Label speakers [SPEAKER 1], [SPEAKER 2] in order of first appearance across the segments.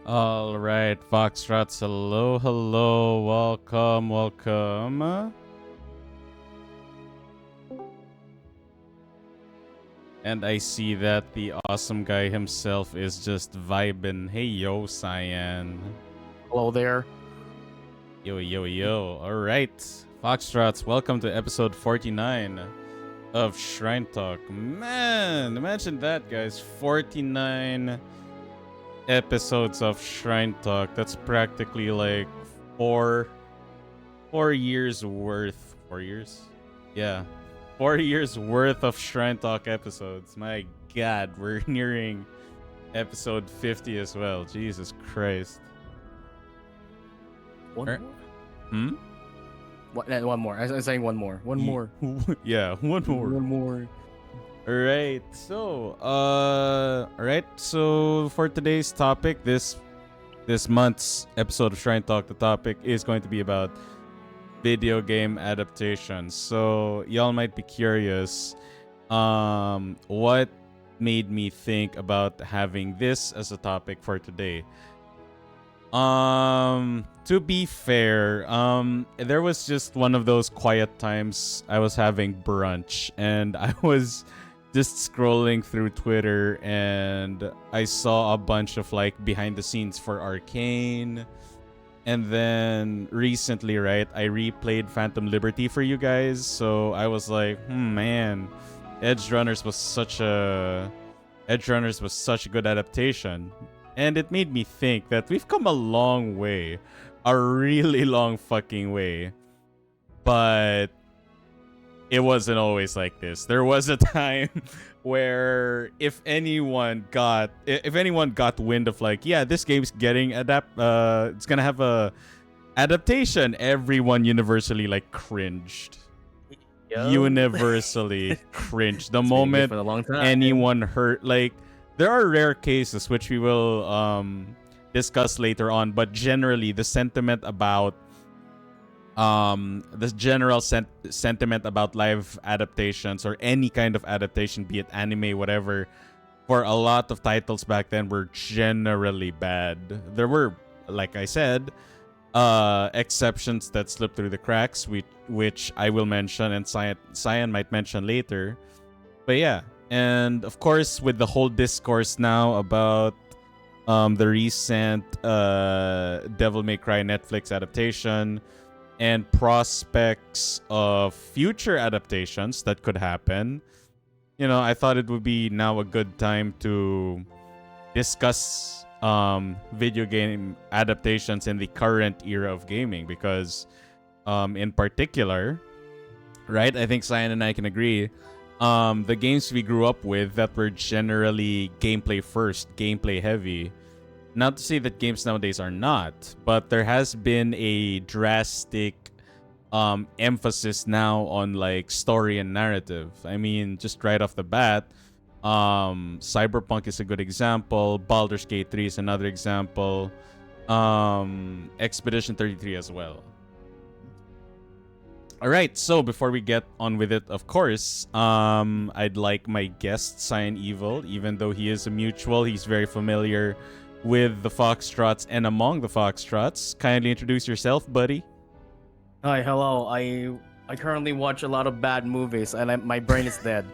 [SPEAKER 1] All right, Foxtrots, hello, welcome. And I see that the awesome guy himself is just vibing. Hey, yo, Cyan.
[SPEAKER 2] Hello there.
[SPEAKER 1] Yo. All right, Foxtrots, welcome to episode 49 of Shrine Talk. Man, imagine that, guys. 49 episodes of Shrine Talk. That's practically like four years worth. 4 years? Yeah. 4 years worth of Shrine Talk episodes. My god, we're nearing episode 50 as well. Jesus Christ.
[SPEAKER 2] One
[SPEAKER 1] Er-
[SPEAKER 2] more?
[SPEAKER 1] Hmm?
[SPEAKER 2] One more. I'm saying one more. One more.
[SPEAKER 1] Yeah, one more.
[SPEAKER 2] One more.
[SPEAKER 1] Alright, so for today's topic, this month's episode of Shrine Talk, the topic is going to be about video game adaptations. So y'all might be curious, what made me think about having this as a topic for today. To be fair, there was just one of those quiet times I was having brunch and I was just scrolling through Twitter and I saw a bunch of like behind the scenes for Arcane. And then recently, right, I replayed Phantom Liberty for you guys. So I was like, man, Edge Runners was such a good adaptation. And it made me think that we've come a long way. A really long fucking way. But it wasn't always like this. There was a time where if anyone got wind of like, yeah, this game's getting it's gonna have a adaptation, everyone universally like cringed. Universally cringed. The
[SPEAKER 2] It's been good
[SPEAKER 1] moment
[SPEAKER 2] for a long time.
[SPEAKER 1] anyone heard, like, there are rare cases which we will discuss later on, but generally the sentiment about the general sentiment about live adaptations or any kind of adaptation, be it anime, whatever, for a lot of titles back then were generally bad. There were, like I said, exceptions that slipped through the cracks, which I will mention and Cyan might mention later. But yeah, and of course with the whole discourse now about the recent Devil May Cry Netflix adaptation and prospects of future adaptations that could happen, I thought it would be now a good time to discuss video game adaptations in the current era of gaming because in particular, right, I think Cyan and I can agree, the games we grew up with that were generally gameplay first, gameplay heavy. Not to say that games nowadays are not, but there has been a drastic emphasis now on like story and narrative. I mean, just right off the bat, Cyberpunk is a good example, Baldur's Gate 3 is another example, Expedition 33 as well. Alright, so before we get on with it, of course, I'd like my guest, CyannevilVT, even though he is a mutual, he's very familiar with the Foxtrots and among the Foxtrots. Kindly introduce yourself, buddy.
[SPEAKER 2] Hi, hello. I currently watch a lot of bad movies and my brain is dead.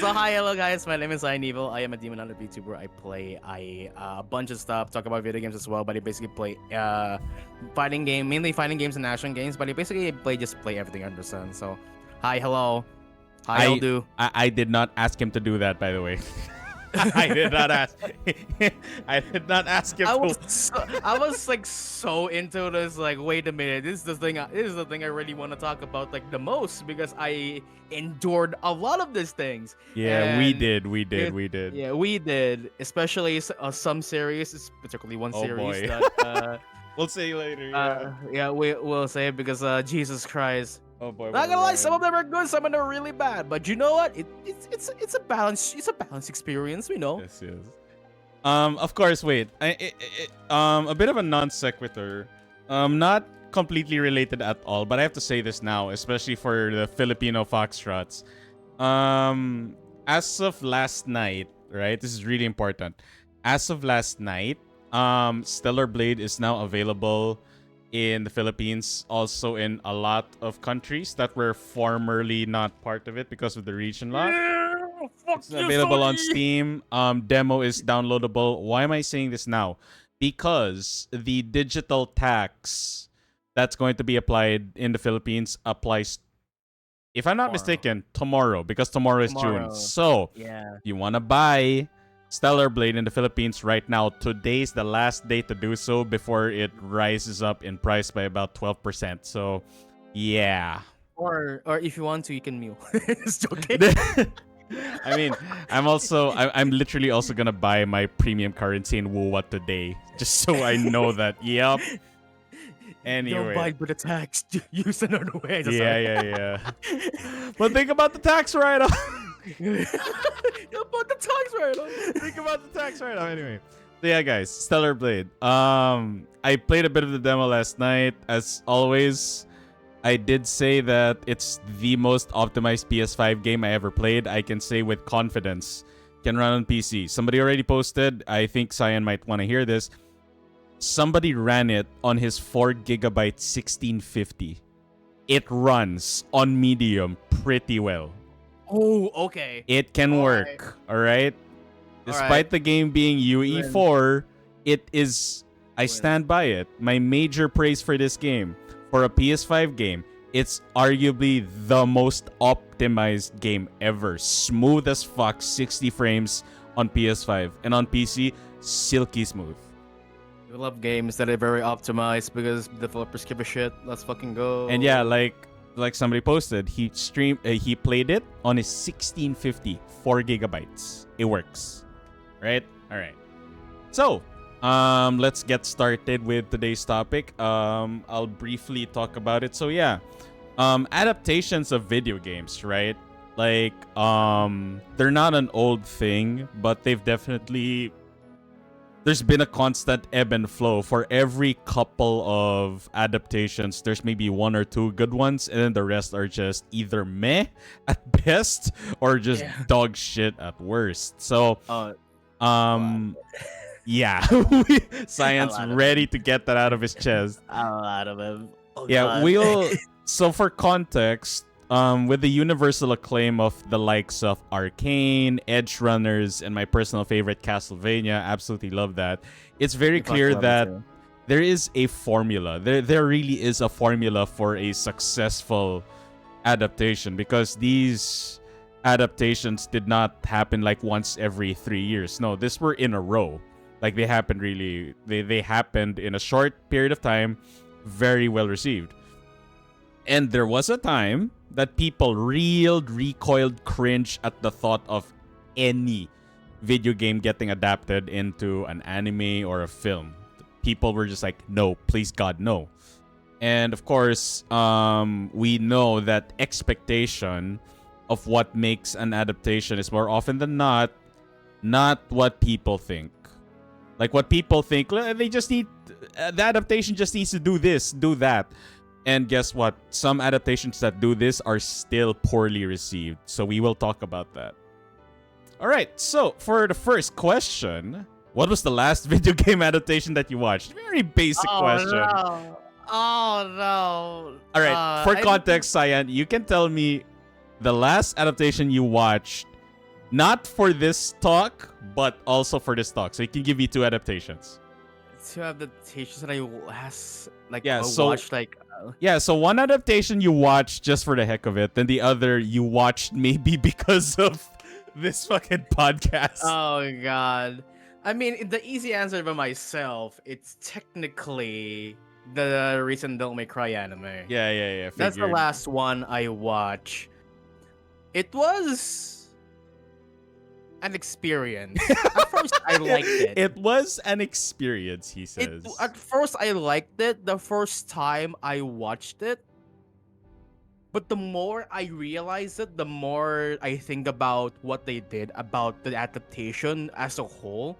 [SPEAKER 2] So hi, hello guys. My name is CyannevilVT. I am a Demon Hunter VTuber. I play a bunch of stuff, talk about video games as well, but I basically play mainly fighting games and action games, but I basically play everything under the sun. So hi, hello. Hi, I'll do.
[SPEAKER 1] I did not ask him to do that, by the way. I did not ask. I did not ask him.
[SPEAKER 2] I was like so into this. Like, wait a minute. This is the thing. This is the thing I really want to talk about like the most because I endured a lot of these things.
[SPEAKER 1] Yeah, we did.
[SPEAKER 2] Yeah, we did. Especially some series, particularly one
[SPEAKER 1] Oh,
[SPEAKER 2] series
[SPEAKER 1] boy.
[SPEAKER 2] that.
[SPEAKER 1] We'll see later.
[SPEAKER 2] Yeah, we'll say it because Jesus Christ.
[SPEAKER 1] Oh boy.
[SPEAKER 2] Not gonna lie, some of them are good, some of them are really bad. But you know what? It's a balance. It's a balanced experience, we know.
[SPEAKER 1] Yes. Of course. Wait. A bit of a non sequitur. Not completely related at all, but I have to say this now, especially for the Filipino Foxtrots. As of last night, right? This is really important. as of last night, Stellar Blade is now available in the Philippines, also in a lot of countries that were formerly not part of it because of the region lock.
[SPEAKER 2] Yeah, fuck
[SPEAKER 1] It's
[SPEAKER 2] you,
[SPEAKER 1] available on
[SPEAKER 2] Sony.
[SPEAKER 1] Steam. Demo is downloadable. Why am I saying this now? Because the digital tax that's going to be applied in the Philippines applies, if I'm not
[SPEAKER 2] Tomorrow.
[SPEAKER 1] mistaken, tomorrow, because tomorrow is June.
[SPEAKER 2] Tomorrow.
[SPEAKER 1] So,
[SPEAKER 2] Yeah.
[SPEAKER 1] if you want to buy Stellar Blade in the Philippines right now, today's the last day to do so before it rises up in price by about 12%. So, yeah.
[SPEAKER 2] Or if you want to, you can mew. It's joking.
[SPEAKER 1] I mean, I'm literally also gonna buy my premium currency in Wuwa today, just so I know that. Yep. Anyway.
[SPEAKER 2] Don't buy with the tax. Use another way.
[SPEAKER 1] Yeah. But think about the tax write-off.
[SPEAKER 2] Don't put the tax right on.
[SPEAKER 1] Think about the tax write-off. Anyway. So yeah, guys, Stellar Blade. I played a bit of the demo last night. As always, I did say that it's the most optimized PS5 game I ever played. I can say with confidence, can run on PC. Somebody already posted. I think Cyan might want to hear this. Somebody ran it on his 4GB 1650. It runs on medium pretty well.
[SPEAKER 2] Oh, okay.
[SPEAKER 1] It can work, all right? Despite the game being UE4, it is... I stand by it. My major praise for this game, for a PS5 game, it's arguably the most optimized game ever. Smooth as fuck, 60 frames on PS5. And on PC, silky smooth.
[SPEAKER 2] We love games that are very optimized because developers give a shit. Let's fucking go.
[SPEAKER 1] And yeah, like somebody posted, he played it on his 1650, 4GB. It works. Right? All right. So, let's get started with today's topic. I'll briefly talk about it. So yeah, adaptations of video games, right? Like, they're not an old thing, but they've definitely... There's been a constant ebb and flow. For every couple of adaptations, there's maybe one or two good ones, and then the rest are just either meh at best or just dog shit at worst. So, yeah, Science ready to get that out of his chest.
[SPEAKER 2] A lot of them. Oh,
[SPEAKER 1] yeah,
[SPEAKER 2] God.
[SPEAKER 1] we'll. So for context, with the universal acclaim of the likes of Arcane, Edge Runners, and my personal favorite Castlevania, absolutely love that. It's very clear that there is a formula. There really is a formula for a successful adaptation, because these adaptations did not happen like once every 3 years. No, this were in a row. Like they happened they happened in a short period of time, very well received. And there was a time that people recoiled cringe at the thought of any video game getting adapted into an anime or a film. People were just like, no, please God, no. And of course, we know that expectation of what makes an adaptation is more often than not what people think. Like what people think, they just need, the adaptation just needs to do this, do that. And guess what? Some adaptations that do this are still poorly received. So we will talk about that. All right. So for the first question, what was the last video game adaptation that you watched? Very basic question.
[SPEAKER 2] No. Oh, no.
[SPEAKER 1] All right. For context, Cyan, you can tell me the last adaptation you watched, not for this talk, but also for this talk. So you can give me two adaptations.
[SPEAKER 2] Two adaptations that I last watched
[SPEAKER 1] so one adaptation you watched just for the heck of it, then the other you watched maybe because of this fucking podcast.
[SPEAKER 2] Oh God. I mean, the easy answer by myself, it's technically the recent Devil May Cry anime.
[SPEAKER 1] Yeah.
[SPEAKER 2] That's the last one I watched. It was an experience. At first, I liked it.
[SPEAKER 1] It was an experience, he says.
[SPEAKER 2] At first, I liked it the first time I watched it. But the more I realize it, the more I think about what they did about the adaptation as a whole.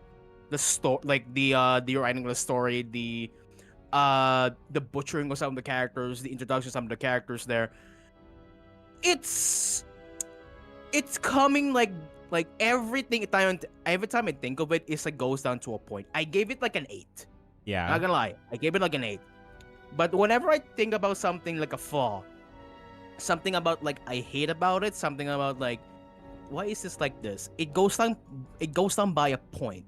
[SPEAKER 2] The story, like the writing of the story, the butchering of some of the characters, the introduction of some of the characters there. It's coming like Like every time I think of it, it's like goes down to a point. I gave it like an 8.
[SPEAKER 1] Yeah.
[SPEAKER 2] Not gonna lie, I gave it like an 8. But whenever I think about something like a flaw, something about like I hate about it, something about like why is this like this? It goes down by a point.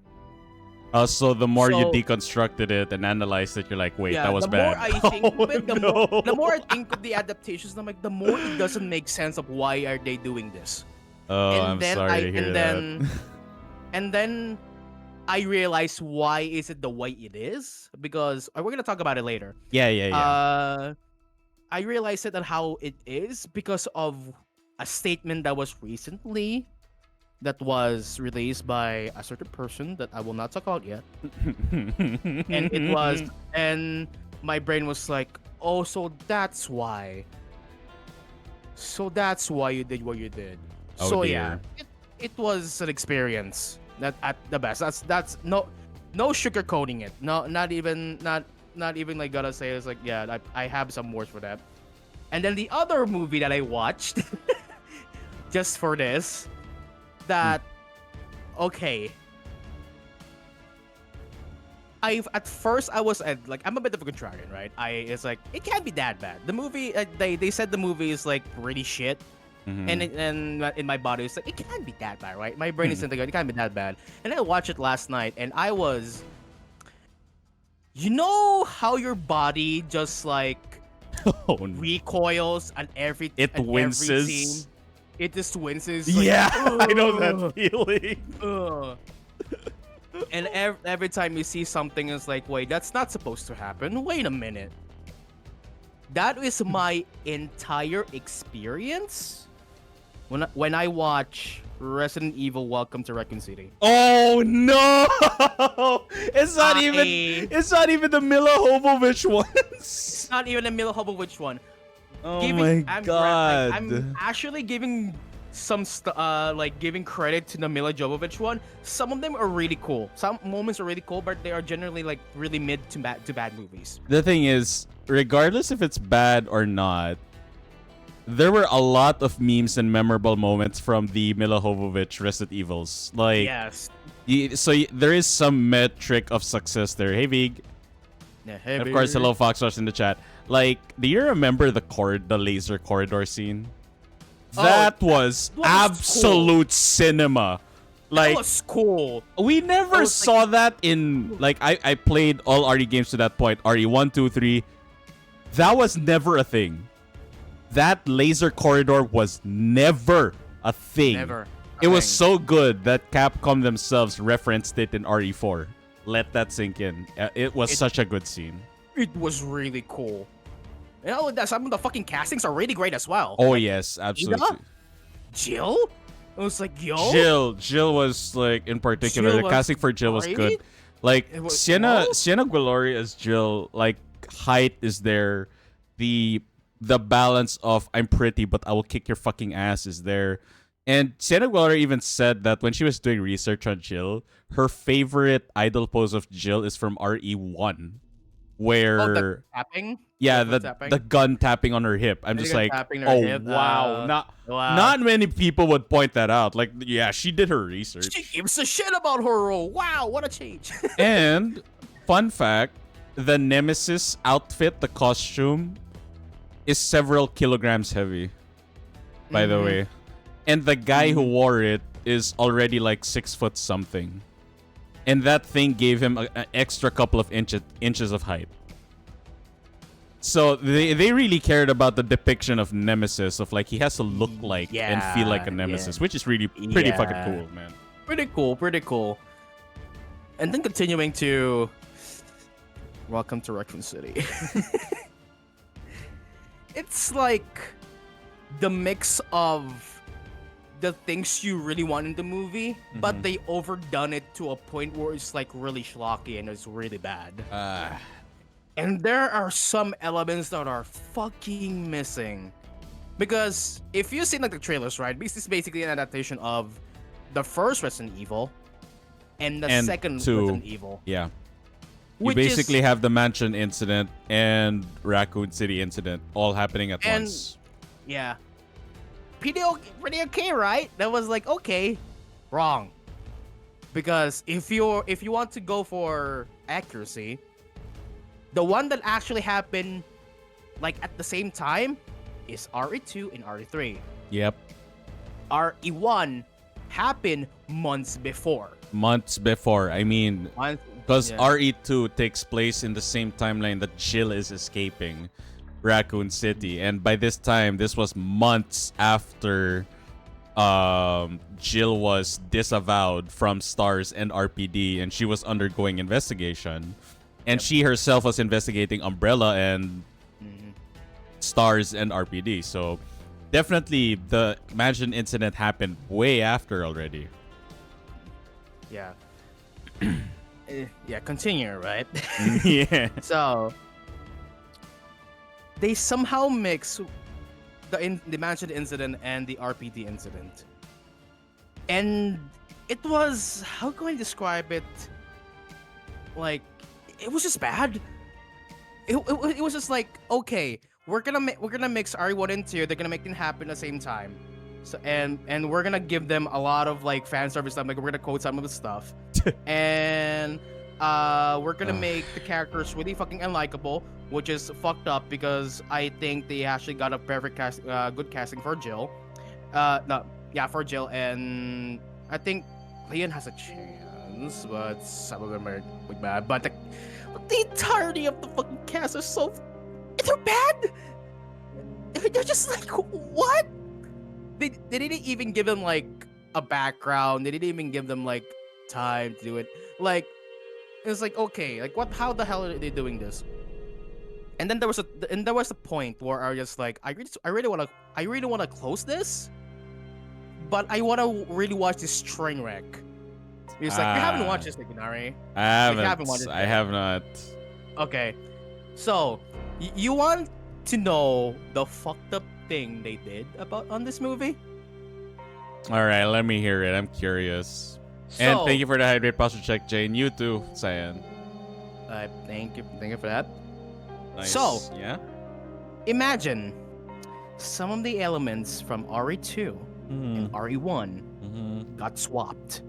[SPEAKER 1] So the more you
[SPEAKER 2] So-
[SPEAKER 1] deconstructed it and analyzed it, you're like, wait, that was
[SPEAKER 2] the
[SPEAKER 1] bad.
[SPEAKER 2] more I think of it, the
[SPEAKER 1] no.
[SPEAKER 2] more I think of the adaptations, I'm like, the more it doesn't make sense of why are they doing this.
[SPEAKER 1] Oh,
[SPEAKER 2] And
[SPEAKER 1] I'm
[SPEAKER 2] then
[SPEAKER 1] sorry to hear that.
[SPEAKER 2] And then I realized why is it the way it is, because we're gonna talk about it later.
[SPEAKER 1] yeah.
[SPEAKER 2] I realized it and how it is because of a statement that was recently that was released by a certain person that I will not talk about yet. And it was and my brain was like, oh, so that's why you did what you did.
[SPEAKER 1] Oh,
[SPEAKER 2] So
[SPEAKER 1] dear.
[SPEAKER 2] yeah, it was an experience that at the best. That's no sugarcoating it. No, not even like gotta say it's like, yeah, I have some words for that. And then the other movie that I watched just for this, that okay. At first I was like, I'm a bit of a contrarian, right? It's like it can't be that bad. The movie they said the movie is like really shit.
[SPEAKER 1] Mhm.
[SPEAKER 2] And in my body it's like it can't be that bad, right? My brain is thinking it can't be that bad. And I watched it last night and I was, you know how your body just like
[SPEAKER 1] Oh, no.
[SPEAKER 2] recoils at every
[SPEAKER 1] It
[SPEAKER 2] at every
[SPEAKER 1] winces.
[SPEAKER 2] scene. It just winces. Like,
[SPEAKER 1] Yeah, I know
[SPEAKER 2] "Ugh,
[SPEAKER 1] that feeling.
[SPEAKER 2] ugh." And every time you see something, it's like, wait, that's not supposed to happen. Wait a minute. That is my entire experience when I watch Resident Evil: Welcome to Raccoon City.
[SPEAKER 1] Oh no! It's not
[SPEAKER 2] I-
[SPEAKER 1] even the Mila Jovovich ones.
[SPEAKER 2] It's not even a Mila Jovovich one.
[SPEAKER 1] Oh
[SPEAKER 2] I'm
[SPEAKER 1] my god.
[SPEAKER 2] I'm actually giving giving credit to the Mila Jovovich one. Some of them are really cool. Some moments are really cool, but they are generally like really mid to bad movies.
[SPEAKER 1] The thing is, regardless if it's bad or not, there were a lot of memes and memorable moments from the Mila Jovovich Resident Evils. Like,
[SPEAKER 2] Yes.
[SPEAKER 1] there is some metric of success there. Hey, Vig.
[SPEAKER 2] Yeah,
[SPEAKER 1] And of course, hello, Foxrush in the chat. Like, do you remember the laser corridor scene?
[SPEAKER 2] Oh,
[SPEAKER 1] That was
[SPEAKER 2] was
[SPEAKER 1] absolute cinema. Like,
[SPEAKER 2] That was cool.
[SPEAKER 1] we never
[SPEAKER 2] was
[SPEAKER 1] saw that in, like, I played all RE games to that point. RE 1, 2, 3. That was never a thing. That laser corridor was never a thing.
[SPEAKER 2] Never.
[SPEAKER 1] It was so good that Capcom themselves referenced it in RE4. Let that sink in. It was such a good scene.
[SPEAKER 2] It was really cool. You know that some of the fucking castings are really great as well.
[SPEAKER 1] Oh, yes, absolutely.
[SPEAKER 2] Jill? It was like, yo.
[SPEAKER 1] Jill was like, in particular,
[SPEAKER 2] Jill
[SPEAKER 1] the
[SPEAKER 2] was
[SPEAKER 1] casting for Jill was good.
[SPEAKER 2] great.
[SPEAKER 1] Like,
[SPEAKER 2] It was-
[SPEAKER 1] Sienna
[SPEAKER 2] no?
[SPEAKER 1] Guillory as Jill, like, height is there. The balance of I'm pretty but I will kick your fucking ass is there. And Sienna Guillory even said that when she was doing research on Jill, her favorite idol pose of Jill is from RE1. Where
[SPEAKER 2] Oh, the tapping?
[SPEAKER 1] yeah,
[SPEAKER 2] The
[SPEAKER 1] the
[SPEAKER 2] tapping?
[SPEAKER 1] gun tapping on her hip. I'm
[SPEAKER 2] The
[SPEAKER 1] just
[SPEAKER 2] gun
[SPEAKER 1] like,
[SPEAKER 2] tapping her
[SPEAKER 1] oh
[SPEAKER 2] hip,
[SPEAKER 1] wow,
[SPEAKER 2] wow.
[SPEAKER 1] not many people would point that out. Like, yeah, she did her research.
[SPEAKER 2] She gives a shit about her role. Wow, what a change.
[SPEAKER 1] And fun fact, the Nemesis outfit, the costume, is several kilograms heavy. By the
[SPEAKER 2] Mhm.
[SPEAKER 1] way, and the guy who wore it is already like 6 foot something, and that thing gave him an extra couple of inches of height. So they really cared about the depiction of Nemesis, of like he has to look like and feel like a
[SPEAKER 2] Yeah,
[SPEAKER 1] Nemesis,
[SPEAKER 2] yeah.
[SPEAKER 1] which is really pretty
[SPEAKER 2] Yeah.
[SPEAKER 1] fucking cool, man.
[SPEAKER 2] Pretty cool. And then continuing to Welcome to Raccoon City. It's like the mix of the things you really want in the movie, but
[SPEAKER 1] Mhm.
[SPEAKER 2] they overdone it to a point where it's like really schlocky and it's really bad. And there are some elements that are fucking missing. Because if you've seen like the trailers, right? This is basically an adaptation of the first Resident Evil and the
[SPEAKER 1] And
[SPEAKER 2] second
[SPEAKER 1] two.
[SPEAKER 2] Resident Evil.
[SPEAKER 1] Yeah. You
[SPEAKER 2] Which is-
[SPEAKER 1] basically have the mansion incident and Raccoon City incident all happening at
[SPEAKER 2] And-
[SPEAKER 1] once.
[SPEAKER 2] Yeah. Pretty okay, right? That was like, okay. Wrong. Because if you want to go for accuracy, the one that actually happened like at the same time is RE2 and RE3.
[SPEAKER 1] Yep.
[SPEAKER 2] RE1 happened months before.
[SPEAKER 1] Months before. I mean, because
[SPEAKER 2] Yeah.
[SPEAKER 1] RE2 takes place in the same timeline that Jill is escaping Raccoon City, and by this time, this was months after Jill was disavowed from Stars and RPD, and she was undergoing investigation, and she herself was investigating Umbrella and Stars and RPD. So definitely the Mansion incident happened way after already.
[SPEAKER 2] Yeah. Yeah, continue, right?
[SPEAKER 1] Yeah.
[SPEAKER 2] So they somehow mix the Mansion incident and the RPD incident. And it was, how can I describe it? Like, it was just bad. It was just like, okay, we're gonna mix RE1 and 2. They're gonna make them happen at the same time. So and we're gonna give them a lot of like fan service stuff. Like we're gonna quote some of the stuff, and we're gonna make the characters really fucking unlikable, which is fucked up because I think they actually got a perfect good casting for Jill. No, yeah, for Jill, and I think Leon has a chance, but some of them are like bad. But the entirety of the fucking cast is so they're bad. They're just like, what? They didn't even give them like a background. They didn't even give them like time to do it. Like it's like, okay, like what? How the hell are they doing this? And then there was a point where I was just like, I really want to close this, but I want to really watch this train wreck. It's like, you haven't watched this, Nari.
[SPEAKER 1] I haven't.
[SPEAKER 2] You haven't watched it
[SPEAKER 1] I
[SPEAKER 2] yet.
[SPEAKER 1] have not.
[SPEAKER 2] Okay, so you want to know the fucked up thing they did on this movie?
[SPEAKER 1] All right, let me hear it. I'm curious.
[SPEAKER 2] So,
[SPEAKER 1] And thank you for the hydrate posture check, Jane. You too, Cyan.
[SPEAKER 2] thank you for that.
[SPEAKER 1] Nice.
[SPEAKER 2] So,
[SPEAKER 1] yeah.
[SPEAKER 2] Imagine some of the elements from RE2 and RE1 got swapped.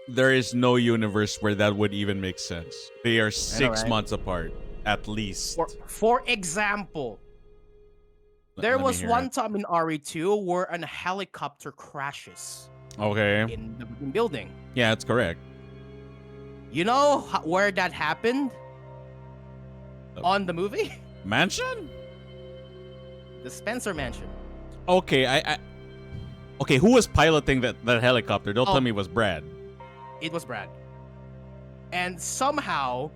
[SPEAKER 1] There is no universe where that would even make sense. They are 6
[SPEAKER 2] right?
[SPEAKER 1] months apart, at least.
[SPEAKER 2] For example, there
[SPEAKER 1] Let me
[SPEAKER 2] was
[SPEAKER 1] hear
[SPEAKER 2] one
[SPEAKER 1] it.
[SPEAKER 2] time in RE2 where a helicopter crashes
[SPEAKER 1] Okay.
[SPEAKER 2] in the building.
[SPEAKER 1] Yeah, that's correct.
[SPEAKER 2] You know where that happened? On the movie?
[SPEAKER 1] Mansion?
[SPEAKER 2] The Spencer Mansion.
[SPEAKER 1] Okay, Okay, who was piloting that helicopter? Don't tell me it was Brad.
[SPEAKER 2] It was Brad. And somehow,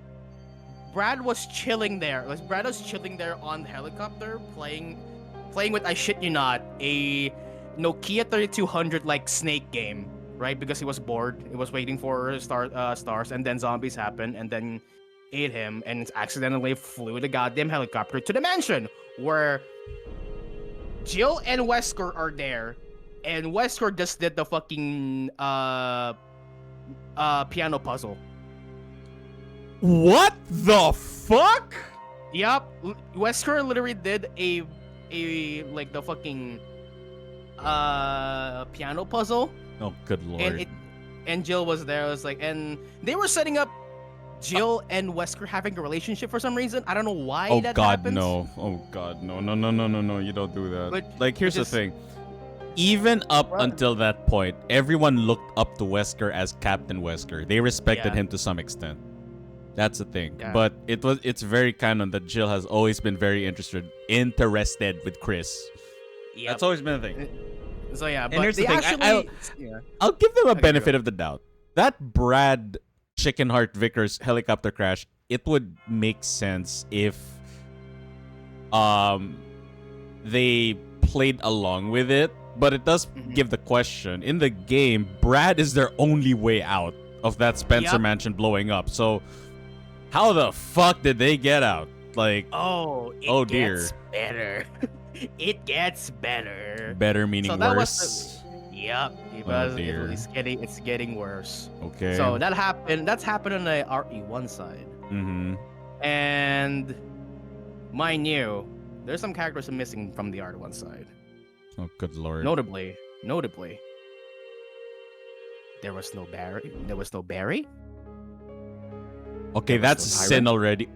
[SPEAKER 2] Brad was chilling there. Brad was chilling there on the helicopter, playing with, I shit you not, a Nokia 3200 like snake game, right? Because he was bored. He was waiting for stars, and then zombies happened, and then ate him, and accidentally flew the goddamn helicopter to the mansion where Jill and Wesker are there, and Wesker just did the fucking piano puzzle.
[SPEAKER 1] What the fuck?
[SPEAKER 2] Yup, Wesker literally did a like the fucking piano puzzle,
[SPEAKER 1] Oh, good lord.
[SPEAKER 2] and Jill was there. It was like, and they were setting up Jill and Wesker having a relationship for some reason. I don't know why
[SPEAKER 1] Oh
[SPEAKER 2] that
[SPEAKER 1] god,
[SPEAKER 2] happens.
[SPEAKER 1] no. Oh god, no. No, you don't do that.
[SPEAKER 2] But
[SPEAKER 1] like, here's the
[SPEAKER 2] just-
[SPEAKER 1] thing. Even up
[SPEAKER 2] Right.
[SPEAKER 1] until that point, everyone looked up to Wesker as Captain Wesker. They respected
[SPEAKER 2] Yeah.
[SPEAKER 1] him to some extent. That's the thing.
[SPEAKER 2] Yeah.
[SPEAKER 1] But it's very canon that Jill has always been very interested with Chris.
[SPEAKER 2] Yep.
[SPEAKER 1] That's always been a thing.
[SPEAKER 2] So yeah,
[SPEAKER 1] And
[SPEAKER 2] but
[SPEAKER 1] here's the
[SPEAKER 2] they
[SPEAKER 1] thing,
[SPEAKER 2] actually, yeah.
[SPEAKER 1] I'll give them a
[SPEAKER 2] Okay,
[SPEAKER 1] benefit
[SPEAKER 2] go.
[SPEAKER 1] of the doubt. That Brad Chicken Heart Vickers helicopter crash, it would make sense if they played along with it, but it does give the question. In the game, Brad is their only way out of that Spencer
[SPEAKER 2] Yep.
[SPEAKER 1] Mansion blowing up. So how the fuck did they get out? Like,
[SPEAKER 2] Oh, it
[SPEAKER 1] Oh, dear.
[SPEAKER 2] gets better. It gets better.
[SPEAKER 1] better meaning
[SPEAKER 2] So that
[SPEAKER 1] worse.
[SPEAKER 2] was Yep, because
[SPEAKER 1] dear.
[SPEAKER 2] it's getting worse.
[SPEAKER 1] Okay.
[SPEAKER 2] So that's happened on the RE1 side.
[SPEAKER 1] Mm-hmm.
[SPEAKER 2] And mind you, there's some characters missing from the RE1 side.
[SPEAKER 1] Oh, good lord.
[SPEAKER 2] Notably, Notably, there was no Barry. There was no Barry.
[SPEAKER 1] Okay,
[SPEAKER 2] There was
[SPEAKER 1] that's
[SPEAKER 2] no
[SPEAKER 1] a
[SPEAKER 2] Tyrant.
[SPEAKER 1] sin already.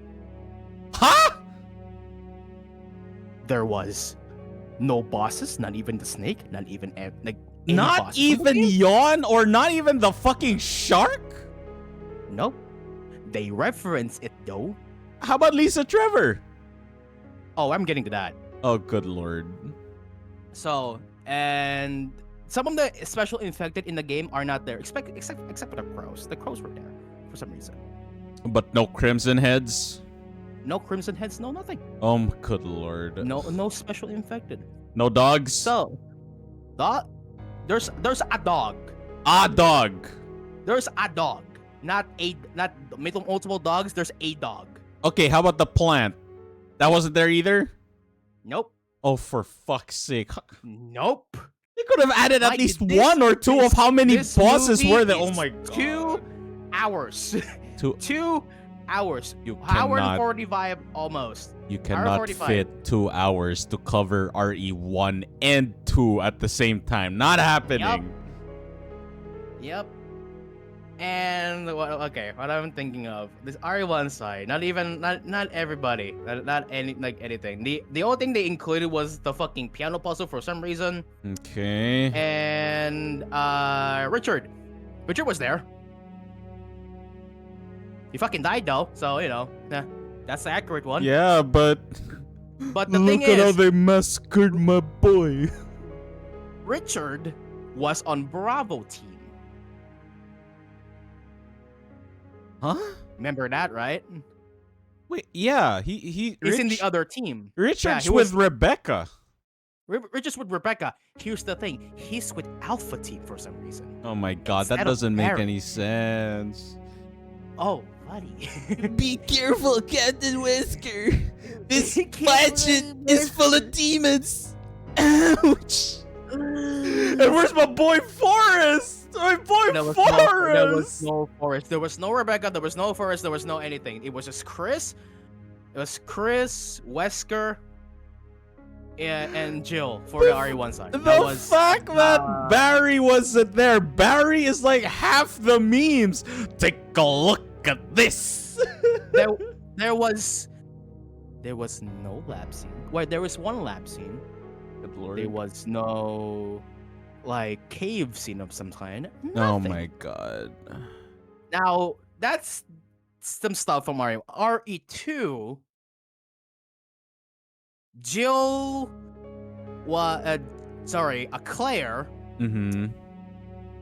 [SPEAKER 1] Huh?
[SPEAKER 2] There was no bosses, not even the snake, not even like any
[SPEAKER 1] Not
[SPEAKER 2] bosses in the
[SPEAKER 1] even
[SPEAKER 2] game.
[SPEAKER 1] Yawn or not even the fucking shark?
[SPEAKER 2] Nope. They reference it though.
[SPEAKER 1] How about Lisa Trevor?
[SPEAKER 2] Oh, I'm getting to that.
[SPEAKER 1] Oh, good lord.
[SPEAKER 2] So, and some of the special infected in the game are not there, except for the crows. The crows were there for some reason.
[SPEAKER 1] But no Crimson Heads?
[SPEAKER 2] No crimson heads, no nothing.
[SPEAKER 1] Oh, good lord.
[SPEAKER 2] No special infected.
[SPEAKER 1] No dogs?
[SPEAKER 2] So, there's a dog.
[SPEAKER 1] A dog.
[SPEAKER 2] There's a dog. Not multiple dogs. There's a dog.
[SPEAKER 1] Okay, how about the plant? That wasn't there either?
[SPEAKER 2] Nope.
[SPEAKER 1] Oh, for fuck's sake.
[SPEAKER 2] Nope.
[SPEAKER 1] They could have added at
[SPEAKER 2] Like,
[SPEAKER 1] least
[SPEAKER 2] this-
[SPEAKER 1] one or two of how many
[SPEAKER 2] this
[SPEAKER 1] bosses
[SPEAKER 2] movie
[SPEAKER 1] were there.
[SPEAKER 2] is
[SPEAKER 1] Oh my god.
[SPEAKER 2] 2 hours. 2 hours.
[SPEAKER 1] You
[SPEAKER 2] Hour and
[SPEAKER 1] cannot,
[SPEAKER 2] 45 almost.
[SPEAKER 1] you
[SPEAKER 2] hour
[SPEAKER 1] cannot
[SPEAKER 2] 45.
[SPEAKER 1] fit 2 hours to cover RE1 and 2 at the same time. Not happening.
[SPEAKER 2] Yep. And what I'm thinking of this RE1 side, not everybody, not anything. The only thing they included was the fucking piano puzzle for some reason,
[SPEAKER 1] Okay.
[SPEAKER 2] and Richard was there. He fucking died though, so that's the accurate one.
[SPEAKER 1] Yeah, but
[SPEAKER 2] But the thing
[SPEAKER 1] look at how
[SPEAKER 2] is,
[SPEAKER 1] they massacred my boy.
[SPEAKER 2] Richard was on Bravo team.
[SPEAKER 1] Huh?
[SPEAKER 2] Remember that, right?
[SPEAKER 1] Wait, yeah,
[SPEAKER 2] He's in the other team.
[SPEAKER 1] Richard's
[SPEAKER 2] he
[SPEAKER 1] with
[SPEAKER 2] was-
[SPEAKER 1] Rebecca.
[SPEAKER 2] Richard's with Rebecca. Here's the thing: he's with Alpha Team for some reason.
[SPEAKER 1] Oh my god, that
[SPEAKER 2] Instead of
[SPEAKER 1] doesn't make
[SPEAKER 2] Barry.
[SPEAKER 1] any sense.
[SPEAKER 2] Oh, buddy.
[SPEAKER 1] Be careful, Captain Whisker. This
[SPEAKER 2] Can't
[SPEAKER 1] planet is full of demons. Ouch. And where's my boy Forrest? My boy
[SPEAKER 2] There was
[SPEAKER 1] Forrest.
[SPEAKER 2] no Forrest. There was no Rebecca. There was no Forrest. There was no anything. It was just Chris. It was Chris, Wesker, and Jill for the RE1 side.
[SPEAKER 1] The
[SPEAKER 2] That was
[SPEAKER 1] fact that Barry wasn't there. Barry is like half the memes. Take a look at this.
[SPEAKER 2] there was no lab scene. Well, there was one lab scene.
[SPEAKER 1] Good lord.
[SPEAKER 2] There was no like cave scene of some kind.
[SPEAKER 1] Oh
[SPEAKER 2] Nothing.
[SPEAKER 1] my god.
[SPEAKER 2] Now that's some stuff from RE2. Jill was Claire
[SPEAKER 1] Mm-hmm.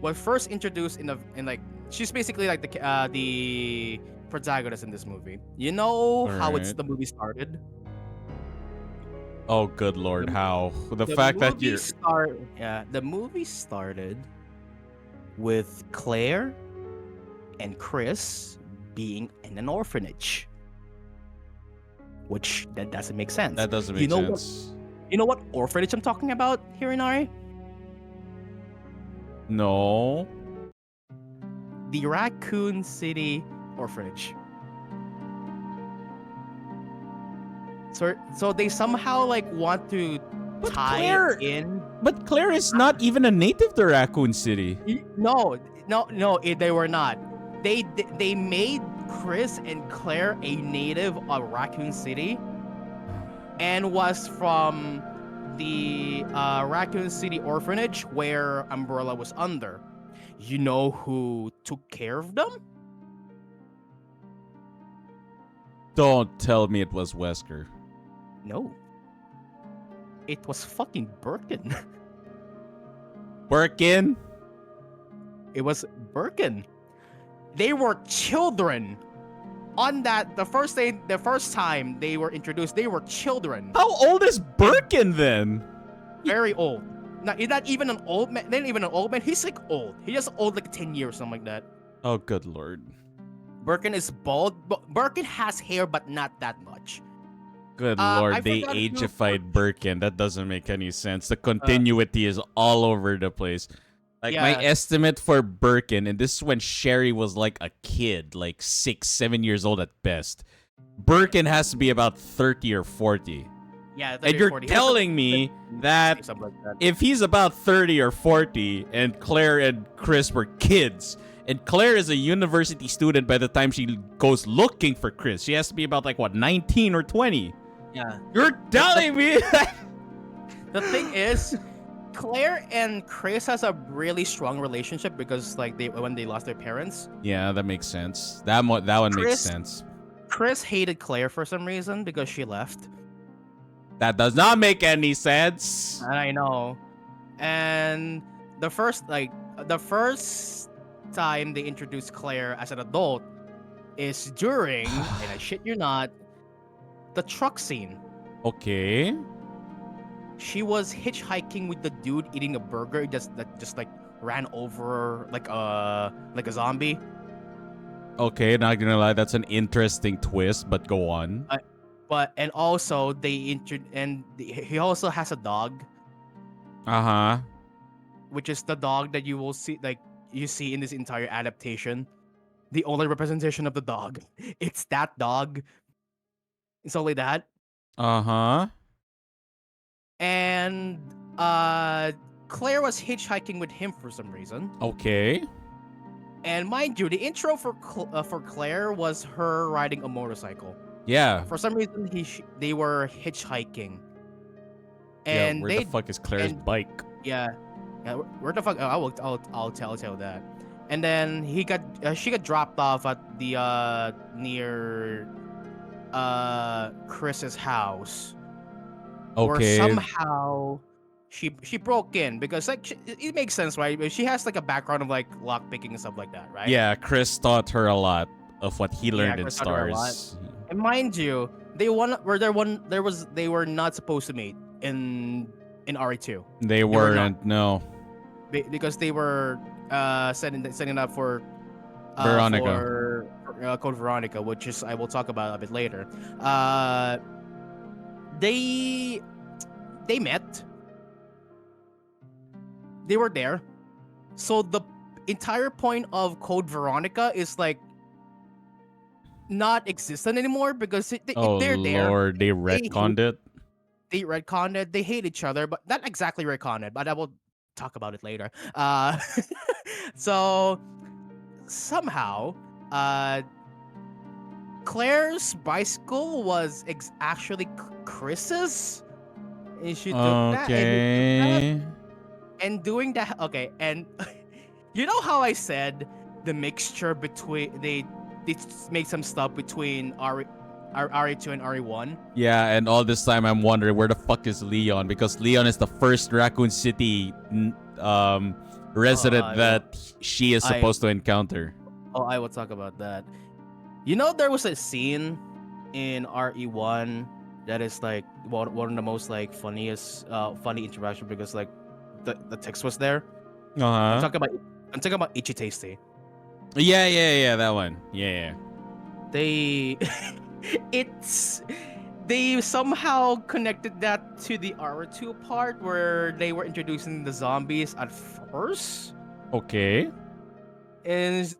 [SPEAKER 2] was first introduced in like she's basically like the protagonist in this movie. You know how
[SPEAKER 1] Alright.
[SPEAKER 2] the movie started?
[SPEAKER 1] Oh good lord,
[SPEAKER 2] The-
[SPEAKER 1] how? The fact that you're
[SPEAKER 2] the movie started with Claire and Chris being in an orphanage. Which that doesn't make sense.
[SPEAKER 1] that doesn't make
[SPEAKER 2] You know what-
[SPEAKER 1] sense.
[SPEAKER 2] You know what orphanage I'm talking about here in RE?
[SPEAKER 1] No.
[SPEAKER 2] The Raccoon City Orphanage. So they somehow like want to
[SPEAKER 1] But
[SPEAKER 2] tie
[SPEAKER 1] Claire-
[SPEAKER 2] it in.
[SPEAKER 1] But Claire is not even a native to Raccoon City.
[SPEAKER 2] No, they were not. They made Chris and Claire a native of Raccoon City, and was from the Raccoon City orphanage where Umbrella was under. You know who took care of them?
[SPEAKER 1] Don't tell me it was Wesker.
[SPEAKER 2] No. It was fucking Birkin.
[SPEAKER 1] Birkin?
[SPEAKER 2] It was Birkin. They were children. On that, the first time they were introduced, they were children.
[SPEAKER 1] How old is Birkin then?
[SPEAKER 2] Very old. Not even an old man. Not even an old man. He's like old. He's just old, like 10 years, something like that.
[SPEAKER 1] Oh good lord.
[SPEAKER 2] Birkin is bald. But Birkin has hair, but not that much.
[SPEAKER 1] Good
[SPEAKER 2] I
[SPEAKER 1] lord, they
[SPEAKER 2] forgot who-
[SPEAKER 1] ageified Birkin. That doesn't make any sense. The continuity is all over the place. Like my
[SPEAKER 2] Yeah.
[SPEAKER 1] estimate for Birkin, and this is when Sherry was like a kid, like 6, 7 years old at best. Birkin has to be about 30 or 40.
[SPEAKER 2] Yeah, 30
[SPEAKER 1] And
[SPEAKER 2] or
[SPEAKER 1] you're
[SPEAKER 2] 40. He was like
[SPEAKER 1] telling me
[SPEAKER 2] 50,
[SPEAKER 1] that
[SPEAKER 2] something like that.
[SPEAKER 1] if he's about 30 or 40 and Claire and Chris were kids, and Claire is a university student by the time she goes looking for Chris, she has to be about like what, 19 or 20.
[SPEAKER 2] Yeah.
[SPEAKER 1] You're telling me that
[SPEAKER 2] The thing is, Claire and Chris has a really strong relationship because like when they lost their parents,
[SPEAKER 1] Yeah, that makes sense. That one makes
[SPEAKER 2] Chris
[SPEAKER 1] sense.
[SPEAKER 2] Chris hated Claire for some reason because she left.
[SPEAKER 1] That does not make any sense.
[SPEAKER 2] And I know. And the first time they introduced Claire as an adult is during, and I shit you not, the truck scene.
[SPEAKER 1] Okay.
[SPEAKER 2] She was hitchhiking with the dude eating a burger that just like ran over like a zombie.
[SPEAKER 1] Okay, not gonna lie, that's an interesting twist, but go on.
[SPEAKER 2] But and also he also has a dog,
[SPEAKER 1] Uh-huh.
[SPEAKER 2] which is the dog that you will see you see in this entire adaptation. The only representation of the dog. It's that dog. It's only that.
[SPEAKER 1] Uh-huh.
[SPEAKER 2] And Claire was hitchhiking with him for some reason.
[SPEAKER 1] Okay.
[SPEAKER 2] And mind you, the intro for Claire was her riding a motorcycle.
[SPEAKER 1] Yeah.
[SPEAKER 2] For some reason, they were hitchhiking.
[SPEAKER 1] Yeah,
[SPEAKER 2] And
[SPEAKER 1] where the fuck is Claire's bike?
[SPEAKER 2] Yeah, where the fuck? I'll tell that. And then she got dropped off at the near Chris's house. Or
[SPEAKER 1] Okay.
[SPEAKER 2] somehow she broke in because like it makes sense, right? She has like a background of like lock picking and stuff like that, right?
[SPEAKER 1] Yeah, Chris taught her a lot of what he learned in
[SPEAKER 2] Chris taught her a lot.
[SPEAKER 1] Stars.
[SPEAKER 2] And mind you, they were not supposed to meet in RE2.
[SPEAKER 1] They
[SPEAKER 2] were
[SPEAKER 1] weren't, no.
[SPEAKER 2] Because they were setting up for
[SPEAKER 1] Veronica.
[SPEAKER 2] for Code Veronica, which is I will talk about a bit later. They met. They were there. So the entire point of Code Veronica is like not existent anymore because they're there.
[SPEAKER 1] Lord, they retconned it.
[SPEAKER 2] They retconned it. They hate each other, but not exactly retconned it. But I will talk about it later. So somehow, Claire's bicycle was actually Chris's, and she took that. And doing that, okay. And you know how I said the mixture between they make some stuff between RE2 and RE1.
[SPEAKER 1] Yeah, and all this time I'm wondering where the fuck is Leon, because Leon is the first Raccoon City resident that she is supposed to encounter.
[SPEAKER 2] Oh, I will talk about that. You know, there was a scene in RE1 that is like one of the most like funniest funny interaction because like the text was there. I'm talking about Ichi Tasty.
[SPEAKER 1] Yeah, that one. Yeah.
[SPEAKER 2] They they somehow connected that to the R2 part where they were introducing the zombies at first.
[SPEAKER 1] Okay.
[SPEAKER 2] And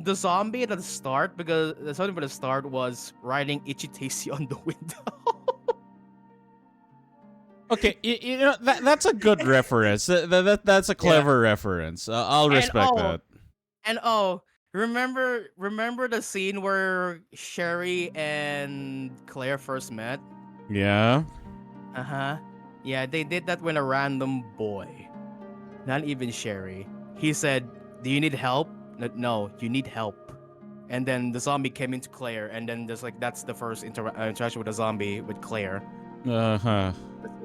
[SPEAKER 2] the zombie at the start, because the zombie at the start was riding Ichi Tasty on the window.
[SPEAKER 1] Okay, you know that's a good reference. That's a clever reference. I'll respect that.
[SPEAKER 2] And remember the scene where Sherry and Claire first met?
[SPEAKER 1] Yeah.
[SPEAKER 2] Yeah, they did that when a random boy, not even Sherry, he said, "Do you need help?" No, you need help. And then the zombie came into Claire, and then that's the first interaction with the zombie with Claire.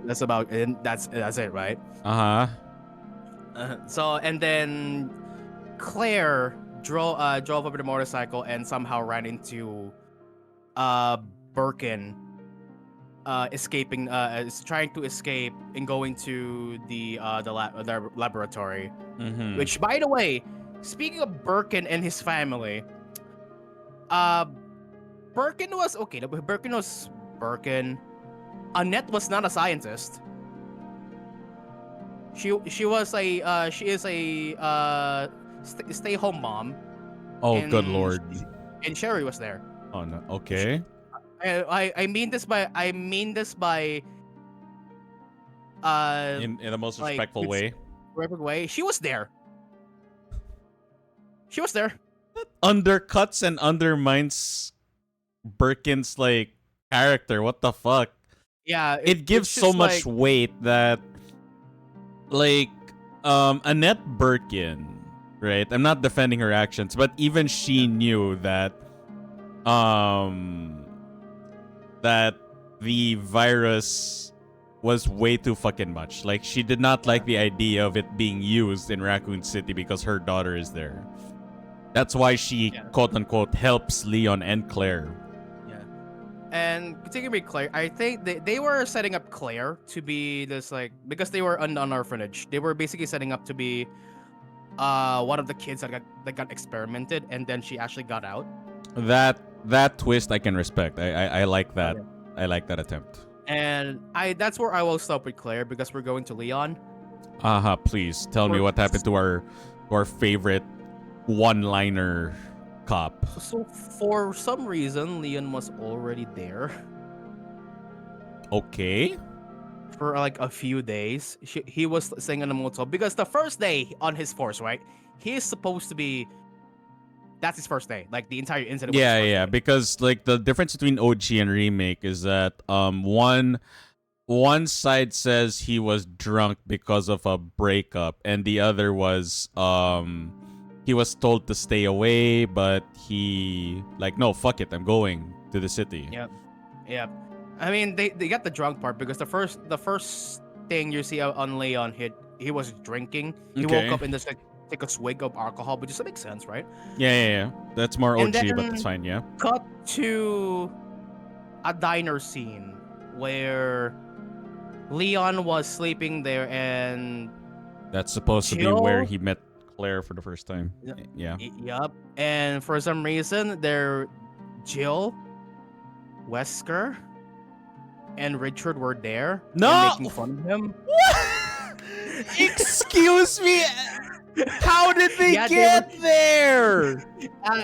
[SPEAKER 2] That's about, and that's it, right? So and then Claire drove up with a motorcycle and somehow ran into Birkin, escaping, is trying to escape and going to the laboratory. Which, by the way, speaking of Birkin and his family, Birkin was okay. Birkin was Birkin. Annette was not a scientist. She is a stay-home mom.
[SPEAKER 1] Oh, good lord.
[SPEAKER 2] And Sherry was there.
[SPEAKER 1] Oh no. Okay.
[SPEAKER 2] I mean this by
[SPEAKER 1] in the most
[SPEAKER 2] like
[SPEAKER 1] respectful
[SPEAKER 2] with
[SPEAKER 1] way.
[SPEAKER 2] whatever way, she was there. She was there.
[SPEAKER 1] Undercuts and undermines Birkin's like character. What the fuck?
[SPEAKER 2] Yeah,
[SPEAKER 1] It gives
[SPEAKER 2] it's
[SPEAKER 1] so
[SPEAKER 2] just
[SPEAKER 1] much
[SPEAKER 2] like
[SPEAKER 1] weight that like Annette Birkin, right? I'm not defending her actions, but even she knew um that the virus was way too fucking much. Like she did not like the idea of it being used in Raccoon City because her daughter is there. That's why she
[SPEAKER 2] Yeah.
[SPEAKER 1] quote unquote helps Leon and Claire.
[SPEAKER 2] yeah. And to be Claire, I think they were setting up Claire to be this like because they were on orphanage. They were basically setting up to be one of the kids that got experimented, and then she actually got out.
[SPEAKER 1] That twist I can respect. I like that.
[SPEAKER 2] Okay.
[SPEAKER 1] I like that attempt.
[SPEAKER 2] And that's where I will stop with Claire because we're going to Leon.
[SPEAKER 1] Please tell me what happened to our favorite one-liner cop.
[SPEAKER 2] So for some reason, Leon was already there
[SPEAKER 1] Okay.
[SPEAKER 2] for like a few days. He was staying in a motel because the first day on his force, right? He is supposed to be. That's his first day. Like the entire incident.
[SPEAKER 1] Yeah,
[SPEAKER 2] was his first
[SPEAKER 1] yeah.
[SPEAKER 2] day.
[SPEAKER 1] Because like the difference between OG and remake is that one side says he was drunk because of a breakup, and the other was he was told to stay away, but he like no, fuck it, I'm going to the city.
[SPEAKER 2] Yep. Yep. I mean, they got the drunk part because the first thing you see on Leon, he was drinking. He
[SPEAKER 1] Okay.
[SPEAKER 2] woke up and just like take a swig of alcohol, but just makes sense, right?
[SPEAKER 1] Yeah. That's more
[SPEAKER 2] And
[SPEAKER 1] OG, but
[SPEAKER 2] then-
[SPEAKER 1] that's fine. Yeah.
[SPEAKER 2] Cut to a diner scene where Leon was sleeping there and
[SPEAKER 1] That's supposed to be where
[SPEAKER 2] Jill?
[SPEAKER 1] he met Claire for the first time. Yeah.
[SPEAKER 2] Yup. And for some reason, Jill, Wesker, and Richard were there.
[SPEAKER 1] No!
[SPEAKER 2] And making fun of him.
[SPEAKER 1] Excuse me. How did they
[SPEAKER 2] Yeah, they
[SPEAKER 1] get there?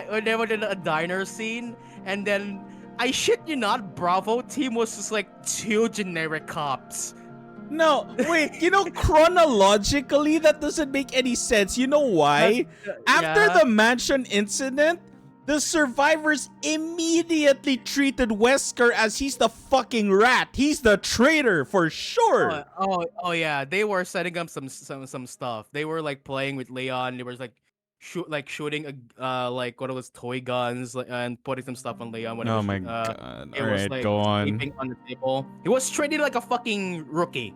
[SPEAKER 2] When they were in a diner scene, and then I shit you not, Bravo team was just like two generic cops.
[SPEAKER 1] No, wait. You know, chronologically, that doesn't make any sense. You know why? After
[SPEAKER 2] Yeah.
[SPEAKER 1] the mansion incident, the survivors immediately treated Wesker as he's the fucking rat. He's the traitor for sure.
[SPEAKER 2] Oh yeah, they were setting up some stuff. They were like playing with Leon. They were like shooting like what it was toy guns and putting some stuff on Leon when it
[SPEAKER 1] Oh
[SPEAKER 2] was
[SPEAKER 1] my god.
[SPEAKER 2] it was
[SPEAKER 1] Alright,
[SPEAKER 2] like
[SPEAKER 1] go on.
[SPEAKER 2] sleeping on the table. He was treated like a fucking rookie.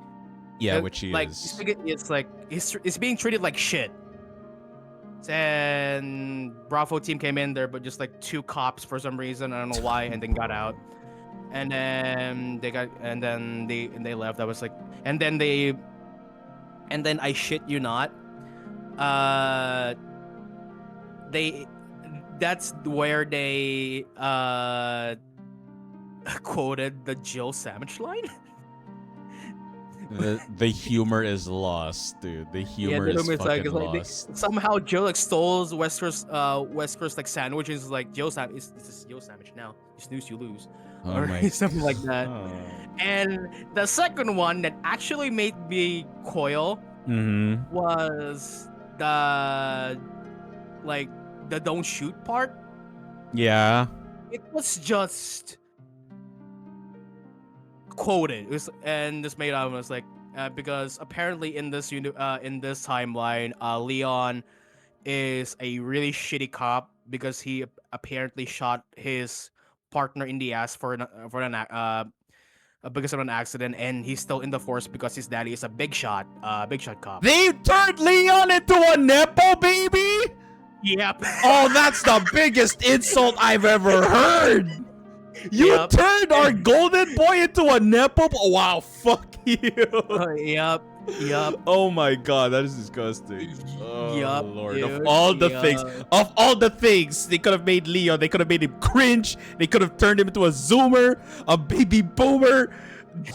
[SPEAKER 1] Yeah, which he
[SPEAKER 2] like,
[SPEAKER 1] is.
[SPEAKER 2] It's like it's being treated like shit. And Bravo team came in there, but just like two cops for some reason. I don't know why, and then got out. And then they left. I was like, and then I shit you not, they that's where they quoted the Jill Sandwich line.
[SPEAKER 1] The humor is lost, dude. The humor is
[SPEAKER 2] humor
[SPEAKER 1] fucking
[SPEAKER 2] it's like
[SPEAKER 1] lost.
[SPEAKER 2] somehow Jill extols Wesker's like sandwiches. Is like Jill sandwich. This is Jill sandwich now. You snooze, you lose,
[SPEAKER 1] Oh
[SPEAKER 2] or
[SPEAKER 1] my
[SPEAKER 2] something like that.
[SPEAKER 1] god.
[SPEAKER 2] And the second one that actually made me coil
[SPEAKER 1] Mm-hmm.
[SPEAKER 2] was the don't shoot part.
[SPEAKER 1] Yeah.
[SPEAKER 2] It was just quoted. It was, and this made out was like because apparently in this timeline, Leon is a really shitty cop because he apparently shot his partner in the ass because of an accident, and he's still in the force because his daddy is a big shot cop.
[SPEAKER 1] They turned Leon into a nepo baby?
[SPEAKER 2] Yep.
[SPEAKER 1] Oh, that's the biggest insult I've ever heard. You
[SPEAKER 2] Yep.
[SPEAKER 1] turned our golden boy into a nepo. Oh, wow, fuck you.
[SPEAKER 2] Yep.
[SPEAKER 1] Oh my god, that is disgusting. Oh
[SPEAKER 2] Yup,
[SPEAKER 1] lord.
[SPEAKER 2] dude,
[SPEAKER 1] Of all the things they could have made Leon, they could have made him cringe, they could have turned him into a zoomer, a baby boomer,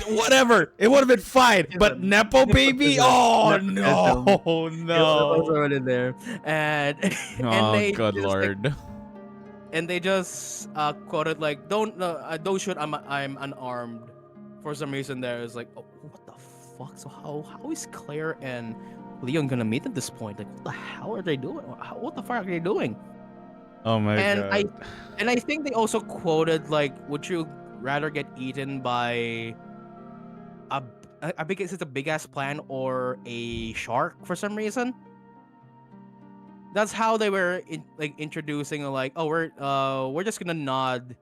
[SPEAKER 1] whatever. It would have been fine. But nepo baby? Oh no.
[SPEAKER 2] It was
[SPEAKER 1] No.
[SPEAKER 2] already there, and
[SPEAKER 1] Oh
[SPEAKER 2] they
[SPEAKER 1] good
[SPEAKER 2] just, like,
[SPEAKER 1] lord.
[SPEAKER 2] and they just quoted like don't shoot, I'm unarmed. For some reason there is like, oh, what the fuck? So how is Claire and Leon gonna meet at this point? Like, what the hell are they doing? What the fuck are they doing?
[SPEAKER 1] Oh my
[SPEAKER 2] And I
[SPEAKER 1] god.
[SPEAKER 2] and I think they also quoted like, would you rather get eaten by a I guess it's a big ass plant or a shark for some reason? That's how they were introducing like, oh, we're just gonna nod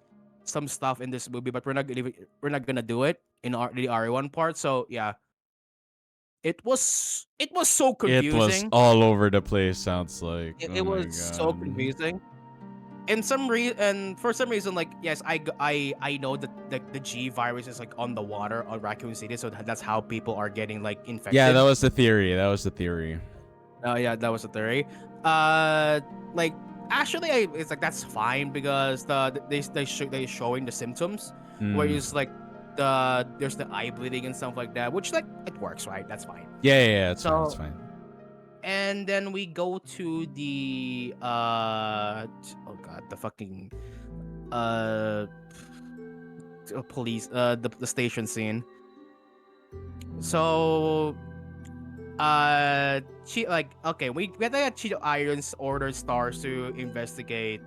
[SPEAKER 2] some stuff in this movie, but we're not gonna do it in the RE1 part. So yeah, it was so
[SPEAKER 1] It was
[SPEAKER 2] confusing.
[SPEAKER 1] all over the place, sounds like.
[SPEAKER 2] It
[SPEAKER 1] Oh my
[SPEAKER 2] was so
[SPEAKER 1] god.
[SPEAKER 2] confusing. And for some reason, like, yes, I know that the G virus is like on the water on Raccoon City, so that's how people are getting like
[SPEAKER 1] Yeah, that
[SPEAKER 2] infected.
[SPEAKER 1] was the theory. That was the theory.
[SPEAKER 2] Oh yeah, that was the theory. Uh, like, actually, it's like that's fine because they showing the symptoms where
[SPEAKER 1] Mm.
[SPEAKER 2] it's like there's the eye bleeding and stuff like that, which like it works, right? That's fine.
[SPEAKER 1] Yeah, it's fine, it's
[SPEAKER 2] So
[SPEAKER 1] fine.
[SPEAKER 2] and then we go to the oh god, the fucking uh police the station scene. So she like okay, we get that Cheeto Irons ordered Stars to investigate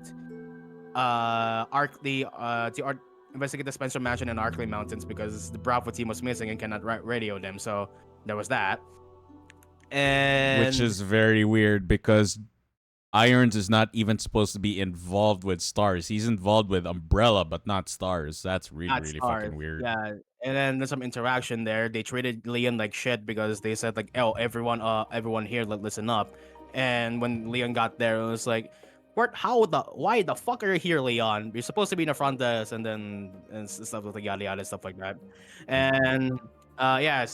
[SPEAKER 2] investigate the Spencer Mansion and Arkley Mountains because the Bravo team was missing and cannot radio them. So there was that.
[SPEAKER 1] Which
[SPEAKER 2] And
[SPEAKER 1] is very weird because Irons is not even supposed to be involved with Stars. He's involved with Umbrella, but not Stars. That's really,
[SPEAKER 2] not
[SPEAKER 1] really
[SPEAKER 2] Stars.
[SPEAKER 1] fucking weird.
[SPEAKER 2] Yeah. And then there's some interaction there. They treated Leon like shit because they said like, "Oh, everyone here, listen up." And when Leon got there, it was like, why the fuck are you here, Leon? You're supposed to be in the front desk," and then stuff like yada yada stuff like that. And yeah,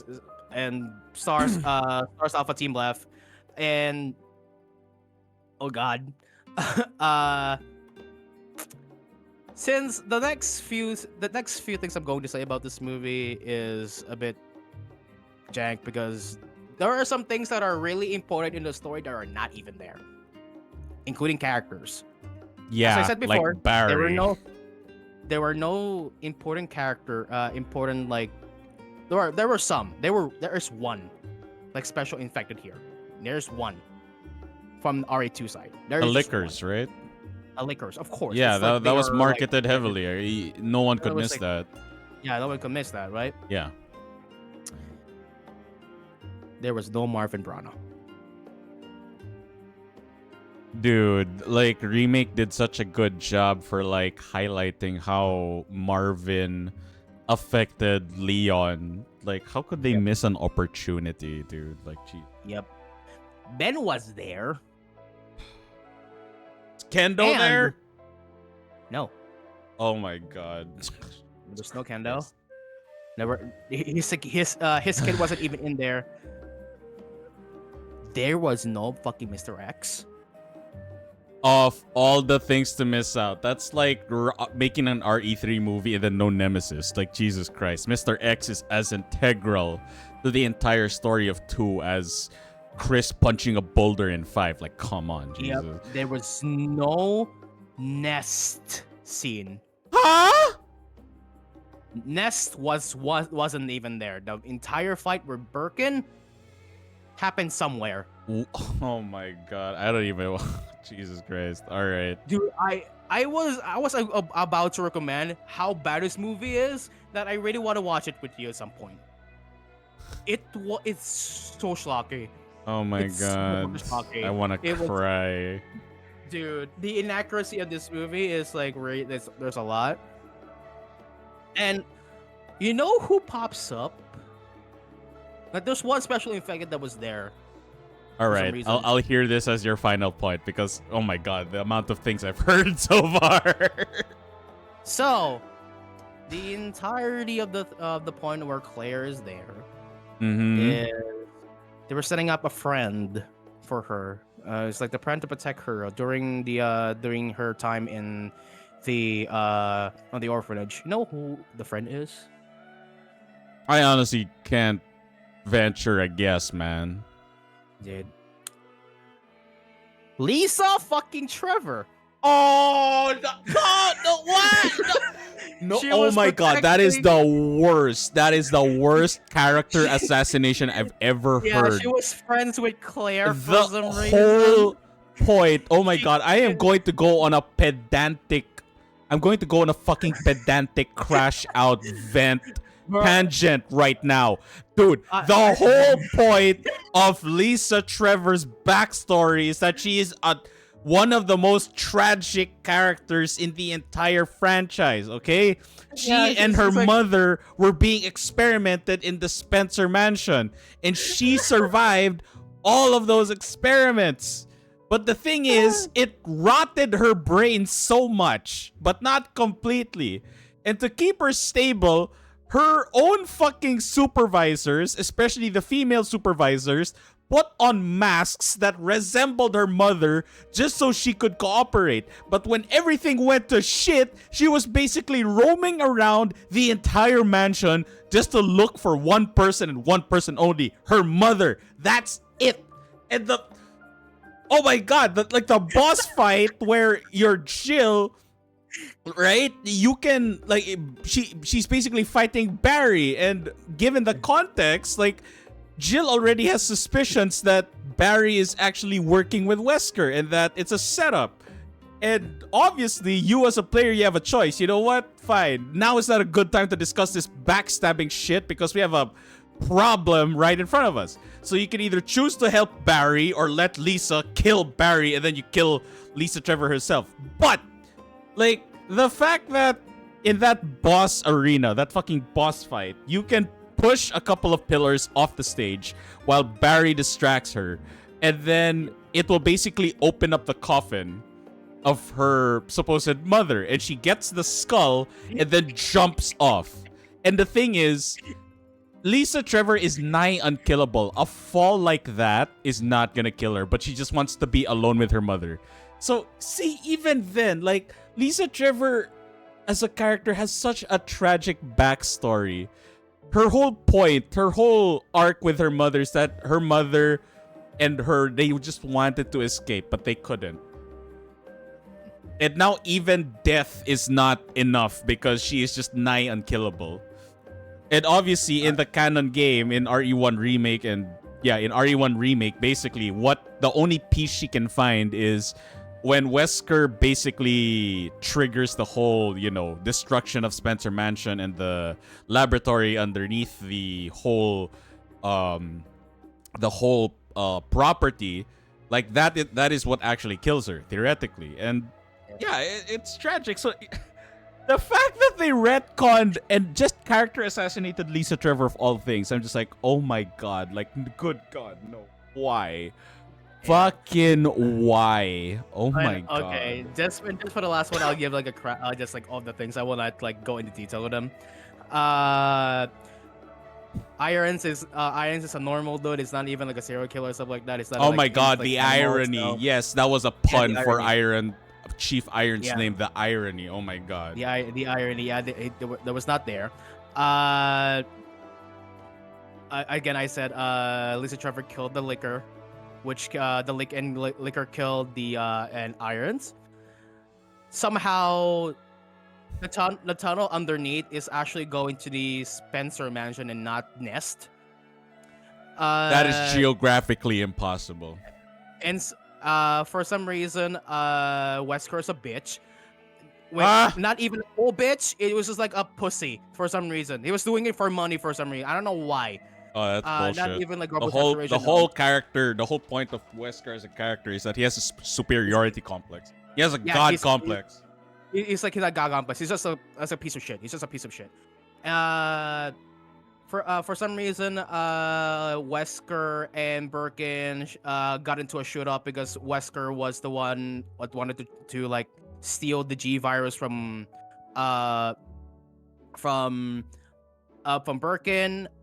[SPEAKER 2] and Stars Alpha team left, and oh god, uh since the next few things I'm going to say about this movie is a bit jank because there are some things that are really important in the story that are not even there, including characters. As I
[SPEAKER 1] Yeah,
[SPEAKER 2] said
[SPEAKER 1] like
[SPEAKER 2] before,
[SPEAKER 1] Barry.
[SPEAKER 2] there were no important character important like there were some. There is one like special infected here. There's one from RA2 side. There
[SPEAKER 1] The
[SPEAKER 2] is just one.
[SPEAKER 1] Liquors, right?
[SPEAKER 2] Liquors, of course.
[SPEAKER 1] Yeah,
[SPEAKER 2] It's like
[SPEAKER 1] that
[SPEAKER 2] they
[SPEAKER 1] was
[SPEAKER 2] are like
[SPEAKER 1] marketed heavily. No one
[SPEAKER 2] it
[SPEAKER 1] could
[SPEAKER 2] was
[SPEAKER 1] miss
[SPEAKER 2] like
[SPEAKER 1] that.
[SPEAKER 2] yeah, no one could miss that, right?
[SPEAKER 1] Yeah.
[SPEAKER 2] There was no Marvin Brana.
[SPEAKER 1] Dude, like Remake did such a good job for like highlighting how Marvin affected Leon. Like how could they
[SPEAKER 2] Yep.
[SPEAKER 1] miss an opportunity, dude? Like gee.
[SPEAKER 2] Yep. Ben was there.
[SPEAKER 1] Is Kendo
[SPEAKER 2] And
[SPEAKER 1] there?
[SPEAKER 2] no,
[SPEAKER 1] Oh my god.
[SPEAKER 2] there's no Kendo.
[SPEAKER 1] Christ.
[SPEAKER 2] Never his kid wasn't even in there. There was no fucking Mr. X.
[SPEAKER 1] Of all the things to miss out, that's like making an RE3 movie and then no Nemesis. Like Jesus Christ, Mr. X is as integral to the entire story of 2 as Chris punching a boulder in 5. Like, come on, Jesus.
[SPEAKER 2] Yep. There was no Nest scene.
[SPEAKER 1] Huh?
[SPEAKER 2] Nest wasn't even there. The entire fight with Birkin happened somewhere.
[SPEAKER 1] Oh my god, I don't even. Jesus Christ! All right.
[SPEAKER 2] Dude, I was about to recommend how bad this movie is that I really want to watch it with you at some point. It's so schlocky.
[SPEAKER 1] Oh my
[SPEAKER 2] It's so
[SPEAKER 1] god,
[SPEAKER 2] schlocky.
[SPEAKER 1] I want to
[SPEAKER 2] It was-
[SPEAKER 1] cry.
[SPEAKER 2] Dude, the inaccuracy of this movie is like there's a lot. And you know who pops up? Like there's one special infected that was there.
[SPEAKER 1] All
[SPEAKER 2] For some
[SPEAKER 1] right,
[SPEAKER 2] reason.
[SPEAKER 1] I'll hear this as your final point because oh my god, the amount of things I've heard so far.
[SPEAKER 2] So, the entirety of the point where Claire is there
[SPEAKER 1] Mm-hmm.
[SPEAKER 2] is they were setting up a friend for her. It's like the friend to protect her during her time in the on the orphanage. You know who the friend is?
[SPEAKER 1] I honestly can't venture a guess, man.
[SPEAKER 2] Dude. Lisa fucking Trevor.
[SPEAKER 1] Oh no! What? No,
[SPEAKER 2] She
[SPEAKER 1] oh
[SPEAKER 2] was
[SPEAKER 1] my god, that is
[SPEAKER 2] protecting.
[SPEAKER 1] the worst. That is the worst character assassination I've ever
[SPEAKER 2] Yeah,
[SPEAKER 1] heard.
[SPEAKER 2] she was friends with Claire for
[SPEAKER 1] The
[SPEAKER 2] some reason.
[SPEAKER 1] whole point. Oh my
[SPEAKER 2] She
[SPEAKER 1] god, I am going to go on a pedantic. I'm going to go on a fucking pedantic crash out vent
[SPEAKER 2] Bro,
[SPEAKER 1] tangent right now. Dude, the
[SPEAKER 2] I
[SPEAKER 1] whole point of Lisa Trevor's backstory is that she is one of the most tragic characters in the entire franchise, okay?
[SPEAKER 2] yeah,
[SPEAKER 1] She and her
[SPEAKER 2] she's like
[SPEAKER 1] mother were being experimented in the Spencer mansion, and she survived all of those experiments. But the thing is, it rotted her brain so much, but not completely. And to keep her stable, her own fucking supervisors, especially the female supervisors, put on masks that resembled her mother just so she could cooperate. But when everything went to shit, she was basically roaming around the entire mansion just to look for one person and one person only, her mother. That's it. And the oh my god, like the boss fight where you're Jill, right? You can like she's basically fighting Barry, and given the context, like Jill already has suspicions that Barry is actually working with Wesker and that it's a setup. And obviously, you as a player, you have a choice. You know what? Fine. Now is not a good time to discuss this backstabbing shit because we have a problem right in front of us. So you can either choose to help Barry or let Lisa kill Barry and then you kill Lisa Trevor herself. But, like, the fact that in that boss arena, that fucking boss fight, you can push a couple of pillars off the stage while Barry distracts her, and then it will basically open up the coffin of her supposed mother, and she gets the skull and then jumps off. And the thing is, Lisa Trevor is nigh unkillable. A fall like that is not gonna kill her, but she just wants to be alone with her mother. So, see, even then, like, Lisa Trevor as a character has such a tragic backstory. Her whole point, her whole arc with her mother is that her mother and her, they just wanted to escape, but they couldn't. And now even death is not enough because she is just nigh unkillable. And obviously in the canon game, in RE1 Remake and yeah, in RE1 Remake, basically what the only piece she can find is when Wesker basically triggers the whole, you know, destruction of Spencer Mansion and the laboratory underneath the whole property, like that is what actually kills her theoretically. And yeah, it's tragic. So the fact that they retconned and just character assassinated Lisa Trevor of all things, I'm just like, oh my god, like, good god, no. Why? Fucking why? Oh my god.
[SPEAKER 2] okay, just for the last one, I'll give like just like all the things. I will not like go into detail with them. Irons is a normal dude. It's not even like a serial killer or stuff like that. It's not.
[SPEAKER 1] Oh
[SPEAKER 2] like,
[SPEAKER 1] my god,
[SPEAKER 2] like,
[SPEAKER 1] the
[SPEAKER 2] animal
[SPEAKER 1] irony.
[SPEAKER 2] itself.
[SPEAKER 1] Yes, that was a pun
[SPEAKER 2] the
[SPEAKER 1] for
[SPEAKER 2] irony.
[SPEAKER 1] Iron Chief Iron's
[SPEAKER 2] Yeah.
[SPEAKER 1] name, the irony. Oh my god.
[SPEAKER 2] The irony. Yeah, that was not there. Again, I said Lisa Trevor killed the liquor, which the liquor killed the and Irons. Somehow, the tunnel underneath is actually going to the Spencer mansion and not Nest.
[SPEAKER 1] That is geographically impossible.
[SPEAKER 2] And for some reason, Wesker's a bitch. Not even a full bitch. It was just like a pussy for some reason. He was doing it for money for some reason. I don't know why.
[SPEAKER 1] Oh, that's bullshit.
[SPEAKER 2] Not even like
[SPEAKER 1] the whole
[SPEAKER 2] saturation,
[SPEAKER 1] the whole point of Wesker as a character is that he has a superiority complex. He has a god complex.
[SPEAKER 2] He's like he's a god complex. He's just a piece of shit. He's just a piece of shit. For some reason, Wesker and Birkin got into a shoot up because Wesker was the one that wanted to like steal the G virus from Birkin.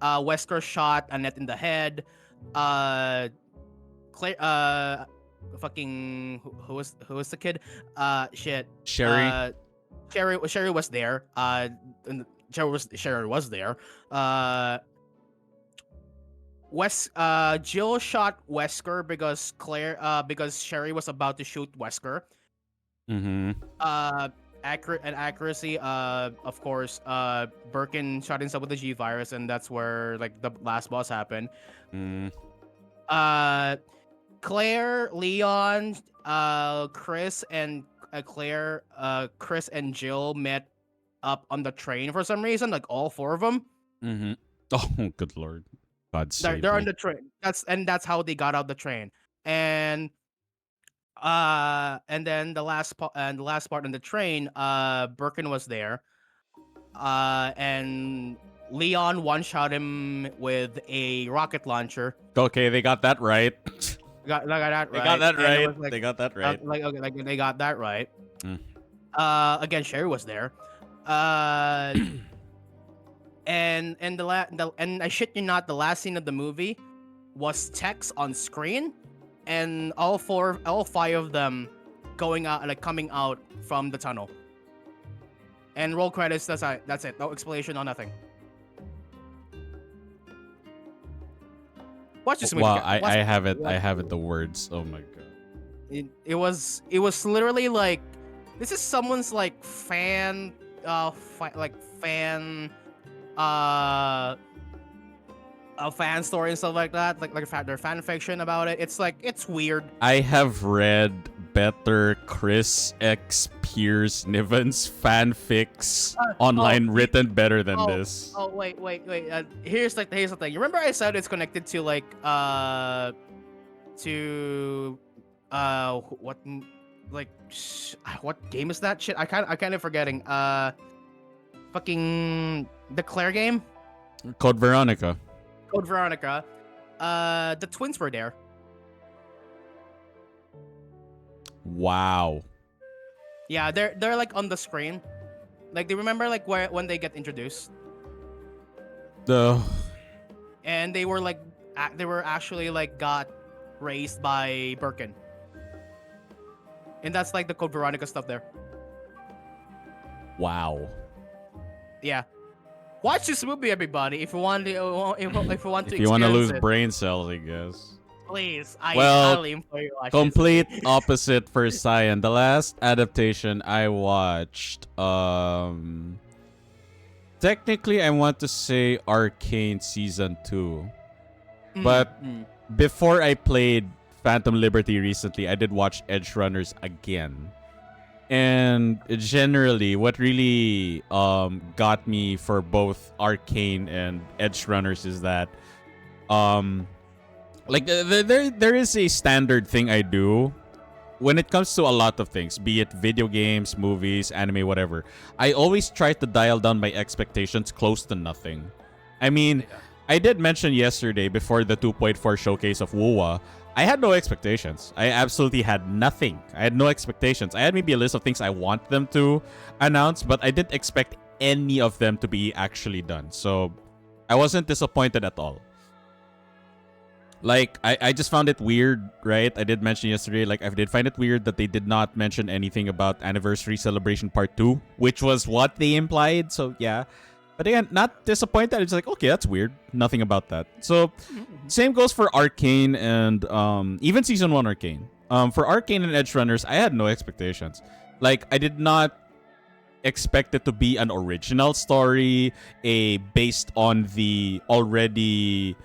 [SPEAKER 2] Wesker shot Annette in the head. Claire, fucking who was the kid? Shit.
[SPEAKER 1] Sherry.
[SPEAKER 2] Sherry was there. And Sherry was there. Jill shot Wesker because Sherry was about to shoot Wesker.
[SPEAKER 1] Mm-hmm.
[SPEAKER 2] accuracy, of course, Birkin shot himself with the G virus, and that's where like the last boss happened.
[SPEAKER 1] Mm.
[SPEAKER 2] Uh, Claire, Leon, Chris, and Chris and Jill met up on the train for some reason. Like all four of them,
[SPEAKER 1] Mm-hmm. Oh, good lord. God save
[SPEAKER 2] they're on
[SPEAKER 1] me.
[SPEAKER 2] the train. That's how they got out the train. And and then the last part on the train, Birkin was there. And Leon one shot him with a rocket launcher.
[SPEAKER 1] Okay, they got that right.
[SPEAKER 2] Got that
[SPEAKER 1] They
[SPEAKER 2] right.
[SPEAKER 1] got that
[SPEAKER 2] And it
[SPEAKER 1] right.
[SPEAKER 2] was like
[SPEAKER 1] They got that right.
[SPEAKER 2] okay, like they got that right.
[SPEAKER 1] Mm.
[SPEAKER 2] Again, Sherry was there. And I shit you not, the last scene of the movie was text on screen, and all five of them going out, like coming out from the tunnel. And roll credits. That's it. That's it. No explanation. No nothing. Watch this movie.
[SPEAKER 1] Wow,
[SPEAKER 2] Watch
[SPEAKER 1] I
[SPEAKER 2] this
[SPEAKER 1] have
[SPEAKER 2] movie.
[SPEAKER 1] it. I have it. The words. Oh my god.
[SPEAKER 2] It was literally like, this is someone's like fan fan a fan story and stuff like that, like their fan fiction about it. It's like, it's weird.
[SPEAKER 1] I have read better Chris X Pierce Nivens fanfics online written better than this.
[SPEAKER 2] Oh wait. Here's the thing. You remember I said it's connected to like what what game is that shit? I kind of forgetting. Fucking the Claire game.
[SPEAKER 1] Code Veronica.
[SPEAKER 2] Code Veronica. The twins were there.
[SPEAKER 1] Wow.
[SPEAKER 2] Yeah, they're like on the screen. Like, do you remember like when they get introduced? And they were like they were actually like got raised by Birkin. And that's like the Code Veronica stuff there.
[SPEAKER 1] Wow.
[SPEAKER 2] Yeah. Watch this movie, everybody. If you want to, if you want to,
[SPEAKER 1] If you want to lose
[SPEAKER 2] experience it,
[SPEAKER 1] brain cells, I guess.
[SPEAKER 2] please. I
[SPEAKER 1] Well,
[SPEAKER 2] highly implore you to watch
[SPEAKER 1] Complete
[SPEAKER 2] this.
[SPEAKER 1] opposite for Cyan. The last adaptation I watched, technically I want to say Arcane Season 2. But before I played Phantom Liberty recently, I did watch Edge Runners again. And generally, what really got me for both Arcane and Edge Runners is that like there is a standard thing I do when it comes to a lot of things, be it video games, movies, anime, whatever. I always try to dial down my expectations close to nothing. I mean, I did mention yesterday before the 2.4 showcase of WoWa, I had no expectations. I absolutely had nothing. I had no expectations. I had maybe a list of things I want them to announce, but I didn't expect any of them to be actually done. So I wasn't disappointed at all. Like, I just found it weird, right? I did mention yesterday, like, I did find it weird that they did not mention anything about Anniversary Celebration Part 2, which was what they implied. So, yeah. But again, not disappointed. It's like, okay, that's weird. Nothing about that. So, same goes for Arcane and even Season 1 Arcane. For Arcane and Edge Runners, I had no expectations. Like, I did not expect it to be an original story, based on the already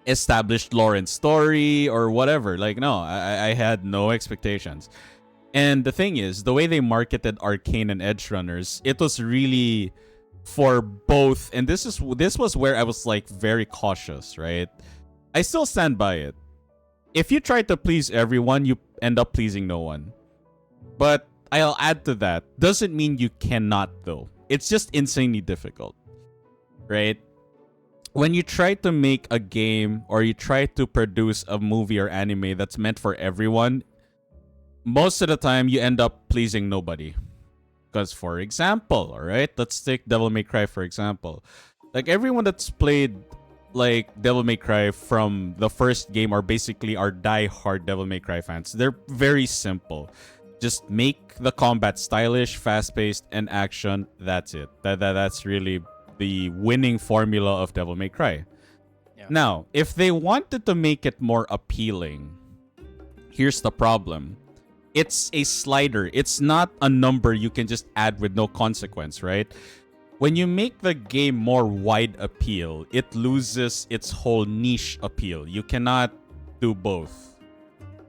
[SPEAKER 1] established lore and story or whatever. Like, no, I had no expectations. And the thing is, the way they marketed Arcane and Edge Runners, it was really for both. And this was where I was like very cautious, right? I still stand by it. If you try to please everyone, you end up pleasing no one. But I'll add to that. Doesn't mean you cannot, though. It's just insanely difficult, right? When you try to make a game or you try to produce a movie or anime that's meant for everyone, most of the time you end up pleasing nobody. Because, for example, all right, let's take Devil May Cry for example. Like, everyone that's played like Devil May Cry from the first game are basically our die-hard Devil May Cry fans. They're very simple. Just make the combat stylish, fast-paced, and action. That's it. That's really the winning formula of Devil May Cry.
[SPEAKER 2] Yeah.
[SPEAKER 1] Now, if they wanted to make it more appealing, here's the problem. it's a slider. It's not a number you can just add with no consequence, right? When you make the game more wide appeal, it loses its whole niche appeal. You cannot do both.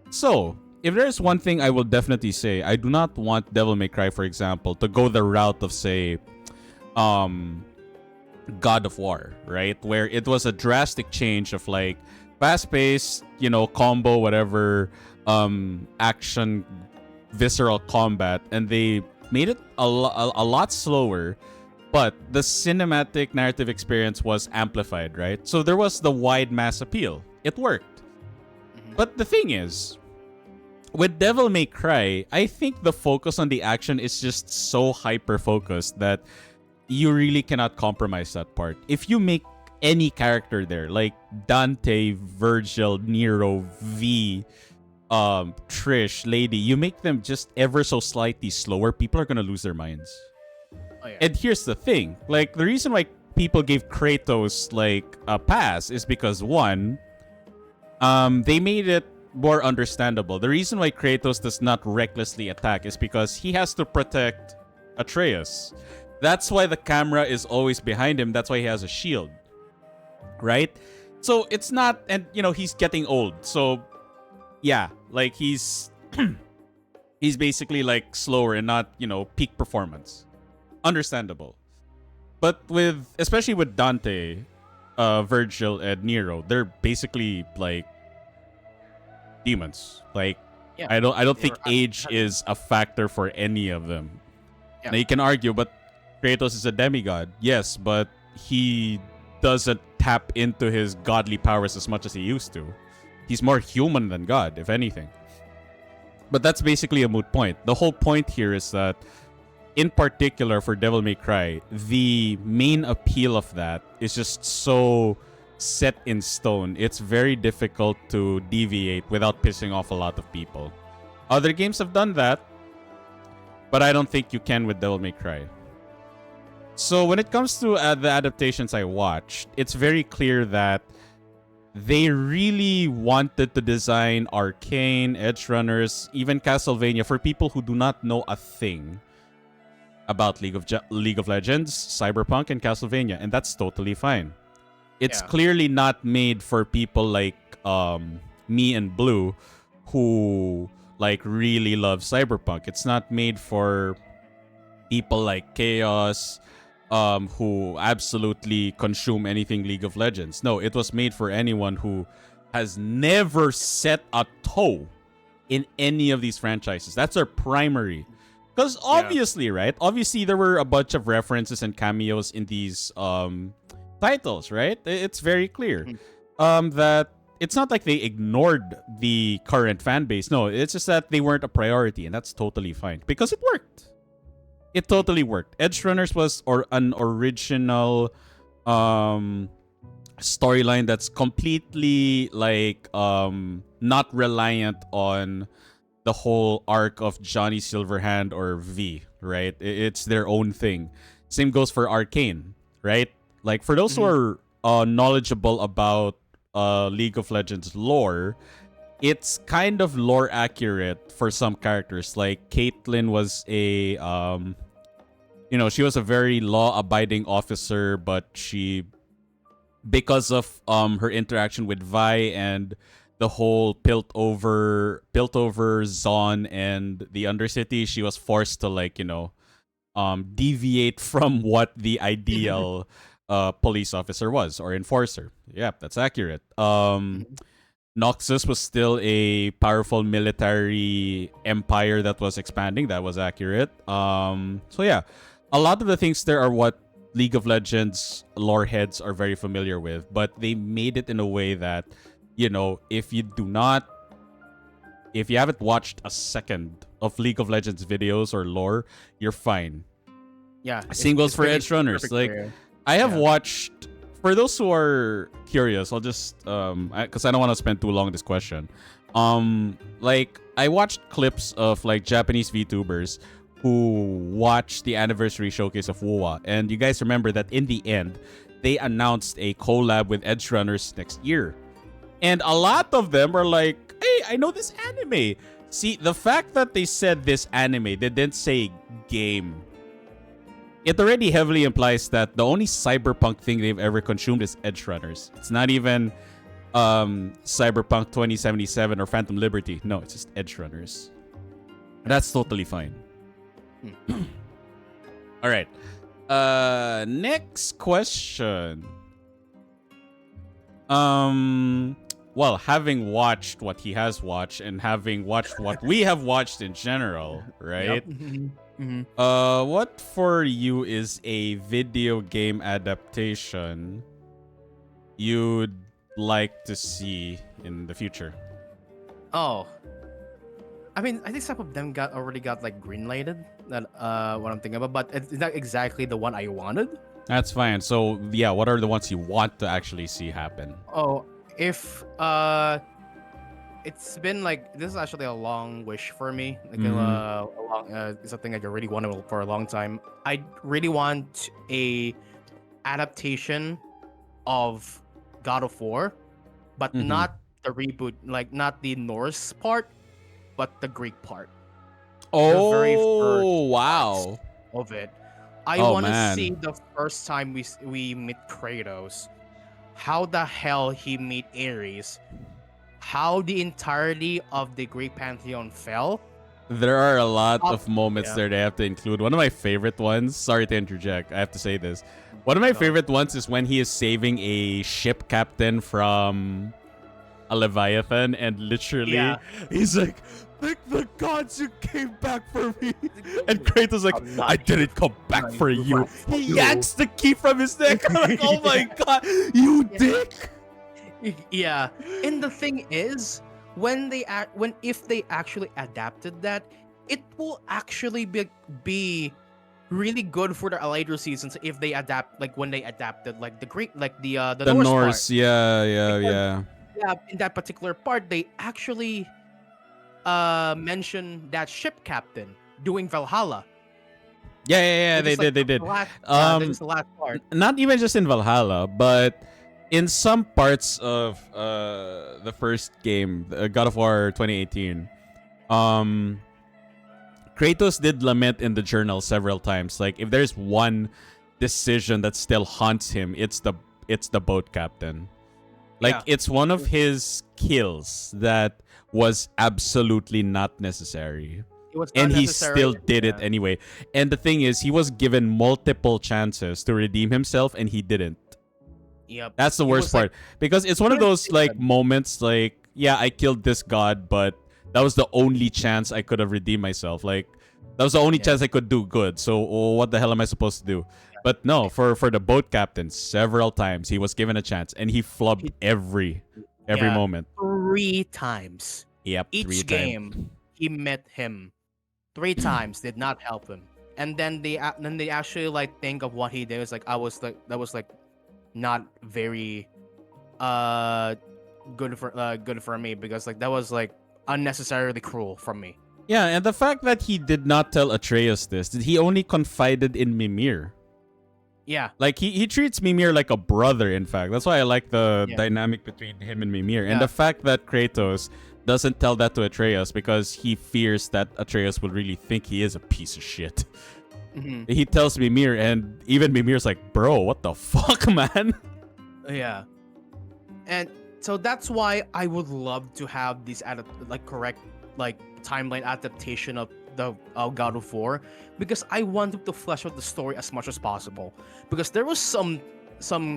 [SPEAKER 1] So, if there's one thing I will definitely say, I do not want Devil May Cry, for example, to go the route of, say, God of War, right? Where it was a drastic change of like fast-paced, combo, whatever, action, visceral combat, and they made it a lot slower, but the cinematic narrative experience was amplified, right? So there was the wide mass appeal. It worked. But the thing is, with Devil May Cry, I think the focus on the action is just so hyper-focused that you really cannot compromise that part. If you make any character there, like Dante, Virgil, Nero, V, Trish, Lady, you make them just ever so slightly slower, people are gonna lose their minds.
[SPEAKER 2] Oh, yeah.
[SPEAKER 1] And here's the thing, like the reason why people gave Kratos like a pass is because one, they made it more understandable. The reason why Kratos does not recklessly attack is because he has to protect Atreus. That's why the camera is always behind him. That's why he has a shield. Right? So it's not, and he's getting old. So yeah, like he's he's basically like slower and not, peak performance. Understandable. But especially with Dante, Virgil, and Nero, they're basically like demons. Like
[SPEAKER 2] Yeah.
[SPEAKER 1] I don't think age is a factor for any of them.
[SPEAKER 2] Yeah.
[SPEAKER 1] Now you can argue, but Kratos is a demigod, yes, but he doesn't tap into his godly powers as much as he used to. He's more human than God, if anything. But that's basically a moot point. The whole point here is that, in particular for Devil May Cry, the main appeal of that is just so set in stone. It's very difficult to deviate without pissing off a lot of people. Other games have done that, but I don't think you can with Devil May Cry. So when it comes to the adaptations I watched, it's very clear that they really wanted to design Arcane, Edge Runners, even Castlevania for people who do not know a thing about League of Legends, Cyberpunk, and Castlevania, and that's totally fine. It's clearly not made for people like me and Blue who like really love Cyberpunk. It's not made for people like Chaos, who absolutely consume anything League of Legends. No, it was made for anyone who has never set a toe in any of these franchises. That's our primary. Because obviously, right? Obviously, there were a bunch of references and cameos in these titles, right? It's very clear that it's not like they ignored the current fan base. No, it's just that they weren't a priority, and that's totally fine because it worked. It totally worked. Edge Runners was an original storyline that's completely like not reliant on the whole arc of Johnny Silverhand or V, right? It's their own thing. Same goes for Arcane, right? Like for those who are knowledgeable about League of Legends lore, it's kind of lore accurate for some characters. Like Caitlyn was a she was a very law-abiding officer, but she, because of her interaction with Vi and the whole built over Zon and the Undercity, she was forced to deviate from what the ideal police officer was, or enforcer. Yep, that's accurate. Noxus was still a powerful military empire that was expanding. That was accurate. So yeah, a lot of the things there are what League of Legends lore heads are very familiar with, but they made it in a way that, if you haven't watched a second of League of Legends videos or lore, you're fine.
[SPEAKER 2] Yeah.
[SPEAKER 1] Same goes for Edge Runners. Like, I have watched, for those who are curious, I'll just because I don't want to spend too long on this question. Like, I watched clips of like Japanese VTubers who watched the anniversary showcase of WoA, and you guys remember that in the end, they announced a collab with Edge Runners next year, and a lot of them are like, "Hey, I know this anime. See, the fact that they said this anime, they didn't say game. It already heavily implies that the only cyberpunk thing they've ever consumed is Edge Runners. It's not even Cyberpunk 2077 or Phantom Liberty. No, it's just Edge Runners. That's totally fine. All right. Next question. Well, having watched what he has watched and having watched what we have watched in general, right?
[SPEAKER 2] Yep.
[SPEAKER 1] What for you is a video game adaptation you'd like to see in the future?
[SPEAKER 2] Oh, I mean, I think some of them already got like green-lighted. That what I'm thinking about, but it's not exactly the one I wanted.
[SPEAKER 1] That's fine. So yeah, what are the ones you want to actually see happen?
[SPEAKER 2] Oh, if it's been like this is actually a long wish for me. Like it's something like I really wanted for a long time. I really want a adaptation of God of War, but not the reboot, like not the Norse part, but the Greek part.
[SPEAKER 1] Oh,
[SPEAKER 2] The very first
[SPEAKER 1] wow.
[SPEAKER 2] of it. I
[SPEAKER 1] Oh,
[SPEAKER 2] want to
[SPEAKER 1] man.
[SPEAKER 2] see the first time we meet Kratos, how the hell he meet Ares, how the entirety of the Greek pantheon fell.
[SPEAKER 1] There are a lot of moments
[SPEAKER 2] yeah.
[SPEAKER 1] there they have to include. One of my favorite ones, sorry to interject, I have to say this. One of my favorite ones is when he is saving a ship captain from a Leviathan, and literally he's like, thank the gods you came back for me. And Kratos like, I didn't come back for you. He yanks the key from his neck. I'm like, oh my god, you dick.
[SPEAKER 2] Yeah, and the thing is, if they actually adapted that, it will actually be really good for the later seasons if they adapt, like when they adapted like the Greek, like the Norse
[SPEAKER 1] Norse
[SPEAKER 2] part.
[SPEAKER 1] yeah.
[SPEAKER 2] Yeah, in that particular part, they actually mention that ship captain doing Valhalla.
[SPEAKER 1] Yeah, they did.
[SPEAKER 2] That was the last part.
[SPEAKER 1] Not even just in Valhalla, but in some parts of the first game, God of War 2018, Kratos did lament in the journal several times. Like, if there's one decision that still haunts him, it's the boat captain. Like, it's one of his kills that was absolutely not necessary. And he still did it anyway. And the thing is, he was given multiple chances to redeem himself, and he didn't.
[SPEAKER 2] Yep.
[SPEAKER 1] That's the worst part. Because it's one of those, like, moments, like, yeah, I killed this god, but that was the only chance I could have redeemed myself. Like, that was the only chance I could do good. So, what the hell am I supposed to do? But no, for the boat captain, several times he was given a chance, and he flubbed every moment.
[SPEAKER 2] 3 times.
[SPEAKER 1] Yep.
[SPEAKER 2] Each game, he met him 3 times, did not help him, and then they actually like think of what he did. It's like that was like not very good for me, because like that was like unnecessarily cruel from me.
[SPEAKER 1] Yeah, and the fact that he did not tell Atreus this, he only confided in Mimir.
[SPEAKER 2] Yeah.
[SPEAKER 1] Like, he treats Mimir like a brother, in fact. That's why I like the dynamic between him and Mimir. And the fact that Kratos doesn't tell that to Atreus because he fears that Atreus will really think he is a piece of shit. He tells Mimir, and even Mimir's like, bro, what the fuck, man?
[SPEAKER 2] Yeah. And so that's why I would love to have this correct like timeline adaptation of the God of War, because I wanted to flesh out the story as much as possible, because there was some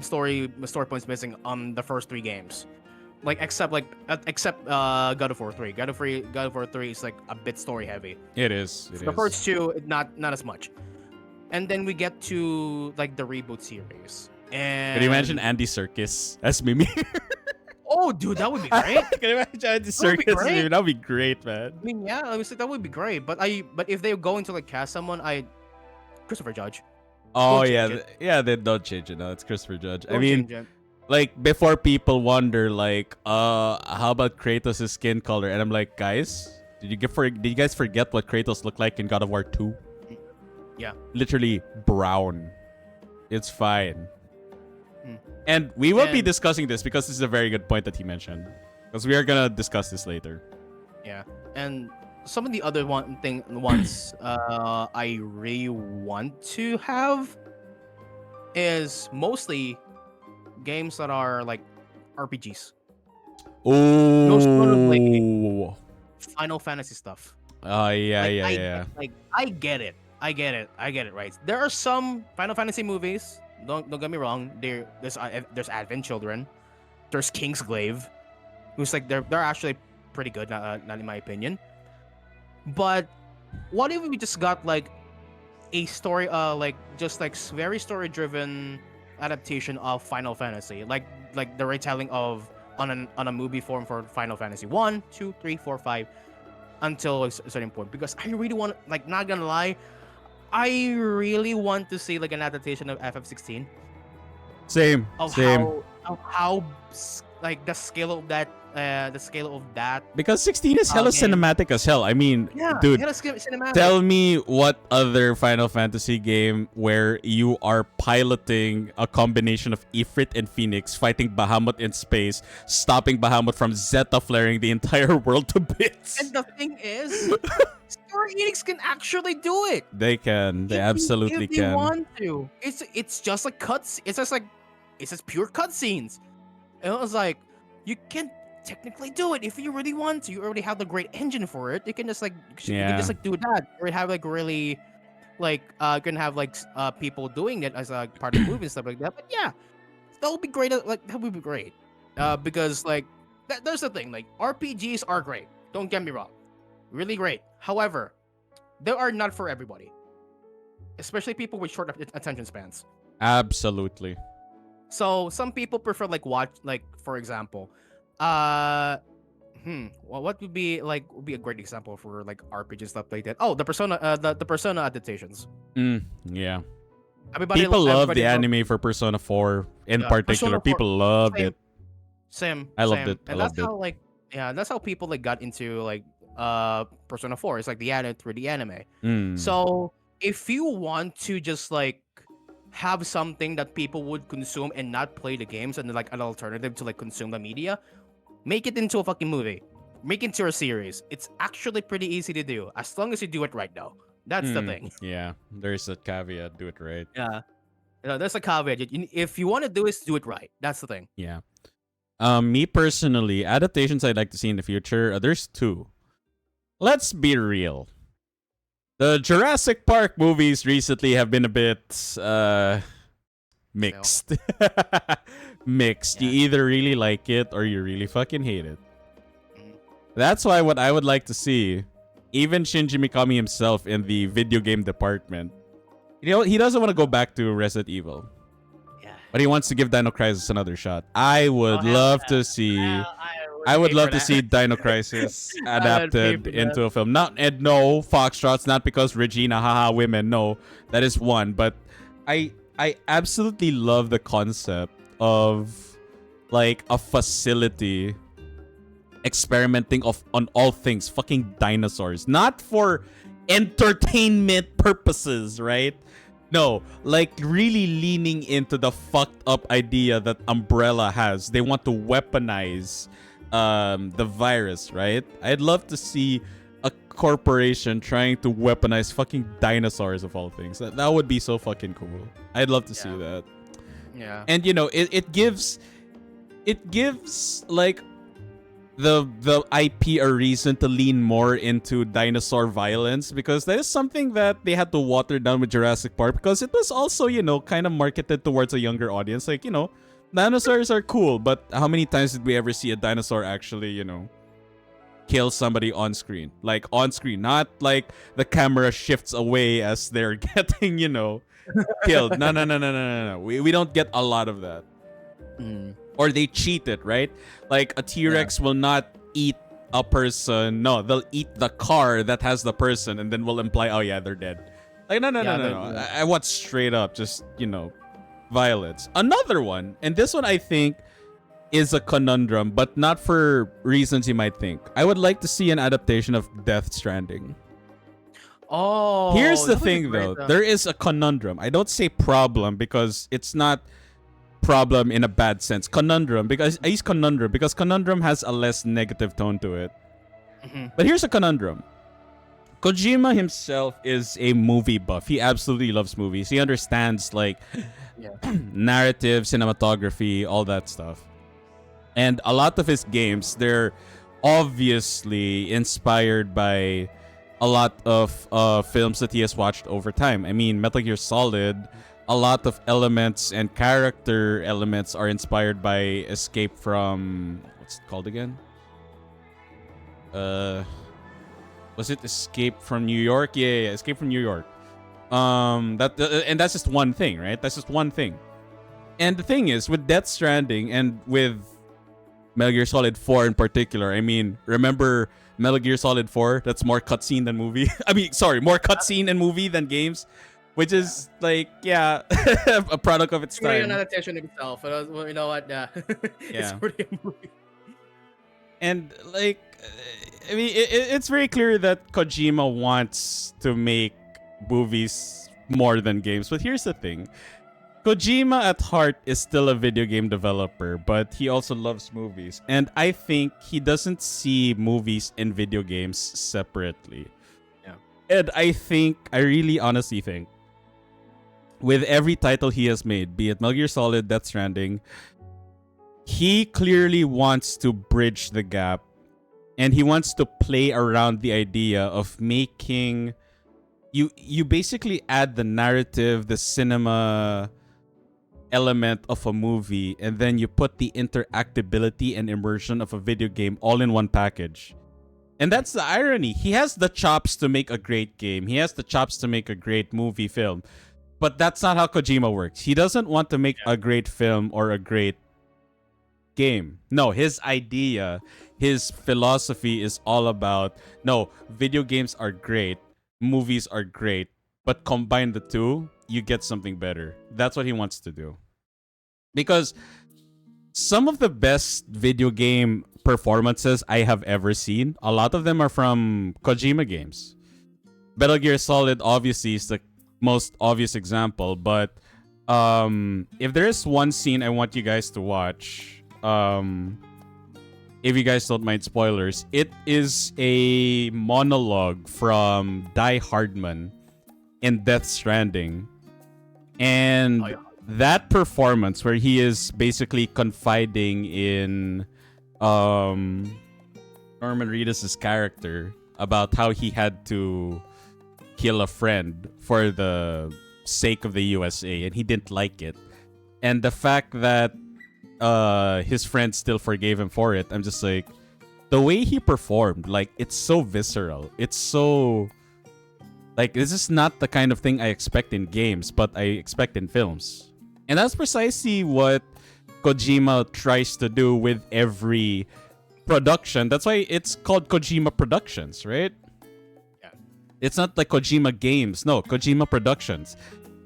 [SPEAKER 2] story points missing on the first 3 games, like except God of War 3. God of War 3 is like a bit story heavy.
[SPEAKER 1] It is.
[SPEAKER 2] The first 2 not as much, and then we get to like the reboot series. And
[SPEAKER 1] can you imagine Andy Serkis as Mimir?
[SPEAKER 2] Oh, dude, that would be great.
[SPEAKER 1] Can you imagine Andy Serkis as Mimir? That would be great, man.
[SPEAKER 2] I mean, yeah, I was like, that would be great. But if they're going to like cast someone, Christopher Judge.
[SPEAKER 1] Oh yeah, they don't change it. No, it's Christopher Judge.
[SPEAKER 2] Don't
[SPEAKER 1] I mean, like, before people wonder, like, how about Kratos' skin color? And I'm like, guys, did you guys forget what Kratos looked like in God of War 2?
[SPEAKER 2] Yeah,
[SPEAKER 1] literally brown. It's fine. And we will be discussing this because this is a very good point that he mentioned. Because we are gonna discuss this later.
[SPEAKER 2] Yeah, and some of the other ones I really want to have is mostly games that are like RPGs. Most notably
[SPEAKER 1] Oh.
[SPEAKER 2] Final Fantasy stuff.
[SPEAKER 1] Yeah,
[SPEAKER 2] Like
[SPEAKER 1] yeah,
[SPEAKER 2] I
[SPEAKER 1] yeah.
[SPEAKER 2] I get it. I get it, right? There are some Final Fantasy movies. Don't get me wrong. There's Advent Children. There's Kingsglaive, who's like they're actually pretty good, not in my opinion. But what if we just got like a story, like just like very story driven adaptation of Final Fantasy, like the retelling of on a movie form for Final Fantasy 1, 2, 3, 4, 5 until a certain point. Because I really want, like, not gonna lie, I really want to see like an adaptation of FF16
[SPEAKER 1] Same,
[SPEAKER 2] of
[SPEAKER 1] same.
[SPEAKER 2] like the scale of that
[SPEAKER 1] Because 16 is hella
[SPEAKER 2] game.
[SPEAKER 1] cinematic as hell. I mean,
[SPEAKER 2] Yeah,
[SPEAKER 1] dude,
[SPEAKER 2] yeah, that's cinematic.
[SPEAKER 1] tell me what other Final Fantasy game where you are piloting a combination of Ifrit and Phoenix fighting Bahamut in space, stopping Bahamut from Zeta flaring the entire world to bits.
[SPEAKER 2] And the thing is, Square Enix can actually do it.
[SPEAKER 1] They can. They absolutely
[SPEAKER 2] if they
[SPEAKER 1] can.
[SPEAKER 2] want to. It's just like cuts. It's just pure cutscenes. And it was like, you can technically do it if you really want to. You already have the great engine for it. You can just like you
[SPEAKER 1] Yeah.
[SPEAKER 2] can just like do that. Or have like really like you can have like people doing it as a part of the movie and stuff like that. But yeah, that would be great. Like that would be great. Because like there's the thing. Like RPGs are great. Don't get me wrong, really great. However, they are not for everybody, especially people with short attention spans.
[SPEAKER 1] Absolutely.
[SPEAKER 2] So some people prefer like for example, well, what would be a great example for like RPG stuff like that? Oh, the Persona adaptations.
[SPEAKER 1] Yeah.
[SPEAKER 2] Everybody
[SPEAKER 1] People love
[SPEAKER 2] everybody
[SPEAKER 1] the anime for Persona 4 in particular.
[SPEAKER 2] Persona 4,
[SPEAKER 1] People loved
[SPEAKER 2] same,
[SPEAKER 1] it.
[SPEAKER 2] same.
[SPEAKER 1] I loved
[SPEAKER 2] same.
[SPEAKER 1] it. I
[SPEAKER 2] And
[SPEAKER 1] loved
[SPEAKER 2] that's
[SPEAKER 1] it.
[SPEAKER 2] how like that's how people like got into like Persona 4. It's like the anime through the anime.
[SPEAKER 1] Mm.
[SPEAKER 2] So if you want to just like have something that people would consume and not play the games and like an alternative to like consume the media, make it into a fucking movie. Make it into a series. It's actually pretty easy to do as long as you do it right though. That's the thing.
[SPEAKER 1] Yeah, there's a caveat. Do it right.
[SPEAKER 2] Yeah. There's a caveat. If you want to do it, do it right. That's the thing.
[SPEAKER 1] Yeah. Me personally, adaptations I'd like to see in the future, there's two. Let's be real. The Jurassic Park movies recently have been a bit mixed. Mixed.
[SPEAKER 2] Yeah.
[SPEAKER 1] You either really like it or you really fucking hate it.
[SPEAKER 2] Mhm.
[SPEAKER 1] That's why what I would like to see, even Shinji Mikami himself in the video game department, you know, he doesn't want to go back to Resident Evil.
[SPEAKER 2] Yeah.
[SPEAKER 1] But he wants to give Dino Crisis another shot. I would
[SPEAKER 2] hell
[SPEAKER 1] love
[SPEAKER 2] yeah.
[SPEAKER 1] to see.
[SPEAKER 2] I
[SPEAKER 1] I would
[SPEAKER 2] pay
[SPEAKER 1] love
[SPEAKER 2] for
[SPEAKER 1] to
[SPEAKER 2] that.
[SPEAKER 1] see Dino Crisis
[SPEAKER 2] I would pay
[SPEAKER 1] adapted
[SPEAKER 2] for that.
[SPEAKER 1] into a film. Not and no Foxtrots, not because Regina, haha, women. No, that is one. But I absolutely love the concept of like a facility experimenting on all things fucking dinosaurs, not for entertainment purposes, right? No, like really leaning into the fucked up idea that Umbrella has. They want to weaponize the virus, right? I'd love to see a corporation trying to weaponize fucking dinosaurs of all things. That would be so fucking cool. I'd love to see
[SPEAKER 2] Yeah.
[SPEAKER 1] that.
[SPEAKER 2] Yeah.
[SPEAKER 1] And you know, it gives like the IP a reason to lean more into dinosaur violence, because that is something that they had to water down with Jurassic Park, because it was also, you know, kind of marketed towards a younger audience. Like, you know, dinosaurs are cool, but how many times did we ever see a dinosaur actually, you know, kill somebody on screen? Like on screen, not like the camera shifts away as they're getting, you know, killed. No. We don't get a lot of that.
[SPEAKER 2] Mm.
[SPEAKER 1] Or they cheat it, right? Like a T-Rex will not eat a person. No, they'll eat the car that has the person and then will imply, oh yeah, they're dead. Like, no. I want straight up, just, you know, violence. Another one, and this one I think is a conundrum, but not for reasons you might think. I would like to see an adaptation of Death Stranding.
[SPEAKER 2] Oh,
[SPEAKER 1] Here's the
[SPEAKER 2] that would be
[SPEAKER 1] thing,
[SPEAKER 2] great,
[SPEAKER 1] though. There is a conundrum. I don't say problem because it's not problem in a bad sense. Conundrum, because I use conundrum because conundrum has a less negative tone to it.
[SPEAKER 2] Mhm.
[SPEAKER 1] But here's a conundrum. Kojima himself is a movie buff. He absolutely loves movies. He understands like
[SPEAKER 2] Yeah.
[SPEAKER 1] narrative, cinematography, all that stuff. And a lot of his games, they're obviously inspired by a lot of films that he has watched over time. I mean, Metal Gear Solid, a lot of elements and character elements are inspired by Escape from, what's it called again? Was it Escape from New York? Yeah, Escape from New York. And that's just one thing, right? That's just one thing. And the thing is, with Death Stranding and with Metal Gear Solid 4 in particular, I mean, remember Metal Gear Solid 4? That's more cutscene than movie. I mean, sorry, more cutscene and movie than games, which is like, yeah, a product of its
[SPEAKER 2] It's really an
[SPEAKER 1] time.
[SPEAKER 2] adaptation of itself. Well, you know what? It's
[SPEAKER 1] Yeah.
[SPEAKER 2] pretty a movie.
[SPEAKER 1] And like, I mean, it's very clear that Kojima wants to make movies more than games. But here's the thing. Kojima at heart is still a video game developer, but he also loves movies. And I think he doesn't see movies and video games separately.
[SPEAKER 2] Yeah.
[SPEAKER 1] And I really honestly think, with every title he has made, be it Metal Gear Solid, Death Stranding, he clearly wants to bridge the gap. And he wants to play around the idea of making... You basically add the narrative, the cinema element of a movie, and then you put the interactability and immersion of a video game all in one package. And that's the irony. He has the chops to make a great game. He has the chops to make a great movie film. But that's not how Kojima works. He doesn't want to make a great film or a great game. No, his idea, his philosophy is all about, no, video games are great, movies are great, but combine the two, you get something better. That's what he wants to do. Because some of the best video game performances I have ever seen, a lot of them are from Kojima games. Metal Gear Solid obviously is the most obvious example, but if there is one scene I want you guys to watch, if you guys don't mind spoilers, it is a monologue from Die Hardman in Death Stranding. And that performance where he is basically confiding in Norman Reedus' character about how he had to kill a friend for the sake of the USA and he didn't like it. And the fact that his friend still forgave him for it, I'm just like, the way he performed, like, it's so visceral. It's so... like, this is not the kind of thing I expect in games, but I expect in films. And that's precisely what Kojima tries to do with every production. That's why it's called Kojima Productions, right?
[SPEAKER 2] Yeah.
[SPEAKER 1] It's not like Kojima Games. No, Kojima Productions.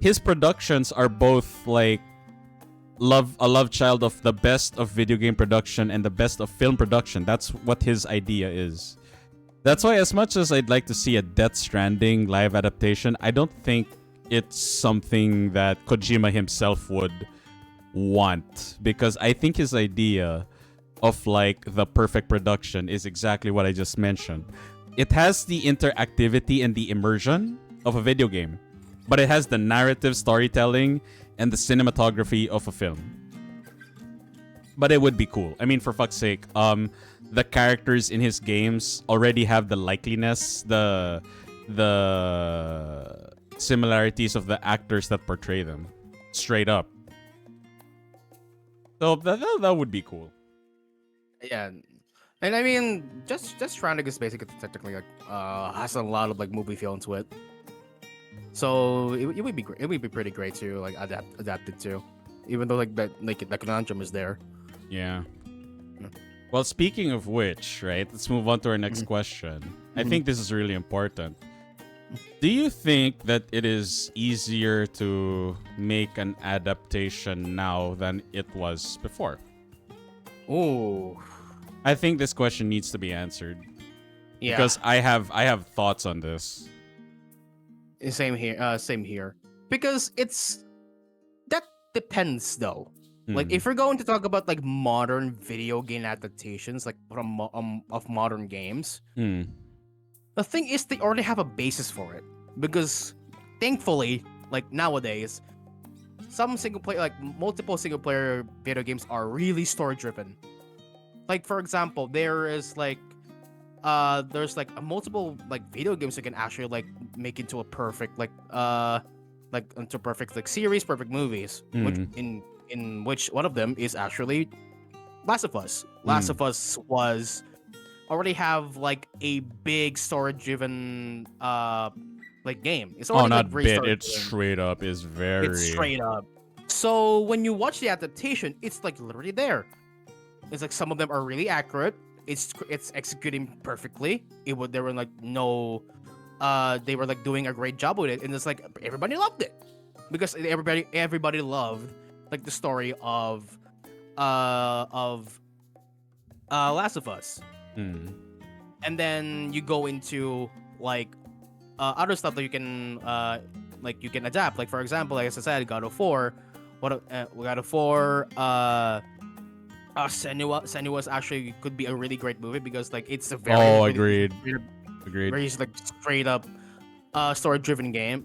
[SPEAKER 1] His productions are both like a love child of the best of video game production and the best of film production. That's what his idea is. That's why, as much as I'd like to see a Death Stranding live adaptation, I don't think it's something that Kojima himself would want. Because I think his idea of like the perfect production is exactly what I just mentioned. It has the interactivity and the immersion of a video game, but it has the narrative storytelling and the cinematography of a film. But it would be cool. I mean, for fuck's sake, the characters in his games already have the likeliness, the similarities of the actors that portray them, straight up. So that would be cool.
[SPEAKER 2] Yeah, and I mean, just Stranding is basically technically like has a lot of like movie feel into it. So it would be great. It would be pretty great to like adapt it to, even though like the conundrum is there.
[SPEAKER 1] Yeah. Well, speaking of which, right, let's move on to our next question. I think this is really important. Do you think that it is easier to make an adaptation now than it was before?
[SPEAKER 2] Oh,
[SPEAKER 1] I think this question needs to be answered.
[SPEAKER 2] yeah.
[SPEAKER 1] Because I have thoughts on this.
[SPEAKER 2] Same here. Same here. Because that depends though. Like if we're going to talk about like modern video game adaptations, like from of modern games, The thing is, they already have a basis for it because, thankfully, like nowadays, some single player, like multiple single player video games, are really story driven. Like for example, there's like a multiple like video games you can actually like make into a perfect like into perfect like series, perfect movies. Which in which one of them is actually Last of Us. Last of Us was already have like a big story driven like game. It's
[SPEAKER 1] Oh,
[SPEAKER 2] already like
[SPEAKER 1] not
[SPEAKER 2] very
[SPEAKER 1] bit.
[SPEAKER 2] story
[SPEAKER 1] It's
[SPEAKER 2] driven.
[SPEAKER 1] straight up is
[SPEAKER 2] It's
[SPEAKER 1] very.
[SPEAKER 2] straight up. So when you watch the adaptation, it's like literally there. It's like some of them are really accurate. It's executing perfectly. There were like no they were like doing a great job with it, and it's like everybody loved it because everybody loved like the story of Last of Us.
[SPEAKER 1] Mm.
[SPEAKER 2] And then you go into like other stuff that you can adapt. Like for example, like as I said, God of War. God of War. Senua's actually could be a really great movie because like it's a
[SPEAKER 1] Oh,
[SPEAKER 2] really
[SPEAKER 1] agreed. Agreed.
[SPEAKER 2] very like straight up story driven game.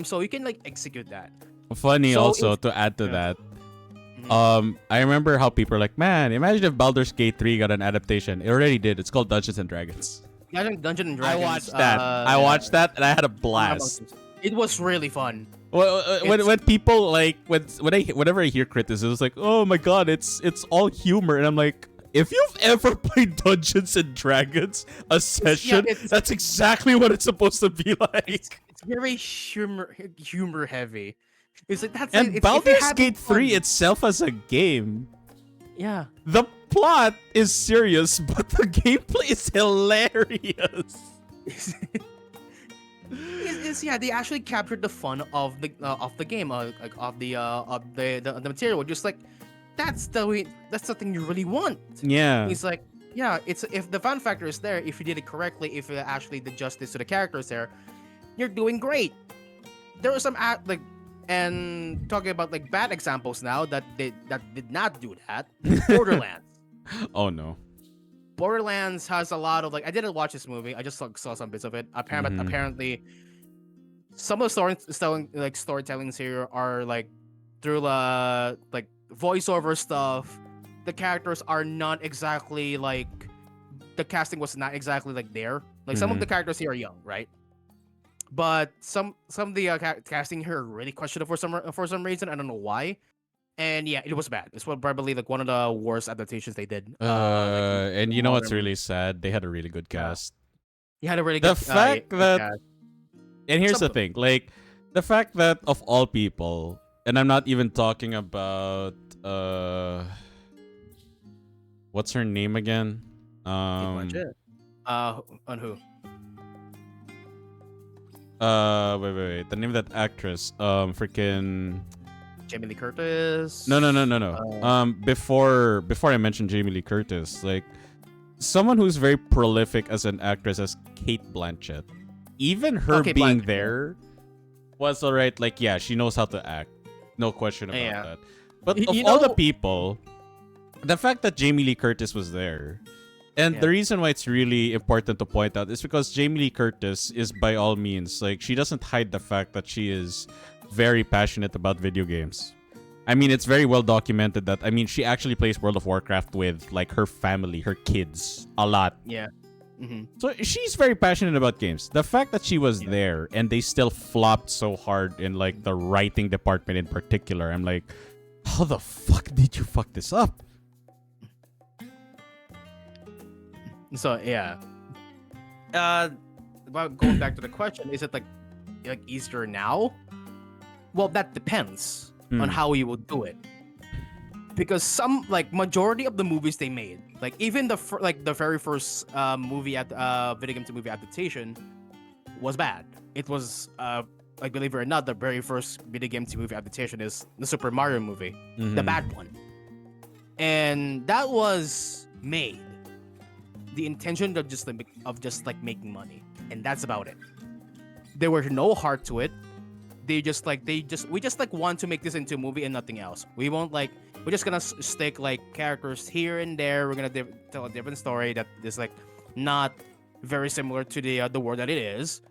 [SPEAKER 2] So you can like execute that.
[SPEAKER 1] Funny
[SPEAKER 2] So
[SPEAKER 1] also
[SPEAKER 2] if
[SPEAKER 1] to add to
[SPEAKER 2] yeah.
[SPEAKER 1] that.
[SPEAKER 2] Mhm.
[SPEAKER 1] I remember how people are like, man, imagine if Baldur's Gate 3 got an adaptation. It already did. It's called Dungeons and Dragons.
[SPEAKER 2] Yeah, I think Dungeon and
[SPEAKER 1] I
[SPEAKER 2] Dragons.
[SPEAKER 1] watched that. I watched that and I had a blast.
[SPEAKER 2] It was really fun.
[SPEAKER 1] When people like whenever I hear criticism, it's like, oh my god, it's all humor, and I'm like, if you've ever played Dungeons and Dragons, a session, that's exactly what it's supposed to be like.
[SPEAKER 2] It's very humor heavy. It's like that's
[SPEAKER 1] And
[SPEAKER 2] it. If
[SPEAKER 1] Baldur's
[SPEAKER 2] you're having
[SPEAKER 1] Gate 3
[SPEAKER 2] fun-
[SPEAKER 1] itself as a game,
[SPEAKER 2] Yeah.
[SPEAKER 1] the plot is serious, but the gameplay is hilarious.
[SPEAKER 2] Yeah, they actually captured the fun of the game, like of the material. Just like that's the thing you really want.
[SPEAKER 1] Yeah.
[SPEAKER 2] It's like it's if the fun factor is there, if you did it correctly, if you actually did justice to the characters there, you're doing great. There were some and talking about like bad examples now that did not do that. Borderlands.
[SPEAKER 1] Oh no.
[SPEAKER 2] Borderlands has a lot of like I didn't watch this movie. I just saw some bits of it. Apparently, some of the storytellings here are like through like voiceover stuff. The characters are not exactly like the casting was not exactly like there. Like some of the characters here are young, right? But some of the casting here are really questionable for some reason. I don't know why. And yeah, it was bad. It's probably like one of the worst adaptations they did.
[SPEAKER 1] And you know what's really sad? They had a really good cast.
[SPEAKER 2] You had a really
[SPEAKER 1] The
[SPEAKER 2] good
[SPEAKER 1] fact that,
[SPEAKER 2] cast.
[SPEAKER 1] and here's the thing, like the fact that of all people, and I'm not even talking about what's her name again?
[SPEAKER 2] On who?
[SPEAKER 1] Wait. The name of that actress, freaking.
[SPEAKER 2] Jamie Lee Curtis.
[SPEAKER 1] No. Before I mentioned Jamie Lee Curtis, like someone who's very prolific as an actress as Kate Blanchett, even her being there was alright. Like, yeah, she knows how to act, no question about that. But of all the people, the fact that Jamie Lee Curtis was there, and the reason why it's really important to point out is because Jamie Lee Curtis is by all means, like, she doesn't hide the fact that she is very passionate about video games. I mean, it's very well documented that, I mean, she actually plays World of Warcraft with, like, her family, her kids, a lot.
[SPEAKER 2] Yeah. Mm-hmm.
[SPEAKER 1] So she's very passionate about games. The fact that she was there and they still flopped so hard in, like, the writing department in particular, I'm like, how the fuck did you fuck this up?
[SPEAKER 2] So, yeah. About going back to the question, is it like easier now? Well, that depends on how you would do it. Because some like majority of the movies they made, like even the very first movie at video game to movie adaptation was bad. It was like believe it or not, the very first video game to movie adaptation is the Super Mario movie, the bad one, and that was made the intention of just like making money, and that's about it. There was no heart to it. We just want to make this into a movie and nothing else. We're just gonna stick like characters here and there. We're gonna tell a different story that is like not very similar to the world that it is.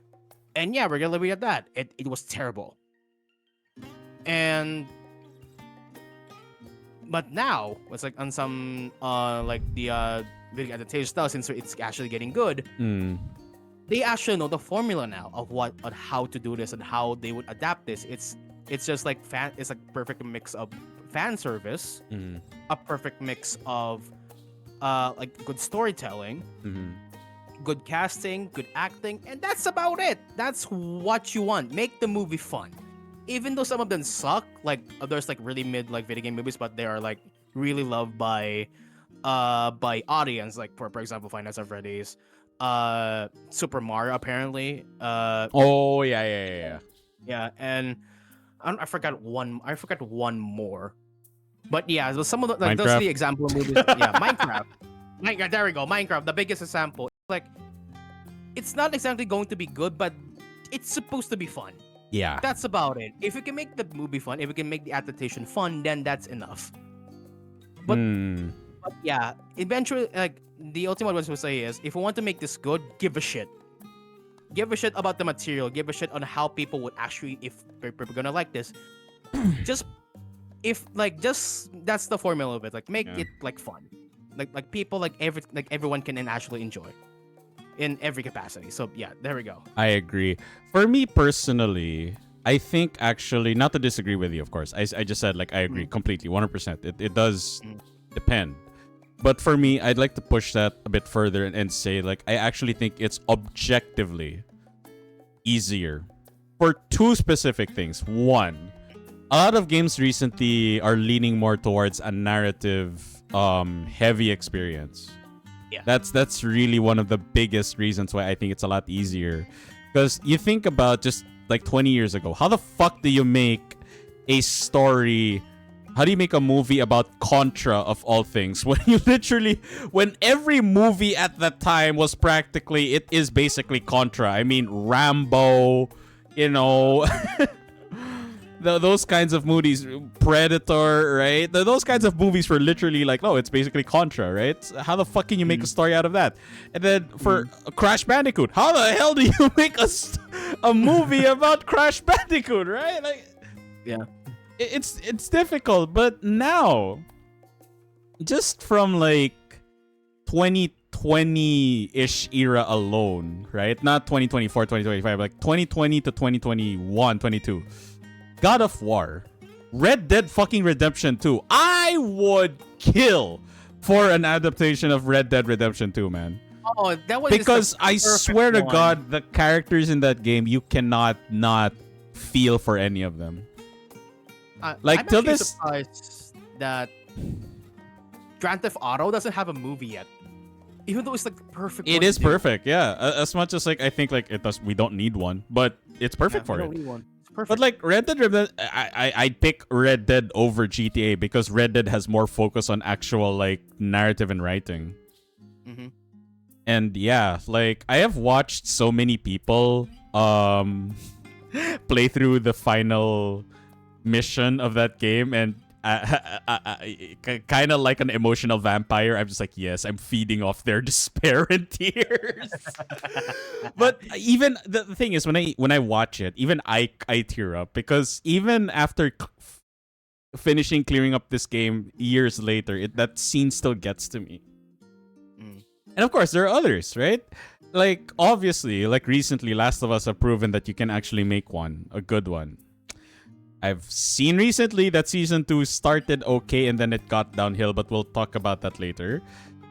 [SPEAKER 2] And yeah, we're gonna leave it at that. It was terrible. And but now it's like on some like the video adaptation style, since it's actually getting good,
[SPEAKER 1] Mm.
[SPEAKER 2] they actually know the formula now of what on how to do this and how they would adapt this. It's just like it's like perfect mix of fan service,
[SPEAKER 1] Mm.
[SPEAKER 2] a perfect mix of like good storytelling,
[SPEAKER 1] Mm.
[SPEAKER 2] good casting, good acting, and that's about it. That's what you want. Make the movie fun. Even though some of them suck, like there's like really mid like video game movies, but they are like really loved by audience. Like for example, Five Nights at Freddy's, Super Mario apparently.
[SPEAKER 1] Oh yeah.
[SPEAKER 2] Yeah, and I forgot one. I forgot one more. But yeah, so some of the like those are the
[SPEAKER 1] Minecraft.
[SPEAKER 2] example movies. Yeah, Minecraft. Minecraft. There we go. Minecraft, the biggest example. Like, it's not exactly going to be good, but it's supposed to be fun.
[SPEAKER 1] Yeah.
[SPEAKER 2] That's about it. If you can make the movie fun, if you can make the adaptation fun, then that's enough. But,
[SPEAKER 1] Mm.
[SPEAKER 2] but yeah, eventually, like the ultimate one to say is, if you want to make this good, give a shit. Give a shit about the material. Give a shit on how people would actually, if people gonna like this, just just that's the formula of it. Like make
[SPEAKER 1] Yeah.
[SPEAKER 2] it like fun, like people like everyone can actually enjoy, in every capacity. So yeah, there we go.
[SPEAKER 1] I agree. For me personally, I think actually, not to disagree with you, of course. I just said like I agree completely, 100%. It does depend. But for me, I'd like to push that a bit further and say like I actually think it's objectively easier for two specific things. One, a lot of games recently are leaning more towards a narrative heavy experience.
[SPEAKER 2] Yeah.
[SPEAKER 1] That's really one of the biggest reasons why I think it's a lot easier. Because you think about just like 20 years ago, how the fuck do you make a story? How do you make a movie about Contra of all things when every movie at that time was practically, it is basically Contra. I mean, Rambo, you know, those kinds of movies, Predator, right? Those kinds of movies were literally like, no, it's basically Contra, right? How the fuck can you make a story out of that? And then for Crash Bandicoot, how the hell do you make a movie about Crash Bandicoot, right? Like,
[SPEAKER 2] Yeah.
[SPEAKER 1] it's difficult. But now, just from like 2020-ish era alone, right? Not 2024, 2025, like 2020 to 2021, 22. God of War, Red Dead fucking Redemption 2. I would kill for an adaptation of Red Dead Redemption 2, man.
[SPEAKER 2] Oh, that was
[SPEAKER 1] Because I
[SPEAKER 2] perfect
[SPEAKER 1] swear to
[SPEAKER 2] one.
[SPEAKER 1] God, the characters in that game, you cannot not feel for any of them. Like,
[SPEAKER 2] I'm
[SPEAKER 1] till
[SPEAKER 2] actually
[SPEAKER 1] this-
[SPEAKER 2] surprised that Grand Theft Auto doesn't have a movie yet, even though it's like the perfect.
[SPEAKER 1] It
[SPEAKER 2] one
[SPEAKER 1] is
[SPEAKER 2] to do.
[SPEAKER 1] perfect, yeah. As much as like I think like it does, we don't need one, but it's perfect
[SPEAKER 2] Yeah, we
[SPEAKER 1] for
[SPEAKER 2] don't
[SPEAKER 1] it.
[SPEAKER 2] need one. It's perfect.
[SPEAKER 1] But like Red Dead Redemption, I'd pick Red Dead over GTA because Red Dead has more focus on actual like narrative and writing.
[SPEAKER 2] Mm-hmm.
[SPEAKER 1] And yeah, like I have watched so many people play through the final mission of that game, and kind of like an emotional vampire, I'm just like, yes, I'm feeding off their despair and tears. But even the thing is, when I watch it, even I tear up, because even after finishing clearing up this game years later, that scene still gets to me. And of course, there are others, right? Like, obviously, like recently, Last of Us have proven that you can actually make a good one. I've seen recently that season 2 started okay and then it got downhill, but we'll talk about that later.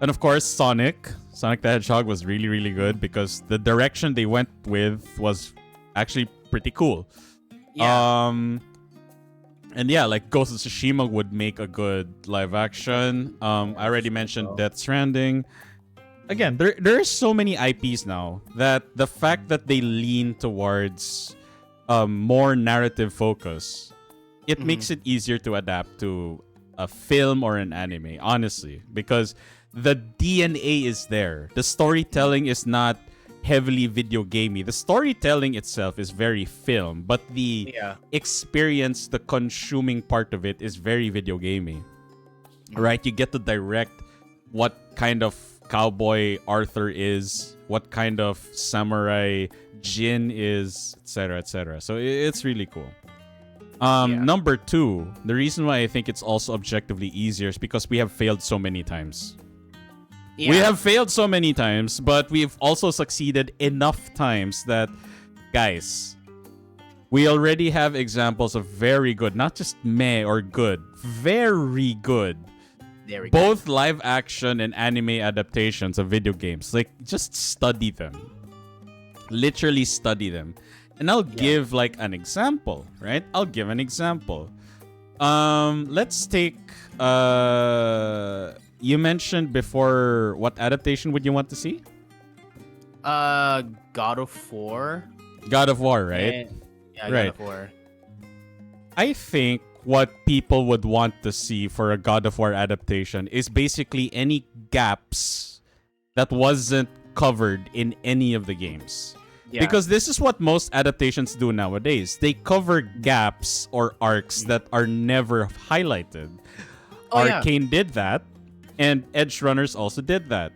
[SPEAKER 1] And of course, Sonic the Hedgehog was really, really good because the direction they went with was actually pretty cool.
[SPEAKER 2] Yeah.
[SPEAKER 1] And yeah, like Ghost of Tsushima would make a good live action. I already mentioned Death Stranding. Again, there are so many IPs now that the fact that they lean towards more narrative focus, it makes it easier to adapt to a film or an anime, honestly, because the DNA is there. The storytelling is not heavily video gamey. The storytelling itself is very film, but the experience, the consuming part of it is very video gamey. Right? You get to direct what kind of cowboy Arthur is, what kind of samurai Jin is, etc., etc. So it's really cool. Number 2, the reason why I think it's also objectively easier is because we have failed so many times.
[SPEAKER 2] Yeah.
[SPEAKER 1] We have failed so many times, but we've also succeeded enough times that, guys, we already have examples of very good, not just meh or good, very good, both live action and anime adaptations of video games. Like, just study them. Literally study them. And I'll give like an example, right? I'll give an example. Let's take you mentioned before, what adaptation would you want to see?
[SPEAKER 2] God of War.
[SPEAKER 1] God of War, right?
[SPEAKER 2] God of War.
[SPEAKER 1] I think what people would want to see for a God of War adaptation is basically any gaps that wasn't covered in any of the games. Yeah. Because this is what most adaptations do nowadays. They cover gaps or arcs that are never highlighted. Arcane did that, and Edge Runners also did that.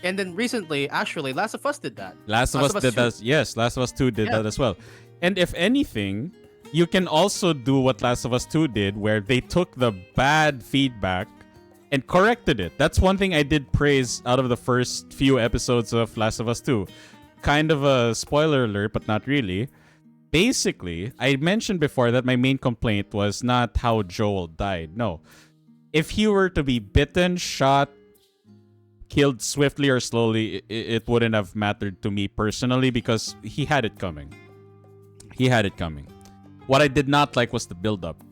[SPEAKER 2] And then recently, actually, Last of Us did that.
[SPEAKER 1] Last of Us did that. Yes, Last of Us 2 did that as well. And if anything, you can also do what Last of Us 2 did, where they took the bad feedback and corrected it. That's one thing I did praise out of the first few episodes of Last of Us 2. Kind of a spoiler alert, but not really. Basically, I mentioned before that my main complaint was not how Joel died. No. If he were to be bitten, shot, killed swiftly or slowly, it wouldn't have mattered to me personally because he had it coming. He had it coming. What I did not like was the build-up.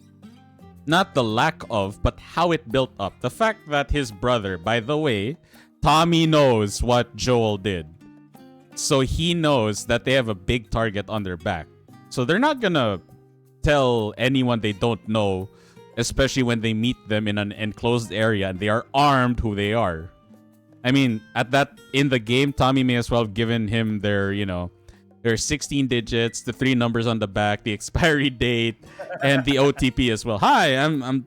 [SPEAKER 1] Not the lack of, but how it built up. The fact that his brother, by the way, Tommy knows what Joel did. So he knows that they have a big target on their back. So they're not gonna tell anyone they don't know, especially when they meet them in an enclosed area and they are armed who they are. I mean, in the game, Tommy may as well have given him their 16 digits, the 3 numbers on the back, the expiry date, and the OTP as well. Hi, I'm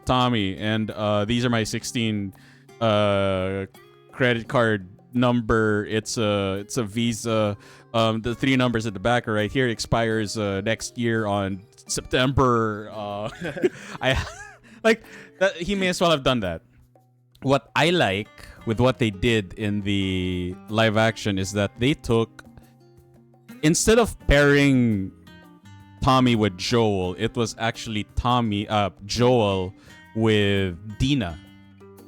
[SPEAKER 1] Tommy, and these are my 16 credit card number. It's a Visa. The 3 numbers at the back are right here. Expires next year on September. I like that. He may as well have done that. What I like with what they did in the live action is that they took, instead of pairing Tommy with Joel, it was actually Joel with Dina.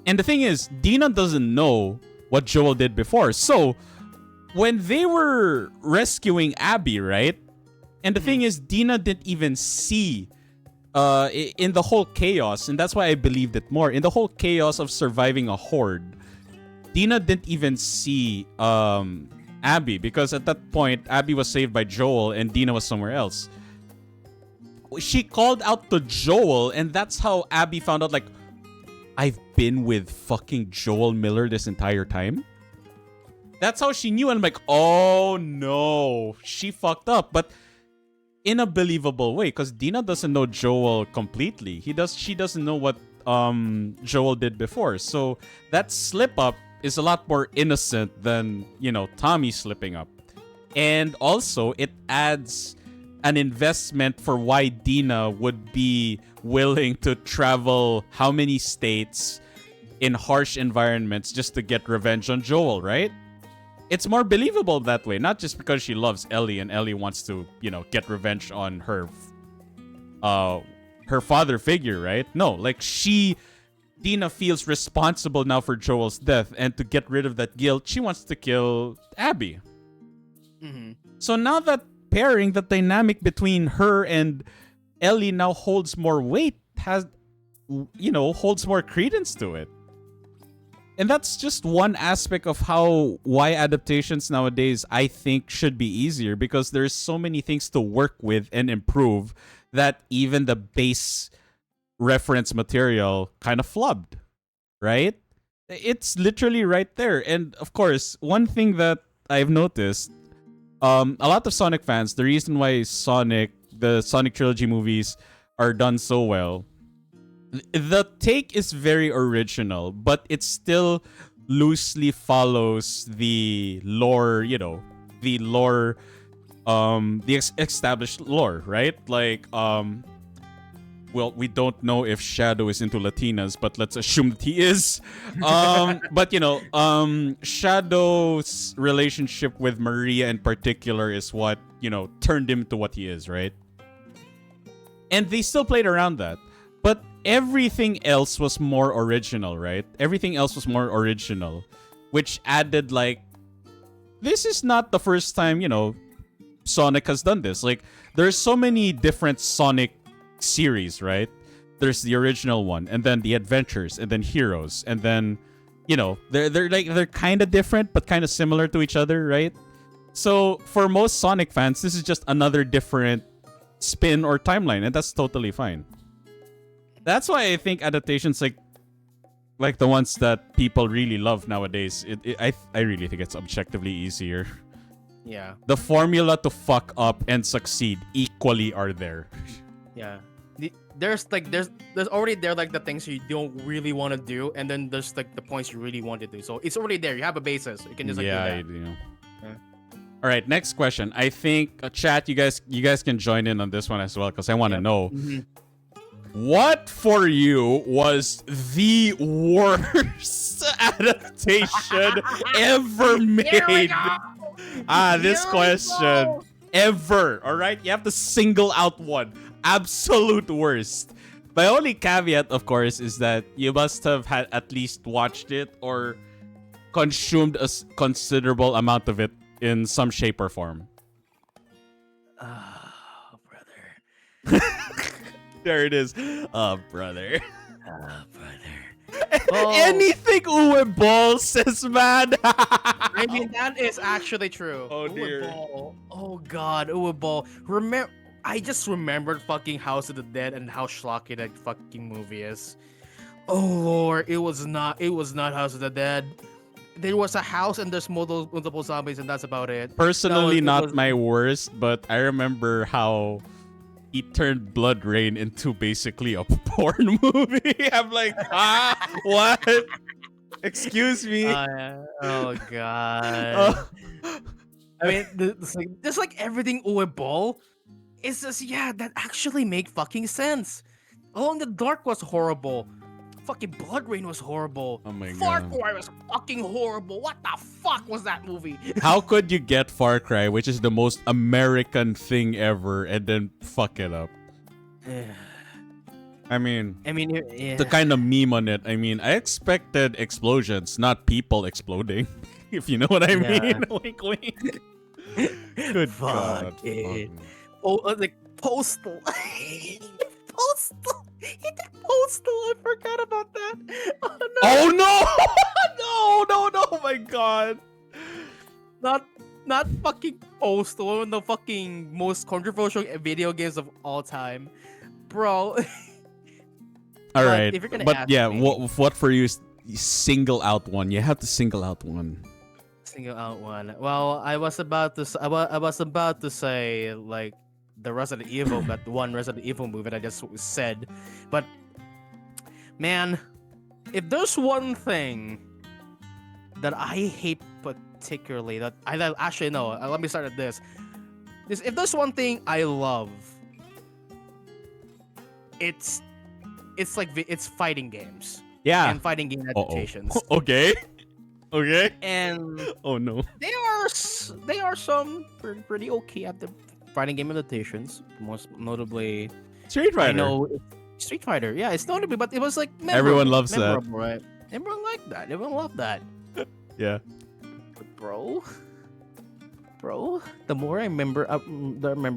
[SPEAKER 1] And the thing is, Dina doesn't know what Joel did before. So when they were rescuing Abby, right? And the thing is, Dina didn't even see in the whole chaos, and that's why I believed it more. In the whole chaos of surviving a horde, Dina didn't even see Abby, because at that point, Abby was saved by Joel and Dina was somewhere else. She called out to Joel, and that's how Abby found out, like, I've been with fucking Joel Miller this entire time. That's how she knew, and I'm like, oh no, she fucked up. But in a believable way, because Dina doesn't know Joel completely. She doesn't know what Joel did before. So that slip up is a lot more innocent than, Tommy slipping up. And also, it adds an investment for why Dina would be willing to travel how many states in harsh environments just to get revenge on Joel, right? It's more believable that way, not just because she loves Ellie and Ellie wants to, get revenge on her father figure, right? No, like Dina feels responsible now for Joel's death, and to get rid of that guilt, she wants to kill Abby. Mm-hmm. So now that pairing, the dynamic between her and Ellie now holds more weight, holds more credence to it. And that's just one aspect of why adaptations nowadays, I think, should be easier, because there's so many things to work with and improve that even the base reference material kind of flubbed, right? It's literally right there. And of course, one thing that I've noticed, a lot of Sonic fans, the reason why the Sonic trilogy movies are done so well, the take is very original, but it still loosely follows the lore, the lore, the established lore, right? Like, well, we don't know if Shadow is into Latinas, but let's assume that he is. But Shadow's relationship with Maria in particular is what, turned him to what he is, right? And they still played around that. But everything else was more original, right? Everything else was more original, which added, like, this is not the first time, Sonic has done this. Like, there's so many different Sonic series, right? There's the original one, and then the Adventures, and then Heroes, and then, they're kind of different, but kind of similar to each other, right? So for most Sonic fans, this is just another different spin or timeline, and that's totally fine. That's why I think adaptations like the ones that people really love nowadays, I really think it's objectively easier.
[SPEAKER 2] Yeah.
[SPEAKER 1] The formula to fuck up and succeed equally are there.
[SPEAKER 2] Yeah. There's already there like the things you don't really want to do, and then there's like the points you really want to do. So it's already there. You have a basis. You can just do that. Yeah.
[SPEAKER 1] All right, next question. I think chat, you guys can join in on this one as well because I want to know.
[SPEAKER 2] Mm-hmm.
[SPEAKER 1] What for you was the worst adaptation ever made? This question. Ever. All right? You have to single out one. Absolute worst. My only caveat, of course, is that you must have had at least watched it or consumed a considerable amount of it in some shape or form.
[SPEAKER 2] Oh, brother.
[SPEAKER 1] There it is. Oh, brother.
[SPEAKER 2] Oh, brother.
[SPEAKER 1] Anything Uwe Ball says, man.
[SPEAKER 2] I mean, that is actually true.
[SPEAKER 1] Oh, dear.
[SPEAKER 2] Oh, God. Uwe Ball. I just remembered fucking House of the Dead and how schlocky that fucking movie is. Oh, Lord. It was not House of the Dead. There was a house and there's multiple zombies, and that's about it.
[SPEAKER 1] Personally, not my worst, but I remember how he turned Blood Rain into basically a porn movie. I'm like, what? Excuse me.
[SPEAKER 2] Oh God. I mean, just like everything Uwe Ball, it's just that actually make fucking sense. Along the Dark was horrible. Fucking Blood Rain was horrible.
[SPEAKER 1] Oh my
[SPEAKER 2] Far
[SPEAKER 1] God.
[SPEAKER 2] Cry was fucking horrible. What the fuck was that movie?
[SPEAKER 1] How could you get Far Cry, which is the most American thing ever, and then fuck it up? I mean, the kind of meme on it. I mean, I expected explosions, not people exploding. If you know what I mean. Wink, wink. Good God.
[SPEAKER 2] It. Oh, like Postal. Postal. He did Postal. I forgot about that. Oh no.
[SPEAKER 1] Oh no! No! My God.
[SPEAKER 2] Not fucking Postal. One of the fucking most controversial video games of all time, bro.
[SPEAKER 1] All right,
[SPEAKER 2] if you're gonna
[SPEAKER 1] but
[SPEAKER 2] ask
[SPEAKER 1] yeah,
[SPEAKER 2] me,
[SPEAKER 1] what for you? Single out one. You have to single out one.
[SPEAKER 2] Single out one. Well, I was about to say like the Resident Evil, that one Resident Evil movie that I just said, but man, if there's one thing that I hate particularly, that I actually know, let me start at this. If there's one thing I love, it's fighting games.
[SPEAKER 1] Yeah.
[SPEAKER 2] And fighting game adaptations.
[SPEAKER 1] Okay.
[SPEAKER 2] And
[SPEAKER 1] oh no.
[SPEAKER 2] They are some pretty okay at the fighting game adaptations. Most notably,
[SPEAKER 1] Street Fighter.
[SPEAKER 2] I know Street Fighter. Yeah, it's notable, but it was like
[SPEAKER 1] everyone loves that.
[SPEAKER 2] Right? Everyone liked that. Everyone loved that.
[SPEAKER 1] Yeah.
[SPEAKER 2] But bro, the more I remember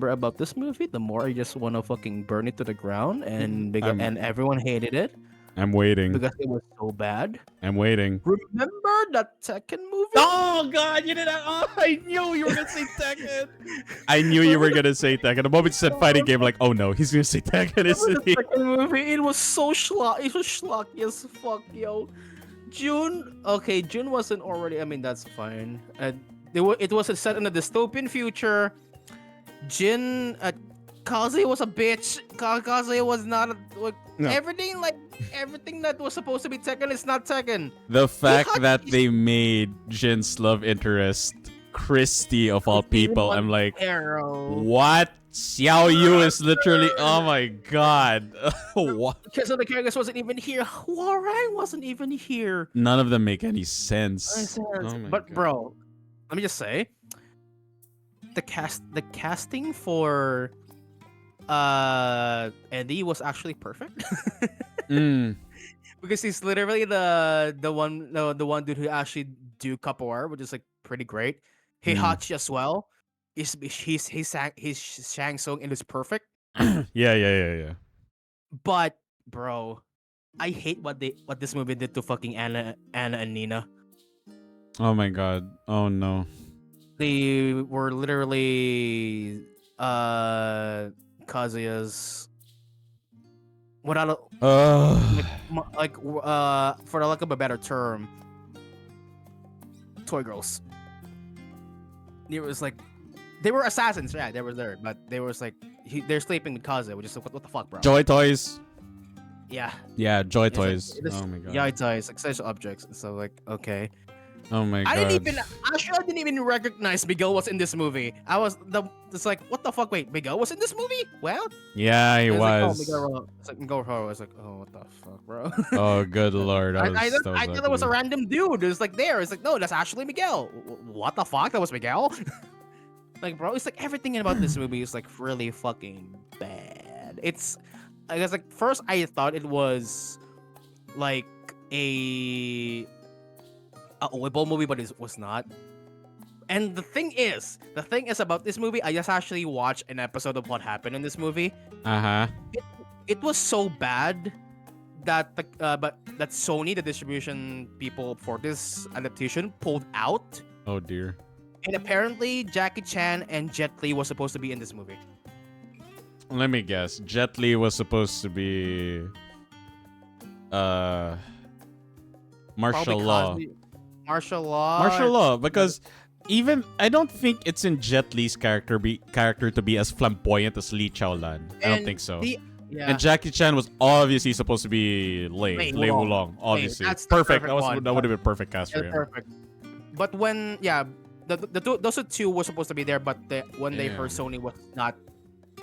[SPEAKER 2] about this movie, the more I just want to fucking burn it to the ground, and and everyone hated it.
[SPEAKER 1] I'm waiting.
[SPEAKER 2] Because it was so bad.
[SPEAKER 1] I'm waiting.
[SPEAKER 2] Remember that Tekken movie?
[SPEAKER 1] Oh God, you did that! Oh, I knew you were gonna say Tekken. I knew you were gonna say Tekken. The moment you said fighting game, like, oh no, he's gonna say Tekken, isn't he?
[SPEAKER 2] Tekken movie. It was so schlocky. It was schlocky as fuck, yo. June wasn't already. I mean, that's fine. It was set in a dystopian future. Jin Kazuya was a bitch. Kazuya was not like,
[SPEAKER 1] No.
[SPEAKER 2] everything that was supposed to be Tekken is not Tekken.
[SPEAKER 1] The fact
[SPEAKER 2] had
[SPEAKER 1] that
[SPEAKER 2] these-
[SPEAKER 1] they made Jin's love interest Christy of all people, I'm like,
[SPEAKER 2] Arrow.
[SPEAKER 1] what? Xiao Yu is literally, oh my god. What?
[SPEAKER 2] Because of the characters wasn't even here. Warren wasn't even here.
[SPEAKER 1] None of them make any sense. Oh my
[SPEAKER 2] But
[SPEAKER 1] God.
[SPEAKER 2] bro, let me just say, the casting for Eddie was actually perfect.
[SPEAKER 1] Mm.
[SPEAKER 2] Because he's literally the one dude who actually do capoeira, which is like pretty great. Heihachi as well. He's Shang Tsung and it's perfect.
[SPEAKER 1] Yeah.
[SPEAKER 2] But bro, I hate what this movie did to fucking Anna and Nina.
[SPEAKER 1] Oh my god. Oh no.
[SPEAKER 2] They were literally Kazuya's without for the lack of a better term, toy girls. It was like they were assassins, yeah, they were there, but they was like they're sleeping with Kazuya, which is like, what the fuck, bro?
[SPEAKER 1] Joy toys.
[SPEAKER 2] Yeah.
[SPEAKER 1] Yeah, joy
[SPEAKER 2] It's like-
[SPEAKER 1] toys.
[SPEAKER 2] it is-
[SPEAKER 1] Oh my god.
[SPEAKER 2] Yeah, it's like sexual objects. So like, okay.
[SPEAKER 1] Oh my god.
[SPEAKER 2] I didn't even recognize Miguel was in this movie. It's like, what the fuck? Wait, Miguel was in this movie? Well,
[SPEAKER 1] Yeah, he
[SPEAKER 2] it's
[SPEAKER 1] was.
[SPEAKER 2] like, Miguel Rowe. I was like, oh, what the fuck, bro?
[SPEAKER 1] Oh good lord.
[SPEAKER 2] I
[SPEAKER 1] That
[SPEAKER 2] thought it was a
[SPEAKER 1] ugly.
[SPEAKER 2] random dude. It was like there. It's like, no, that's actually Miguel. What the fuck? That was Miguel. Like, bro, it's like everything about this movie is like really fucking bad. I guess like first I thought it was like a Oibol movie, but it was not. And the thing is about this movie, I just actually watched an episode of what happened in this movie.
[SPEAKER 1] Uh-huh.
[SPEAKER 2] It was so bad that that Sony, the distribution people for this adaptation, pulled out.
[SPEAKER 1] Oh dear.
[SPEAKER 2] And apparently, Jackie Chan and Jet Li was supposed to be in this movie.
[SPEAKER 1] Let me guess. Jet Li was supposed to be martial
[SPEAKER 2] Probably
[SPEAKER 1] law.
[SPEAKER 2] Martial law.
[SPEAKER 1] Martial law, because even I don't think it's in Jet Li's character to be as flamboyant as Li Chaolan. I don't
[SPEAKER 2] And
[SPEAKER 1] think so.
[SPEAKER 2] Yeah.
[SPEAKER 1] And Jackie Chan was obviously supposed to be
[SPEAKER 2] Lei
[SPEAKER 1] Lei
[SPEAKER 2] Wulong.
[SPEAKER 1] Wulong. Obviously,
[SPEAKER 2] that's the
[SPEAKER 1] perfect.
[SPEAKER 2] perfect one,
[SPEAKER 1] That would have been perfect cast for
[SPEAKER 2] Yeah,
[SPEAKER 1] him.
[SPEAKER 2] perfect. But when those two were supposed to be there, but when they heard Sony was not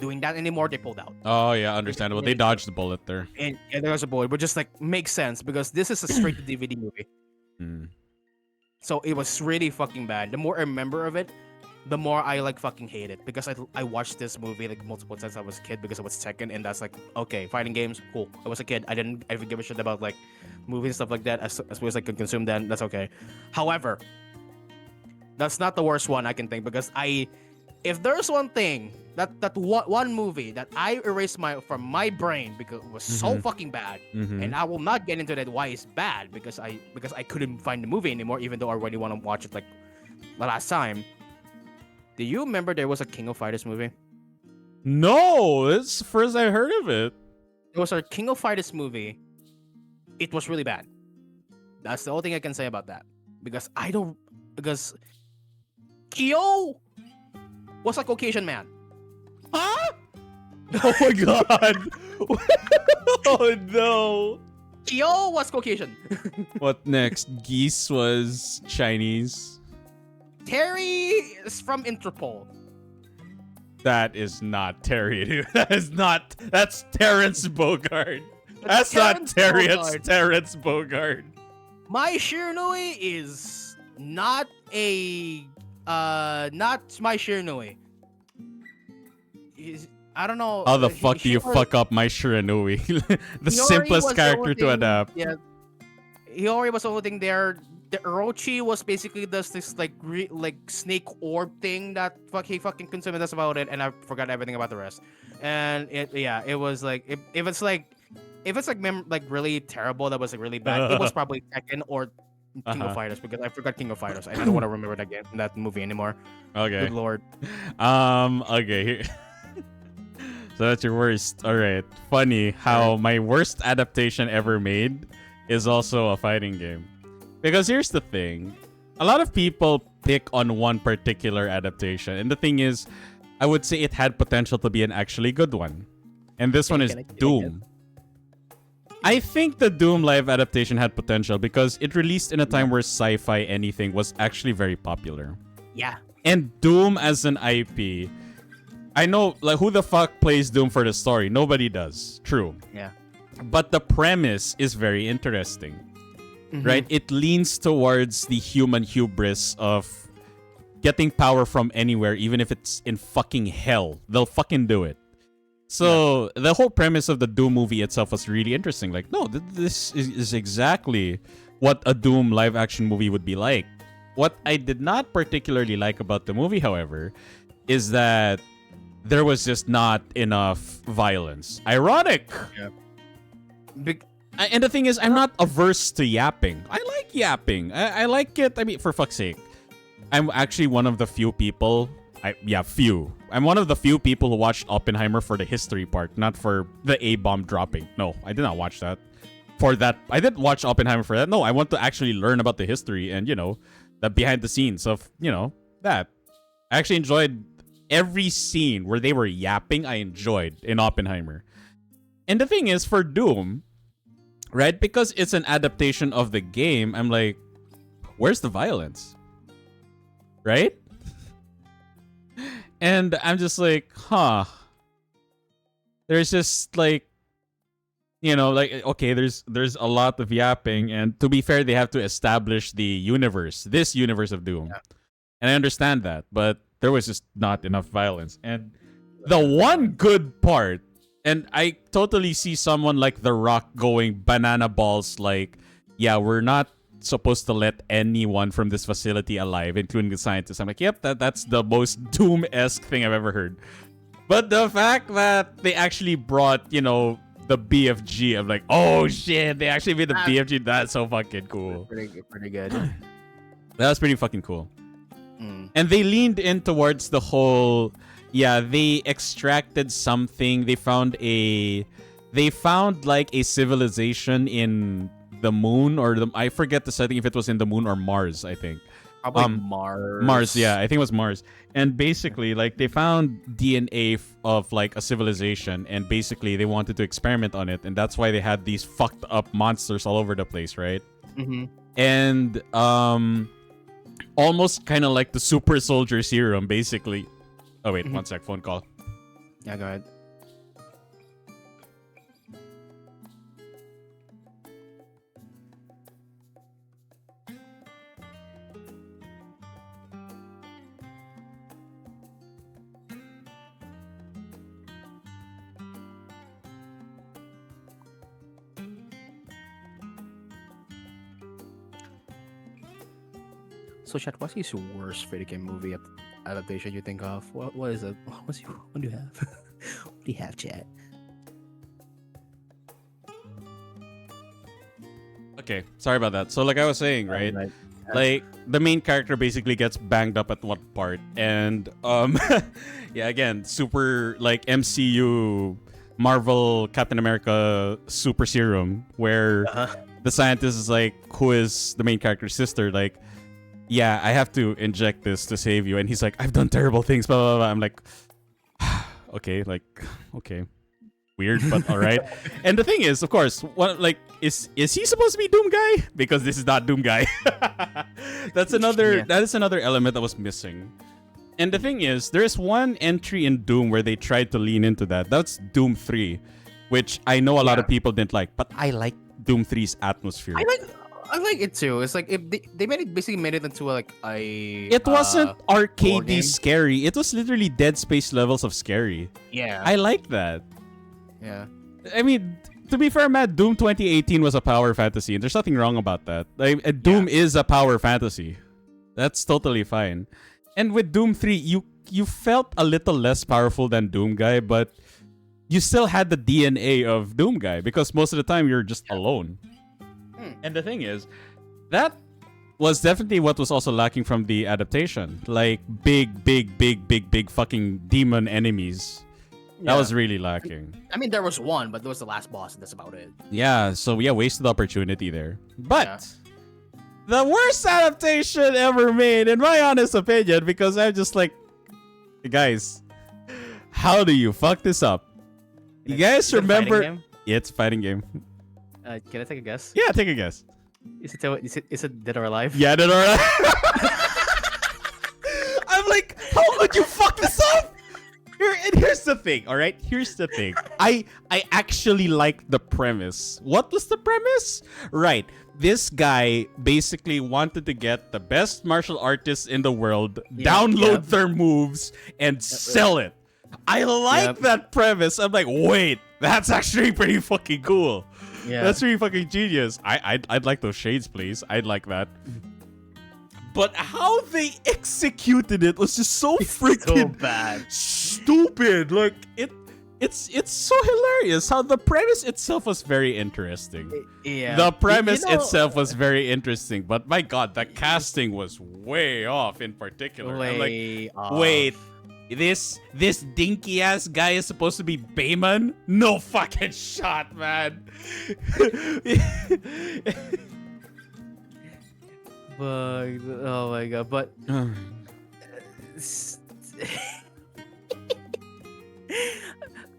[SPEAKER 2] doing that anymore, they pulled out.
[SPEAKER 1] Oh yeah, understandable. They dodged the bullet there.
[SPEAKER 2] And there was a bullet, but just like makes sense because this is a straight to DVD movie.
[SPEAKER 1] Hmm.
[SPEAKER 2] So it was really fucking bad. The more I remember of it, the more I like fucking hate it because I watched this movie like multiple times. I was a kid because it was Tekken, and that's like okay, fighting games, cool. I was a kid. I didn't ever give a shit about like movies and stuff like that. As well as I could consume them, that's okay. However, that's not the worst one I can think because if there's one thing that one movie that I erased from my brain because it was so fucking bad,
[SPEAKER 1] Mhm.
[SPEAKER 2] and I will not get into that why it's bad because I couldn't find the movie anymore even though I already want to watch it like the last time. Do you remember there was a King of Fighters movie?
[SPEAKER 1] No, it's the first I heard of it.
[SPEAKER 2] There was a King of Fighters movie. It was really bad. That's the only thing I can say about that because Kyo was a Caucasian man.
[SPEAKER 1] Huh? Oh my god. Oh no.
[SPEAKER 2] Kyo was Caucasian.
[SPEAKER 1] What next? Geese was Chinese.
[SPEAKER 2] Terry is from Interpol.
[SPEAKER 1] That is not Terry, dude. That's Terrence Bogard. That's not Terry, it's Terrence Bogard.
[SPEAKER 2] Mai Shiranui is not Mai Shiranui. I don't know.
[SPEAKER 1] How the fuck do you fuck up my Shiranui? The simplest character to adapt.
[SPEAKER 2] Yeah. Hiyori was the only thing there. The Orochi was basically this like snake orb thing that he fucking consumed. That's about it, and I forgot everything about the rest. And it was like if it's like really terrible, that was like really bad. It was probably Tekken or King of Fighters because I forgot King of Fighters. I don't want to remember that movie anymore.
[SPEAKER 1] Okay.
[SPEAKER 2] Good lord.
[SPEAKER 1] Okay. Here. So that's your worst. All right. Funny how my worst adaptation ever made is also a fighting game. Because here's the thing. A lot of people pick on one particular adaptation. And the thing is, I would say it had potential to be an actually good one. And this one is
[SPEAKER 2] Can I get
[SPEAKER 1] Doom. I think the Doom live adaptation had potential because it released in a time where sci-fi anything was actually very popular.
[SPEAKER 2] Yeah.
[SPEAKER 1] And Doom as an IP, I know, like, who the fuck plays Doom for the story? Nobody does. True.
[SPEAKER 2] Yeah.
[SPEAKER 1] But the premise is very interesting,
[SPEAKER 2] Mm-hmm.
[SPEAKER 1] right? It leans towards the human hubris of getting power from anywhere, even if it's in fucking hell. They'll fucking do it. So the whole premise of the Doom movie itself was really interesting. Like, no, this is exactly what a Doom live action movie would be like. What I did not particularly like about the movie, however, is that there was just not enough violence. Ironic.
[SPEAKER 2] Yeah.
[SPEAKER 1] And the thing is, I'm not averse to yapping. I like yapping. I like it. I mean, for fuck's sake. I'm actually one of the few people. I'm one of the few people who watched Oppenheimer for the history part, not for the A-bomb dropping. No, I did not watch that. For that, I didn't watch Oppenheimer for that. No, I want to actually learn about the history and, the behind the scenes of, that. I actually enjoyed every scene where they were yapping. I enjoyed in Oppenheimer. And the thing is, for Doom, right, because it's an adaptation of the game, I'm like, where's the violence? Right? And I'm just like, there's just like, okay, there's a lot of yapping, and to be fair, they have to establish this universe of Doom.
[SPEAKER 2] Yeah.
[SPEAKER 1] And I understand that, but there was just not enough violence. And the one good part, and I totally see someone like The Rock going banana balls like, yeah, we're not supposed to let anyone from this facility alive, including the scientists. I'm like, yep, that's the most Doom-esque thing I've ever heard. But the fact that they actually brought, the BFG, I'm like, oh shit, they actually made the BFG. That's so fucking cool.
[SPEAKER 2] Pretty good.
[SPEAKER 1] That was pretty fucking cool.
[SPEAKER 2] Mm.
[SPEAKER 1] And they leaned in towards the whole, they extracted something. They found like a civilization in the moon, or I forget the setting, if it was in the moon or Mars, I think.
[SPEAKER 2] Probably Mars.
[SPEAKER 1] Mars, yeah, I think it was Mars. And basically, like, they found DNA of like a civilization, and basically they wanted to experiment on it, and that's why they had these fucked up monsters all over the place, right?
[SPEAKER 2] Mm-hmm.
[SPEAKER 1] And almost kind of like the super soldier serum, basically. Oh wait, one sec, phone call.
[SPEAKER 2] Yeah, go ahead. So, chat, what's your worst video game movie adaptation you think of? What is it? What do you have? What do you have, chat?
[SPEAKER 1] Okay, sorry about that. So like I was saying, right? Like the main character basically gets banged up at one part, and yeah, again, super like MCU Marvel Captain America super serum, where the scientist is like, who is the main character's sister, like, yeah, I have to inject this to save you. And he's like, I've done terrible things, blah, blah, blah. I'm like, okay, weird, but all right. And the thing is, of course, what, like, is he supposed to be Doom Guy? Because this is not Doom Guy. That is another element that was missing. And the thing is, there is one entry in Doom where they tried to lean into that. That's Doom 3, which I know a lot of people didn't like, but I like Doom 3's atmosphere.
[SPEAKER 2] I like it too. It's like if they basically made it into a.
[SPEAKER 1] It wasn't arcadey scary. It was literally Dead Space levels of scary.
[SPEAKER 2] Yeah.
[SPEAKER 1] I like that.
[SPEAKER 2] Yeah.
[SPEAKER 1] I mean, to be fair, Matt, Doom 2018 was a power fantasy, and there's nothing wrong about that. Like, Doom is a power fantasy. That's totally fine. And with Doom 3, you felt a little less powerful than Doom Guy, but you still had the DNA of Doom Guy, because most of the time you're just alone. And the thing is, that was definitely what was also lacking from the adaptation. Like, big fucking demon enemies. That was really lacking.
[SPEAKER 2] I mean, there was one, but that was the last boss, and that's about it.
[SPEAKER 1] Yeah, so yeah, wasted opportunity there. But the worst adaptation ever made, in my honest opinion, because I'm just like, guys, how do you fuck this up? You guys
[SPEAKER 2] Is it a fighting
[SPEAKER 1] remember?
[SPEAKER 2] game?
[SPEAKER 1] Yeah, it's a fighting game.
[SPEAKER 2] Can I take a guess?
[SPEAKER 1] Yeah, take a guess.
[SPEAKER 2] Is it Dead or Alive?
[SPEAKER 1] Yeah, no, no. I'm like, how would you fuck this up? Here's the thing, all right? Here's the thing. I actually liked the premise. What was the premise? Right. This guy basically wanted to get the best martial artists in the world, download their moves, and sell it. I like that premise. I'm like, wait, that's actually pretty fucking cool.
[SPEAKER 2] Yeah.
[SPEAKER 1] That's really fucking genius. I'd like those shades, please. I'd like that. But how they executed it was just so freaking
[SPEAKER 2] so bad,
[SPEAKER 1] stupid. Like it's so hilarious how the premise itself was very interesting.
[SPEAKER 2] Yeah,
[SPEAKER 1] the premise itself was very interesting, but my god, the casting was way off. In particular, I'm like, wait, this dinky ass guy is supposed to be Bayman? No fucking shot, man.
[SPEAKER 2] But oh my god, but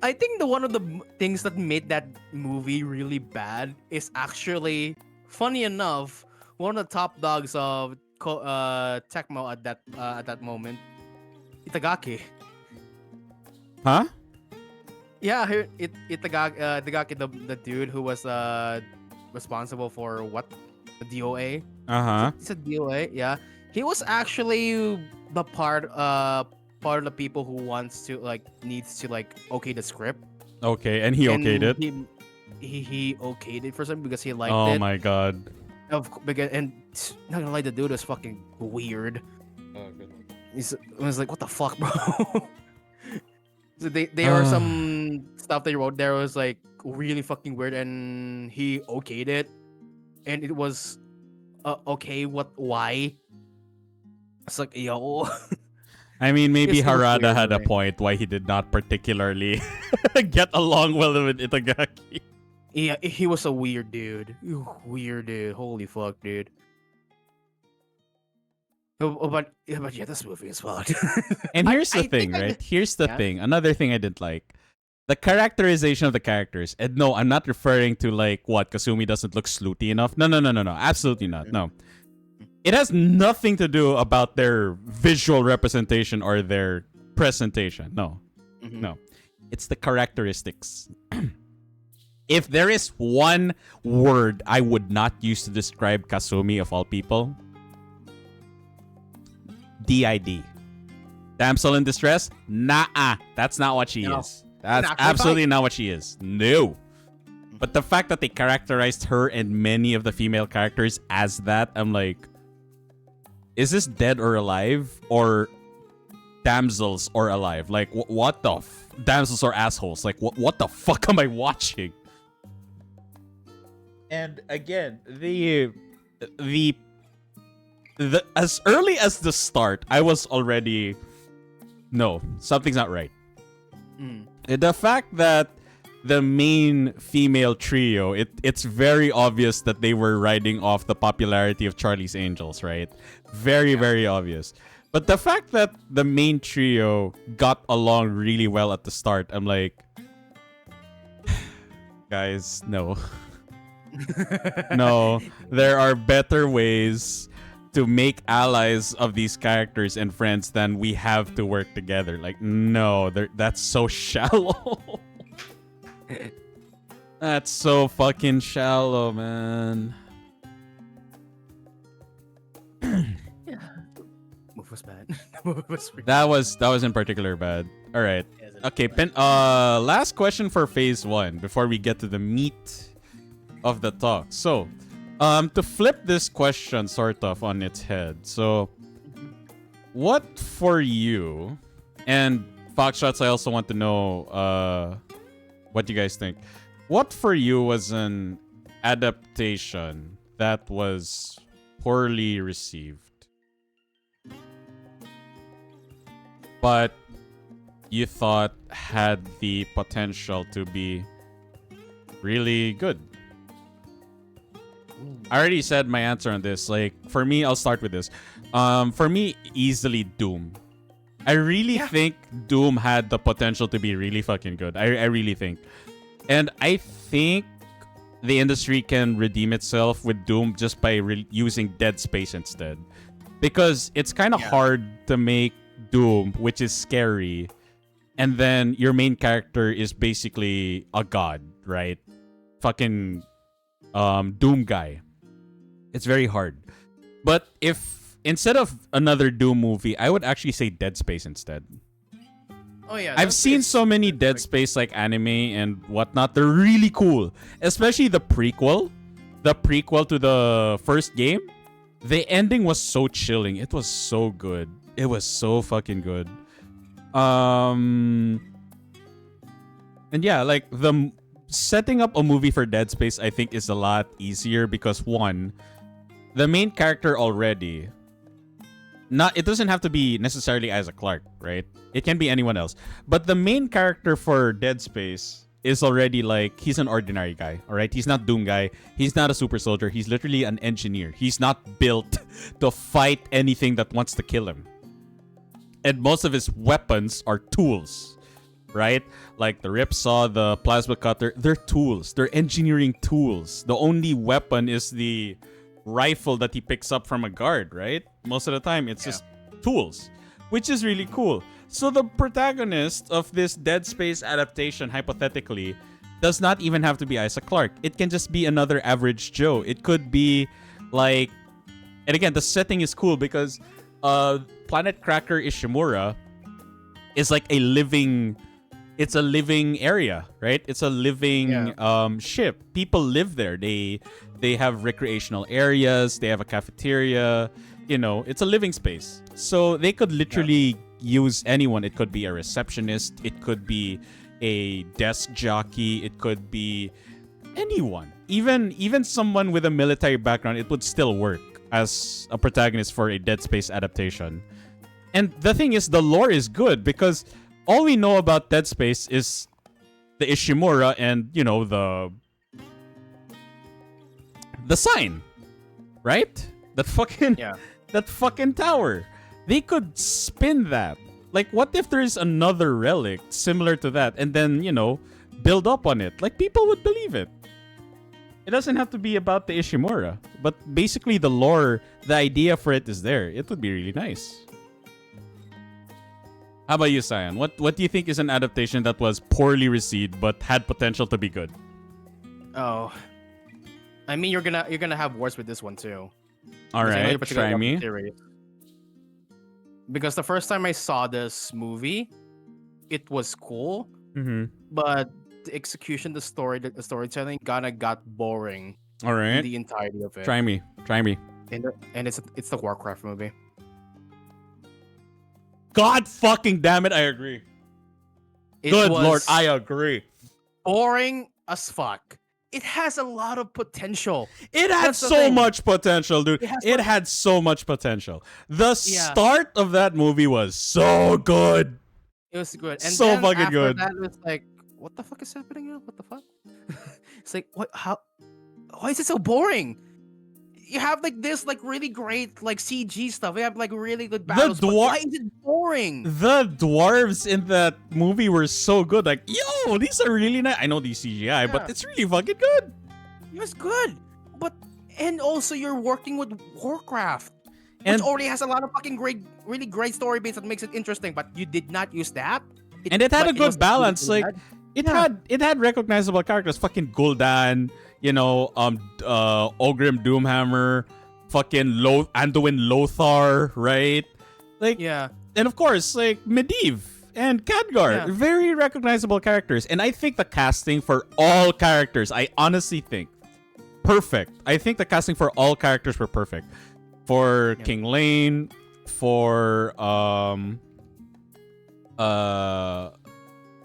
[SPEAKER 2] I think one of the things that made that movie really bad is actually, funny enough, one of the top dogs of Tecmo at that moment, Itagaki.
[SPEAKER 1] Huh?
[SPEAKER 2] Yeah, Itagaki, the dude who was responsible for what, the DOA. It's a DOA. Yeah, he was actually the part of the people who needs to okay the script.
[SPEAKER 1] Okay, and he okayed it.
[SPEAKER 2] He okayed it for some because he liked it.
[SPEAKER 1] Oh my god.
[SPEAKER 2] And not gonna lie, the dude was fucking weird.
[SPEAKER 1] Oh good.
[SPEAKER 2] I was like, what the fuck, bro? So there are some stuff they wrote there was like really fucking weird, and he okayed it, and it was okay. Why? It's like, yo.
[SPEAKER 1] I mean, maybe
[SPEAKER 2] It's so
[SPEAKER 1] Harada
[SPEAKER 2] weird,
[SPEAKER 1] had a
[SPEAKER 2] right?
[SPEAKER 1] point why he did not particularly get along well with Itagaki.
[SPEAKER 2] Yeah, he was a weird dude. Weird dude. Holy fuck, dude. But yeah, this movie is fucked.
[SPEAKER 1] And here's the
[SPEAKER 2] I
[SPEAKER 1] thing,
[SPEAKER 2] think
[SPEAKER 1] right? Here's the
[SPEAKER 2] Yeah.
[SPEAKER 1] thing. Another thing I didn't like. The characterization of the characters. And no, I'm not referring to like what Kasumi doesn't look sleuty enough. No. Absolutely not. No. It has nothing to do about their visual representation or their presentation. No.
[SPEAKER 2] Mhm.
[SPEAKER 1] No. It's the characteristics. If there is one word I would not use to describe Kasumi of all people, DID. Damsel in distress? Nah, that's not what she
[SPEAKER 2] No.
[SPEAKER 1] is. That's
[SPEAKER 2] Not actually
[SPEAKER 1] absolutely not what she is. No. But the fact that they characterized her and many of the female characters as that, I'm like, is this Dead or Alive or damsels or alive? Like, what the damsels or assholes? Like, what the fuck am I watching? And again, the as early as the start, I was already, no, something's not right.
[SPEAKER 2] Mm.
[SPEAKER 1] The fact that the main female trio, it's very obvious that they were riding off the popularity of Charlie's Angels, right? Very obvious. But the fact that the main trio got along really well at the start, I'm like, guys, no. No, there are better ways to make allies of these characters and friends than we have to work together. Like, no, that's so shallow. That's so fucking shallow, man.
[SPEAKER 2] Move was bad. Move was really
[SPEAKER 1] That was in particular bad. All right.
[SPEAKER 2] bad.
[SPEAKER 1] Okay, last question for phase 1 before we get to the meat of the talk. So, to flip this question sort of on its head. So, what for you, and Foxshots, I also want to know what you guys think. What for you was an adaptation that was poorly received, but you thought had the potential to be really good? I already said my answer on this. Like, for me, I'll start with this. For me, easily Doom. I really
[SPEAKER 2] Yeah.
[SPEAKER 1] think Doom had the potential to be really fucking good. I really think. And I think the industry can redeem itself with Doom just by using Dead Space instead. Because it's kind of hard to make Doom, which is scary, and then your main character is basically a god, right? Fucking Doom guy. It's very hard. But if instead of another Doom movie, I would actually say Dead Space instead.
[SPEAKER 2] Oh yeah,
[SPEAKER 1] I've seen so many Dead Space like anime and whatnot. They're really cool, especially the prequel. The prequel to the first game. The ending was so chilling. It was so good. It was so fucking good. And yeah, like the setting up a movie for Dead Space, I think, is a lot easier because one, the main character already. It doesn't have to be necessarily Isaac Clarke, right? It can be anyone else. But the main character for Dead Space is already like, he's an ordinary guy, all right? He's not Doom guy. He's not a super soldier. He's literally an engineer. He's not built to fight anything that wants to kill him. And most of his weapons are tools, right? Like the ripsaw, the plasma cutter, they're tools. They're engineering tools. The only weapon is the rifle that he picks up from a guard, right? Most of the time, it's just tools, which is really cool. So the protagonist of this Dead Space adaptation, hypothetically, does not even have to be Isaac Clarke. It can just be another average Joe. It could be like, and again, the setting is cool because Planet Cracker Ishimura is like a living area, right? It's a living ship. People live there. They have recreational areas. They have a cafeteria. You know, it's a living space. So they could literally use anyone. It could be a receptionist. It could be a desk jockey. It could be anyone. Even someone with a military background, it would still work as a protagonist for a Dead Space adaptation. And the thing is, the lore is good because all we know about Dead Space is the Ishimura and, you know, the sign, right? That fucking tower. They could spin that. Like, what if there's another relic similar to that and then, you know, build up on it? Like, people would believe it. It doesn't have to be about the Ishimura, but basically the lore, the idea for it is there. It would be really nice. How about you, Cyan? What do you think is an adaptation that was poorly received but had potential to be good?
[SPEAKER 2] Oh, I mean, you're gonna have wars with this one too.
[SPEAKER 1] All right, try me.
[SPEAKER 2] Because the first time I saw this movie, it was cool, but the execution, the storytelling, got boring.
[SPEAKER 1] All right,
[SPEAKER 2] the entirety of it.
[SPEAKER 1] Try me.
[SPEAKER 2] And it's the Warcraft movie.
[SPEAKER 1] God fucking damn it, I agree. Good lord, I agree.
[SPEAKER 2] Boring as fuck. It has a lot of potential.
[SPEAKER 1] It had so much potential, dude. It had so much potential. The start of that movie was so good.
[SPEAKER 2] It was good. And
[SPEAKER 1] so
[SPEAKER 2] then
[SPEAKER 1] fucking
[SPEAKER 2] after
[SPEAKER 1] good.
[SPEAKER 2] That was like, what the fuck is happening now? What the fuck? It's like, what? How? Why is it so boring? You have like this like really great like CG stuff. You have like really good battles. But why is it boring?
[SPEAKER 1] The dwarves in that movie were so good. Like, yo, these are really nice. I know these CGI, but it's really fucking good.
[SPEAKER 2] It was good, and also you're working with Warcraft, which already has a lot of fucking really great story base that makes it interesting. But you did not use that.
[SPEAKER 1] And it had a good balance. Like, it had recognizable characters. Fucking Gul'dan. You know, Ogrim Doomhammer, fucking Anduin Lothar, right? Like, and of course, like Medivh and Khadgar, very recognizable characters. And I think the casting for all characters, I honestly think, perfect. I think the casting for all characters were perfect. For King Lane, for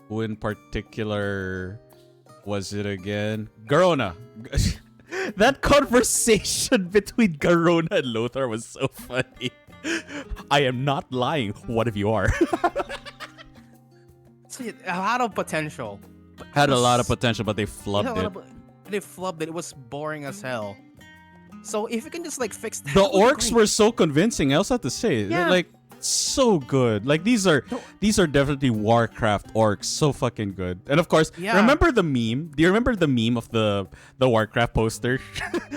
[SPEAKER 1] who in particular was it again? Garona. That conversation between Garona and Lothar was so funny. I am not lying. What if you are?
[SPEAKER 2] See, a lot of potential.
[SPEAKER 1] Had a lot of potential, but they flubbed it.
[SPEAKER 2] They flubbed it. It was boring as hell. So if you can just like fix that.
[SPEAKER 1] The orcs were so convincing. I also have to say, like, so good. Like these are definitely Warcraft orcs. So fucking good. And of course,
[SPEAKER 2] Yeah.
[SPEAKER 1] remember the meme? Do you remember the meme of the Warcraft poster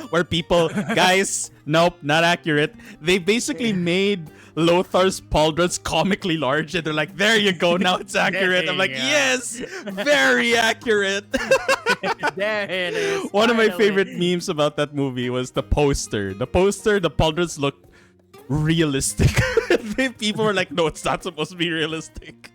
[SPEAKER 1] where people, guys, nope, not accurate. They basically made Lothar's pauldrons comically large, and they're like, there you go, now it's accurate. I'm like,
[SPEAKER 2] Yeah.
[SPEAKER 1] yes, very accurate.
[SPEAKER 2] There it is.
[SPEAKER 1] One of my
[SPEAKER 2] finally.
[SPEAKER 1] favorite memes about that movie was the poster. The pauldrons look realistic. People were like, no, it's not supposed to be realistic.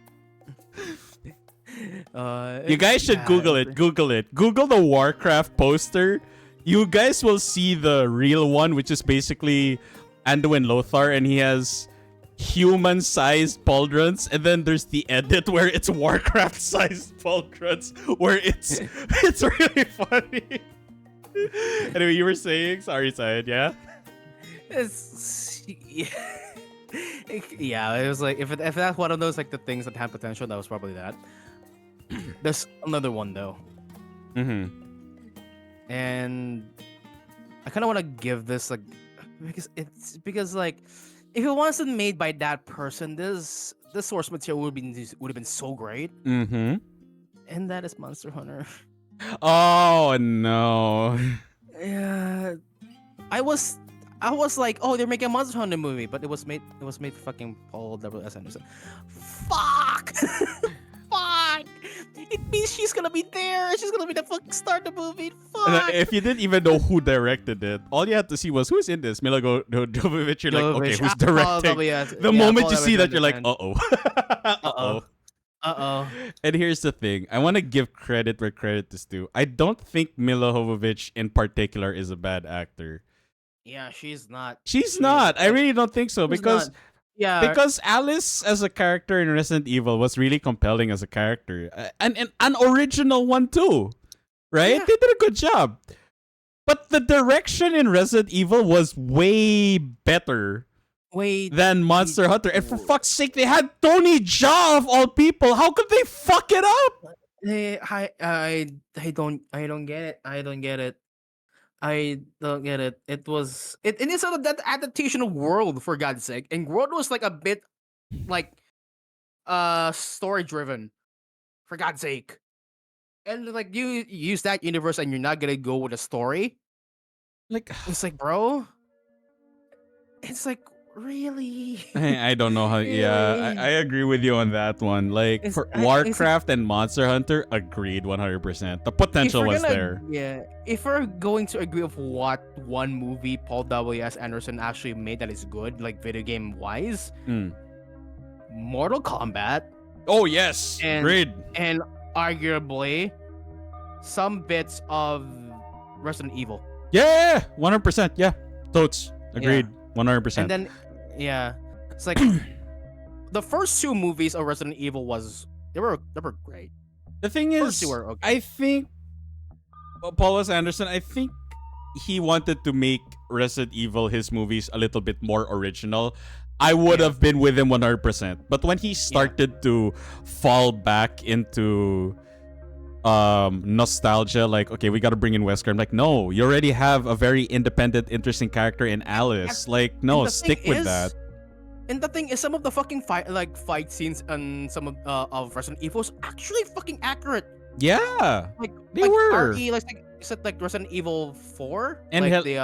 [SPEAKER 1] You guys should Google it. Google it. Google the Warcraft poster. You guys will see the real one, which is basically Anduin Lothar, and he has human-sized pauldrons, and then there's the edit where it's Warcraft-sized pauldrons, where it's really funny. Anyway, you were saying? Sorry, Syed, yeah?
[SPEAKER 2] It's yeah. It was like if that's one of those like the things that have potential, that was probably that. There's another one though,
[SPEAKER 1] Mm-hmm.
[SPEAKER 2] and I kind of want to give this like because like if it wasn't made by that person, this source material would have been so great.
[SPEAKER 1] Mm-hmm.
[SPEAKER 2] And that is Monster Hunter.
[SPEAKER 1] Oh, no.
[SPEAKER 2] Yeah, I was like, oh, they're making a Monster Hunter movie, but it was made for fucking Paul W.S. Anderson. Fuck! Fuck! It means she's gonna be there. She's gonna be the fucking star of the movie. Fuck!
[SPEAKER 1] If you didn't even know who directed it, all you had to see was who's in this. Mila Jovovich, you're like, okay, who's directing? The moment you see that, you're like, uh-oh. Uh-oh.
[SPEAKER 2] Uh-oh.
[SPEAKER 1] And here's the thing. I want to give credit where credit is due. I don't think Mila Jovovich in particular is a bad actor.
[SPEAKER 2] Yeah, she's not.
[SPEAKER 1] She's not. I really don't think so because
[SPEAKER 2] Because
[SPEAKER 1] Alice as a character in Resident Evil was really compelling as a character. And an original one too. Right?
[SPEAKER 2] Yeah.
[SPEAKER 1] They did a good job. But the direction in Resident Evil was way better than Monster Hunter. And for fuck's sake, they had Tony Jaa of all people. How could they fuck it up?
[SPEAKER 2] I don't get it. I don't get it. It was it is sort of that adaptation world, for God's sake. And world was like a bit like story driven, for God's sake. And like you use that universe and you're not gonna go with a story.
[SPEAKER 1] Like,
[SPEAKER 2] It's like, bro. It's like, really?
[SPEAKER 1] I don't know how. Yeah, I agree with you on that one. Like
[SPEAKER 2] It's-
[SPEAKER 1] for
[SPEAKER 2] I- it's-
[SPEAKER 1] Warcraft and Monster Hunter, agreed 100%. The potential was there.
[SPEAKER 2] Yeah, if we're going to agree of what one movie Paul W.S. Anderson actually made that is good, like video game wise,
[SPEAKER 1] Mm.
[SPEAKER 2] Mortal Kombat,
[SPEAKER 1] Oh yes,
[SPEAKER 2] And-
[SPEAKER 1] agreed.
[SPEAKER 2] and arguably some bits of Resident Evil.
[SPEAKER 1] Yeah, 100%. Yeah, totes agreed, 100%.
[SPEAKER 2] And then, yeah, it's like the first two movies of Resident Evil they were great.
[SPEAKER 1] The thing
[SPEAKER 2] First
[SPEAKER 1] is,
[SPEAKER 2] two were okay.
[SPEAKER 1] I think Paul S. Anderson, I think he wanted to make Resident Evil, his movies, a little bit more original. I would
[SPEAKER 2] Yeah.
[SPEAKER 1] have been with him 100%. But when he started to fall back into nostalgia, like, okay, we got to bring in Wesker. I'm like, no, you already have a very independent, interesting character in Alice. Like, no,
[SPEAKER 2] And the
[SPEAKER 1] stick
[SPEAKER 2] thing
[SPEAKER 1] with
[SPEAKER 2] is-
[SPEAKER 1] that.
[SPEAKER 2] And the thing is, some of the fucking fight scenes and some of Resident Evil is actually fucking accurate.
[SPEAKER 1] Yeah,
[SPEAKER 2] Like
[SPEAKER 1] they were.
[SPEAKER 2] RE, like Resident Evil 4,
[SPEAKER 1] And
[SPEAKER 2] like
[SPEAKER 1] hell-
[SPEAKER 2] the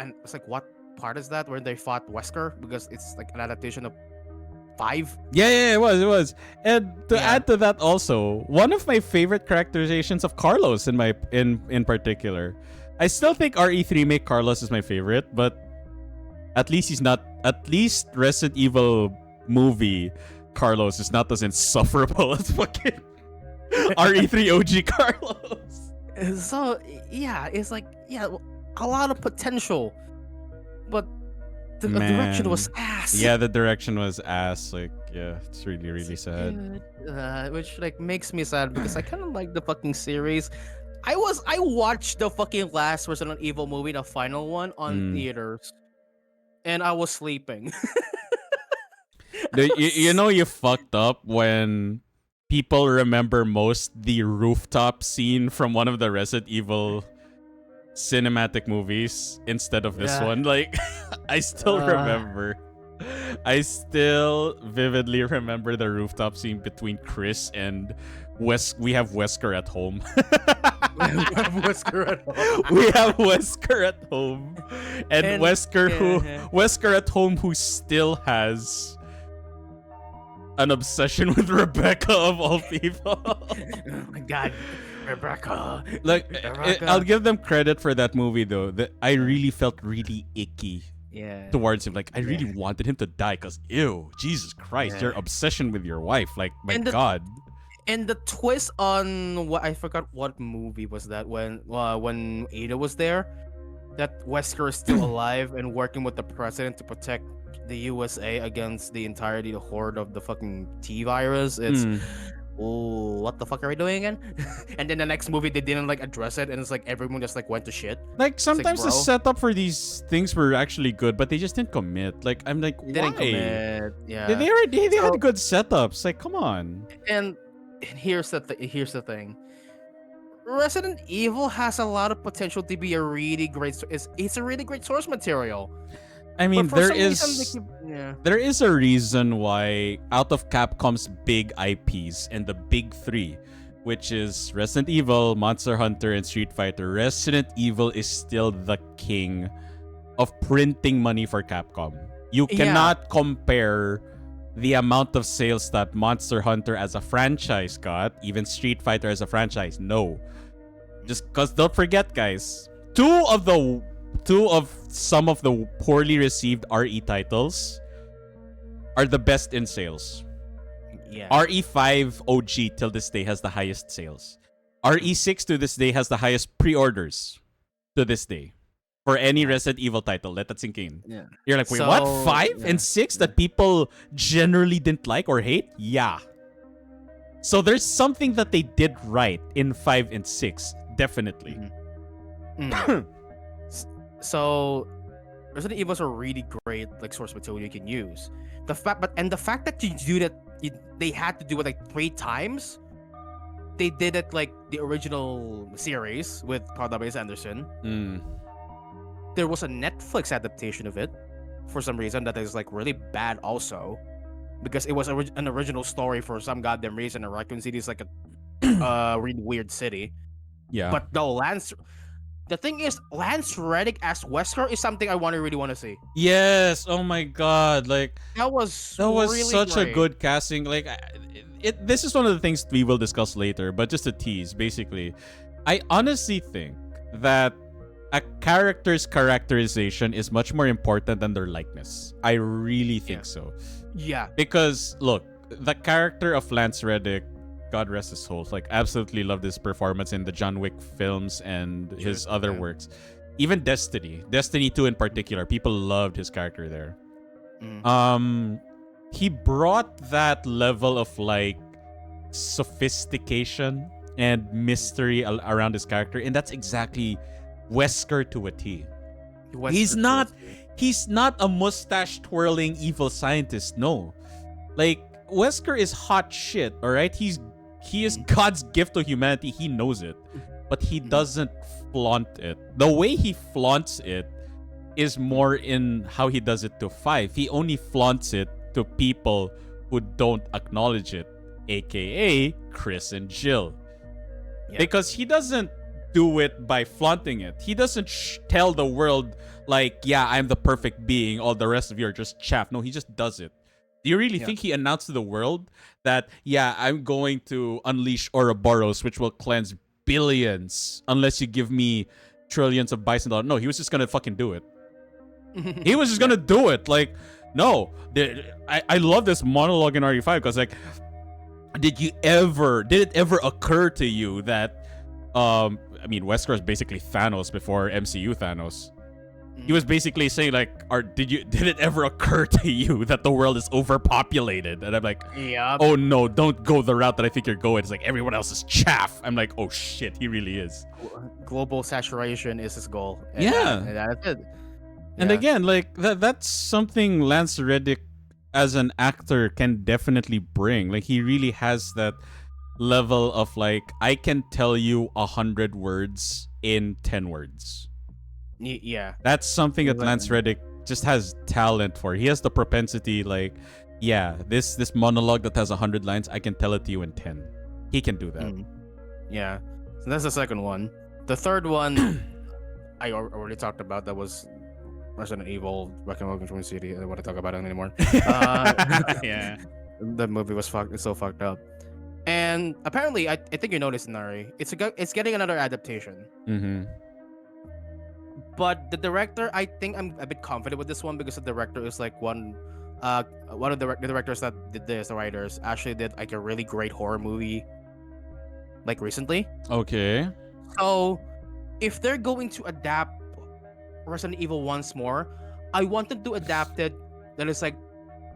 [SPEAKER 2] and it's like, what part is that where they fought Wesker, because it's like an adaptation of 5.
[SPEAKER 1] Yeah, it was. And to
[SPEAKER 2] Yeah.
[SPEAKER 1] add to that also, one of my favorite characterizations of Carlos in particular. I still think RE3 make Carlos is my favorite, but at least Resident Evil movie Carlos is not as insufferable as fucking RE3 OG Carlos.
[SPEAKER 2] So yeah, it's like, a lot of potential, but the direction
[SPEAKER 1] Man.
[SPEAKER 2] was ass.
[SPEAKER 1] Yeah, the direction was ass. Like, yeah, it's really sad.
[SPEAKER 2] Which like makes me sad because I kind of like the fucking series. I watched the fucking last Resident Evil movie, the final one, on theaters, and I was sleeping.
[SPEAKER 1] You know you fucked up when people remember most the rooftop scene from one of the Resident Evil cinematic movies instead of this
[SPEAKER 2] Yeah.
[SPEAKER 1] one. Like, I still remember. I still vividly remember the rooftop scene between Chris and Wes. We have Wesker at home.
[SPEAKER 2] Whisker at all.
[SPEAKER 1] We have Wesker at home, and
[SPEAKER 2] And-
[SPEAKER 1] Wesker at home who still has an obsession with Rebecca of all people.
[SPEAKER 2] Oh my god, Rebecca.
[SPEAKER 1] Like,
[SPEAKER 2] Rebecca.
[SPEAKER 1] I'll give them credit for that movie though. That I really felt really icky
[SPEAKER 2] Yeah.
[SPEAKER 1] towards him. Like, I really wanted him to die because, ew, Jesus Christ,
[SPEAKER 2] Yeah.
[SPEAKER 1] your obsession with your wife. Like, my
[SPEAKER 2] And the-
[SPEAKER 1] God.
[SPEAKER 2] And the twist on what I forgot what movie was that when Ada was there, that Wesker is still alive and working with the president to protect the USA against the entirety the horde of the fucking T virus. It's
[SPEAKER 1] Hmm.
[SPEAKER 2] oh, what the fuck are we doing again? And then the next movie they didn't like address it, and it's like everyone just like went to shit.
[SPEAKER 1] Like, sometimes the
[SPEAKER 2] bro.
[SPEAKER 1] setup for these things were actually good, but they just didn't commit. Like, I'm like, why?
[SPEAKER 2] Didn't commit. Yeah.
[SPEAKER 1] They
[SPEAKER 2] So-
[SPEAKER 1] had good setups. Like, come on.
[SPEAKER 2] And here's the thing. Resident Evil has a lot of potential to be a really great. It's a really great source material.
[SPEAKER 1] I mean,
[SPEAKER 2] But for
[SPEAKER 1] there
[SPEAKER 2] some reason, they
[SPEAKER 1] is
[SPEAKER 2] yeah.
[SPEAKER 1] there is a reason why out of Capcom's big IPs and the big three, which is Resident Evil, Monster Hunter, and Street Fighter, Resident Evil is still the king of printing money for Capcom. You
[SPEAKER 2] Yeah.
[SPEAKER 1] cannot compare the amount of sales that Monster Hunter as a franchise got, even Street Fighter as a franchise. No. Just because don't forget, guys, two of some of the poorly received RE titles are the best in sales.
[SPEAKER 2] Yeah.
[SPEAKER 1] RE5 OG till this day has the highest sales. RE6 to this day has the highest pre-orders to this day for any Resident Evil title. Let that sink in.
[SPEAKER 2] Yeah.
[SPEAKER 1] You're like, wait,
[SPEAKER 2] So,
[SPEAKER 1] what? 5
[SPEAKER 2] yeah.
[SPEAKER 1] and 6 that people generally didn't like or hate? Yeah. So there's something that they did right in 5 and 6. Definitely.
[SPEAKER 2] Mm. So Resident Evil is a really great like source material you can use. The fact that you do that, they had to do it like 3 times. They did it like the original series with Carl W. S. Anderson.
[SPEAKER 1] Mm.
[SPEAKER 2] There was a Netflix adaptation of it for some reason that is like really bad also, because it was an original story for some goddamn reason. And Raccoon City is like a really weird city.
[SPEAKER 1] Yeah.
[SPEAKER 2] But no, the thing is, Lance Reddick as Wesker is something I really want to see.
[SPEAKER 1] Yes. Oh my god. Like,
[SPEAKER 2] That was
[SPEAKER 1] really such a
[SPEAKER 2] great.
[SPEAKER 1] good casting. Like, this is one of the things we will discuss later, but just a tease, basically. I honestly think that a character's characterization is much more important than their likeness. I really think so.
[SPEAKER 2] Yeah.
[SPEAKER 1] Because, look, the character of Lance Reddick, God rest his soul, like, absolutely loved his performance in the John Wick films and his other works. Even Destiny 2 in particular, people loved his character there. He brought that level of like sophistication and mystery around his character, and that's exactly Wesker to a T. He's not a mustache twirling evil scientist. No, like, Wesker is hot shit. All right, he is God's gift to humanity. He knows it, but he doesn't flaunt it. The way he flaunts it is more in how he does it to 5. He only flaunts it to people who don't acknowledge it, aka Chris and Jill.
[SPEAKER 2] Yeah.
[SPEAKER 1] Because he doesn't do it by flaunting it. He doesn't tell the world, like, yeah, I'm the perfect being, all the rest of you are just chaff. No, he just does it. Do you really think he announced to the world that, yeah, I'm going to unleash Ouroboros, which will cleanse billions unless you give me trillions of bison dollars? No, he was just gonna fucking do it. He was just gonna do it. Like, no. I love this monologue in RE5 because, like, did it ever occur to you that I mean, Wesker is basically Thanos before MCU Thanos. He was basically saying, like, did it ever occur to you that the world is overpopulated? And I'm like,
[SPEAKER 2] Yeah.
[SPEAKER 1] oh no, don't go the route that I think you're going. It's like everyone else is chaff. I'm like, oh shit, he really is.
[SPEAKER 2] Global saturation is his goal. And
[SPEAKER 1] Yeah.
[SPEAKER 2] that's it.
[SPEAKER 1] And
[SPEAKER 2] Yeah.
[SPEAKER 1] again, like, that's something Lance Reddick as an actor can definitely bring. Like, he really has that level of, like, I can tell you 100 words in 10 words.
[SPEAKER 2] Yeah.
[SPEAKER 1] That's something that Lance Reddick just has talent for. He has the propensity, like, yeah, this monologue that has 100 lines, I can tell it to you in 10. He can do that.
[SPEAKER 2] Yeah. So that's the second one. The third one, I already talked about. That was Resident Evil, Welcome to City. I don't want to talk about it anymore.
[SPEAKER 1] Yeah.
[SPEAKER 2] The movie was it's so fucked up. And apparently, I think you noticed, Nari, it's getting another adaptation.
[SPEAKER 1] Mm-hmm.
[SPEAKER 2] But the director, I think I'm a bit confident with this one because the director is like one of the directors that did this, the writers, actually did like a really great horror movie like recently.
[SPEAKER 1] Okay.
[SPEAKER 2] So if they're going to adapt Resident Evil once more, I want them to adapt it that is like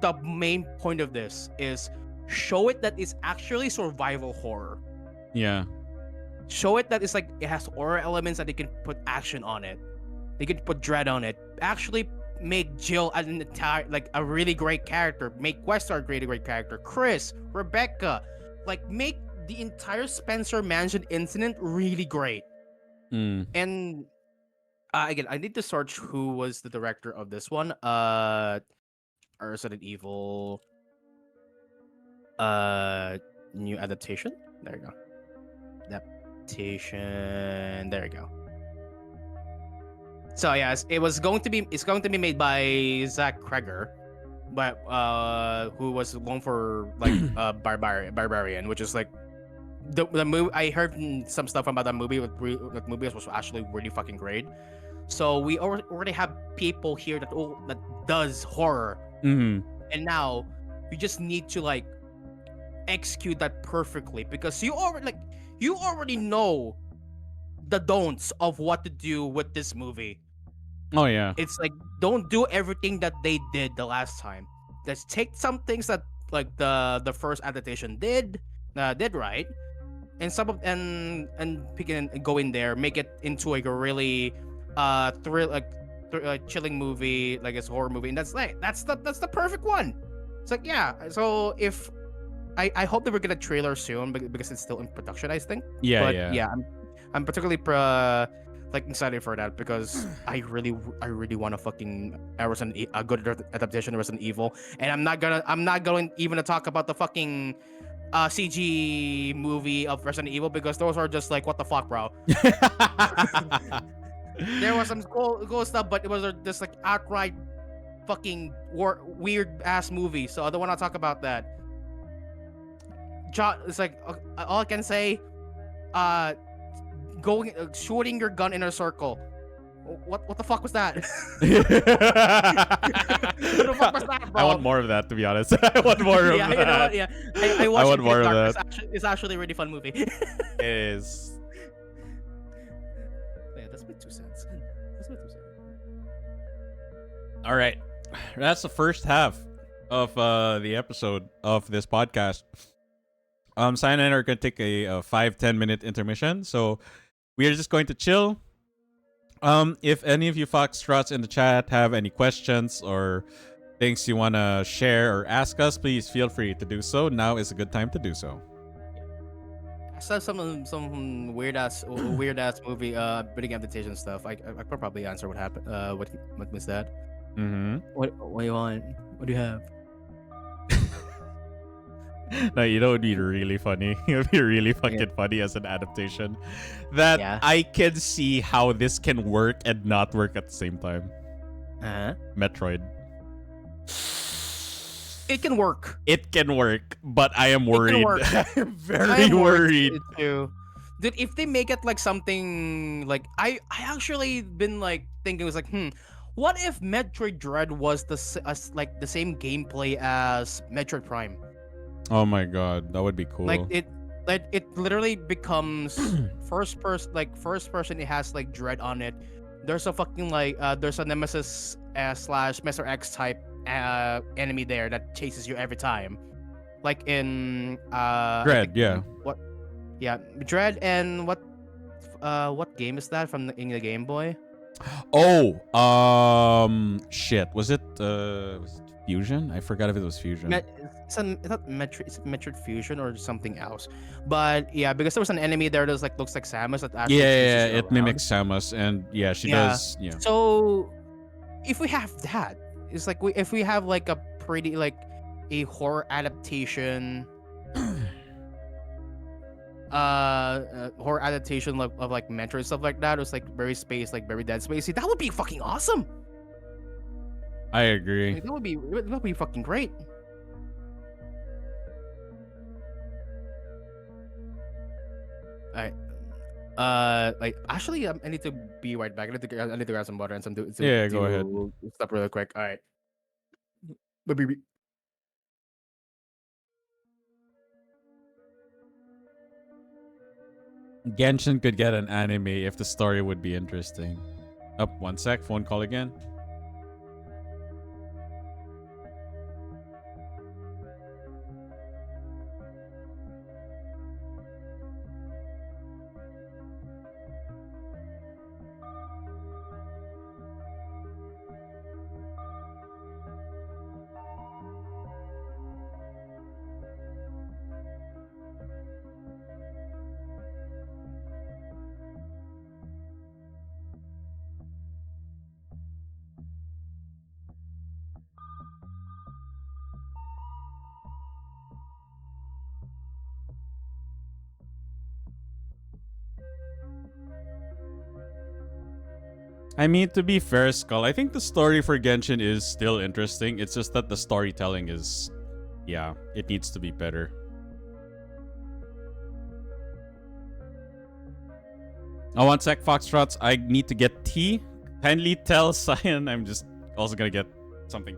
[SPEAKER 2] the main point of this is show it that it's actually survival horror.
[SPEAKER 1] Yeah.
[SPEAKER 2] Show it that it's like it has horror elements that they can put action on it. They can put dread on it. Actually make Jill an entire like a really great character. Make Westar a really great character. Chris, Rebecca, like make the entire Spencer Mansion incident really great. And again, I need to search who was the director of this one. Resident Evil new adaptation. There you go. Adaptation. There you go. So yes, it's going to be made by Zach Kreger, but who was known for like Barbarian, which is like the movie. I heard some stuff about that movie. That movie was actually really fucking great. So we already have people here that does horror,
[SPEAKER 1] Mm-hmm.
[SPEAKER 2] and now we just need to like execute that perfectly because you already know the don'ts of what to do with this movie.
[SPEAKER 1] Oh yeah.
[SPEAKER 2] It's like don't do everything that they did the last time. Let's take some things that like the first adaptation did right, and some of and pick it and go in there, make it into like a really chilling movie, like it's a horror movie, and that's the perfect one. It's like yeah. So if I hope that we're gonna trailer soon because it's still in production, I think.
[SPEAKER 1] Yeah,
[SPEAKER 2] But
[SPEAKER 1] yeah.
[SPEAKER 2] I'm particularly like excited for that because I really want a fucking a good adaptation of Resident Evil, and I'm not going even to talk about the fucking CG movie of Resident Evil because those are just like what the fuck, bro. There was some cool stuff, but it was just like outright fucking weird ass movie. So I don't want to talk about that. It's like all I can say, shooting your gun in a circle. What the fuck was that? What the fuck was that, bro?
[SPEAKER 1] I want more of that, to be honest. I want more of
[SPEAKER 2] yeah,
[SPEAKER 1] that.
[SPEAKER 2] you know what? Yeah, I watched
[SPEAKER 1] want more of
[SPEAKER 2] Dark.
[SPEAKER 1] that.
[SPEAKER 2] It's actually a really fun movie.
[SPEAKER 1] It is.
[SPEAKER 2] Yeah, that's my 2 cents.
[SPEAKER 1] All right, that's the first half of the episode of this podcast. Cyan and I are gonna take a 5-10 minute intermission, so we are just going to chill. If any of you foxtrots in the chat have any questions or things you wanna share or ask us, please feel free to do so. Now is a good time to do so.
[SPEAKER 2] I saw some weird ass movie bidding adaptation stuff. I could probably answer what happened. What was that?
[SPEAKER 1] Mm-hmm.
[SPEAKER 2] What do you want? What do you have?
[SPEAKER 1] No, you know, it'd be really funny. It'd be really fucking funny as an adaptation. That I can see how this can work and not work at the same time. Metroid.
[SPEAKER 2] It can work.
[SPEAKER 1] It can work, but I am worried. I'm very
[SPEAKER 2] I'm
[SPEAKER 1] worried.
[SPEAKER 2] Too. Dude, if they make it like something like I actually been like thinking it was like what if Metroid Dread was the same gameplay as Metroid Prime?
[SPEAKER 1] Oh my god, that would be cool.
[SPEAKER 2] Like it literally becomes first person. It has like Dread on it. There's a fucking there's a Nemesis / Mr. X type enemy there that chases you every time. Like in
[SPEAKER 1] Dread, yeah.
[SPEAKER 2] What? Yeah, Dread and what game is that from in the Game Boy?
[SPEAKER 1] Oh, shit. Was it Fusion? I forgot if it was Fusion.
[SPEAKER 2] It's not Metroid Fusion or something else. But yeah, because there was an enemy there that looks like Samus that actually
[SPEAKER 1] it mimics Samus, and she does. Yeah.
[SPEAKER 2] So if we have that, it's like if we have like a pretty like a horror adaptation, horror adaptation of like Mentor and stuff like that, it's like very space, like very Dead Spacey. That would be fucking awesome.
[SPEAKER 1] I agree.
[SPEAKER 2] Like, that would be fucking great. Alright. Like actually, I need to be right back. I need to grab some water and some
[SPEAKER 1] Yeah, go ahead.
[SPEAKER 2] stuff really quick. All right. But
[SPEAKER 1] Genshin could get an anime if the story would be interesting. Up, one sec. Phone call again. I mean, to be fair, Skull, I think the story for Genshin is still interesting. It's just that the storytelling is, yeah, it needs to be better. Oh, one sec, Foxtrots. I need to get tea. Kindly tell Cyan I'm just also gonna get something.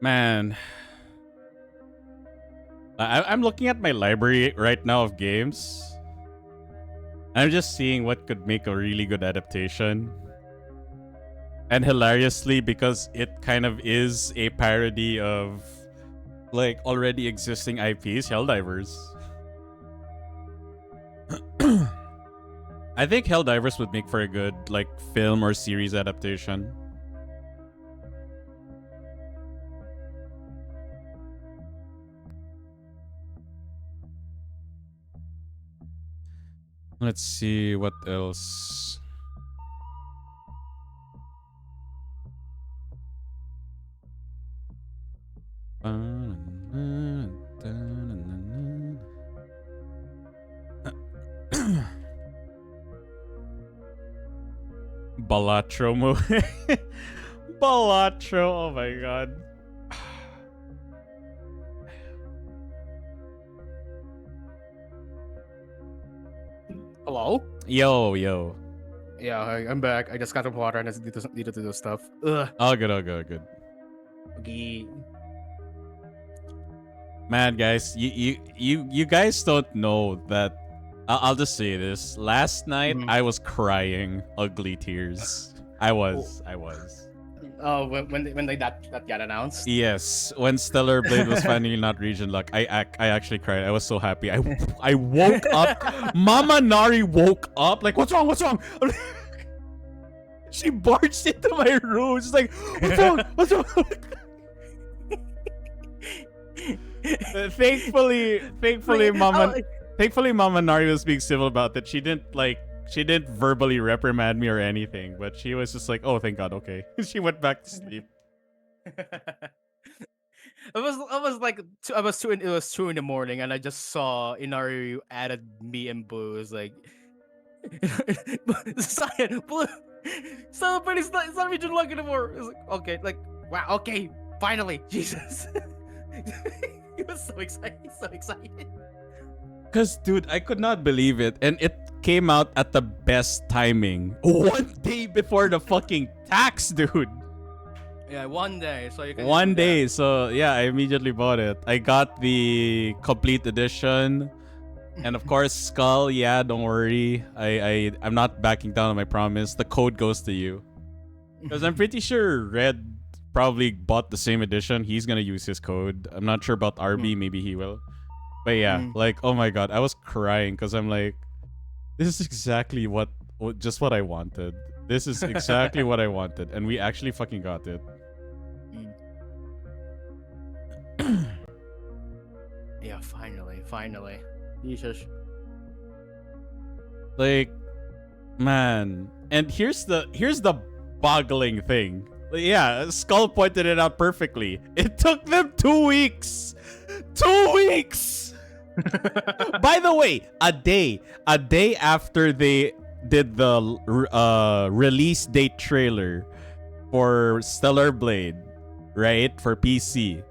[SPEAKER 1] Man. I'm looking at my library right now of games. I'm just seeing what could make a really good adaptation. And hilariously, because it kind of is a parody of like already existing IPs, Helldivers. I think Helldivers would make for a good like film or series adaptation. Let's see what else. Balatro movie. Balatro, oh my god.
[SPEAKER 2] hello.
[SPEAKER 1] Yo.
[SPEAKER 2] Yeah, I'm back. I just got some water and I needed to do stuff. Ugh.
[SPEAKER 1] All good.
[SPEAKER 2] Okay.
[SPEAKER 1] Man, guys, you guys don't know that. I'll just say this. Last night,
[SPEAKER 2] Mhm.
[SPEAKER 1] I was crying ugly tears. I was.
[SPEAKER 2] Oh, when that got announced.
[SPEAKER 1] Yes, when Stellar Blade was finally not region lock, I actually cried. I was so happy. I woke up. Mama Nari woke up. Like, what's wrong? She barged into my room. She's like, what's wrong? Thankfully, Mama Nari was being civil about it. She didn't verbally reprimand me or anything, but she was just like, "Oh, thank God, okay." She went back to sleep.
[SPEAKER 2] I was it was 2 in the morning and I just saw Inari added me and Boo. It was like Cyan, Blue, So, but it's not region lock anymore. It's like, okay, like, wow, okay, finally, Jesus. He was so excited, so excited.
[SPEAKER 1] Cause dude, I could not believe it, and it came out at the best timing. 1 day before the fucking tax, dude.
[SPEAKER 2] Yeah, 1 day, so you can.
[SPEAKER 1] One day, so yeah, I immediately bought it. I got the complete edition, and of course, Skull. Yeah, don't worry. I'm not backing down on my promise. The code goes to you, because I'm pretty sure Red probably bought the same edition. He's gonna use his code. I'm not sure about RB. Maybe he will. But yeah, like, oh my god, I was crying because I'm like, this is exactly just what I wanted. This is exactly what I wanted, and we actually fucking got it.
[SPEAKER 2] Yeah, finally. Jesus.
[SPEAKER 1] Like, man, and here's the boggling thing. Yeah, Skull pointed it out perfectly. It took them 2 weeks. 2 weeks. By the way, a day after they did the release date trailer for Stellar Blade, right, for PC,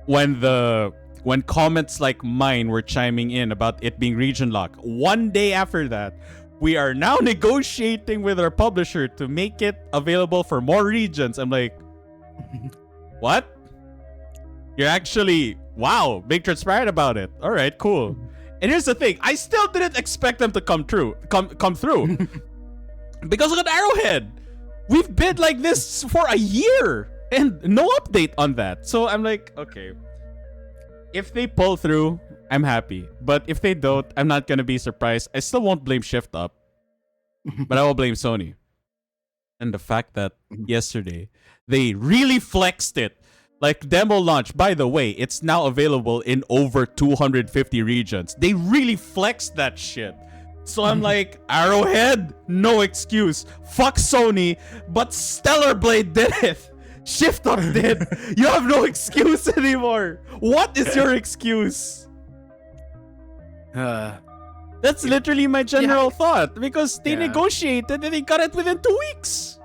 [SPEAKER 1] when comments like mine were chiming in about it being region lock, 1 day after that, we are now negotiating with our publisher to make it available for more regions. I'm like, what? You're actually, wow, being transparent about it. All right, cool. And here's the thing, I still didn't expect them to come through. Because look at Arrowhead. We've been like this for a year and no update on that. So I'm like, okay. If they pull through, I'm happy. But if they don't, I'm not gonna be surprised. I still won't blame Shift Up. But I will blame Sony. And the fact that yesterday they really flexed it. Like demo launch, by the way, it's now available in over 250 regions. They really flexed that shit. So I'm like, Arrowhead, no excuse. Fuck Sony, but Stellar Blade did it. Shift Up did. You have no excuse anymore. What is your excuse? That's literally my general thought, because they negotiated and they got it within 2 weeks.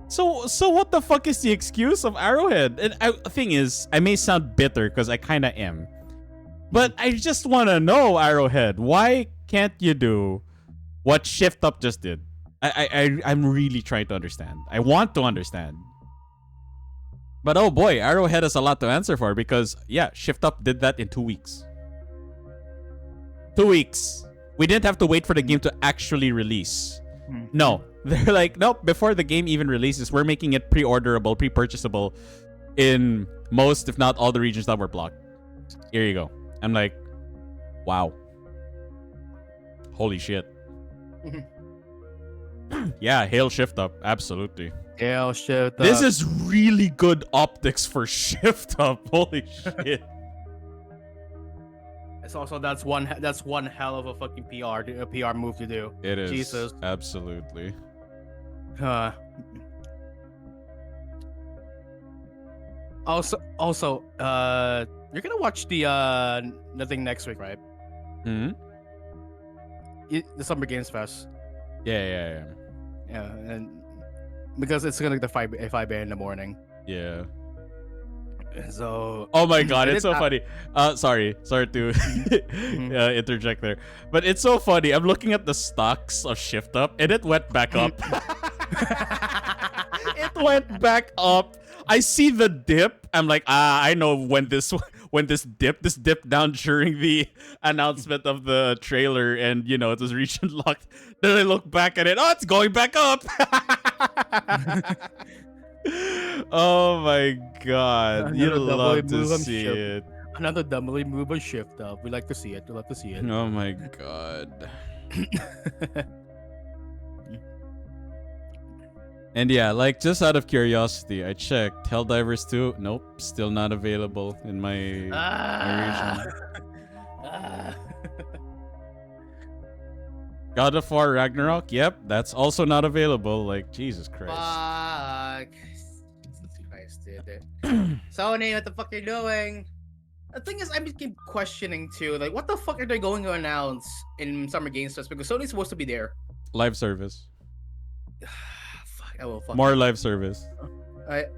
[SPEAKER 1] So what the fuck is the excuse of Arrowhead? And the thing is, I may sound bitter because I kind of am, but I just want to know, Arrowhead, why can't you do what Shift Up just did? I'm really trying to understand. I want to understand. But oh boy, Arrowhead has a lot to answer for, because yeah, Shift Up did that in 2 weeks. 2 weeks. We didn't have to wait for the game to actually release. No. They're like, nope, before the game even releases, we're making it pre-orderable, pre-purchasable in most, if not all, the regions that were blocked. Here you go. I'm like, wow. Holy shit. Yeah, hail Shift Up. Absolutely.
[SPEAKER 2] Hail Shift Up.
[SPEAKER 1] This is really good optics for Shift Up. Holy shit.
[SPEAKER 2] It's also that's one hell of a fucking PR move to do.
[SPEAKER 1] It is.
[SPEAKER 2] Jesus.
[SPEAKER 1] Absolutely.
[SPEAKER 2] Also, you're gonna watch the thing next week, right?
[SPEAKER 1] Hmm.
[SPEAKER 2] The Summer Games Fest.
[SPEAKER 1] Yeah.
[SPEAKER 2] Yeah, and because it's gonna be the 5 a.m. in the morning.
[SPEAKER 1] Yeah.
[SPEAKER 2] So.
[SPEAKER 1] Oh my god, it's so funny. Sorry to interject there, but it's so funny. I'm looking at the stocks of Shift Up, and it went back up. It went back up. I see the dip. I'm like, I know when this dipped down during the announcement of the trailer, and you know it was region locked. Then I look back at it. Oh, it's going back up. Oh my god, you love to see it.
[SPEAKER 2] Another doubly move on Shift Up. We like to see it. We love to see it.
[SPEAKER 1] Oh my god. And yeah, like, just out of curiosity, I checked Helldivers 2. Nope, still not available in my region. God of War Ragnarok, yep, that's also not available. Like, Jesus Christ.
[SPEAKER 2] Fuck. Jesus Christ, dude. Sony, what the fuck are you doing? The thing is, I keep questioning too, like, what the fuck are they going to announce in Summer Games Fest? Because Sony's supposed to be there.
[SPEAKER 1] Live service.
[SPEAKER 2] Fuck, I will fucking.
[SPEAKER 1] More live service.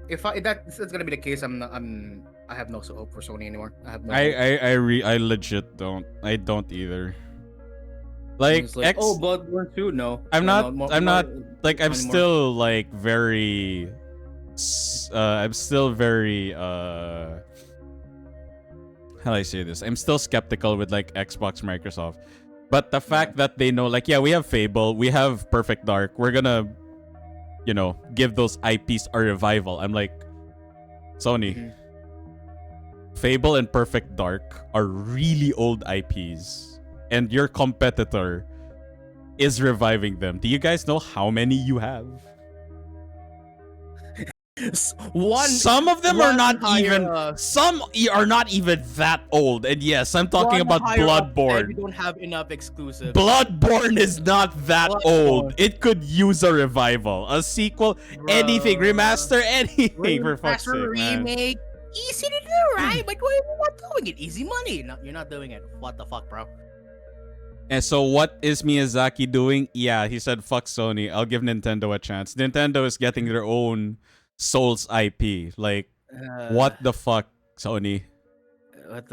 [SPEAKER 2] If that's gonna be the case, I have no hope for Sony anymore. I have no.
[SPEAKER 1] I legit don't. I don't either. Like,
[SPEAKER 2] It's like, oh, Bloodborne 2, no.
[SPEAKER 1] I'm
[SPEAKER 2] No,
[SPEAKER 1] not.
[SPEAKER 2] no,
[SPEAKER 1] I'm
[SPEAKER 2] more-
[SPEAKER 1] not. Like, I'm
[SPEAKER 2] anymore.
[SPEAKER 1] still like very. I'm still very. How do I say this? I'm still skeptical with like Xbox, Microsoft. But the fact that they know, like, yeah, we have Fable, we have Perfect Dark. We're gonna, give those IPs a revival. I'm like, Sony.
[SPEAKER 2] Mhm.
[SPEAKER 1] Fable and Perfect Dark are really old IPs, and your competitor is reviving them. Do you guys know how many you have? Some of them are
[SPEAKER 2] one
[SPEAKER 1] not
[SPEAKER 2] higher,
[SPEAKER 1] even. Some are not even that old. And yes, I'm talking
[SPEAKER 2] one
[SPEAKER 1] about
[SPEAKER 2] higher up, and we
[SPEAKER 1] Bloodborne.
[SPEAKER 2] don't have enough exclusives.
[SPEAKER 1] Bloodborne is not that old.
[SPEAKER 2] Bloodborne.
[SPEAKER 1] It could use a revival, a sequel, anything, remaster, anything for fuck's sake, man.
[SPEAKER 2] remake. Easy to do, right? But why are you not doing it? Easy money. No, you're not doing it. What the fuck, bro?
[SPEAKER 1] And so what is Miyazaki doing? Yeah, he said, fuck Sony. I'll give Nintendo a chance. Nintendo is getting their own Souls IP. Like, what the fuck, Sony?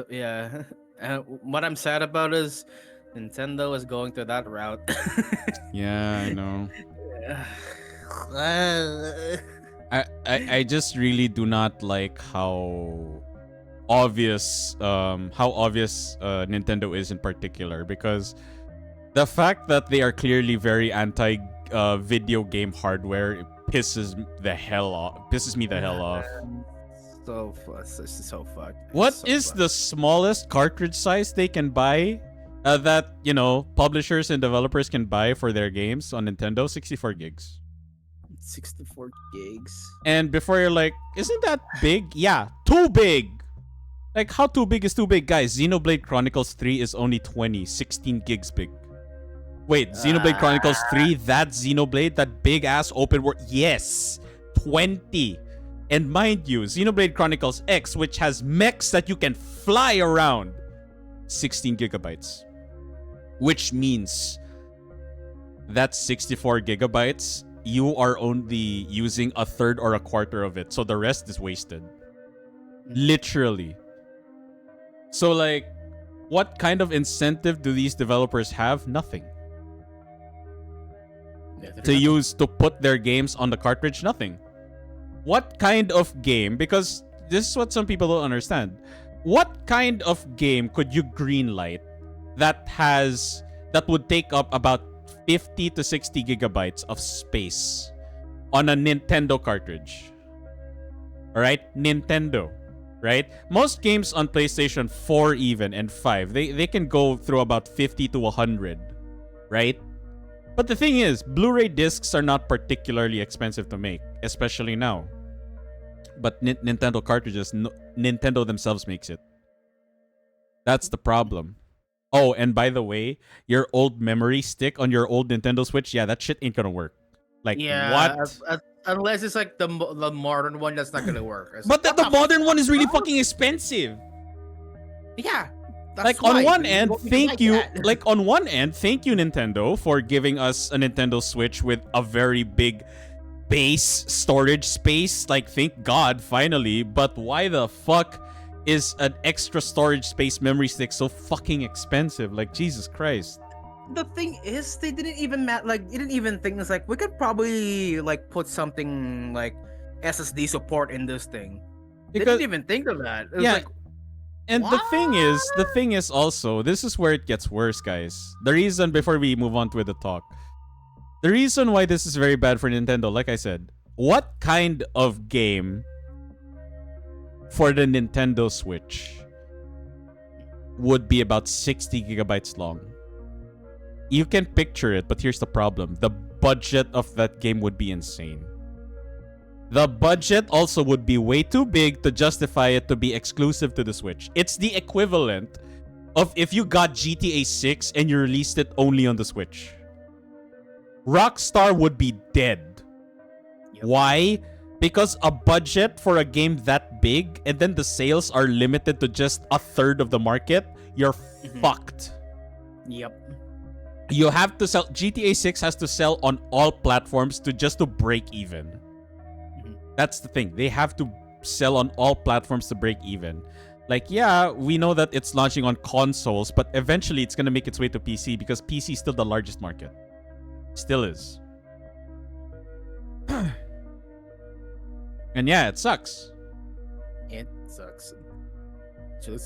[SPEAKER 2] Yeah. What I'm sad about is Nintendo is going to that route.
[SPEAKER 1] Yeah, I know. I just really do not like how obvious Nintendo is in particular, because the fact that they are clearly very anti video game hardware, it pisses me the hell off.
[SPEAKER 2] So fucked.
[SPEAKER 1] What is the smallest cartridge size they can buy that publishers and developers can buy for their games on Nintendo? 64 gigs.
[SPEAKER 2] 64 gigs.
[SPEAKER 1] And before you're like, isn't that big? Yeah, too big. Like, how too big is too big? Guys, Xenoblade Chronicles 3 is only 16 gigs big. Wait, Xenoblade Chronicles 3, that Xenoblade, that big ass open world, yes, 20. And mind you, Xenoblade Chronicles X, which has mechs that you can fly around, 16 gigabytes. Which means that 64 gigabytes, you are only using a third or a quarter of it. So the rest is wasted. Literally. So, like, what kind of incentive do these developers have? Nothing. To put their games on the cartridge? Nothing. What kind of game? Because this is what some people don't understand. What kind of game could you greenlight that would take up about 50 to 60 gigabytes of space on a Nintendo cartridge? Alright? Nintendo. Right? Most games on PlayStation 4 even and 5, they can go through about 50 to 100. Right? But the thing is, Blu-ray discs are not particularly expensive to make, especially now. But Nintendo cartridges, Nintendo themselves makes it. That's the problem. Oh, and by the way, your old memory stick on your old Nintendo Switch, yeah, that shit ain't gonna work. Like, what?
[SPEAKER 2] Unless it's like the modern one, that's not gonna work.
[SPEAKER 1] But the modern one is really fucking expensive.
[SPEAKER 2] Yeah.
[SPEAKER 1] Like, on one end, thank you. Like, on one end, thank you, Nintendo, for giving us a Nintendo Switch with a very big base storage space. Like, thank God, finally. But why the fuck is an extra storage space memory stick so fucking expensive? Like, Jesus Christ.
[SPEAKER 2] The thing is, they didn't even didn't even think it's like we could probably like put something like SSD support in this thing. They didn't even think of that. It was like,
[SPEAKER 1] and the thing is also, this is where it gets worse, guys. The reason, before we move on with the talk, the reason why this is very bad for Nintendo, like I said, what kind of game for the Nintendo Switch would be about 60 gigabytes long? You can picture it, but here's the problem. The budget of that game would be insane. The budget also would be way too big to justify it to be exclusive to the Switch. It's the equivalent of if you got GTA 6 and you released it only on the Switch. Rockstar would be dead. Yep. Why? Because a budget for a game that big and then the sales are limited to just a third of the market, you're fucked.
[SPEAKER 2] Yep.
[SPEAKER 1] You have to sell. GTA 6 has to sell on all platforms to break even. That's the thing. They have to sell on all platforms to break even. Like, yeah, we know that it's launching on consoles, but eventually it's gonna make its way to PC because PC is still the largest market. Still is. And yeah, it sucks.
[SPEAKER 2] It sucks.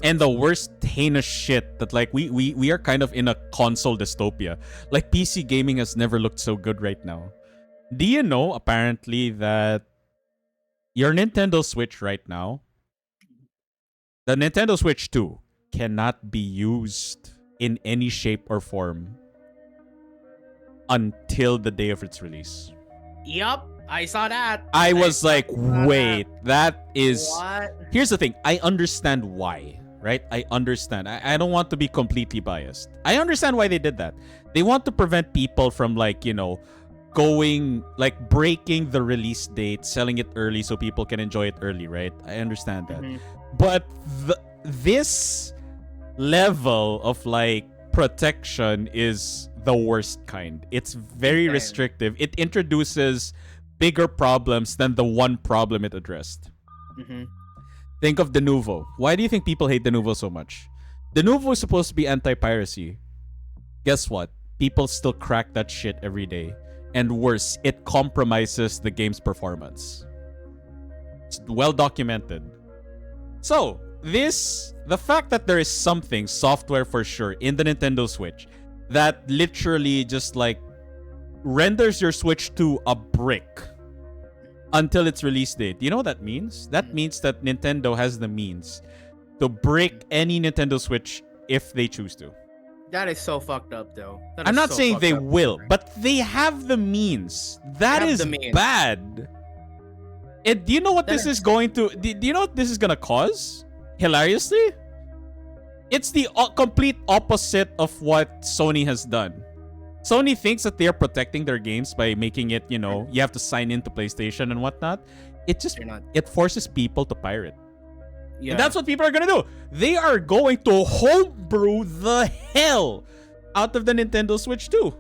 [SPEAKER 1] And the worst heinous shit that like we are kind of in a console dystopia. Like PC gaming has never looked so good right now. Do you know apparently that your Nintendo Switch right now, the Nintendo Switch 2 cannot be used in any shape or form until the day of its release.
[SPEAKER 2] Yup, I saw that.
[SPEAKER 1] I was like, wait, that is...
[SPEAKER 2] What?
[SPEAKER 1] Here's the thing. I understand why, right? I understand. I don't want to be completely biased. I understand why they did that. They want to prevent people from like, you know, breaking the release date, selling it early so people can enjoy it early, right? I understand that. But this level of like protection is the worst kind. It's very restrictive. It introduces bigger problems than the one problem it addressed. Think of Denuvo. Why do you think people hate Denuvo so much? Denuvo is supposed to be anti-piracy. Guess what? People still crack that shit every day. And worse, it compromises the game's performance. It's well documented. So, the fact that there is something, software for sure, in the Nintendo Switch that literally just like renders your Switch 2 a brick until its release date. You know what that means? That means that Nintendo has the means to break any Nintendo Switch if they choose to.
[SPEAKER 2] That is so fucked up, though.
[SPEAKER 1] I'm not saying they will, but they have the means. That is bad. And do you know what this is going to... Do you know what this is going to cause? Hilariously? It's the complete opposite of what Sony has done. Sony thinks that they're protecting their games by making it, you know, you have to sign into PlayStation and whatnot. It forces people to pirate. Yeah. And that's what people are going to do. They are going to homebrew the hell out of the Nintendo Switch 2.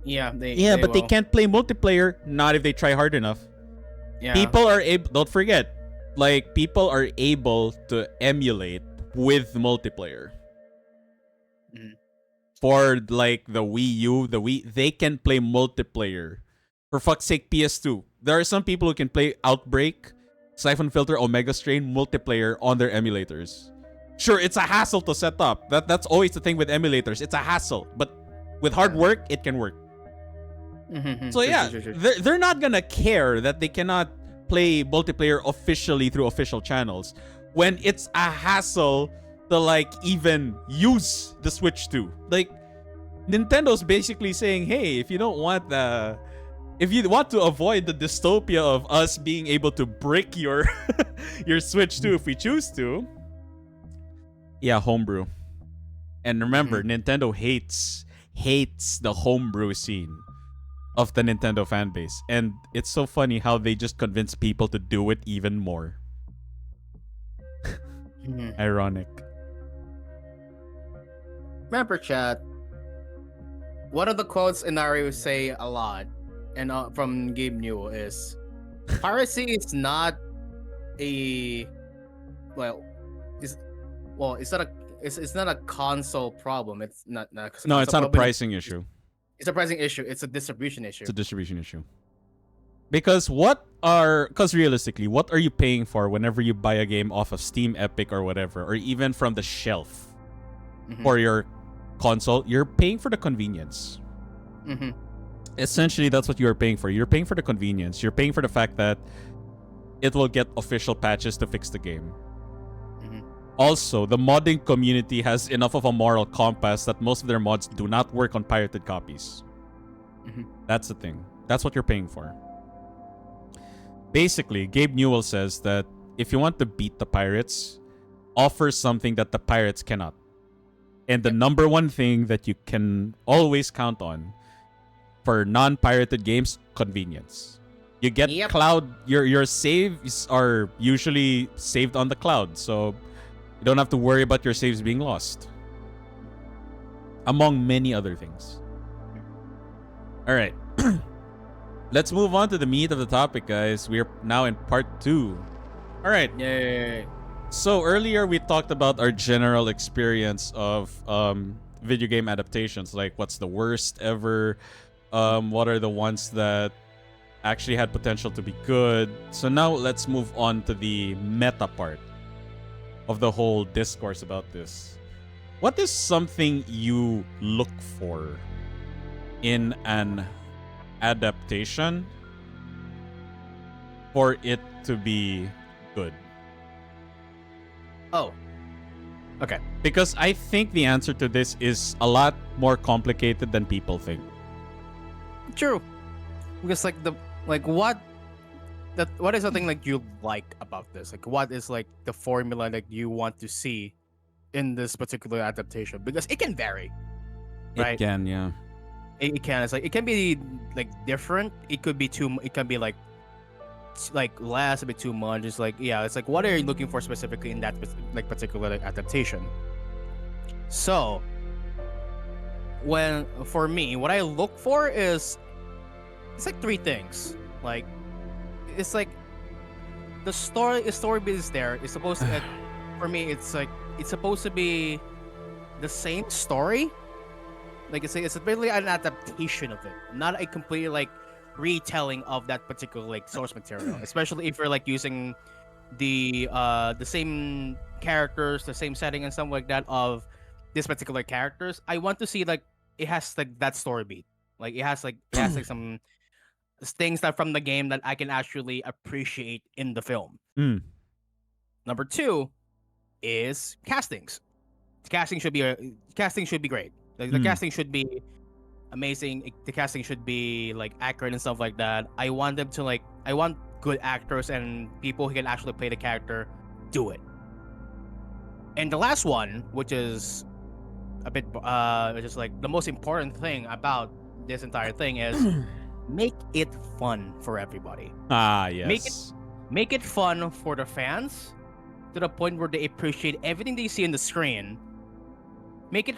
[SPEAKER 2] Yeah,
[SPEAKER 1] but they can't play multiplayer, not if they try hard enough.
[SPEAKER 2] Yeah.
[SPEAKER 1] People are able, don't forget, like people are able to emulate with multiplayer. For like the Wii U, they can play multiplayer. For fuck's sake, PS2. There are some people who can play Outbreak, Siphon Filter, Omega Strain multiplayer on their emulators. Sure, it's a hassle to set up. That's always the thing with emulators. It's a hassle, but with hard work, it can work. So yeah, they're not gonna care that they cannot play multiplayer officially through official channels when it's a hassle to like even use the Switch 2. Like Nintendo's basically saying, hey, if you want to avoid the dystopia of us being able to brick your your Switch 2 if we choose to, yeah, homebrew. And remember, Nintendo hates the homebrew scene of the Nintendo fan base. And it's so funny how they just convince people to do it even more. Ironic.
[SPEAKER 2] Remember, chat, one of the quotes Inari say a lot, and from Gabe Newell is, piracy is not a it's not a console problem. It's not
[SPEAKER 1] no, it's not a pricing issue.
[SPEAKER 2] It's a pricing issue. It's a distribution issue.
[SPEAKER 1] It's a distribution issue. Because realistically, what are you paying for whenever you buy a game off of Steam, Epic, or whatever, or even from the shelf for your console? You're paying for the convenience. Essentially, that's what you're paying for. You're paying for the convenience. You're paying for the fact that it will get official patches to fix the game. Also, the modding community has enough of a moral compass that most of their mods do not work on pirated copies. That's the thing. That's what you're paying for. Basically, Gabe Newell says that if you want to beat the pirates, offer something that the pirates cannot. And the number one thing that you can always count on for non-pirated games, convenience. You get cloud, your saves are usually saved on the cloud, so you don't have to worry about your saves being lost. Among many other things. All right. Let's move on to the meat of the topic, guys. We're now in part 2. All right.
[SPEAKER 2] Yay.
[SPEAKER 1] So earlier we talked about our general experience of video game adaptations, like what's the worst ever, what are the ones that actually had potential to be good. So now let's move on to the meta part of the whole discourse about this. What is something you look for in an adaptation for it to be good?
[SPEAKER 2] Oh. Okay.
[SPEAKER 1] Because I think the answer to this is a lot more complicated than people think.
[SPEAKER 2] True. Because what is something like you like about this? Like what is like the formula that you want to see in this particular adaptation? Because it can vary. Right?
[SPEAKER 1] It can, yeah.
[SPEAKER 2] It can. It's like it can be like different. It could be too. It can be like less, a bit too much. It's like it's like what are you looking for specifically in that like particular adaptation? So for me, what I look for is it's like 3 things. Like it's like the story bit is there. It's supposed to for me it's like it's supposed to be the same story. Like it's basically an adaptation of it, not a completely like retelling of that particular like source material. Especially if you're like using the same characters, the same setting and stuff like that of this particular characters. I want to see like it has like that story beat. Like it has like some things that from the game that I can actually appreciate in the film. Number 2 is castings. Casting should be great. Like the casting should be amazing. The casting should be like accurate and stuff like that. I want good actors and people who can actually play the character do it. And the last one, which is a bit just like the most important thing about this entire thing is make it fun for everybody.
[SPEAKER 1] Yes.
[SPEAKER 2] Make it fun for the fans to the point where they appreciate everything they see in the screen. Make it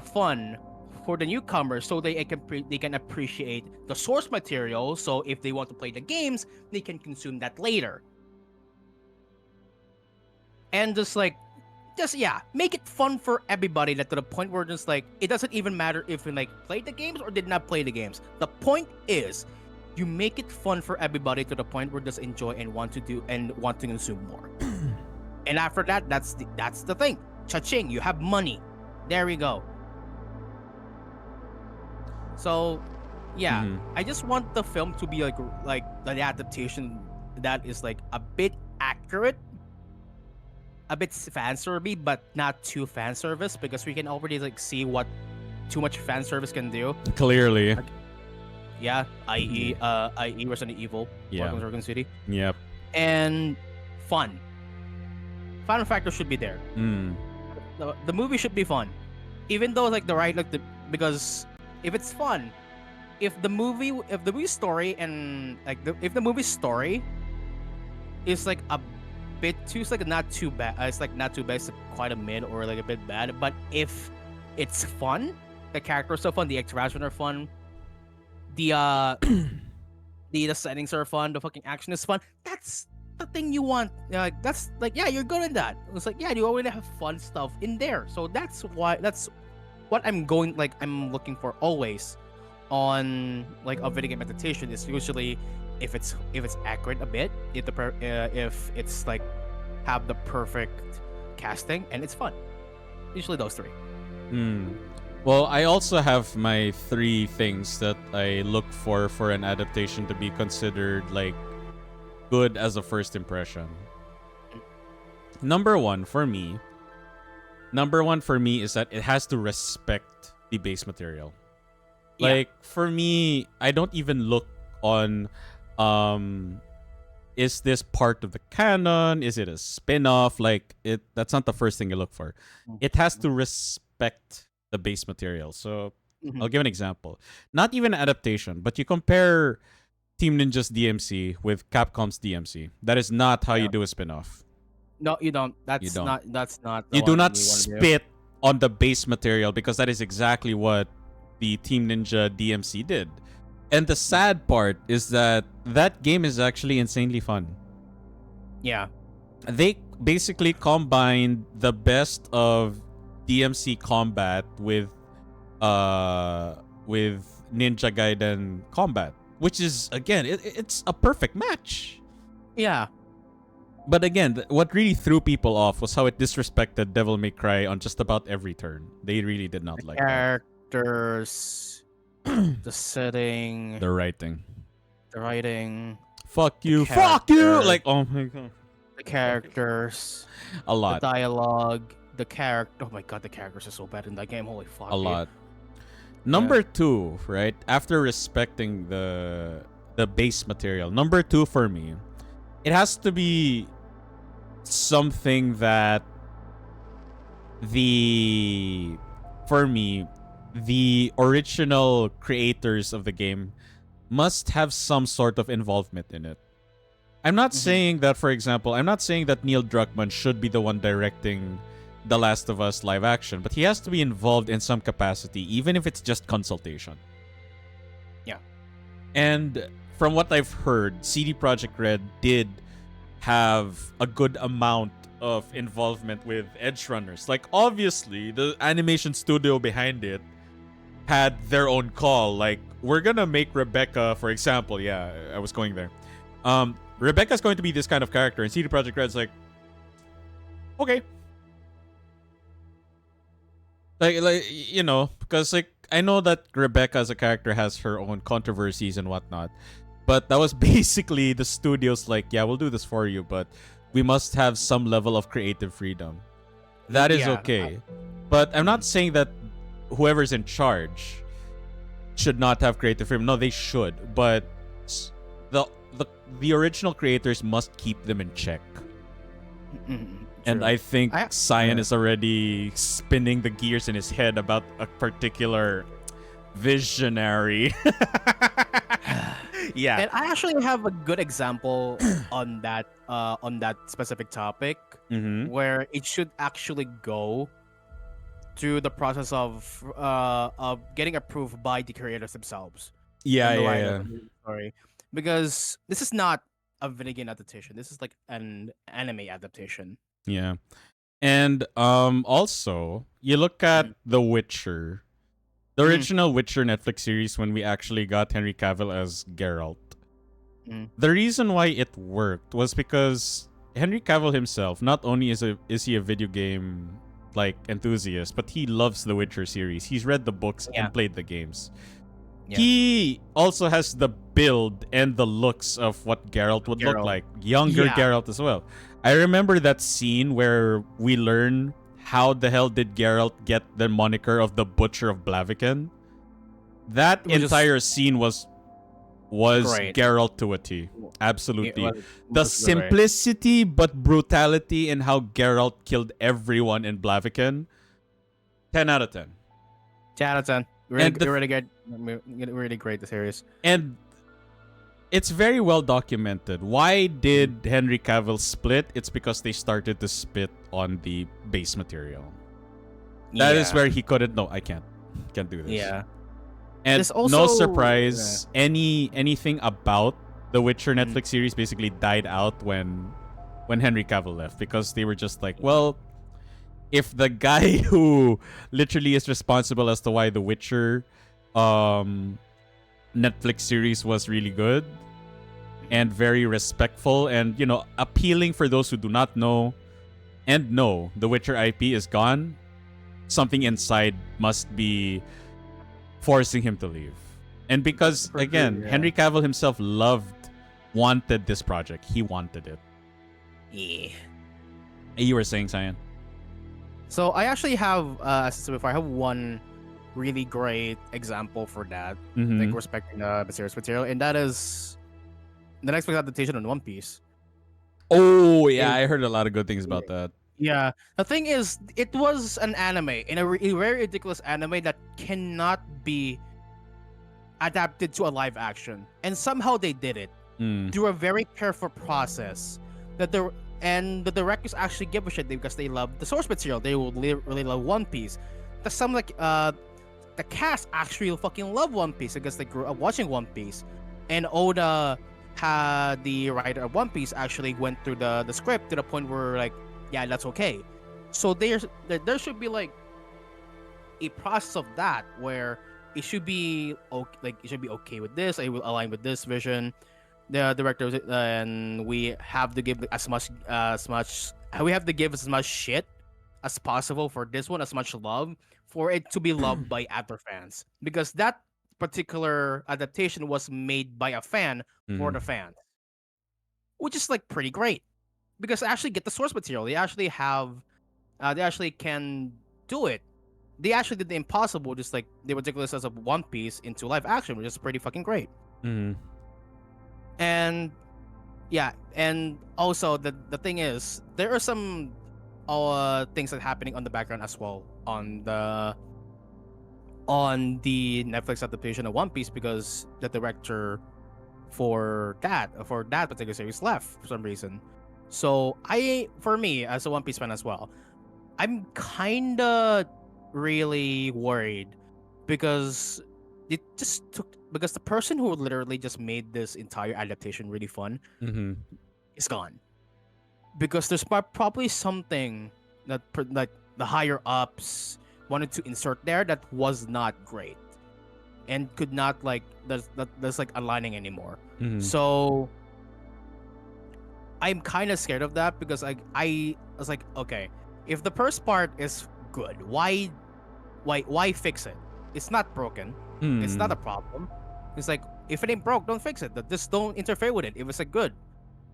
[SPEAKER 2] fun for the newcomers so they can appreciate the source material. So if they want to play the games, they can consume that later. And just make it fun for everybody. That to the point where just like it doesn't even matter if you like played the games or did not play the games. The point is, you make it fun for everybody to the point where just enjoy and want to consume more. And after that, that's the thing. Cha-ching, you have money. There we go. So, I just want the film to be like the adaptation that is like a bit accurate, a bit fan service, but not too fan service, because we can already like see what too much fan service can do.
[SPEAKER 1] Clearly.
[SPEAKER 2] Yeah, i.e. Resident Evil, Welcome to Raccoon City.
[SPEAKER 1] Yep.
[SPEAKER 2] And fun. Fun factor should be there. The movie should be fun, even though because if it's fun, if the movie story and like if the movie story is like a bit too like not too bad, it's like not too bad, it's quite a mid or like a bit bad. But if it's fun, the characters are fun, the interaction are fun, the settings are fun, the fucking action is fun. That's the thing you want. That's like you're good in that. It's like you already have fun stuff in there. So that's what I'm looking for always on like a video game adaptation. Is usually if it's accurate a bit, if it's like have the perfect casting and it's fun. Usually those 3.
[SPEAKER 1] Well, I also have my 3 things that I look for an adaptation to be considered like good as a first impression. Number one for me is that it has to respect the base material. Like for me, I don't even look on is this part of the canon? Is it a spin-off? Like that's not the first thing you look for. It has to respect the base material. So I'll give an example. Not even an adaptation, but you compare Team Ninja's DMC with Capcom's DMC. That is not how you do a spin-off.
[SPEAKER 2] No, you don't. That's not.
[SPEAKER 1] You do not spit on the base material, because that is exactly what the Team Ninja DMC did. And the sad part is that that game is actually insanely fun.
[SPEAKER 2] Yeah.
[SPEAKER 1] They basically combined the best of DMC combat with Ninja Gaiden combat, which is again it's a perfect match.
[SPEAKER 2] Yeah.
[SPEAKER 1] But again, what really threw people off was how it disrespected Devil May Cry on just about every turn. They really did not like that.
[SPEAKER 2] Characters, the setting,
[SPEAKER 1] The writing.
[SPEAKER 2] the writing,
[SPEAKER 1] Fuck you.
[SPEAKER 2] character.
[SPEAKER 1] Fuck you. Like, oh my god.
[SPEAKER 2] the characters,
[SPEAKER 1] A lot.
[SPEAKER 2] the dialogue, the character. Oh my god, the characters are so bad in that game. Holy fuck.
[SPEAKER 1] A
[SPEAKER 2] dude.
[SPEAKER 1] lot. Number 2, right? After respecting the base material. Number 2 for me, it has to be something that the original creators of the game must have some sort of involvement in it. I'm not saying that, for example, I'm not saying that Neil Druckmann should be the one directing The Last of Us live action, but he has to be involved in some capacity, even if it's just consultation.
[SPEAKER 2] Yeah.
[SPEAKER 1] And from what I've heard, CD Projekt Red did have a good amount of involvement with Edge Runners. Like, obviously, the animation studio behind it had their own call. Like, we're gonna make Rebecca, for example. Yeah, I was going there. Rebecca's going to be this kind of character, and CD Projekt Red's like, okay. Like you know, because like I know that Rebecca as a character has her own controversies and whatnot, but that was basically the studio's like, yeah, we'll do this for you, but we must have some level of creative freedom. That is okay. But I'm not saying that whoever's in charge should not have creative freedom. No, they should. But the original creators must keep them in check. And I think Cyan is already spinning the gears in his head about a particular visionary. Yeah.
[SPEAKER 2] And I actually have a good example on that specific topic, where it should actually go through the process of getting approved by the creators themselves.
[SPEAKER 1] Yeah.
[SPEAKER 2] Sorry, because this is not a video game adaptation. This is like an anime adaptation.
[SPEAKER 1] Yeah. And also, you look at The Witcher. The original Witcher Netflix series, when we actually got Henry Cavill as Geralt. The reason why it worked was because Henry Cavill himself, not only is he a video game like enthusiast, but he loves the Witcher series. He's read the books and played the games. Yeah. He also has the build and the looks of what Geralt would look like. Younger Geralt as well. I remember that scene where we learn how the hell did Geralt get the moniker of the Butcher of Blaviken. That entire scene was great. Geralt to a T. Absolutely. The simplicity but brutality in how Geralt killed everyone in Blaviken. 10 out of 10.
[SPEAKER 2] 10 out of 10. Really good. Really great, the series.
[SPEAKER 1] And it's very well documented. Why did Henry Cavill split? It's because they started to spit on the base material. That is where he couldn't. No, I can't do this.
[SPEAKER 2] Yeah.
[SPEAKER 1] And also, no surprise, anything about the Witcher Netflix series basically died out when Henry Cavill left, because they were just like, well, if the guy who literally is responsible as to why the Witcher Netflix series was really good and very respectful and, you know, appealing for those who do not know and know the Witcher IP is gone, something inside must be forcing him to leave. And because, again, Henry Cavill himself wanted this project. He wanted it.
[SPEAKER 2] Yeah.
[SPEAKER 1] You were saying, Cyan?
[SPEAKER 2] So I actually have, as I said before, I have one really great example for that, like respecting the series material, and that is the next adaptation on One Piece.
[SPEAKER 1] Oh, yeah, I heard a lot of good things about that.
[SPEAKER 2] Yeah, the thing is, it was an anime, and a very ridiculous anime that cannot be adapted to a live action, and somehow they did it through a very careful process. And the directors actually give a shit because they love the source material. They will really love One Piece. There's some like the cast actually fucking love One Piece because they grew up watching One Piece, and Oda had the writer of One Piece actually went through the script to the point where like, yeah, that's okay. So there should be like a process of that where it should be okay, like it should be okay with this. It will align with this vision. The directors and we have to give we have to give as much shit as possible for this one, as much love for it to be loved by other fans, because that particular adaptation was made by a fan for
[SPEAKER 1] Mhm.
[SPEAKER 2] the fans, which is like pretty great because they actually get the source material. They actually have, they actually can do it. They actually did the impossible, just like the ridiculous as of One Piece into live action, which is pretty fucking great.
[SPEAKER 1] Mhm.
[SPEAKER 2] And yeah, and also the thing is, there are some things that are happening on the background as well on the Netflix adaptation of One Piece, because the director for that particular series left for some reason. So for me as a One Piece fan as well, I'm kinda really worried because because the person who literally just made this entire adaptation really fun
[SPEAKER 1] Mhm.
[SPEAKER 2] is gone. Because there's probably something that the higher ups wanted to insert there that was not great and could not like that's like aligning anymore.
[SPEAKER 1] Mhm.
[SPEAKER 2] So I'm kind of scared of that because I was like, okay, if the first part is good, why fix it? It's not broken. It's not
[SPEAKER 1] Hmm.
[SPEAKER 2] a problem. It's like, if it ain't broke, don't fix it. Just don't interfere with it. If it's like good,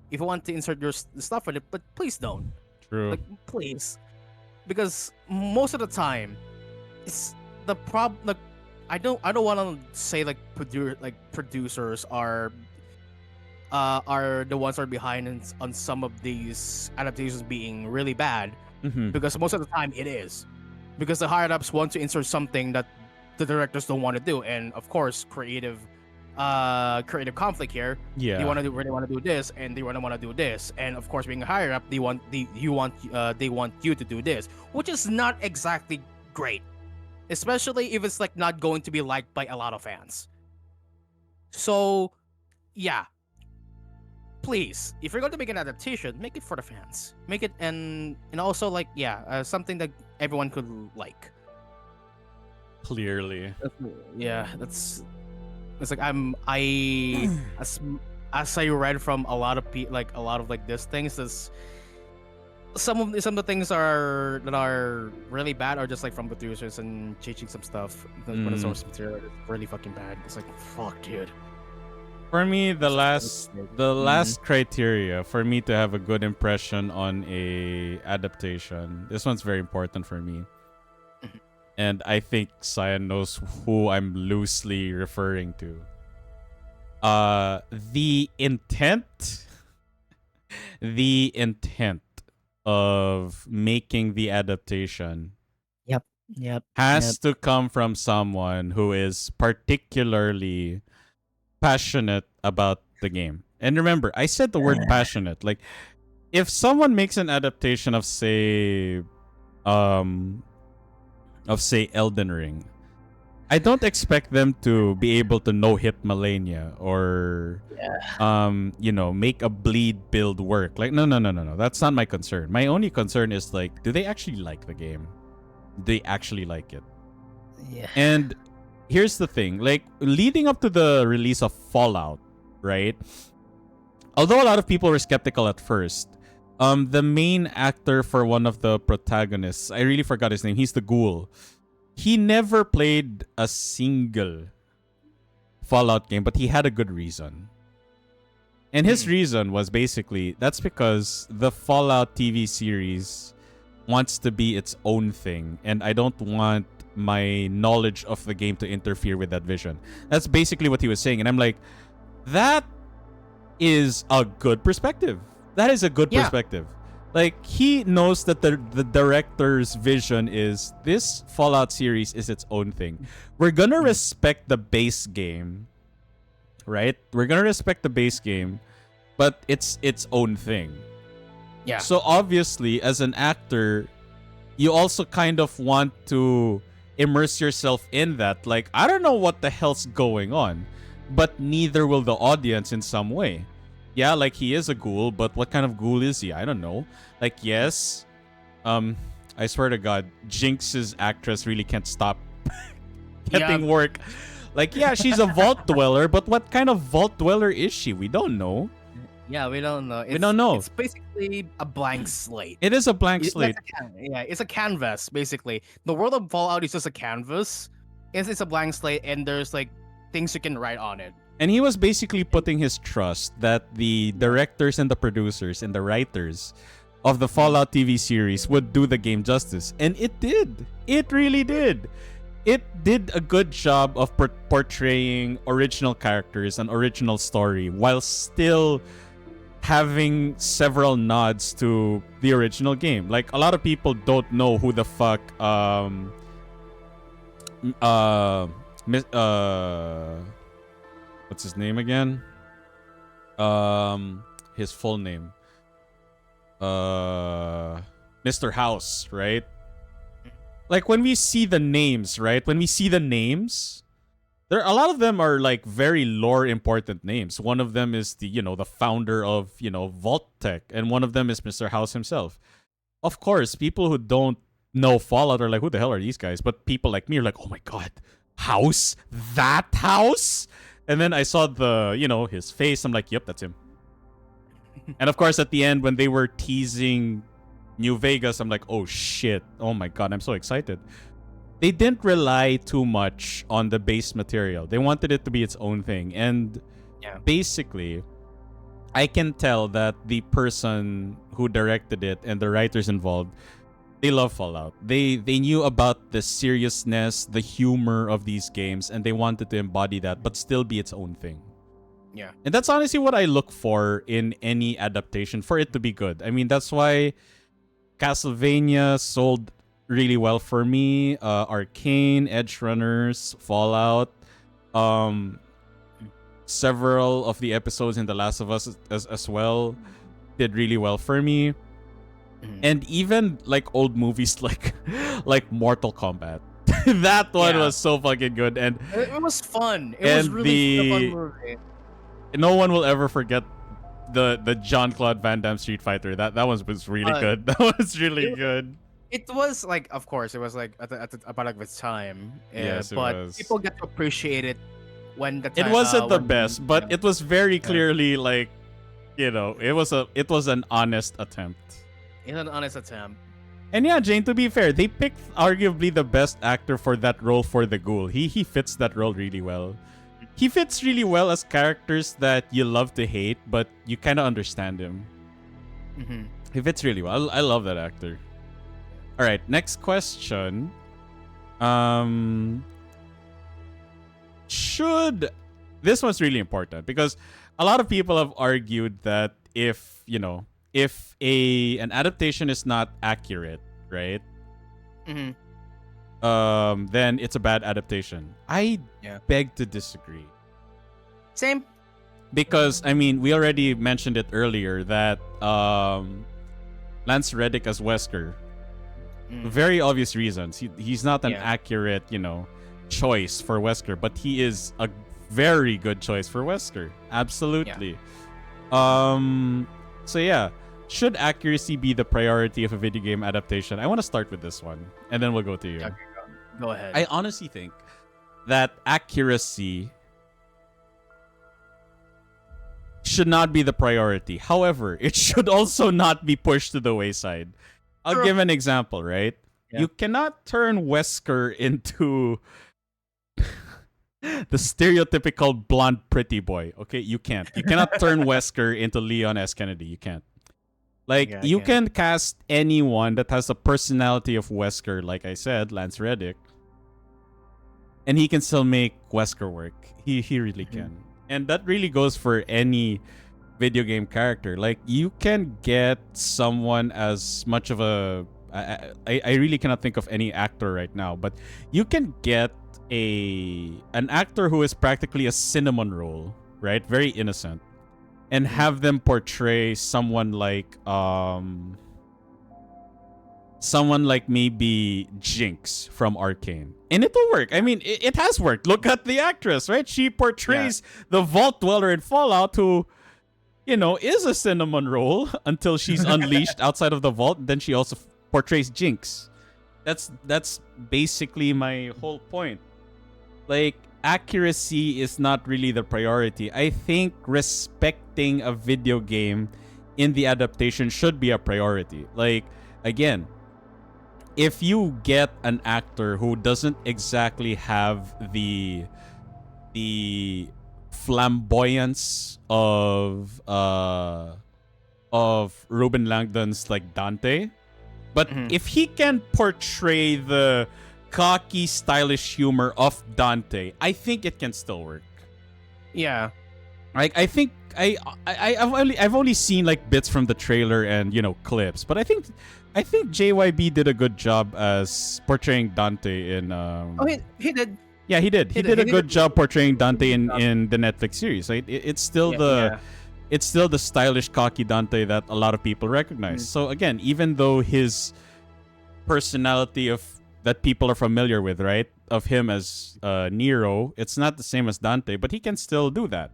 [SPEAKER 2] if you want to insert your stuff in it, but please don't.
[SPEAKER 1] True.
[SPEAKER 2] Like, please, because most of the time, it's the problem. Like, I don't want to say like producers are the ones who are behind on some of these adaptations being really bad,
[SPEAKER 1] Mhm.
[SPEAKER 2] because most of the time it is because the higher ups want to insert something that the directors don't want to do, and of course creative conflict here. They
[SPEAKER 1] Yeah.
[SPEAKER 2] want to do really want to do this, and they want to do this, and of course being a higher up, they want you to do this, which is not exactly great, especially if it's like not going to be liked by a lot of fans. So yeah, please, if you're going to make an adaptation, make it for the fans. Make it and also like yeah, something that everyone could like.
[SPEAKER 1] Clearly.
[SPEAKER 2] Yeah, that's it's like as as I read from a lot of like a lot of like these things, this some of the things that are really bad are just like from producers and changing some stuff because when the
[SPEAKER 1] Mm.
[SPEAKER 2] source material is really fucking bad. It's like fuck, dude.
[SPEAKER 1] For me, the
[SPEAKER 2] It's just
[SPEAKER 1] last
[SPEAKER 2] like,
[SPEAKER 1] the
[SPEAKER 2] mhm.
[SPEAKER 1] last criteria for me to have a good impression on a adaptation. This one's very important for me.
[SPEAKER 2] Mhm.
[SPEAKER 1] And I think Cyan knows who I'm loosely referring to. The intent the intent of making the adaptation
[SPEAKER 2] Yep. Yep. Yep.
[SPEAKER 1] has to come from someone who is particularly passionate about the game. And remember, I said the word passionate. Like, if someone makes an adaptation um of say Elden Ring, I don't expect them to be able to no hit Malenia or
[SPEAKER 2] Yeah.
[SPEAKER 1] make a bleed build work. Like, no. That's not my concern. My only concern is like, do they actually like the game? Do they actually like it?
[SPEAKER 2] Yeah.
[SPEAKER 1] And here's the thing, like leading up to the release of Fallout, right? Although a lot of people were skeptical at first, the main actor for one of the protagonists, I really forgot his name. He's the ghoul. He never played a single Fallout game, but he had a good reason. And his
[SPEAKER 2] Mm.
[SPEAKER 1] reason was basically that's because the Fallout TV series wants to be its own thing, and I don't want my knowledge of the game to interfere with that vision. That's basically what he was saying. And I'm like, that is a good perspective. That is a good
[SPEAKER 2] Yeah.
[SPEAKER 1] perspective. Like, he knows that the director's vision is this Fallout series is its own thing. We're gonna
[SPEAKER 2] Mhm.
[SPEAKER 1] respect the base game, right? We're gonna respect the base game, but it's its own thing.
[SPEAKER 2] Yeah.
[SPEAKER 1] So obviously, as an actor, you also kind of want to immerse yourself in that. Like, I don't know what the hell's going on, but neither will the audience in some way. Yeah, like he is a ghoul, but what kind of ghoul is he? I don't know. Like, yes, I swear to God, Jinx's actress really can't stop getting work. Like, yeah, she's a vault dweller, but what kind of vault dweller is she? We don't know.
[SPEAKER 2] Yeah, we don't know.
[SPEAKER 1] We don't know.
[SPEAKER 2] It's basically a blank slate.
[SPEAKER 1] It is a blank slate.
[SPEAKER 2] It's a canvas, basically. The world of Fallout is just a canvas. It's a blank slate, and there's like things you can write on it.
[SPEAKER 1] And he was basically putting his trust that the directors and the producers and the writers of the Fallout TV series would do the game justice. And it did. It really did. It did a good job of portraying original characters and original story while still having several nods to the original game. Like, a lot of people don't know who the fuck what's his name again? His full name. Mr. House, right? Like, when we see the names, right? When we see the names, there a lot of them are like very lore important names. One of them is the, the founder of, Vault Tech, and one of them is Mr. House himself. Of course, people who don't know Fallout are like, who the hell are these guys? But people like me are like, oh my god, House? That House? And then I saw the, his face. I'm like, yep, that's him. And of course, at the end, when they were teasing New Vegas, I'm like, oh shit. Oh my god, I'm so excited. They didn't rely too much on the base material. They wanted it to be its own thing. And basically, I can tell that the person who directed it and the writers involved, they love Fallout. They knew about the seriousness, the humor of these games, and they wanted to embody that, but still be its own thing.
[SPEAKER 2] Yeah.
[SPEAKER 1] And that's honestly what I look for in any adaptation, for it to be good. I mean, that's why Castlevania sold really well for me. Arcane, Edge Runners, Fallout. Several of the episodes in The Last of Us as well did really well for me. And even like old movies like Mortal Kombat. That one was so fucking good, and
[SPEAKER 2] it was fun. It was really a fun movie.
[SPEAKER 1] No one will ever forget the Jean-Claude Van Damme Street Fighter. That one was really good. That was really good.
[SPEAKER 2] It was like, of course, it was like at a product of its time.
[SPEAKER 1] Yes,
[SPEAKER 2] but
[SPEAKER 1] it was.
[SPEAKER 2] People get to appreciate it when the time.
[SPEAKER 1] It wasn't the best, but it was very clearly like, it was an honest attempt.
[SPEAKER 2] It's an honest attempt.
[SPEAKER 1] And yeah, Jane, to be fair, they picked arguably the best actor for that role for the ghoul. He fits that role really well. He fits really well as characters that you love to hate, but you kind of understand him. He fits really well. I love that actor. All right, next question. This one's really important because a lot of people have argued that if an adaptation is not accurate, right? Then it's a bad adaptation. I beg to disagree.
[SPEAKER 2] Same.
[SPEAKER 1] Because, I mean, we already mentioned it earlier that Lance Reddick as Wesker, very obvious reasons. He's not an accurate, choice for Wesker, but he is a very good choice for Wesker. Absolutely. So yeah, should accuracy be the priority of a video game adaptation? I want to start with this one, and then we'll go to you.
[SPEAKER 2] Okay, go ahead.
[SPEAKER 1] I honestly think that accuracy should not be the priority. However, it should also not be pushed to the wayside. I'll give an example, right? Yeah. You cannot turn Wesker into the stereotypical blonde pretty boy. Okay, you can't. You cannot turn Wesker into Leon S. Kennedy. You can't. Like, you can cast anyone that has the personality of Wesker, like I said, Lance Reddick, and he can still make Wesker work. He really can. And that really goes for any video game character. Like, you can get someone as much of a... I really cannot think of any actor right now, but you can get an actor who is practically a cinnamon roll, right? Very innocent. And have them portray someone like someone like maybe Jinx from Arcane. And it will work. I mean, it has worked. Look at the actress, right? She portrays the Vault Dweller in Fallout who, is a cinnamon roll until she's unleashed outside of the vault. Then she also portrays Jinx. That's basically my whole point. Like, accuracy is not really the priority. I think respecting a video game in the adaptation should be a priority. Like, again, if you get an actor who doesn't exactly have the flamboyance of Ruben Langdon's like Dante, but if he can portray the cocky, stylish humor of Dante, I think it can still work.
[SPEAKER 2] Yeah.
[SPEAKER 1] Like, I think I've only seen like bits from the trailer and clips, but I think JYB did a good job as portraying Dante in.
[SPEAKER 2] He did.
[SPEAKER 1] Yeah, he did. He did a good job portraying Dante in the Netflix series. Right? It's still it's still the stylish, cocky Dante that a lot of people recognize. So again, even though his personality that people are familiar with, right, of him as Nero, it's not the same as Dante, but he can still do that.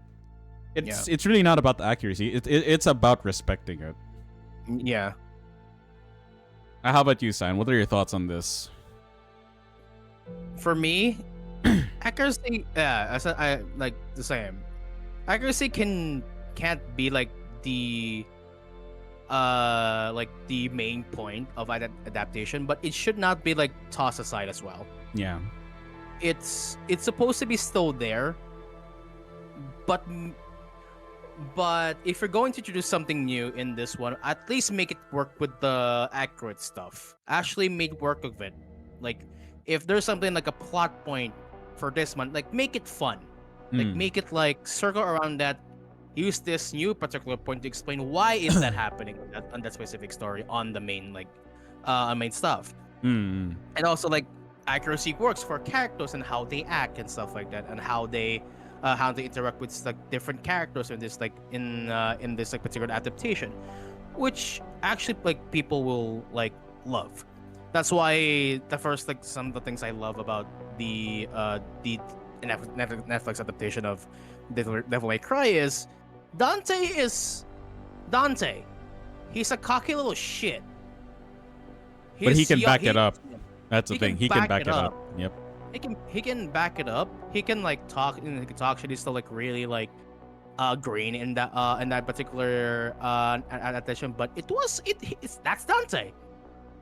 [SPEAKER 1] It's really not about the accuracy. It's about respecting it.
[SPEAKER 2] Yeah.
[SPEAKER 1] How about you, Cyan? What are your thoughts on this?
[SPEAKER 2] For me, accuracy, I like the same. Accuracy can't be like the main point of adaptation, but it should not be like tossed aside as well.
[SPEAKER 1] Yeah.
[SPEAKER 2] It's supposed to be still there, but if you're going to introduce something new in this one, at least make it work with the accurate stuff. Actually make work of it. Like, if there's something like a plot point for this one, like, make it fun. Like, make it like circle around that. Use this new particular point to explain why is that happening on that specific story on the main main stuff. And also, like, accuracy works for characters and how they act and stuff like that, and how they interact with like different characters in this particular adaptation, which actually like people will like love. That's why some of the things I love about the Netflix adaptation of Devil May Cry is Dante is Dante. He's a cocky little shit.
[SPEAKER 1] But he can back it up. That's the thing. He can back it up. Yep.
[SPEAKER 2] He can back it up. He can like talk. He can talk shit. He's still like really like green in that particular adaptation. But it's that's Dante.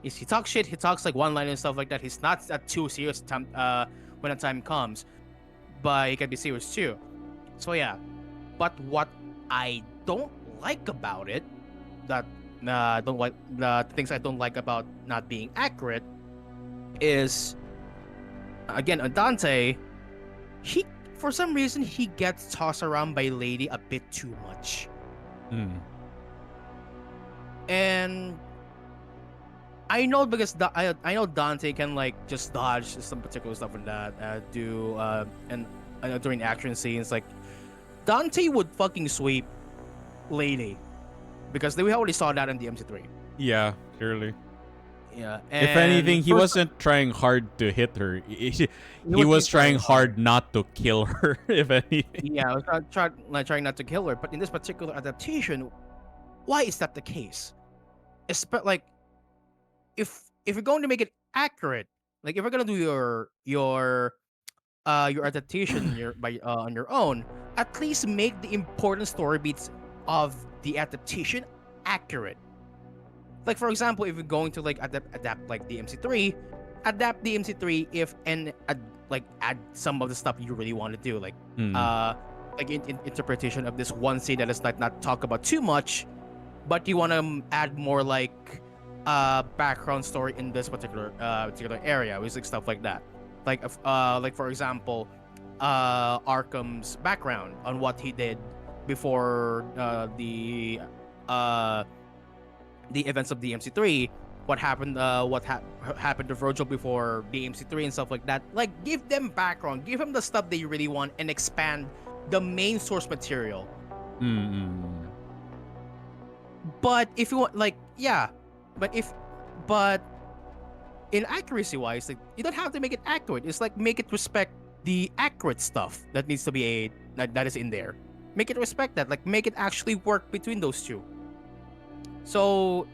[SPEAKER 2] He talks shit. He talks like one line and stuff like that. He's not too serious when the time comes, but he can be serious too. So yeah. But what I don't like about it, the things I don't like about not being accurate, is again on Dante. He for some reason he gets tossed around by Lady a bit too much. And I know because I know Dante can like just dodge some particular stuff in that and during action scenes, like Dante would fucking sweep Lady because we already saw that in the MC3.
[SPEAKER 1] Yeah, clearly.
[SPEAKER 2] Yeah.
[SPEAKER 1] If anything, he wasn't trying hard to hit her. He was trying hard not to kill her. If anything.
[SPEAKER 2] Yeah, I was trying not to kill her. But in this particular adaptation, why is that the case? Like, if you're going to make it accurate, like if you're gonna do your adaptation on your own, at least make the important story beats of the adaptation accurate. Like, for example, if you're going to like adapt like the MC3, adapt the MC3 add some of the stuff you really want to do, like interpretation of this one scene that is not talk about too much, but you want to add more like background story in this particular area, with like stuff like that. Like for example, Arkham's background on what he did before the events of the MC3, what happened happened to Virgil before the MC3 and stuff like that. Like, give them background, give them the stuff that you really want, and expand the main source material. But if you want, like, yeah, but in accuracy wise, like you don't have to make it accurate. It's like make it respect the accurate stuff that needs to be that is in there. Make it respect that. Like make it actually work between those two. So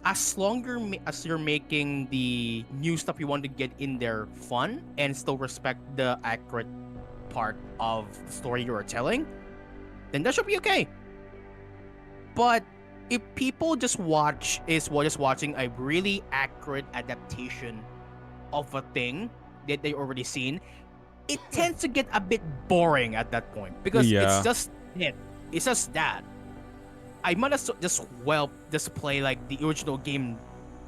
[SPEAKER 2] as longer as you're making the new stuff you want to get in there fun and still respect the accurate part of the story you are telling, then that should be okay. But if people just watching a really accurate adaptation of a thing that they already seen, it tends to get a bit boring at that point because
[SPEAKER 1] Yeah.
[SPEAKER 2] it's just that. I might as well just play like the original game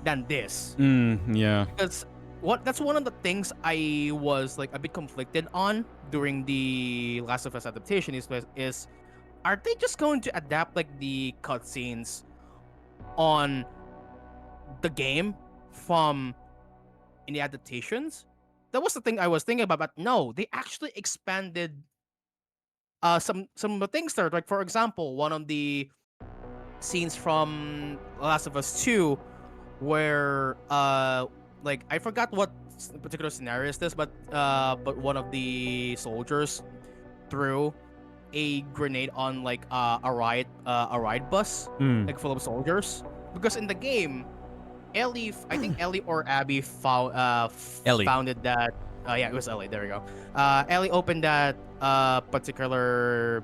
[SPEAKER 2] than this.
[SPEAKER 1] Yeah.
[SPEAKER 2] Because that's one of the things I was like a bit conflicted on during the Last of Us adaptation is are they just going to adapt like the cutscenes on the game from in the adaptations? That was the thing I was thinking about, but no, they actually expanded some of the things there. Like for example, one of the scenes from Last of Us 2 where like I forgot what particular scenario is this, but one of the soldiers threw a grenade on like a ride bus like full of soldiers, because in the game I think Ellie or Abby
[SPEAKER 1] Ellie.
[SPEAKER 2] founded that yeah, it was Ellie, there we go. Ellie opened that particular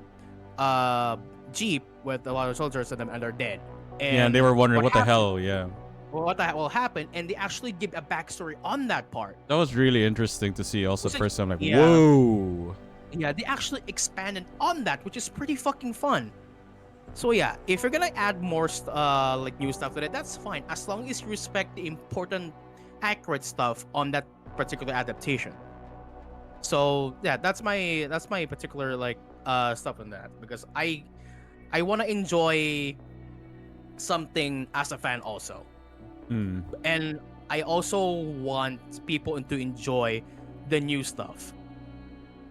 [SPEAKER 2] jeep with a lot of soldiers in them and they're dead.
[SPEAKER 1] Yeah, and they were wondering what the
[SPEAKER 2] happened?
[SPEAKER 1] hell, yeah.
[SPEAKER 2] Well, what the hell will happen? And they actually give a backstory on that part.
[SPEAKER 1] That was really interesting to see also
[SPEAKER 2] Which is-
[SPEAKER 1] first time, like,
[SPEAKER 2] yeah.
[SPEAKER 1] whoa.
[SPEAKER 2] Yeah, they actually expanded on that, which is pretty fucking fun. So yeah, if you're gonna add more like new stuff to it, that's fine, as long as you respect the important, accurate stuff on that particular adaptation. So yeah, that's my particular like stuff on that, because I want to enjoy something as a fan also, and I also want people to enjoy the new stuff.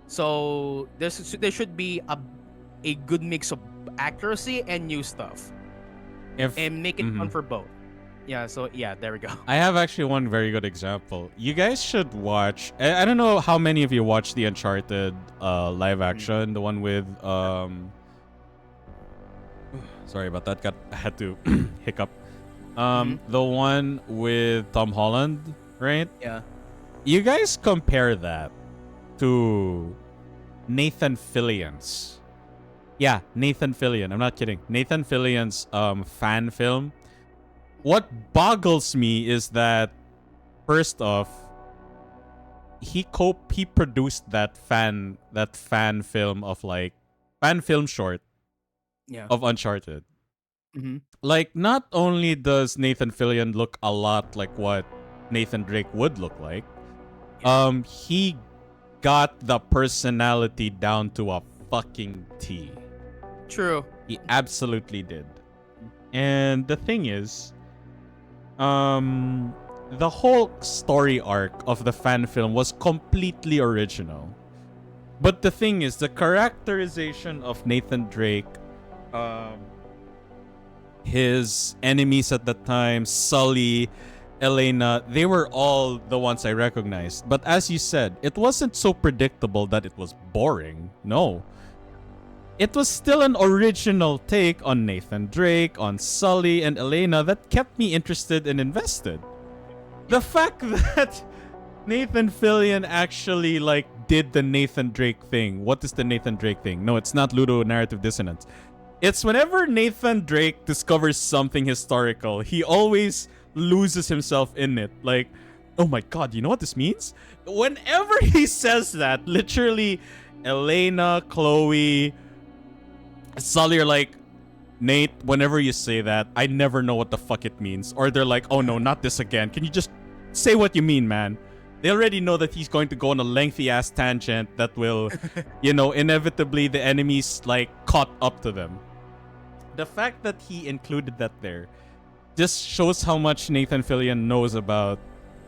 [SPEAKER 2] So there should be a good mix of accuracy and new stuff, and make it fun for both. Yeah, so yeah, there we go.
[SPEAKER 1] I have actually one very good example. You guys should watch. I don't know how many of you watched the Uncharted live action, the one with sorry about that. I had to hiccup. The one with Tom Holland, right?
[SPEAKER 2] Yeah.
[SPEAKER 1] You guys compare that to Nathan Fillion's. Yeah, Nathan Fillion. I'm not kidding. Nathan Fillion's fan film. What boggles me is that, first off, he produced that fan film of like fan film short
[SPEAKER 2] Yeah.
[SPEAKER 1] of Uncharted.
[SPEAKER 2] Mm-hmm.
[SPEAKER 1] Like, not only does Nathan Fillion look a lot like what Nathan Drake would look like, he got the personality down to a fucking T.
[SPEAKER 2] True.
[SPEAKER 1] He absolutely did. And the thing is, the whole story arc of the fan film was completely original. But the thing is, the characterization of Nathan Drake, his enemies at the time, Sully, Elena, they were all the ones I recognized. But as you said, it wasn't so predictable that it was boring. No. It was still an original take on Nathan Drake, on Sully, and Elena that kept me interested and invested. The fact that Nathan Fillion actually like did the Nathan Drake thing. What is the Nathan Drake thing? No, it's not ludonarrative dissonance. It's whenever Nathan Drake discovers something historical, he always loses himself in it. Like, oh my god, you know what this means? Whenever he says that, literally, Elena, Chloe, Sully are like, Nate, whenever you say that, I never know what the fuck it means. Or they're like, oh no, not this again. Can you just say what you mean, man? They already know that he's going to go on a lengthy ass tangent that will, inevitably the enemies like caught up to them. The fact that he included that there just shows how much Nathan Fillion knows about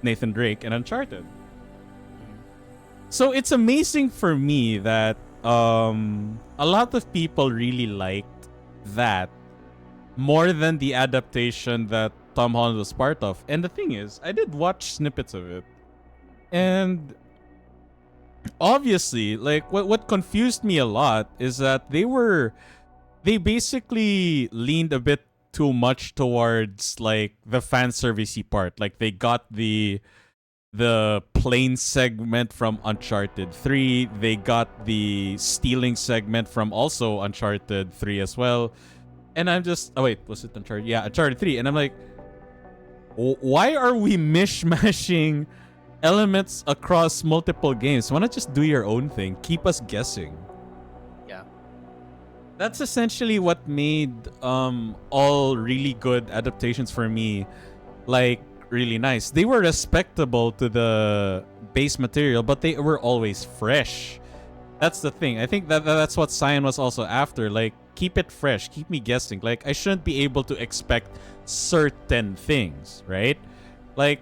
[SPEAKER 1] Nathan Drake and Uncharted. So it's amazing for me that a lot of people really liked that more than the adaptation that Tom Holland was part of. And the thing is, I did watch snippets of it. And obviously, like what confused me a lot is that they basically leaned a bit too much towards like the fan servicey part. Like they got the plane segment from Uncharted 3. They got the stealing segment from also Uncharted 3 as well. And I'm just, oh wait, was it Uncharted? Yeah, Uncharted 3. And I'm like, why are we mishmashing elements across multiple games? Why not just do your own thing? Keep us guessing.
[SPEAKER 2] Yeah.
[SPEAKER 1] That's essentially what made all really good adaptations for me like really nice. They were respectable to the base material, but they were always fresh. That's the thing. I think that's what Cyan was also after. Like, keep it fresh, keep me guessing. Like, I shouldn't be able to expect certain things, right? Like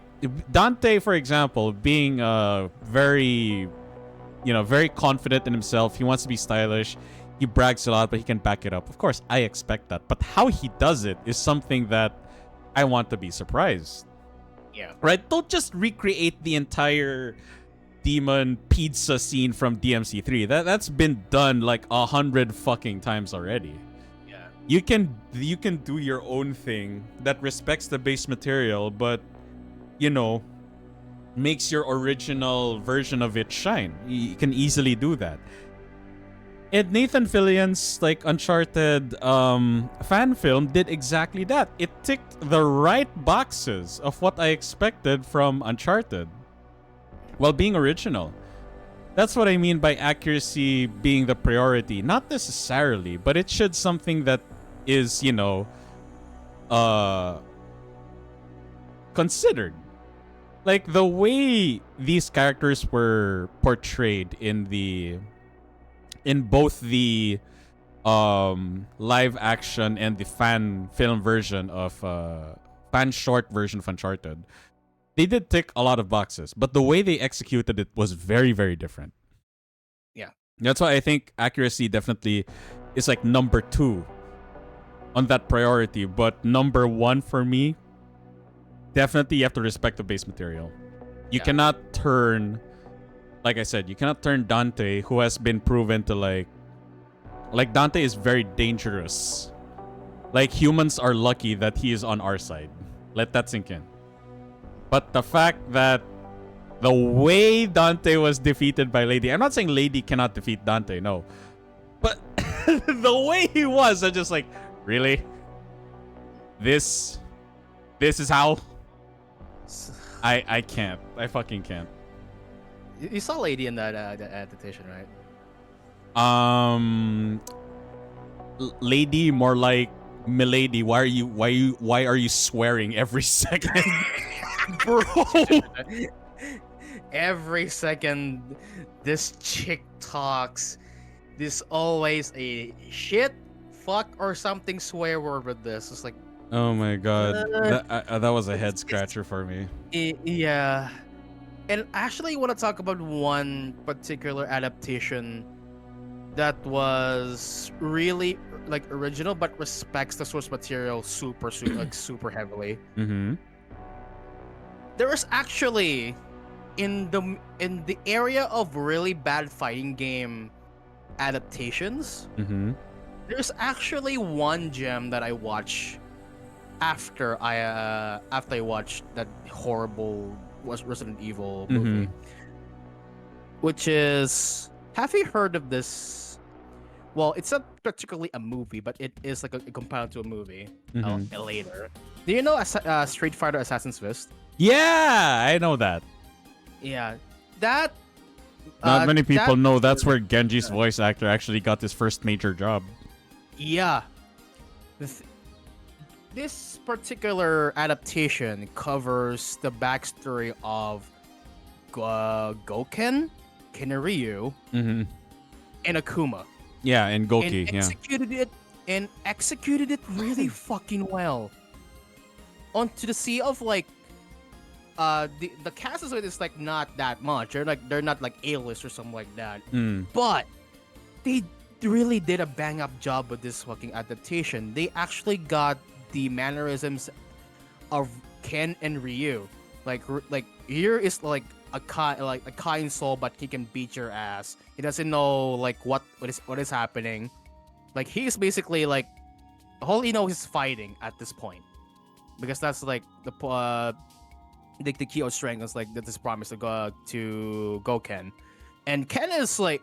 [SPEAKER 1] Dante, for example, being very, very confident in himself. He wants to be stylish. He brags a lot, but he can back it up. Of course, I expect that. But how he does it is something that I want to be surprised.
[SPEAKER 2] Yeah.
[SPEAKER 1] Right? Don't just recreate the entire demon pizza scene from DMC3. That's been done like 100 fucking times already.
[SPEAKER 2] Yeah.
[SPEAKER 1] You can do your own thing that respects the base material, but makes your original version of it shine. You can easily do that. And Nathan Fillion's like Uncharted fan film did exactly that. It ticked the right boxes of what I expected from Uncharted while being original. That's what I mean by accuracy being the priority. Not necessarily, but it should something that is, considered. Like the way these characters were portrayed in both the live action and the fan film version of fan short version of Uncharted, they did tick a lot of boxes, but the way they executed it was very, very different.
[SPEAKER 2] Yeah.
[SPEAKER 1] That's why I think accuracy definitely is like number 2 on that priority, but number 1 for me, definitely you have to respect the base material. You cannot turn, like I said, you cannot turn Dante, who has been proven to like Dante is very dangerous. Like humans are lucky that he is on our side. Let that sink in. But the fact that the way Dante was defeated by Lady, I'm not saying Lady cannot defeat Dante, no. But the way he was, I'm just like, really? This is how? I can't. I fucking can't.
[SPEAKER 2] You saw Lady in that adaptation, right?
[SPEAKER 1] Lady, more like milady. Why are you swearing every second? Bro.
[SPEAKER 2] Every second this chick talks, this always a shit, fuck, or something swear word with this. It's like,
[SPEAKER 1] oh my god, that was a head scratcher for me.
[SPEAKER 2] Yeah. And actually, I want to talk about one particular adaptation that was really like original, but respects the source material super heavily.
[SPEAKER 1] Mm-hmm.
[SPEAKER 2] There was actually in the area of really bad fighting game adaptations.
[SPEAKER 1] Mm-hmm.
[SPEAKER 2] There's actually one gem that I watched after I watched that horrible Resident Evil movie, which is, have you heard of this? Well, it's not particularly a movie, but it is like a compound to a movie later. Do you know Street Fighter Assassin's Fist?
[SPEAKER 1] Yeah, I know that.
[SPEAKER 2] Yeah, that.
[SPEAKER 1] Not many people know that's where Genji's voice actor actually got his first major job.
[SPEAKER 2] Yeah. This particular adaptation covers the backstory of Goken, Kinryu, and Akuma.
[SPEAKER 1] Yeah, and Goki.
[SPEAKER 2] And executed it really fucking well. Onto the sea of like, the cast is like not that much. They're not like A-list or something like that. But they really did a bang up job with this fucking adaptation. They actually got the mannerisms of Ken and Ryu. Like here is like a kind soul, but he can beat your ass. He doesn't know like what is happening. Like he's basically like all he knows is fighting at this point, because that's like the key of strength is like that this promise to go Ken, and Ken is like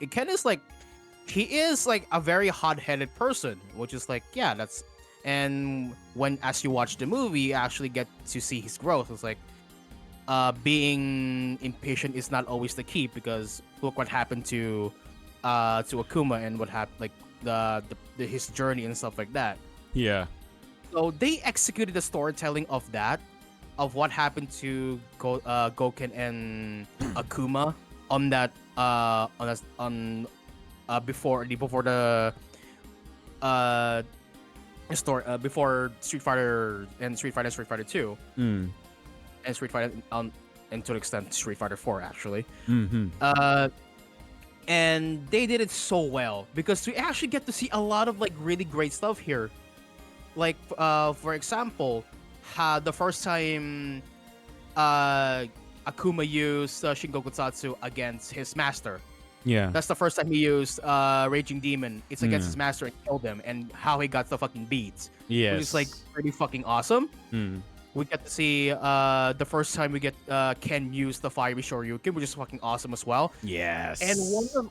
[SPEAKER 2] he is like a very hot-headed person, which is like yeah that's and when as you watch the movie you actually get to see his growth. It's like being impatient is not always the key, because look what happened to Akuma and what happened like his journey and stuff like that.
[SPEAKER 1] Yeah.
[SPEAKER 2] So they executed the storytelling of that, of what happened to Goken and Akuma on that before the story before Street Fighter and Street Fighter 2
[SPEAKER 1] Mm.
[SPEAKER 2] and Street Fighter and to an extent Street Fighter 4 actually.
[SPEAKER 1] Mm-hmm.
[SPEAKER 2] And they did it so well because we actually get to see a lot of like really great stuff here. Like for example, the first time Akuma used Shingoku Tatsu against his master.
[SPEAKER 1] Yeah.
[SPEAKER 2] That's the first time he used Raging Demon. It's against his master and killed him, and how he got the fucking beats.
[SPEAKER 1] Yes.
[SPEAKER 2] Which is like pretty fucking awesome.
[SPEAKER 1] Mm.
[SPEAKER 2] We get to see the first time we get Ken use the Fiery Shoryuken, which is fucking awesome as well.
[SPEAKER 1] Yes.
[SPEAKER 2] And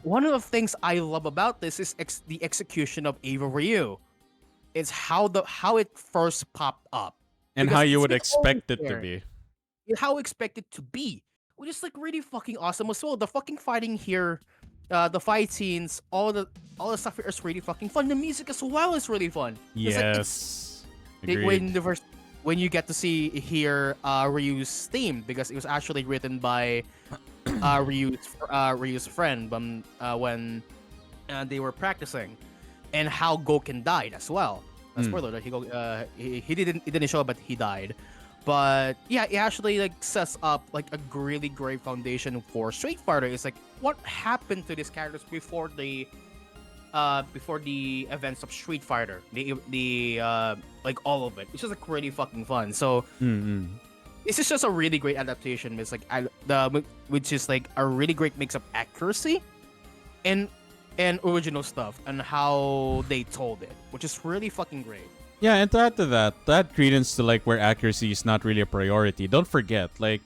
[SPEAKER 2] one of the things I love about this is the execution of Ava Ryu. It's how it first popped up.
[SPEAKER 1] And
[SPEAKER 2] Because
[SPEAKER 1] how you
[SPEAKER 2] it's
[SPEAKER 1] would
[SPEAKER 2] been
[SPEAKER 1] expect
[SPEAKER 2] always
[SPEAKER 1] it to
[SPEAKER 2] there.
[SPEAKER 1] be.
[SPEAKER 2] How expected to be, which is like really fucking awesome as well. The fucking fighting here, the fight scenes, all the stuff here is really fucking fun. The music as well is really fun. It's like,
[SPEAKER 1] Yes.
[SPEAKER 2] Agreed. When you get to hear Ryu's theme, because it was actually written by Ryu's friend when they were practicing, and how Goken died as well. Spoiler that he didn't show up, but he died. But yeah, it actually like sets up like a really great foundation for Street Fighter. It's like what happened to these characters before the events of Street Fighter, the like all of it. It's just like really fucking fun. So this is just a really great adaptation. It's like which is like a really great mix of accuracy and original stuff and how they told it, which is really fucking great.
[SPEAKER 1] Yeah, and to add to that credence to like where accuracy is not really a priority. Don't forget, like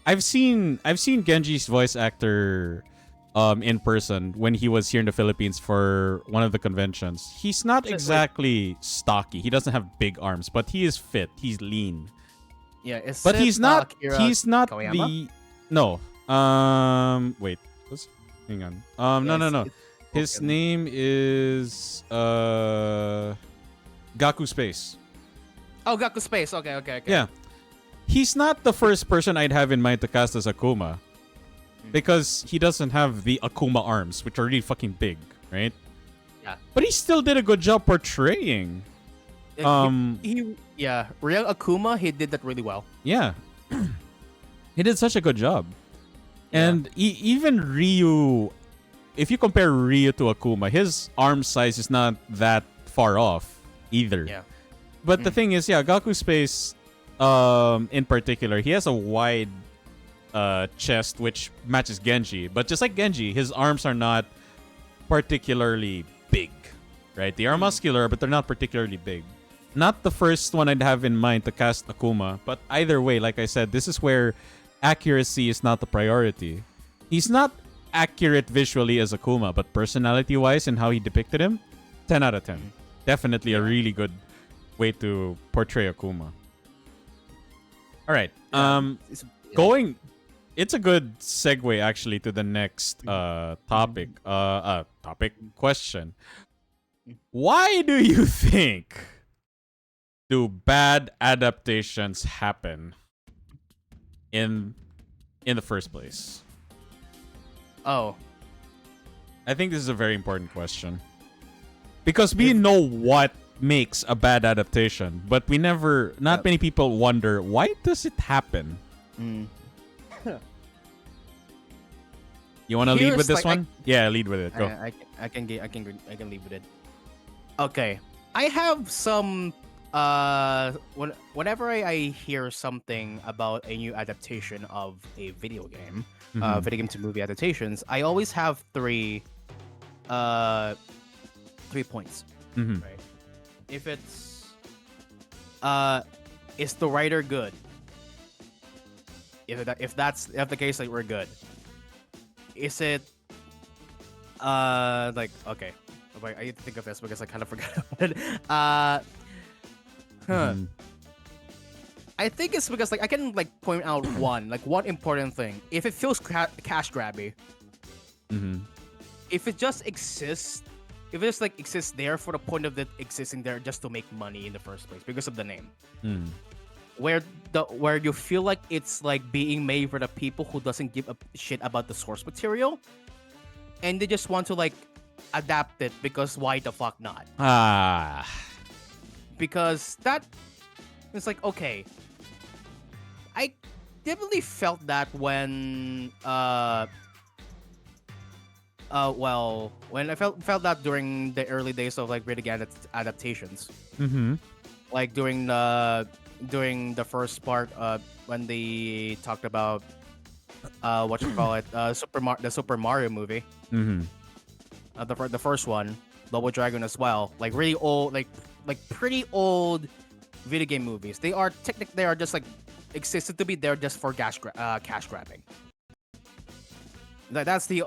[SPEAKER 1] I've seen Genji's voice actor in person when he was here in the Philippines for one of the conventions. He's not exactly stocky. He doesn't have big arms, but he is fit. He's lean.
[SPEAKER 2] Yeah,
[SPEAKER 1] But he's not
[SPEAKER 2] Kawayama?
[SPEAKER 1] No. Wait. Hang on. No. His name is Gaku Space.
[SPEAKER 2] Oh, Gaku Space. Okay.
[SPEAKER 1] Yeah. He's not the first person I'd have in mind to cast as Akuma. Because he doesn't have the Akuma arms, which are really fucking big, right?
[SPEAKER 2] Yeah.
[SPEAKER 1] But he still did a good job portraying.
[SPEAKER 2] Real Akuma, he did that really well.
[SPEAKER 1] Yeah. He did such a good job. And even Ryu, if you compare Ryu to Akuma, his arm size is not that far off either.
[SPEAKER 2] Yeah.
[SPEAKER 1] But the thing is, Gaku Space, in particular, he has a wide chest which matches Genji. But just like Genji, his arms are not particularly big, right? They are muscular, but they're not particularly big. Not the first one I'd have in mind to cast Akuma, but either way, like I said, this is where accuracy is not the priority. He's not accurate visually as Akuma, but personality-wise and how he depicted him, 10 out of 10. Definitely a really good way to portray Akuma. All right. It's a good segue actually to the next topic. Question. Why do you think do bad adaptations happen in the first place?
[SPEAKER 2] Oh.
[SPEAKER 1] I think this is a very important question. Because we know what makes a bad adaptation, but not many people wonder, why does it happen? You want to lead with this one? Lead with it. Go.
[SPEAKER 2] I can lead with it. Okay. I have some whenever I hear something about a new adaptation of a
[SPEAKER 1] Mm-hmm.
[SPEAKER 2] video game to movie adaptations, I always have uh 3 points,
[SPEAKER 1] Mm-hmm.
[SPEAKER 2] right? If it's uh is the writer good? If the case, like, we're good. Is it like, okay? Wait, I need to think of this because I kind of forgot about it. Huh.
[SPEAKER 1] Mm-hmm.
[SPEAKER 2] I think it's because, like, I can, like, point out one important thing. If it feels cash grabby,
[SPEAKER 1] Mm-hmm.
[SPEAKER 2] if it just exists, if it just, like, exists there for the point of it existing there just to make money in the first place because of the name,
[SPEAKER 1] Mm.
[SPEAKER 2] where you feel like it's, like, being made for the people who doesn't give a shit about the source material, and they just want to, like, adapt it because why the fuck not?
[SPEAKER 1] Ah.
[SPEAKER 2] Because that it's like, okay, I definitely felt that when when I felt that during the early days of, like, video game adaptations,
[SPEAKER 1] Mm-hmm.
[SPEAKER 2] like during the first part, when they talked about what you call it, the Super Mario movie,
[SPEAKER 1] Mm-hmm.
[SPEAKER 2] the first one, Double Dragon as well, like really old, like pretty old video game movies. They are just, like, existed to be there just for cash grabbing. That's the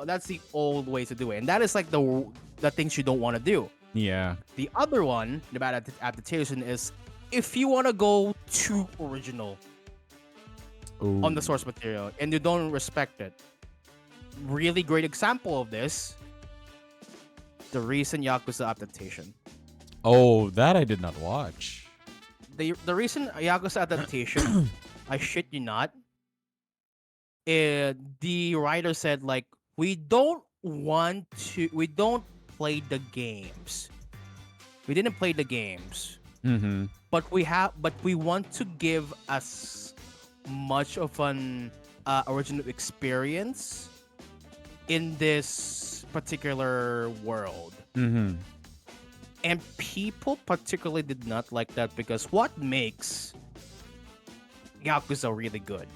[SPEAKER 2] old way to do it, and that is, like, the things you don't want to do.
[SPEAKER 1] Yeah.
[SPEAKER 2] The other one, the bad adaptation, is if you want to go too original on the
[SPEAKER 1] Ooh.
[SPEAKER 2] source material and you don't respect it. Really great example of this, the recent Yakuza adaptation.
[SPEAKER 1] Oh, that I did not watch.
[SPEAKER 2] The recent Yakuza adaptation, I shit you not, the writer said, like, we don't play the games. We didn't play the games,
[SPEAKER 1] Mm-hmm.
[SPEAKER 2] but we want to give as much of an original experience in this particular world.
[SPEAKER 1] Mm-hmm.
[SPEAKER 2] And people particularly did not like that because what makes Yakuza really good?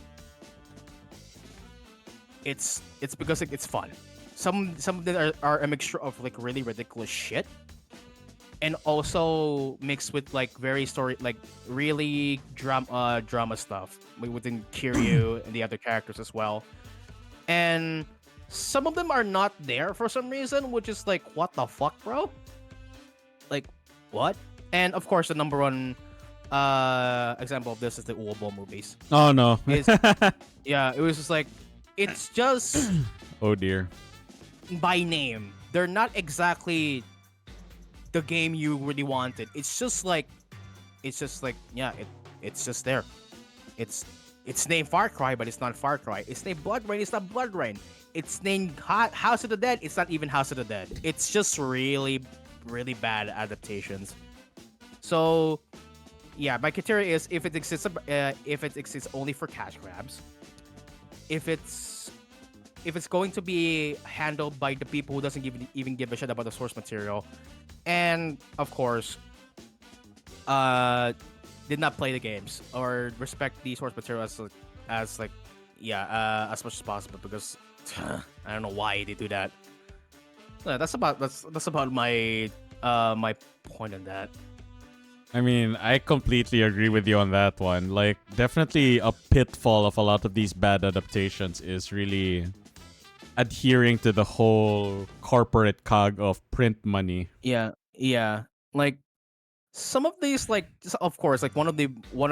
[SPEAKER 2] It's because, like, it's fun. Some of them are a mixture of, like, really ridiculous shit, and also mixed with, like, very story, like, really drama stuff, like, within Kiryu and the other characters as well. And some of them are not there for some reason, which is like, what the fuck, bro? Like, what? And of course, the number one example of this is the Uobo movies.
[SPEAKER 1] Oh no.
[SPEAKER 2] Is Yeah, it was just like, it's just
[SPEAKER 1] Oh dear.
[SPEAKER 2] by name. They're not exactly the game you really wanted. It's just like, yeah, it's just there. It's named Far Cry, but it's not Far Cry. It's named Blood Rain, it's not Blood Rain. It's named House of the Dead, it's not even House of the Dead. It's just really, really bad adaptations. So, yeah, my criteria is if it exists only for cash grabs, if it's going to be handled by the people who doesn't even give a shit about the source material, and of course, did not play the games or respect the source material as like, yeah, as much as possible, because I don't know why they do that. That's about my my point on that.
[SPEAKER 1] I mean, I completely agree with you on that one. Like, definitely a pitfall of a lot of these bad adaptations is really adhering to the whole corporate cog of print money.
[SPEAKER 2] Yeah. Like, some of these, like, of course, like, one of the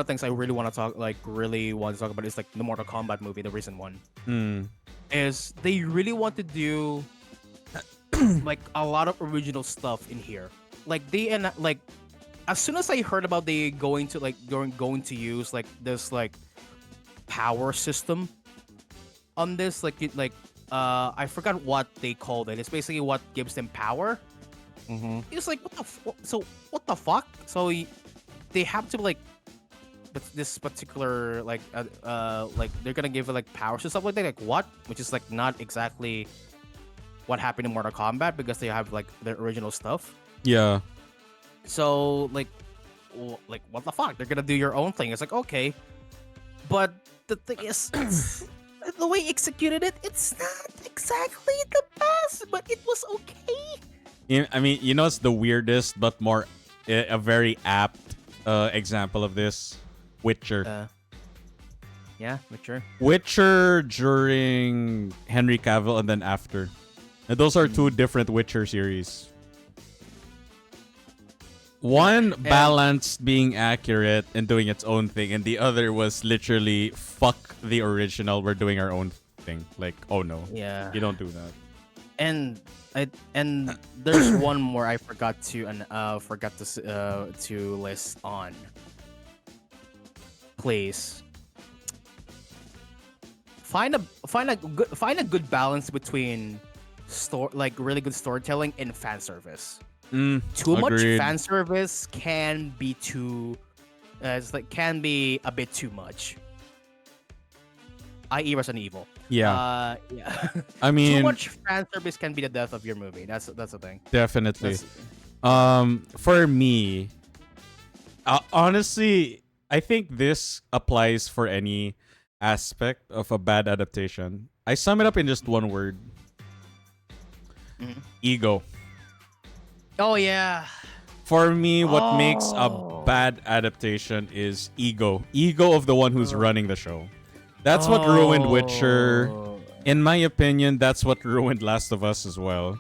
[SPEAKER 2] things I really want to talk about is, like, the Mortal Kombat movie, the recent one.
[SPEAKER 1] Hmm.
[SPEAKER 2] Is they really want to do like a lot of original stuff in here. Like, like, as soon as I heard about they going to use, like, this, like, power system on this, like, I forgot what they called it. It's basically what gives them power.
[SPEAKER 3] Mm-hmm.
[SPEAKER 2] It's like, what the fuck? So they have to, like, this particular, like, they're gonna give it, like, powers and stuff like that. Like, what? Which is, like, not exactly what happened in Mortal Kombat, because they have, like, their original stuff.
[SPEAKER 1] Yeah.
[SPEAKER 2] So, like, like what the fuck? They're gonna do your own thing. It's like okay, but the thing is, the way he executed it, it's not exactly the best, but it was okay.
[SPEAKER 1] I mean, you know, it's the weirdest but more a very apt example of this. Witcher.
[SPEAKER 2] Yeah, Witcher.
[SPEAKER 1] Witcher during Henry Cavill and then after. And those are two different Witcher series. One balanced being accurate and doing its own thing, and the other was literally fuck the original. We're doing our own thing. Like, oh no,
[SPEAKER 2] Yeah.
[SPEAKER 1] you don't do that.
[SPEAKER 2] And there's one more I forgot to list on. Please find a good balance between really good storytelling and fan service. Too much
[SPEAKER 1] Agreed.
[SPEAKER 2] fan service can be can be a bit too much. I.e. Resident Evil.
[SPEAKER 1] Yeah.
[SPEAKER 2] Yeah.
[SPEAKER 1] I mean,
[SPEAKER 2] too much fan service can be the death of your movie. That's the thing.
[SPEAKER 1] definitely. For me, honestly, I think this applies for any aspect of a bad adaptation. I sum it up in just one word. Ego.
[SPEAKER 2] Oh yeah.
[SPEAKER 1] For me, what makes a bad adaptation is ego. Ego of the one who's running the show. That's what ruined Witcher. In my opinion, that's what ruined Last of Us as well.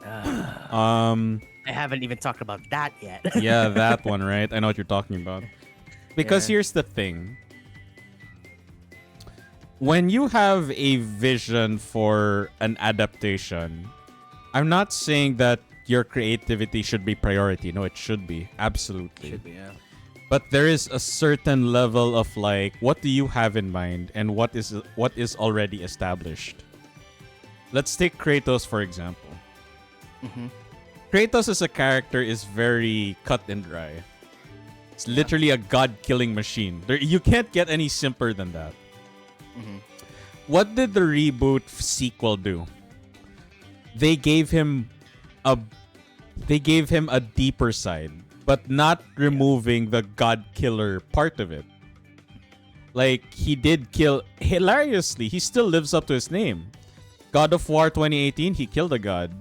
[SPEAKER 2] I haven't even talked about that yet.
[SPEAKER 1] Yeah, that one, right? I know what you're talking about. Because here's the thing. When you have a vision for an adaptation, I'm not saying that your creativity should be priority. No, it should be. Absolutely.
[SPEAKER 2] Should be, yeah.
[SPEAKER 1] But there is a certain level of like, what do you have in mind and what is already established? Let's take Kratos, for example. Kratos as a character is very cut and dry. It's literally a god-killing machine. You can't get any simpler than that. What did the reboot sequel do? They gave him a deeper side, but not removing the god killer part of it. Like, he did kill hilariously. He still lives up to his name. God of War 2018, he killed a god.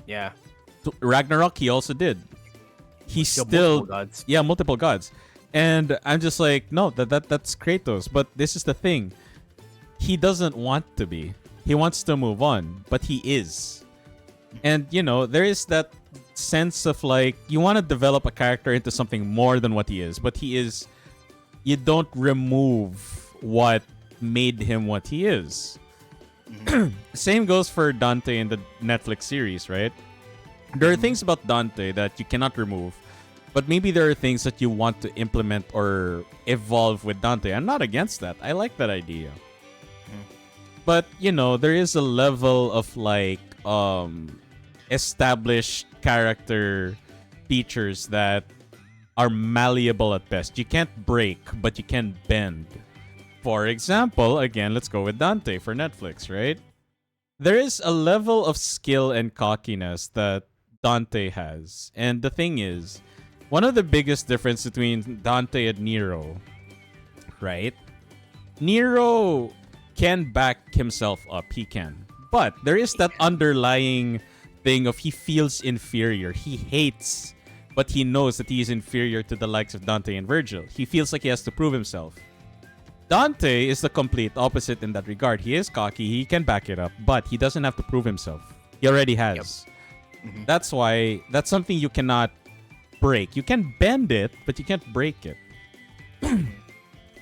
[SPEAKER 2] Yeah.
[SPEAKER 1] Ragnarok, he also did. He
[SPEAKER 2] Killed
[SPEAKER 1] still
[SPEAKER 2] multiple gods.
[SPEAKER 1] Yeah, multiple gods. And I'm just like, no, that's Kratos. But this is the thing. He doesn't want to be. He wants to move on, but he is. And, you know, there is that sense of like, you want to develop a character into something more than what he is, but he is. You don't remove what made him what he is. Same goes for Dante in the Netflix series, right? There are things about Dante that you cannot remove, but maybe there are things that you want to implement or evolve with Dante. I'm not against that. I like that idea. But, you know, there is a level of like established character features that are malleable at best. You can't break, but you can bend. For example, again, let's go with Dante for Netflix, right? There is a level of skill and cockiness that Dante has. And the thing is, one of the biggest difference between Dante and Nero, right? Nero can back himself up. He can. But there is that underlying thing of he feels inferior. He hates, but he knows that he is inferior to the likes of Dante and Virgil. He feels like he has to prove himself. Dante is the complete opposite in that regard. He is cocky, he can back it up, but he doesn't have to prove himself. He already has.
[SPEAKER 2] Yep.
[SPEAKER 1] That's why that's something you cannot break. You can bend it, but you can't break it.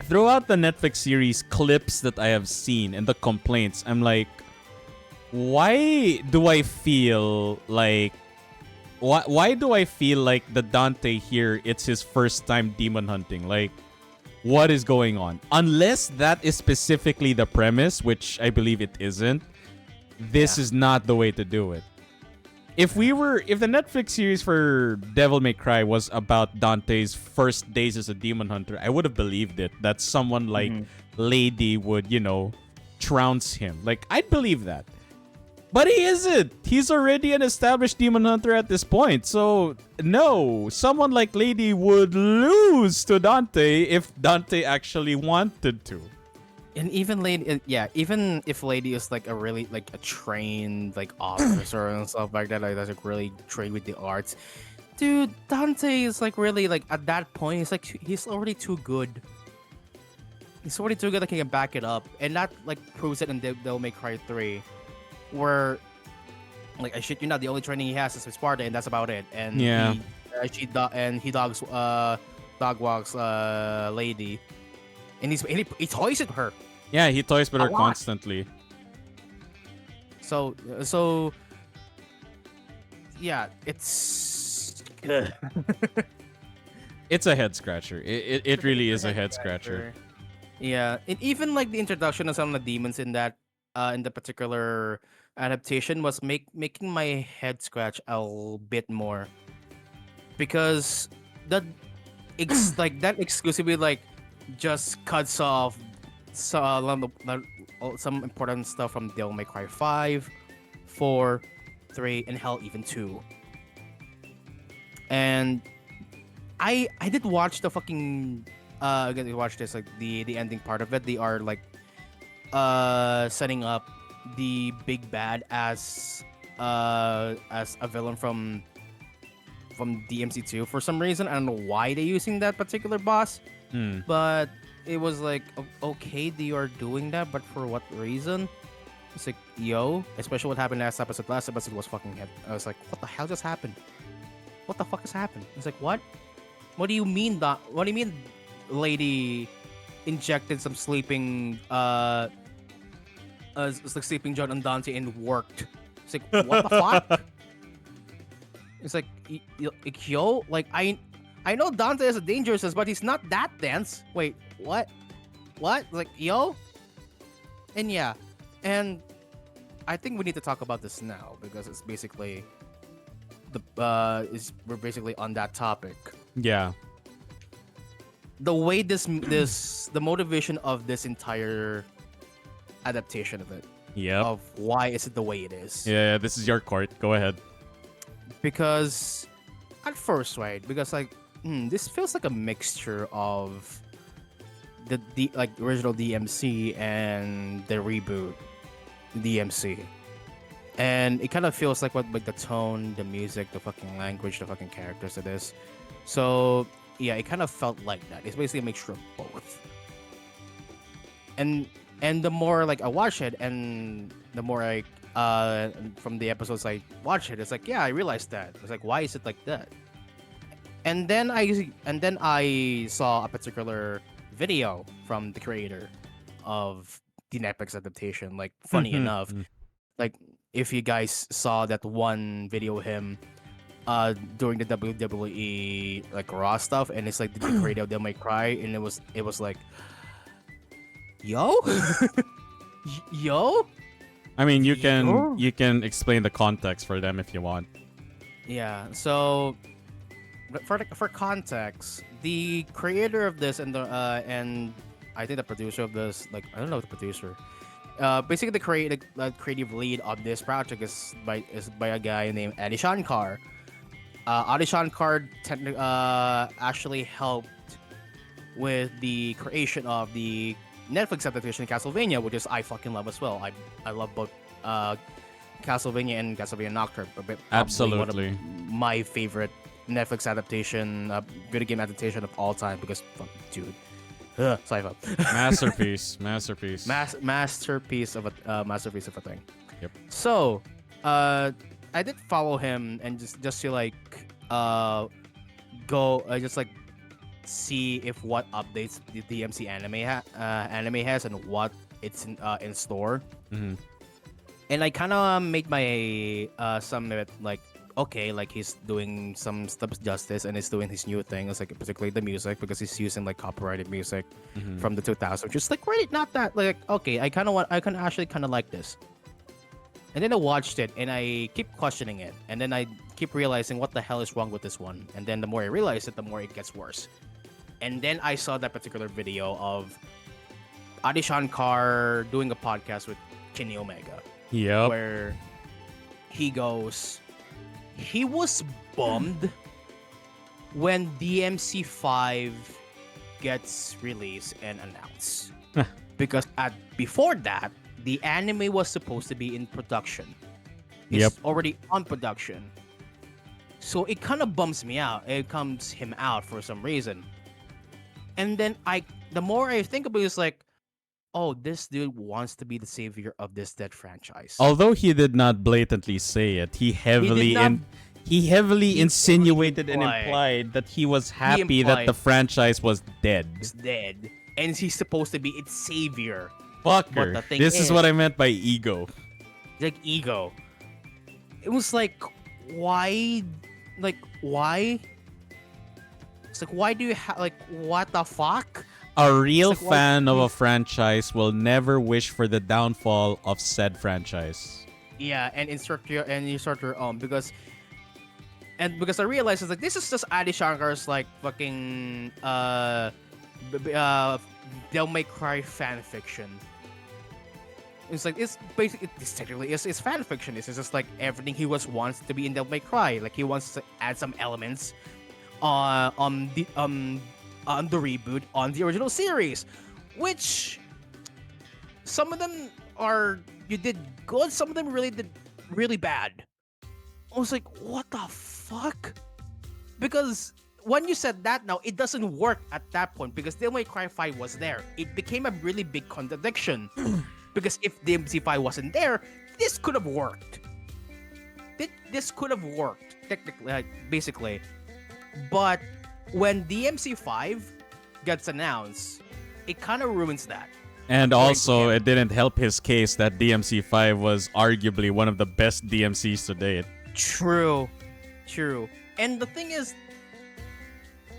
[SPEAKER 1] Throughout the Netflix series clips that I have seen and the complaints, I'm like, why do I feel like the Dante here, it's his first time demon hunting? Like, what is going on? Unless that is specifically the premise, which I believe it isn't, this is not the way to do it. If the Netflix series for Devil May Cry was about Dante's first days as a demon hunter, I would have believed it. That someone like Lady would, trounce him. Like, I'd believe that. But he isn't. He's already an established demon hunter at this point. So, no. Someone like Lady would lose to Dante if Dante actually wanted to.
[SPEAKER 2] And even Lady, yeah, even if Lady is like a really like a trained like officer and stuff like that, like that's like really trained with the arts, dude, Dante is like really like at that point, he's already too good. He's already too good that he can back it up, and that like proves it in Devil May Cry 3, where like I shit you not, the only training he has is with Sparta, and that's about it. And
[SPEAKER 1] Yeah.
[SPEAKER 2] he dog walks Lady, and he toys with her.
[SPEAKER 1] Yeah, he toys with
[SPEAKER 2] A
[SPEAKER 1] her
[SPEAKER 2] lot.
[SPEAKER 1] constantly.
[SPEAKER 2] So yeah, it's
[SPEAKER 1] It's a head scratcher. It really is a head scratcher.
[SPEAKER 2] Yeah, and even like the introduction of some of the demons in the particular adaptation was making my head scratch a bit more, because that like that exclusively like just cuts off some important stuff from Devil May Cry 5, 4, 3, and hell even 2. And I did watch the fucking I did watch this like the ending part of it. They are like setting up the big bad as a villain from DMC2 for some reason. I don't know why they're using that particular boss, but it was like okay, they are doing that, but for what reason? It's like, yo, especially what happened last episode. Last episode was fucking hit. I was like, what the hell just happened? What the fuck has happened? It's like, what? What do you mean that? What do you mean, Lady injected some sleeping it's like sleeping John on Dante and worked? It's like, what the fuck? It's like, yo, like I know Dante is a dangerous, but he's not that dense. Wait, what? What? Like, yo? And yeah, and I think we need to talk about this now because it's basically we're basically on that topic.
[SPEAKER 1] Yeah.
[SPEAKER 2] The way the motivation of this entire adaptation of it,
[SPEAKER 1] Yep.
[SPEAKER 2] of why is it the way it is?
[SPEAKER 1] Yeah, this is your court. Go ahead.
[SPEAKER 2] Because at first, right? Because like, this feels like a mixture of the like original DMC and the reboot DMC, and it kind of feels like what like the tone, the music, the fucking language, the fucking characters it is. So yeah, it kind of felt like that. It's basically a mixture of both. And the more like I watch it, and the more I from the episodes I watch it, it's like, yeah, I realized that. It's like, why is it like that? And then I saw a particular video from the creator of the Netflix adaptation. Like, funny enough, like if you guys saw that one video of him during the WWE like Raw stuff, and it's like the creator of Devil May Cry, and it was like, yo, yo.
[SPEAKER 1] I mean, you can
[SPEAKER 2] Yo.
[SPEAKER 1] you can explain the context for them if you want.
[SPEAKER 2] Yeah. So for context, the creator of this and I think the producer of this, like, I don't know the producer. Basically the creative lead of this project is by a guy named Adi Shankar. Adi Shankar actually helped with the creation of the Netflix adaptation Castlevania, which is I fucking love as well. I love both Castlevania and Castlevania Nocturne. Probably
[SPEAKER 1] Absolutely.
[SPEAKER 2] one of my favorite Netflix adaptation, video game adaptation of all time, because fuck, dude, sci-fi.
[SPEAKER 1] Masterpiece.
[SPEAKER 2] Masterpiece of a thing.
[SPEAKER 1] Yep.
[SPEAKER 2] So, I did follow him and just to like go just like see if what updates the DMC anime has and what it's in store.
[SPEAKER 1] Mhm.
[SPEAKER 2] And I kind of made my some of it like, okay, like he's doing some stuff justice and he's doing his new thing. It's like particularly the music, because he's using like copyrighted music from the 2000s. Just like really not that like, okay, I can actually kind of like this. And then I watched it and I keep questioning it, and then I keep realizing what the hell is wrong with this one. And then the more I realize it, the more it gets worse. And then I saw that particular video of Adi Shankar doing a podcast with Kenny Omega.
[SPEAKER 1] Yep.
[SPEAKER 2] Where he goes, he was bummed when DMC5 gets released and announced. Because before that, the anime was supposed to be in production. It's
[SPEAKER 1] Yep.
[SPEAKER 2] already on production. So it kind of bums me out. It comes him out for some reason. And then the more I think about it, it's like, oh, this dude wants to be the savior of this dead franchise.
[SPEAKER 1] Although he did not blatantly say it, he heavily
[SPEAKER 2] not- he
[SPEAKER 1] insinuated and
[SPEAKER 2] implied-
[SPEAKER 1] implied that he was happy that the
[SPEAKER 2] implied-
[SPEAKER 1] franchise was dead.
[SPEAKER 2] Is dead, and he's supposed to be its savior.
[SPEAKER 1] Fucker.
[SPEAKER 2] the thing
[SPEAKER 1] This is
[SPEAKER 2] is-
[SPEAKER 1] what I meant by ego.
[SPEAKER 2] Like ego. It was like, why? Like why? It's like, why do you like what the fuck?
[SPEAKER 1] A real
[SPEAKER 2] It's like,
[SPEAKER 1] fan of a franchise will never wish for the downfall of said franchise.
[SPEAKER 2] Yeah, and insert your own because I realized it's like this is just Adi Shankar's like fucking Devil May Cry fan fiction. It's like it's basically it's technically it's fan fiction. It's just like everything he wants to be in Devil May Cry. Like he wants to add some elements on the reboot on the original series, which some of them you did good, some of them really did really bad. I was like, what the fuck? Because when you said that now, it doesn't work at that point because Devil May Cry 5 was there. It became a really big contradiction. Because if DMC5 wasn't there, this could have worked. This could have worked, technically, basically. But when DMC5 gets announced, it kind of ruins that.
[SPEAKER 1] And
[SPEAKER 2] Like,
[SPEAKER 1] also,
[SPEAKER 2] yeah.
[SPEAKER 1] it didn't help his case that DMC5 was arguably one of the best DMCs to date.
[SPEAKER 2] True. And the thing is,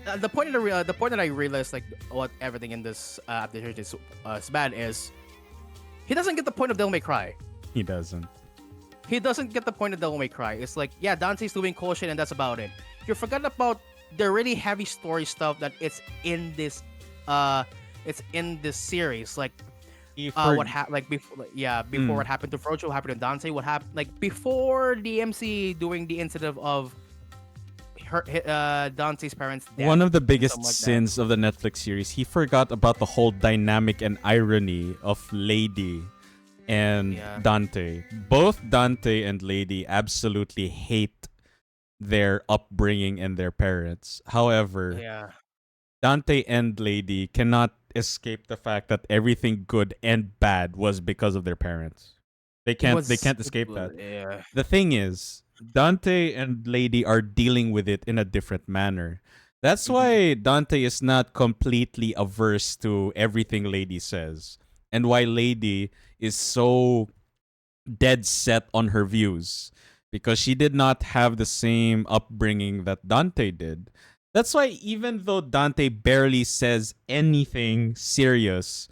[SPEAKER 2] the point that I realized like what everything in this Adaptation is bad is he doesn't get the point of Devil May Cry.
[SPEAKER 1] He doesn't.
[SPEAKER 2] He doesn't get the point of Devil May Cry. It's like, yeah, Dante's doing cool shit and that's about it. You forgot about the really heavy story stuff that it's in this series. Like what happened like before before what happened to Frocho, what happened to Dante, what happened like before DMC doing the incident of Dante's parents' death.
[SPEAKER 1] One of the biggest
[SPEAKER 2] something like that.
[SPEAKER 1] sins of the Netflix series, he forgot about the whole dynamic and irony of Lady and
[SPEAKER 2] Yeah.
[SPEAKER 1] Dante. Both Dante and Lady absolutely hate their upbringing and their parents. However,
[SPEAKER 2] Yeah.
[SPEAKER 1] Dante and Lady cannot escape the fact that everything good and bad was because of their parents. They can't escape that.
[SPEAKER 2] Yeah.
[SPEAKER 1] The thing is, Dante and Lady are dealing with it in a different manner. That's why Dante is not completely averse to everything Lady says, and why Lady is so dead set on her views, because she did not have the same upbringing that Dante did. That's why even though Dante barely says anything serious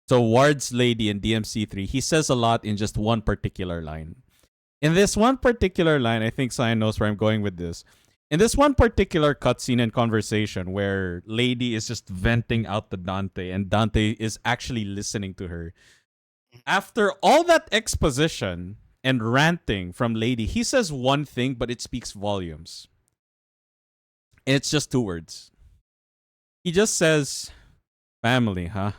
[SPEAKER 1] towards Lady in DMC3, he says a lot in just one particular line. In this one particular line, I think Cyan knows where I'm going with this. In this one particular cutscene and conversation where Lady is just venting out to Dante and Dante is actually listening to her, after all that exposition and ranting from Lady, he says one thing, but it speaks volumes. And it's just two words. He just says, family, huh?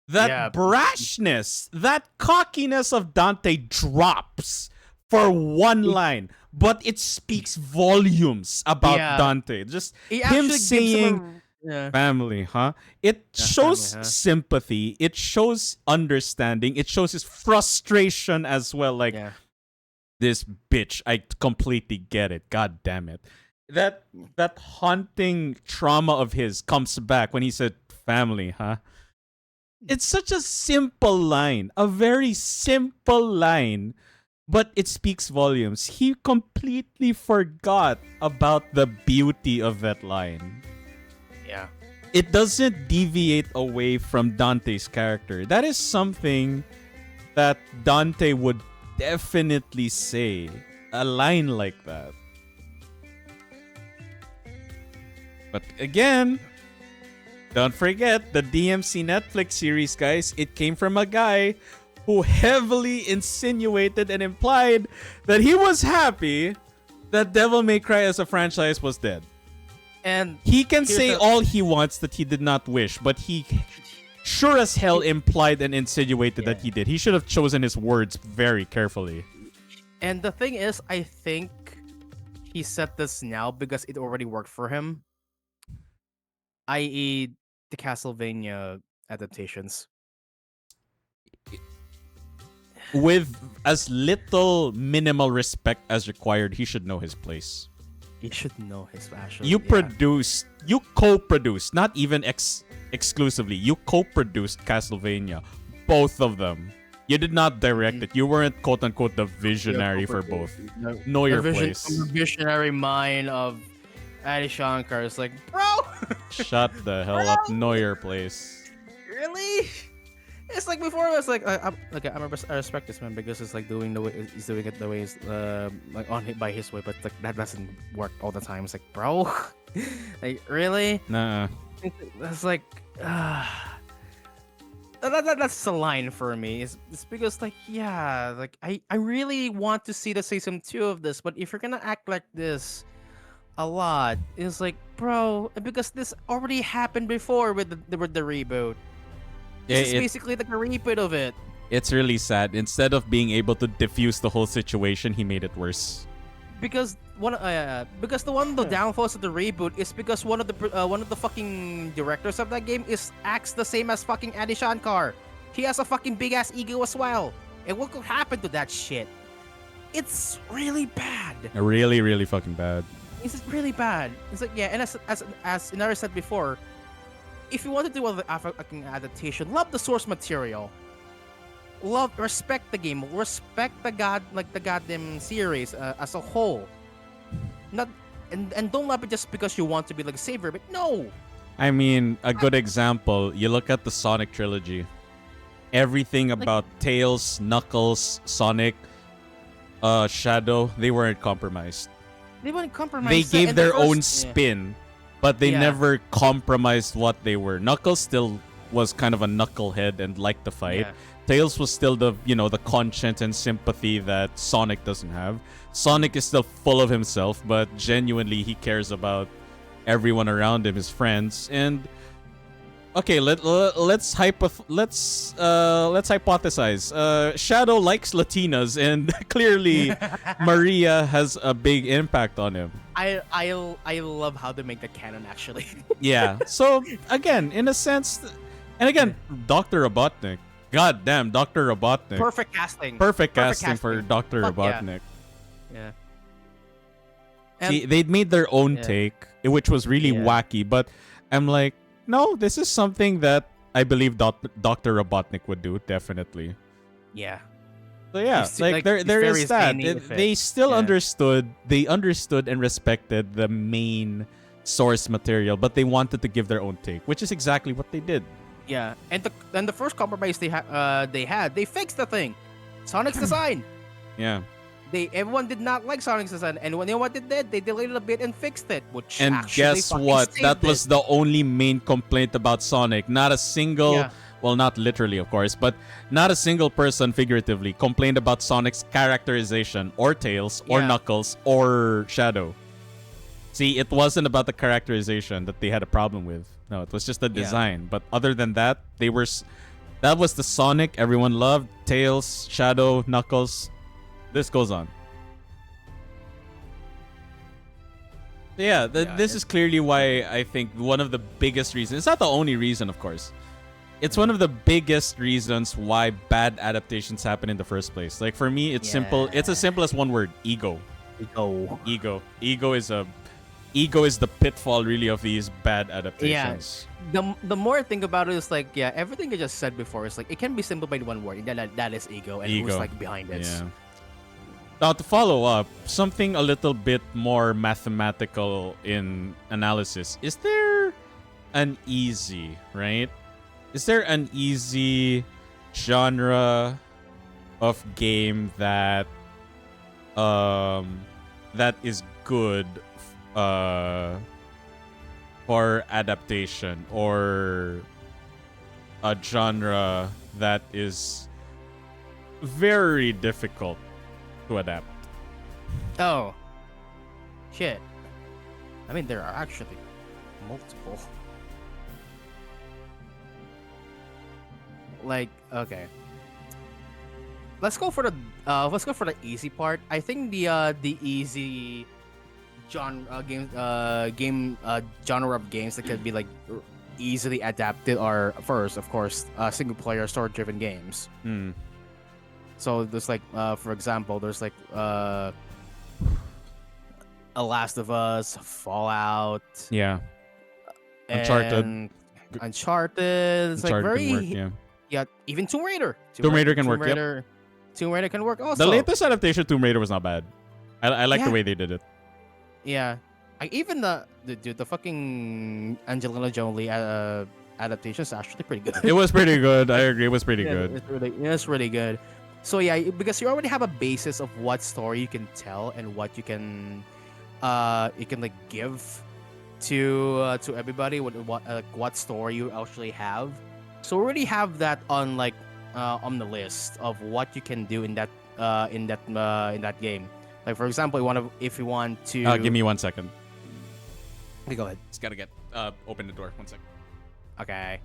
[SPEAKER 1] That
[SPEAKER 2] Yeah.
[SPEAKER 1] brashness, that cockiness of Dante drops for one line, but it speaks volumes about
[SPEAKER 2] Yeah.
[SPEAKER 1] Dante. Just
[SPEAKER 2] He
[SPEAKER 1] him
[SPEAKER 2] actually gives
[SPEAKER 1] saying,
[SPEAKER 2] him yeah.
[SPEAKER 1] family, huh? It
[SPEAKER 2] Yeah,
[SPEAKER 1] shows
[SPEAKER 2] family, huh?
[SPEAKER 1] sympathy. It shows understanding. It shows his frustration as well. Like,
[SPEAKER 2] Yeah.
[SPEAKER 1] this bitch, I completely get it. God damn it. That haunting trauma of his comes back when he said, family, huh? It's such a simple line. A very simple line. But it speaks volumes. He completely forgot about the beauty of that line.
[SPEAKER 2] Yeah.
[SPEAKER 1] It doesn't deviate away from Dante's character. That is something that Dante would definitely say. A line like that. But again, don't forget the DMC Netflix series, guys. It came from a guy who heavily insinuated and implied that he was happy that Devil May Cry as a franchise was dead.
[SPEAKER 2] And
[SPEAKER 1] He can say all he wants that he did not wish, but he sure as hell implied and insinuated that he did. He should have chosen his words very carefully.
[SPEAKER 2] And the thing is, I think he said this now because it already worked for him, i.e., the Castlevania adaptations.
[SPEAKER 1] With as little minimal respect as required, he should know his place.
[SPEAKER 2] He should know his actually.
[SPEAKER 1] You co-produced, not even exclusively. You co-produced Castlevania, both of them. You did not direct it. You weren't quote unquote the visionary for both. Know your place.
[SPEAKER 2] The visionary mind of Adi Shankar is like, bro.
[SPEAKER 1] Shut the hell up. Know your place.
[SPEAKER 2] Really? It's like before I was like, I respect this man because it's like doing the way he's doing it the way he's like by his way, but like that doesn't work all the time. It's like, bro, like really?
[SPEAKER 1] Nah.
[SPEAKER 2] That's like, that's the line for me. It's because like yeah, like I really want to see the season 2 of this, but if you're gonna act like this a lot, it's like, bro, because this already happened before with the reboot. It's basically like a repeat of it.
[SPEAKER 1] It's really sad. Instead of being able to diffuse the whole situation, he made it worse.
[SPEAKER 2] Because the downfalls of the reboot is because one of the fucking directors of that game acts the same as fucking Adi Shankar. He has a fucking big ass ego as well. And what could happen to that shit? It's really bad.
[SPEAKER 1] Really, really fucking bad.
[SPEAKER 2] It's really bad. It's like yeah, and as Inara said before, if you want to do an adaptation, love the source material. Respect the game, respect the goddamn series as a whole. Not and don't love it just because you want to be like a savior, but no.
[SPEAKER 1] I mean, a good example, you look at the Sonic trilogy. Everything about Tails, Knuckles, Sonic, Shadow, they weren't compromised.
[SPEAKER 2] They weren't compromised.
[SPEAKER 1] They gave their own spin. But they never compromised what they were. Knuckles still was kind of a knucklehead and liked to fight.
[SPEAKER 2] Yeah.
[SPEAKER 1] Tails was still the conscience and sympathy that Sonic doesn't have. Sonic is still full of himself, but genuinely he cares about everyone around him, his friends. And okay, let's hypothesize. Shadow likes Latinas, and clearly Maria has a big impact on him.
[SPEAKER 2] I love how they make the canon actually.
[SPEAKER 1] Yeah. So again, in a sense, and again, Dr. Robotnik. God damn, Dr. Robotnik.
[SPEAKER 2] Perfect casting.
[SPEAKER 1] Perfect casting for Dr. Robotnik.
[SPEAKER 2] Yeah.
[SPEAKER 1] See, they'd made their own take, which was really wacky, but I'm like, no, this is something that I believe Dr. Robotnik would do, definitely.
[SPEAKER 2] Yeah.
[SPEAKER 1] So yeah, there is that. They still understood. They understood and respected the main source material, but they wanted to give their own take, which is exactly what they did.
[SPEAKER 2] Yeah, and the first compromise they fixed the thing, Sonic's design.
[SPEAKER 1] Yeah.
[SPEAKER 2] Everyone did not like Sonic's design, and when they what they did, they delayed it a bit and fixed it. Which
[SPEAKER 1] and guess what? That was the only main complaint about Sonic. Not a single. Well, not literally, of course, but not a single person, figuratively, complained about Sonic's characterization, or Tails, or Knuckles, or Shadow. See, it wasn't about the characterization that they had a problem with. No, it was just the design. But other than that, that was the Sonic everyone loved. Tails, Shadow, Knuckles. This goes on. Yeah, this is clearly why I think one of the biggest reasons. It's not the only reason, of course. It's one of the biggest reasons why bad adaptations happen in the first place. Like for me, it's simple. It's as simple as one word: ego. Ego is the pitfall, really, of these bad adaptations.
[SPEAKER 2] Yeah. The more I think about it, it's like everything I just said before is like it can be simplified by one word. That is ego, and who's like behind it.
[SPEAKER 1] Yeah. Now to follow up, something a little bit more mathematical in analysis. Is there an easy genre of game that is good for adaptation, or a genre that is very difficult to adapt.
[SPEAKER 2] Oh, shit. I mean, there are actually multiple. Like, okay. Let's go for the easy part. I think the easy genre of games that can be like easily adapted are first, of course, single player story driven games.
[SPEAKER 1] Hmm.
[SPEAKER 2] So there's like for example, there's like A Last of Us, Fallout,
[SPEAKER 1] Yeah. Uncharted.
[SPEAKER 2] and Uncharted. It's like
[SPEAKER 1] Uncharted
[SPEAKER 2] very
[SPEAKER 1] can work, yeah.
[SPEAKER 2] yeah, even Tomb Raider.
[SPEAKER 1] Tomb Raider can work, yep.
[SPEAKER 2] Tomb Raider can work also.
[SPEAKER 1] The latest adaptation of Tomb Raider was not bad. I like the
[SPEAKER 2] Yeah.
[SPEAKER 1] way they did it.
[SPEAKER 2] Yeah, even the fucking Angelina Jolie adaptation is actually pretty good.
[SPEAKER 1] It was pretty good. I agree. It was pretty
[SPEAKER 2] Yeah,
[SPEAKER 1] good.
[SPEAKER 2] it's really good. So yeah, because you already have a basis of what story you can tell and what you can like give to everybody, what story you actually have. So we already have that on like on the list of what you can do in that game. Like for example, if you want to
[SPEAKER 1] Give me 1 second.
[SPEAKER 2] Okay, go ahead.
[SPEAKER 1] Just gotta get open the door. 1 second.
[SPEAKER 2] Okay.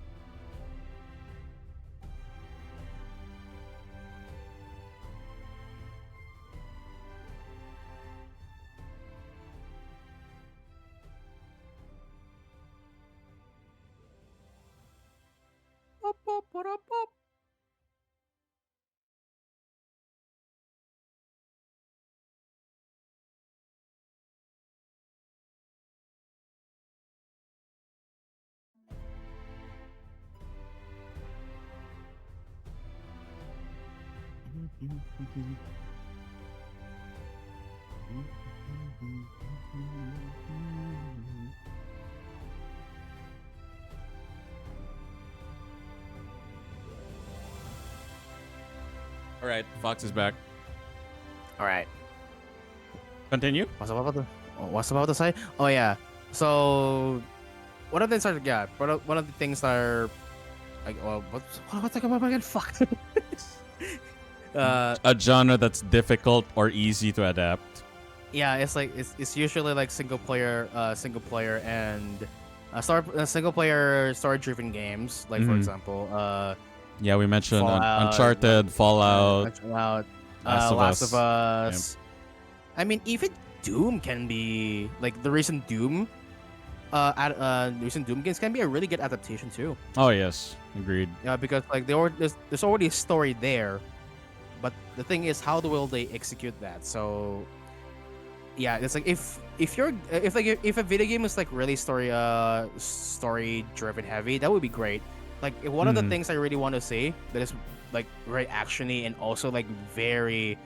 [SPEAKER 1] All right, Fox is back.
[SPEAKER 2] All right.
[SPEAKER 1] Continue.
[SPEAKER 2] What's about to say? Oh yeah. So one of the things are one of the things are like what's like about again? Fuck.
[SPEAKER 1] A genre that's difficult or easy to adapt.
[SPEAKER 2] Yeah, it's like it's usually like single player and single player story driven games. Like for
[SPEAKER 1] Mhm.
[SPEAKER 2] example,
[SPEAKER 1] Yeah, we mentioned
[SPEAKER 2] Fallout,
[SPEAKER 1] Uncharted, Fallout,
[SPEAKER 2] Last of Us. I mean, even Doom can be like the recent Doom. Recent Doom games can be a really good adaptation too.
[SPEAKER 1] Oh yes, agreed.
[SPEAKER 2] Yeah, because like there's already a story there, but the thing is, how will they execute that? So, yeah, it's like if a video game is like really story driven heavy, that would be great. Like one of the
[SPEAKER 1] Mhm.
[SPEAKER 2] things I really want to say that is like very actiony and also like very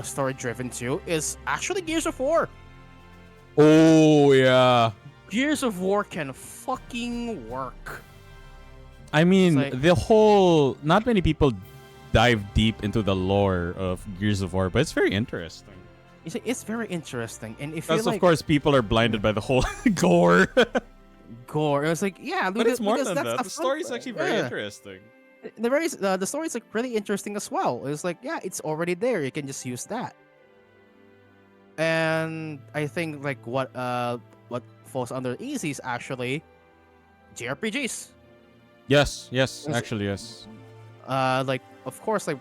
[SPEAKER 2] story driven too is actually Gears of War.
[SPEAKER 1] Oh yeah.
[SPEAKER 2] Gears of War can fucking work.
[SPEAKER 1] I mean,
[SPEAKER 2] like-
[SPEAKER 1] the whole. Not many people dive deep into the lore of Gears of War, but it's very interesting.
[SPEAKER 2] It's very interesting, and if
[SPEAKER 1] Because
[SPEAKER 2] you like
[SPEAKER 1] of course people are blinded by the whole gore.
[SPEAKER 2] gore, it was like yeah,
[SPEAKER 1] But it's more
[SPEAKER 2] because
[SPEAKER 1] than
[SPEAKER 2] that's
[SPEAKER 1] that.
[SPEAKER 2] the
[SPEAKER 1] The
[SPEAKER 2] fun
[SPEAKER 1] story is
[SPEAKER 2] part.
[SPEAKER 1] actually very
[SPEAKER 2] Yeah.
[SPEAKER 1] interesting.
[SPEAKER 2] The story is like really interesting as well. It's like yeah, it's already there. You can just use that. And I think like what falls under easy is actually JRPGs.
[SPEAKER 1] Yes,
[SPEAKER 2] It's-
[SPEAKER 1] actually yes.
[SPEAKER 2] Like of course like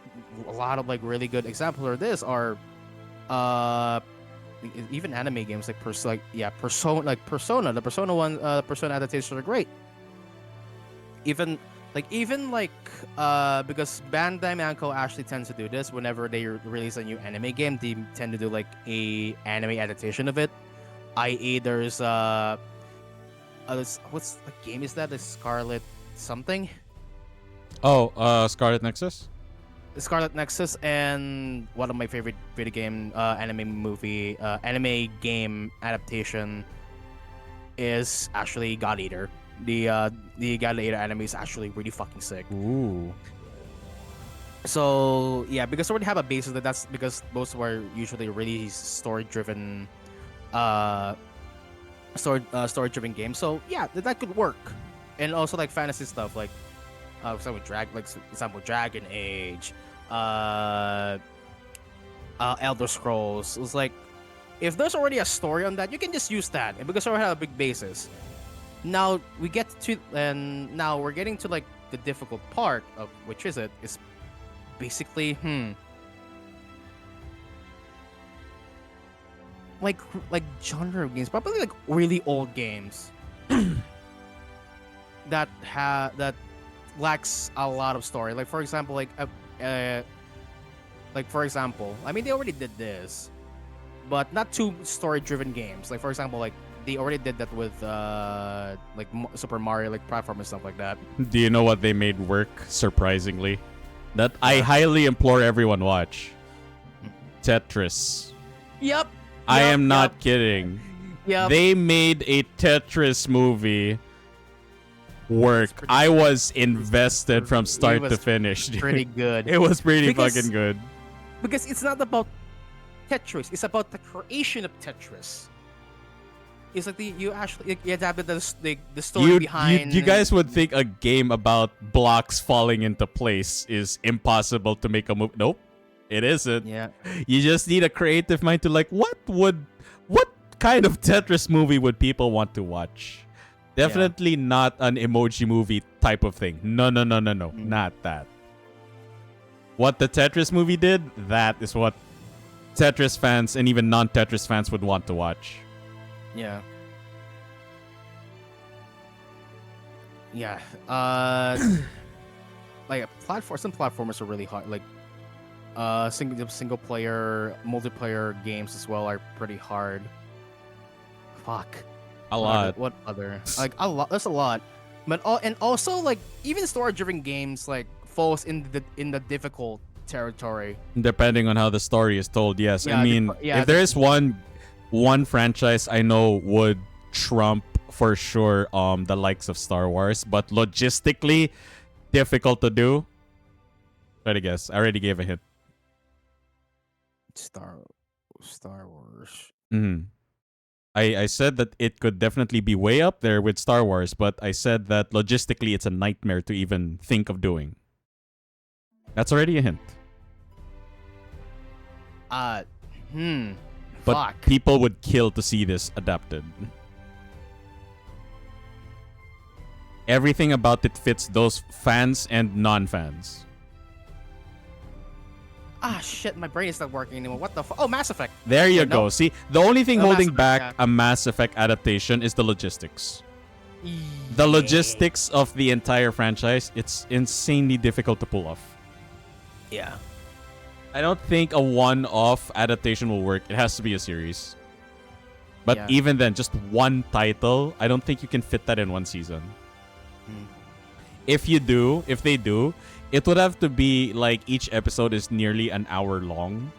[SPEAKER 2] a lot of like really good examples of this are uh even anime games like Persona the Persona one Persona adaptations are great. Even because Bandai Namco actually tends to do this whenever they release a new anime game, they tend to do like a anime adaptation of it. I.e., there's what's the game is that? The Scarlet something?
[SPEAKER 1] Oh, Scarlet Nexus?
[SPEAKER 2] Scarlet Nexus, and one of my favorite video game anime game adaptation is actually God Eater. The God Eater anime is actually really fucking sick.
[SPEAKER 1] Ooh.
[SPEAKER 2] So yeah, because I already have a basis that's because most of our usually really story driven story driven games. So yeah, that could work. And also like fantasy stuff like for example Dragon Age uh, Elder Scrolls. It was like, if there's already a story on that, you can just use that because I already have a big basis. Now we get to, and now we're getting to like the difficult part of which is basically like genre of games, probably like really old games that lacks a lot of story. Like for example, for example, I mean they already did this, but not too story-driven games. Like for example, like they already did that with Super Mario, like platform and stuff like that.
[SPEAKER 1] Do you know what they made work? Surprisingly, that I highly implore everyone watch. Tetris.
[SPEAKER 2] Yep.
[SPEAKER 1] I am not kidding.
[SPEAKER 2] Yep.
[SPEAKER 1] They made a Tetris movie work. I was invested from start to finish. Dude.
[SPEAKER 2] Pretty good.
[SPEAKER 1] It was pretty fucking good.
[SPEAKER 2] Because it's not about Tetris. It's about the creation of Tetris. It's like you adapted the story behind.
[SPEAKER 1] You guys would think a game about blocks falling into place is impossible to make a move. Nope, it isn't.
[SPEAKER 2] Yeah.
[SPEAKER 1] You just need a creative mind to like, what kind of Tetris movie would people want to watch? Definitely not an emoji movie type of thing. No, not that. What the Tetris movie did, that is what Tetris fans and even non-Tetris fans would want to watch.
[SPEAKER 2] Yeah. Yeah. Like some platformers are really hard. Like single player, multiplayer games as well are pretty hard. Fuck.
[SPEAKER 1] A lot.
[SPEAKER 2] What other? Like a lot. There's a lot. But also like even story-driven games like falls in the difficult territory.
[SPEAKER 1] Depending on how the story is told, yes.
[SPEAKER 2] Yeah,
[SPEAKER 1] I mean, if there is one franchise I know would trump for sure the likes of Star Wars, but logistically difficult to do. Try to guess. I already gave a hint.
[SPEAKER 2] Star Wars.
[SPEAKER 1] I said that it could definitely be way up there with Star Wars, but I said that logistically it's a nightmare to even think of doing. That's already a hint. But
[SPEAKER 2] Fuck.
[SPEAKER 1] people would kill to see this adapted. Everything about it fits those fans and non-fans.
[SPEAKER 2] Ah, shit, my brain is not working anymore. What the fuck? Oh, Mass Effect.
[SPEAKER 1] There you go.
[SPEAKER 2] No.
[SPEAKER 1] See, the only thing
[SPEAKER 2] No,
[SPEAKER 1] holding
[SPEAKER 2] Mass
[SPEAKER 1] back
[SPEAKER 2] Effect,
[SPEAKER 1] a Mass Effect adaptation is the logistics. The logistics of the entire franchise, it's insanely difficult to pull off.
[SPEAKER 2] Yeah.
[SPEAKER 1] I don't think a one-off adaptation will work. It has to be a series. But
[SPEAKER 2] Yeah.
[SPEAKER 1] even then, just one title, I don't think you can fit that in one season. If they do, it would have to be like each episode is nearly an hour long.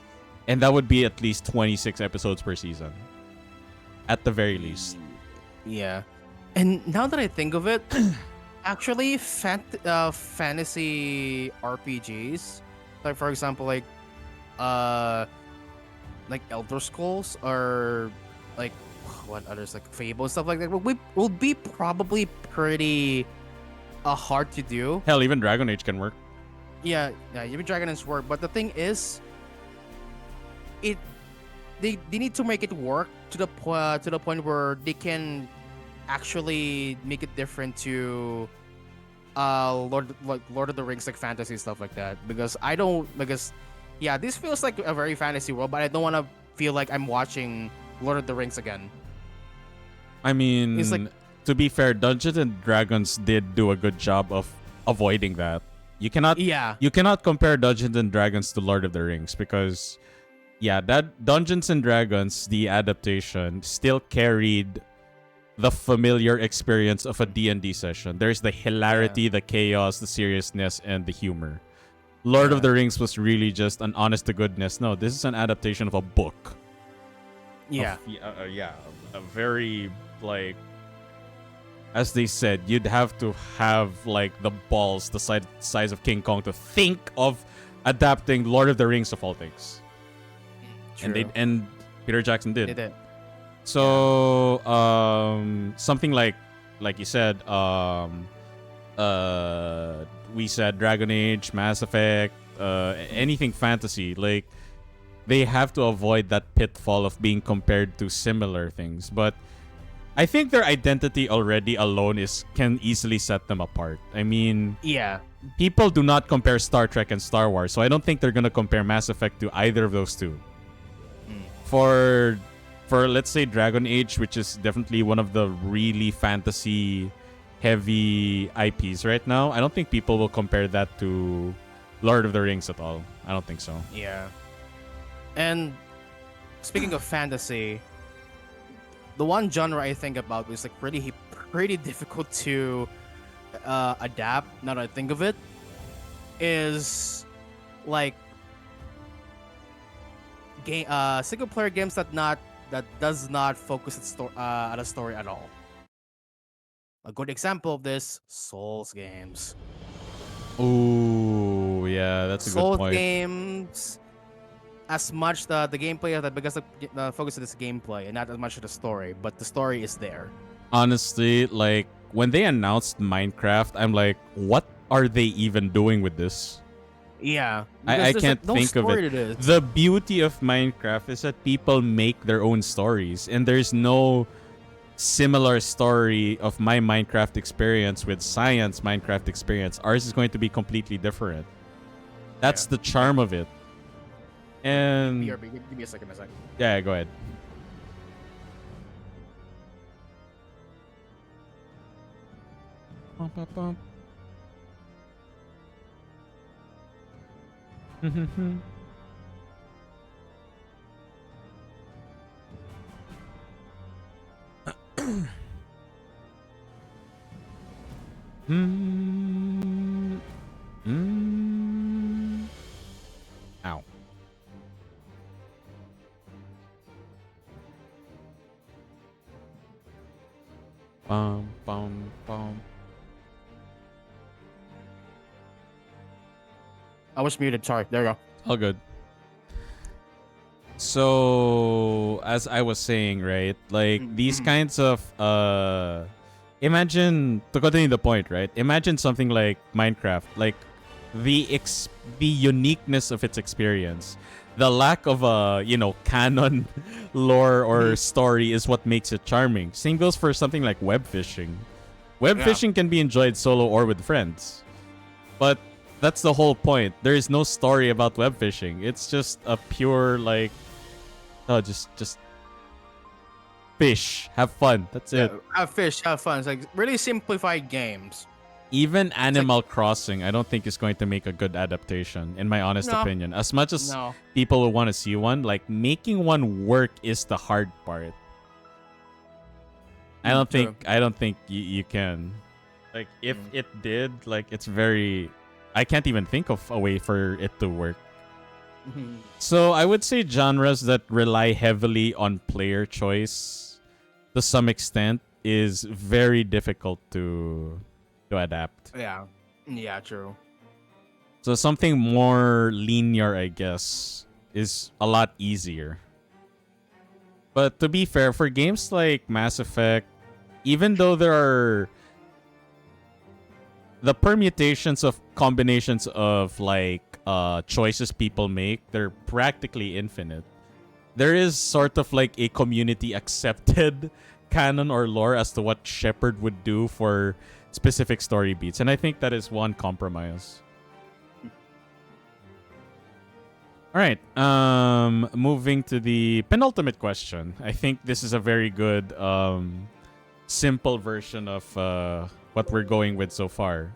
[SPEAKER 1] And that would be at least 26 episodes per season. At the very least.
[SPEAKER 2] Yeah. And now that I think of it, actually, fantasy RPGs, like for example, like Elder Scrolls or like what others like Fable and stuff like that will be probably pretty hard to do.
[SPEAKER 1] Hell, even Dragon Age can work.
[SPEAKER 2] Yeah, even Dragon Age work, but the thing is, they need to make it work to the point where they can actually make it different to Lord of the Rings, like fantasy stuff like that. Because this feels like a very fantasy world, but I don't want to feel like I'm watching Lord of the Rings again.
[SPEAKER 1] I mean,
[SPEAKER 2] It's like,
[SPEAKER 1] to be fair, Dungeons and Dragons did do a good job of avoiding that. You cannot compare Dungeons and Dragons to Lord of the Rings because that Dungeons and Dragons, the adaptation, still carried the familiar experience of a D&D session. There's the hilarity, the chaos, the seriousness, and the humor. Lord of the Rings was really just an honest to goodness. No, this is an adaptation of a book.
[SPEAKER 2] Yeah.
[SPEAKER 1] A very, like, as they said, you'd have to have, like, the balls the size of King Kong to think of adapting Lord of the Rings of all things.
[SPEAKER 2] True.
[SPEAKER 1] And Peter Jackson did.
[SPEAKER 2] They did.
[SPEAKER 1] So, something like you said, we said Dragon Age, Mass Effect, anything fantasy, like they have to avoid that pitfall of being compared to similar things. But I think their identity already alone can easily set them apart. I mean,
[SPEAKER 2] Yeah.
[SPEAKER 1] people do not compare Star Trek and Star Wars, so I don't think they're gonna compare Mass Effect to either of those two. For let's say Dragon Age, which is definitely one of the really fantasy heavy IPs right now, I don't think people will compare that to Lord of the Rings at all. I don't think so.
[SPEAKER 2] Yeah. And speaking of fantasy, the one genre I think about was like pretty difficult to adapt. Now that I think of it, is like single player games that does not focus at a story at all. A good example of this, Souls games.
[SPEAKER 1] Ooh, yeah, that's a good
[SPEAKER 2] Souls
[SPEAKER 1] point.
[SPEAKER 2] games, as much the gameplay of that, because the focus of this gameplay and not as much of the story, but the story is there.
[SPEAKER 1] Honestly, like when they announced Minecraft, I'm like, what are they even doing with this?
[SPEAKER 2] Yeah,
[SPEAKER 1] I
[SPEAKER 2] because
[SPEAKER 1] can't
[SPEAKER 2] there's, like, no
[SPEAKER 1] think of
[SPEAKER 2] story
[SPEAKER 1] it.
[SPEAKER 2] to this.
[SPEAKER 1] The beauty of Minecraft is that people make their own stories, and there's no similar story of my Minecraft experience with Science Minecraft experience. Ours is going to be completely different. That's
[SPEAKER 2] Yeah.
[SPEAKER 1] the charm of it. And
[SPEAKER 2] BRB, give me a second.
[SPEAKER 1] yeah, go ahead. Bum, bum, bum. Ow. Bum, bum, bum.
[SPEAKER 2] I was muted. Sorry. There you go.
[SPEAKER 1] All good. So, as I was saying, right? Like these kinds of imagine, to continue the point, right? Imagine something like Minecraft, like the uniqueness of its experience. The lack of a, canon lore or story is what makes it charming. Same goes for something like web fishing. Web fishing can be enjoyed solo or with friends. But that's the whole point. There is no story about web fishing. It's just a pure just fish, have fun. That's it.
[SPEAKER 2] Have fish, have fun. It's like really simplified games.
[SPEAKER 1] Even Animal Crossing, I don't think is going to make a good adaptation, in my honest opinion. As much as people will want to see one, like making one work is the hard part. I don't think you can. Like if it did, like it's very. I can't even think of a way for it to work. So I would say genres that rely heavily on player choice to some extent is very difficult to adapt.
[SPEAKER 2] Yeah, true.
[SPEAKER 1] So something more linear, I guess, is a lot easier. But to be fair, for games like Mass Effect, even though there are the permutations of combinations of like choices people make, they're practically infinite. There is sort of like a community accepted canon or lore as to what Shepard would do for specific story beats, and I think that is one compromise. All right, moving to the penultimate question. I think this is a very good simple version of what we're going with so far.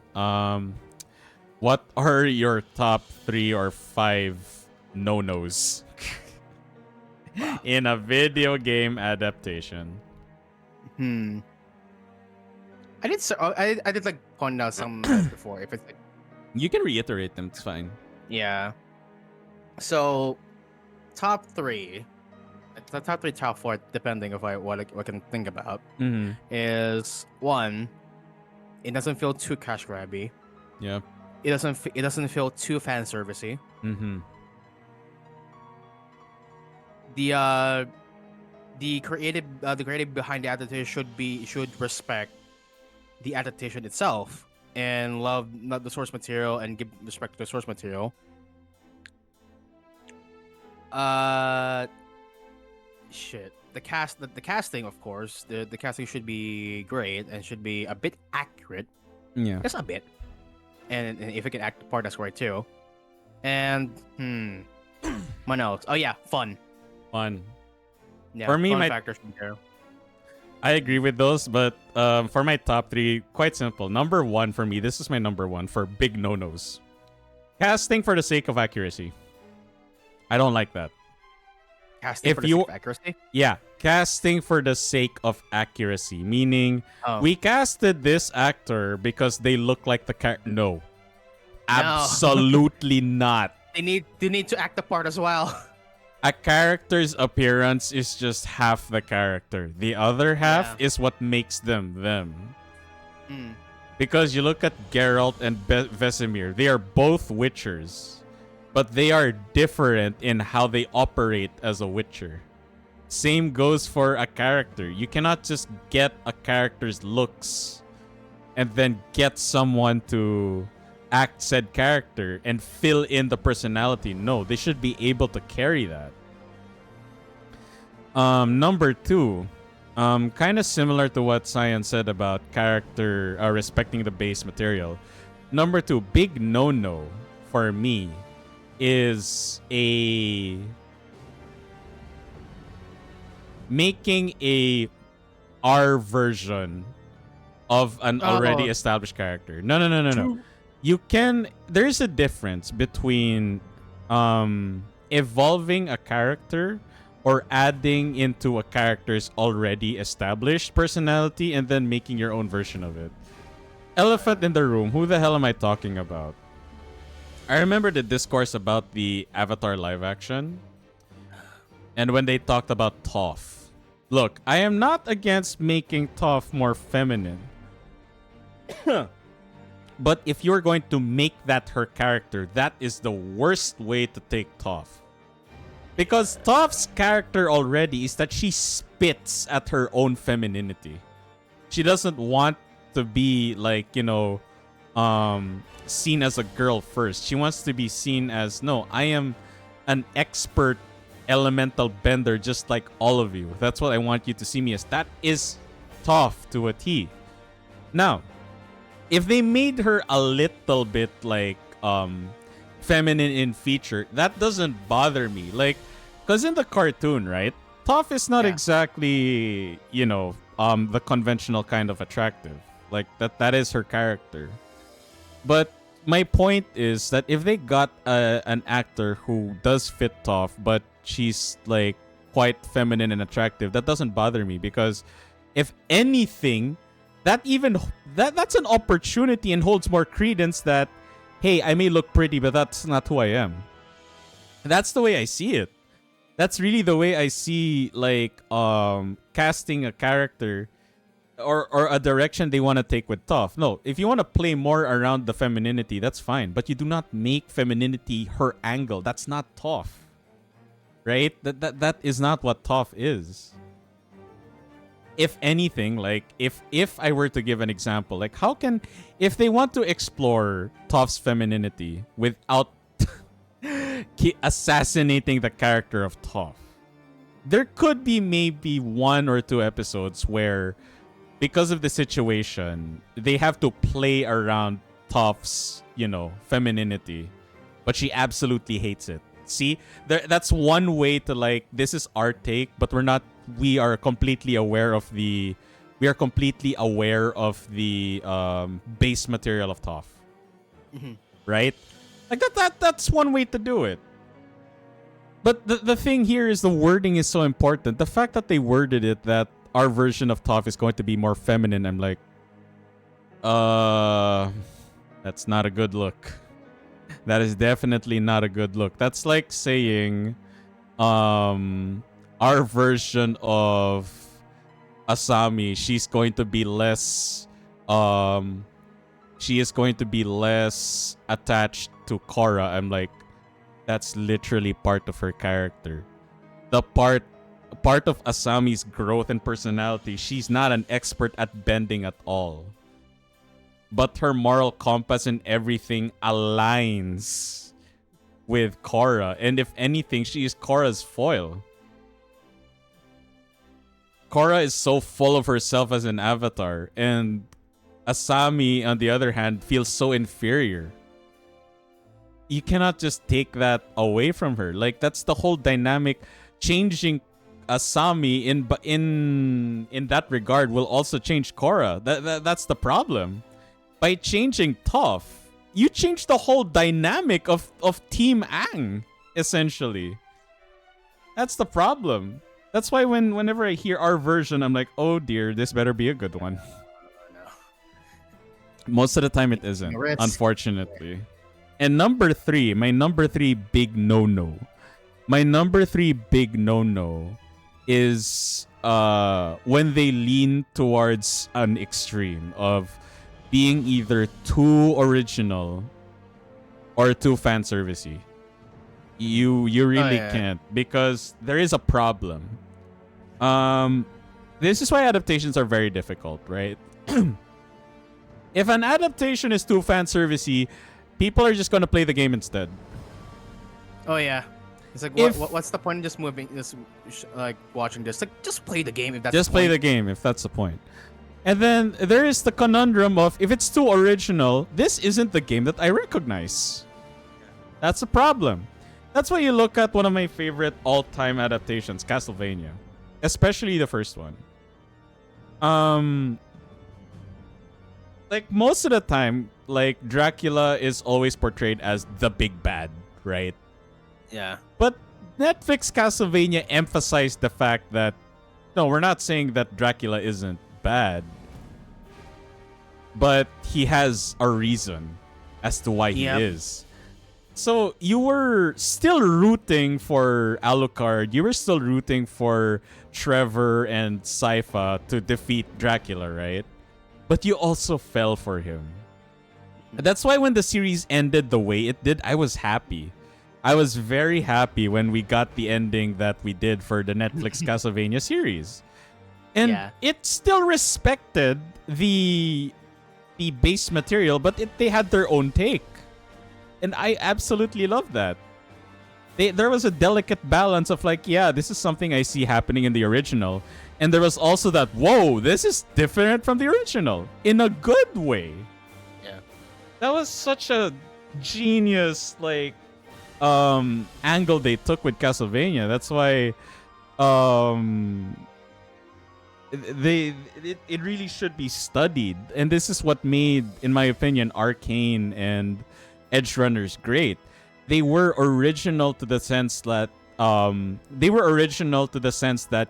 [SPEAKER 1] What are your top 3 or 5 no-nos in a video game adaptation?
[SPEAKER 2] I did like point out some before. If it's like,
[SPEAKER 1] You can reiterate them. It's fine.
[SPEAKER 2] yeah. So, top 3, top 4, depending of what I can think about, is 1. It doesn't feel too cash grabby.
[SPEAKER 1] Yeah.
[SPEAKER 2] It doesn't feel too fan servicey. The creative behind the adaptation should respect the adaptation itself. and love not the source material and give respect to the source material. Uh, shit. The casting, of course, the casting should be great and should be a bit accurate.
[SPEAKER 1] Yeah.
[SPEAKER 2] Just a bit. And if it can act the part, that's great too. And what else? Oh yeah, fun.
[SPEAKER 1] Fun.
[SPEAKER 2] Yeah,
[SPEAKER 1] For me,
[SPEAKER 2] fun
[SPEAKER 1] my
[SPEAKER 2] factor should be there.
[SPEAKER 1] I agree with those, but for my top three, quite simple. Number one for me, this is my number one for big no-nos. Casting for the sake of accuracy. I don't like that.
[SPEAKER 2] Casting
[SPEAKER 1] If
[SPEAKER 2] for the
[SPEAKER 1] you-
[SPEAKER 2] sake of accuracy.
[SPEAKER 1] Yeah, casting for the sake of accuracy, meaning
[SPEAKER 2] Oh.
[SPEAKER 1] we casted this actor because they look like the character. No, absolutely not.
[SPEAKER 2] They need to act the part as well.
[SPEAKER 1] A character's appearance is just half the character. The other half
[SPEAKER 2] Yeah.
[SPEAKER 1] is what makes them them.
[SPEAKER 2] Mm.
[SPEAKER 1] Because you look at Geralt and Vesemir, they are both Witchers, but they are different in how they operate as a Witcher. Same goes for a character. You cannot just get a character's looks and then get someone to act said character and fill in the personality. No, they should be able to carry that. Number two, kind of similar to what Cyan said about character respecting the base material. Number two, big no-no for me is making a R version of an already established character. No. You can. There's a difference between evolving a character or adding into a character's already established personality and then making your own version of it. Elephant in the room. Who the hell am I talking about? I remember the discourse about the Avatar live action and when they talked about Toph. Look, I am not against making Toph more feminine. But if you're going to make that her character, that is the worst way to take Toph. Because Toph's character already is that she spits at her own femininity. She doesn't want to be like, seen as a girl first. She wants to be seen as, no, I am an expert elemental bender just like all of you. That's what I want you to see me as. That is Toph to a T. Now, if they made her a little bit like feminine in feature, that doesn't bother me. Like, because in the cartoon, right, Toph is not exactly, the conventional kind of attractive. Like, that is her character. But my point is that if they got an actor who does fit Toph, but she's like quite feminine and attractive, that doesn't bother me, because if anything, that's an opportunity and holds more credence that, hey, I may look pretty, but that's not who I am. That's the way I see it. That's really the way I see like casting a character or a direction they want to take with Toph. No, if you want to play more around the femininity, that's fine, but you do not make femininity her angle. That's not Toph. Right? That is not what Toph is. If anything, like if I were to give an example, like if they want to explore Toph's femininity without assassinating the character of Toph, there could be maybe 1 or 2 episodes where, because of the situation, they have to play around Toph's, femininity, but she absolutely hates it. See, that's one way to like, this is our take, but we are completely aware of the base material of Toph.
[SPEAKER 2] Mhm.
[SPEAKER 1] Right? Like that's one way to do it. But the thing here is the wording is so important. The fact that they worded it that our version of Toph is going to be more feminine, I'm like, that's not a good look. That is definitely not a good look. That's like saying our version of Asami, she is going to be less attached to Korra. I'm like, that's literally part of her character. The part of Asami's growth and personality, she's not an expert at bending at all. but her moral compass and everything aligns with Korra. And if anything, she is Korra's foil. Korra is so full of herself as an avatar, and Asami, on the other hand, feels so inferior. You cannot just take that away from her. Like, that's the whole dynamic. Changing Asami in that regard will also change Korra. That's the problem. By changing Toph, you change the whole dynamic of Team Aang, essentially. That's the problem. That's why whenever I hear our version, I'm like, oh dear, this better be a good one. Most of the time it isn't, unfortunately. And number 3, my number 3 big no-no. My number 3 big no-no is when they lean towards an extreme of being either too original or too fan servicey. You really can't, because there is a problem. This is why adaptations are very difficult, right? If an adaptation is too fan servicey, people are just gonna play the game instead.
[SPEAKER 2] Oh yeah. It's like, what's the point of just watching this? Like, just play the game if that's
[SPEAKER 1] just
[SPEAKER 2] the point.
[SPEAKER 1] play the game if that's the point. And then there is the conundrum of, if it's too original, this isn't the game that I recognize. That's a problem. That's why you look at one of my favorite all-time adaptations, Castlevania, especially the first one. Like, most of the time, like, Dracula is always portrayed as the big bad, right?
[SPEAKER 2] Yeah.
[SPEAKER 1] But Netflix Castlevania emphasized the fact that, no, we're not saying that Dracula isn't bad, but he has a reason as to why he is. So you were still rooting for Alucard, you were still rooting for Trevor and Sypha to defeat Dracula, right? But you also fell for him. That's why when the series ended the way it did, I was happy. I was very happy when we got the ending that we did for the Netflix Castlevania series. And it still respected the base material, but they had their own take. And I absolutely love that. There was a delicate balance of like, yeah, this is something I see happening in the original. And there was also that, whoa, this is different from the original. In a good way.
[SPEAKER 2] Yeah.
[SPEAKER 1] That was such a genius, like, angle they took with Castlevania. That's why it really should be studied. And this is what made, in my opinion, Arcane and Edge Runners great. They were original to the sense that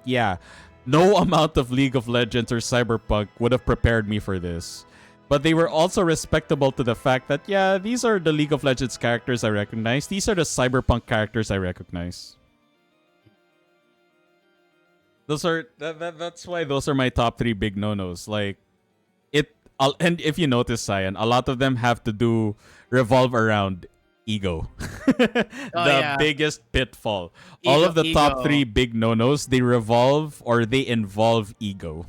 [SPEAKER 1] yeah, no amount of League of Legends or Cyberpunk would have prepared me for this. But they were also respectable to the fact that, yeah, these are the League of Legends characters I recognize. These are the Cyberpunk characters I recognize. Those are that's why those are my top 3 big no-nos. Like, and if you notice, Cyan, a lot of them have to revolve around ego. Biggest pitfall. All of the top 3 big no-nos, they involve ego.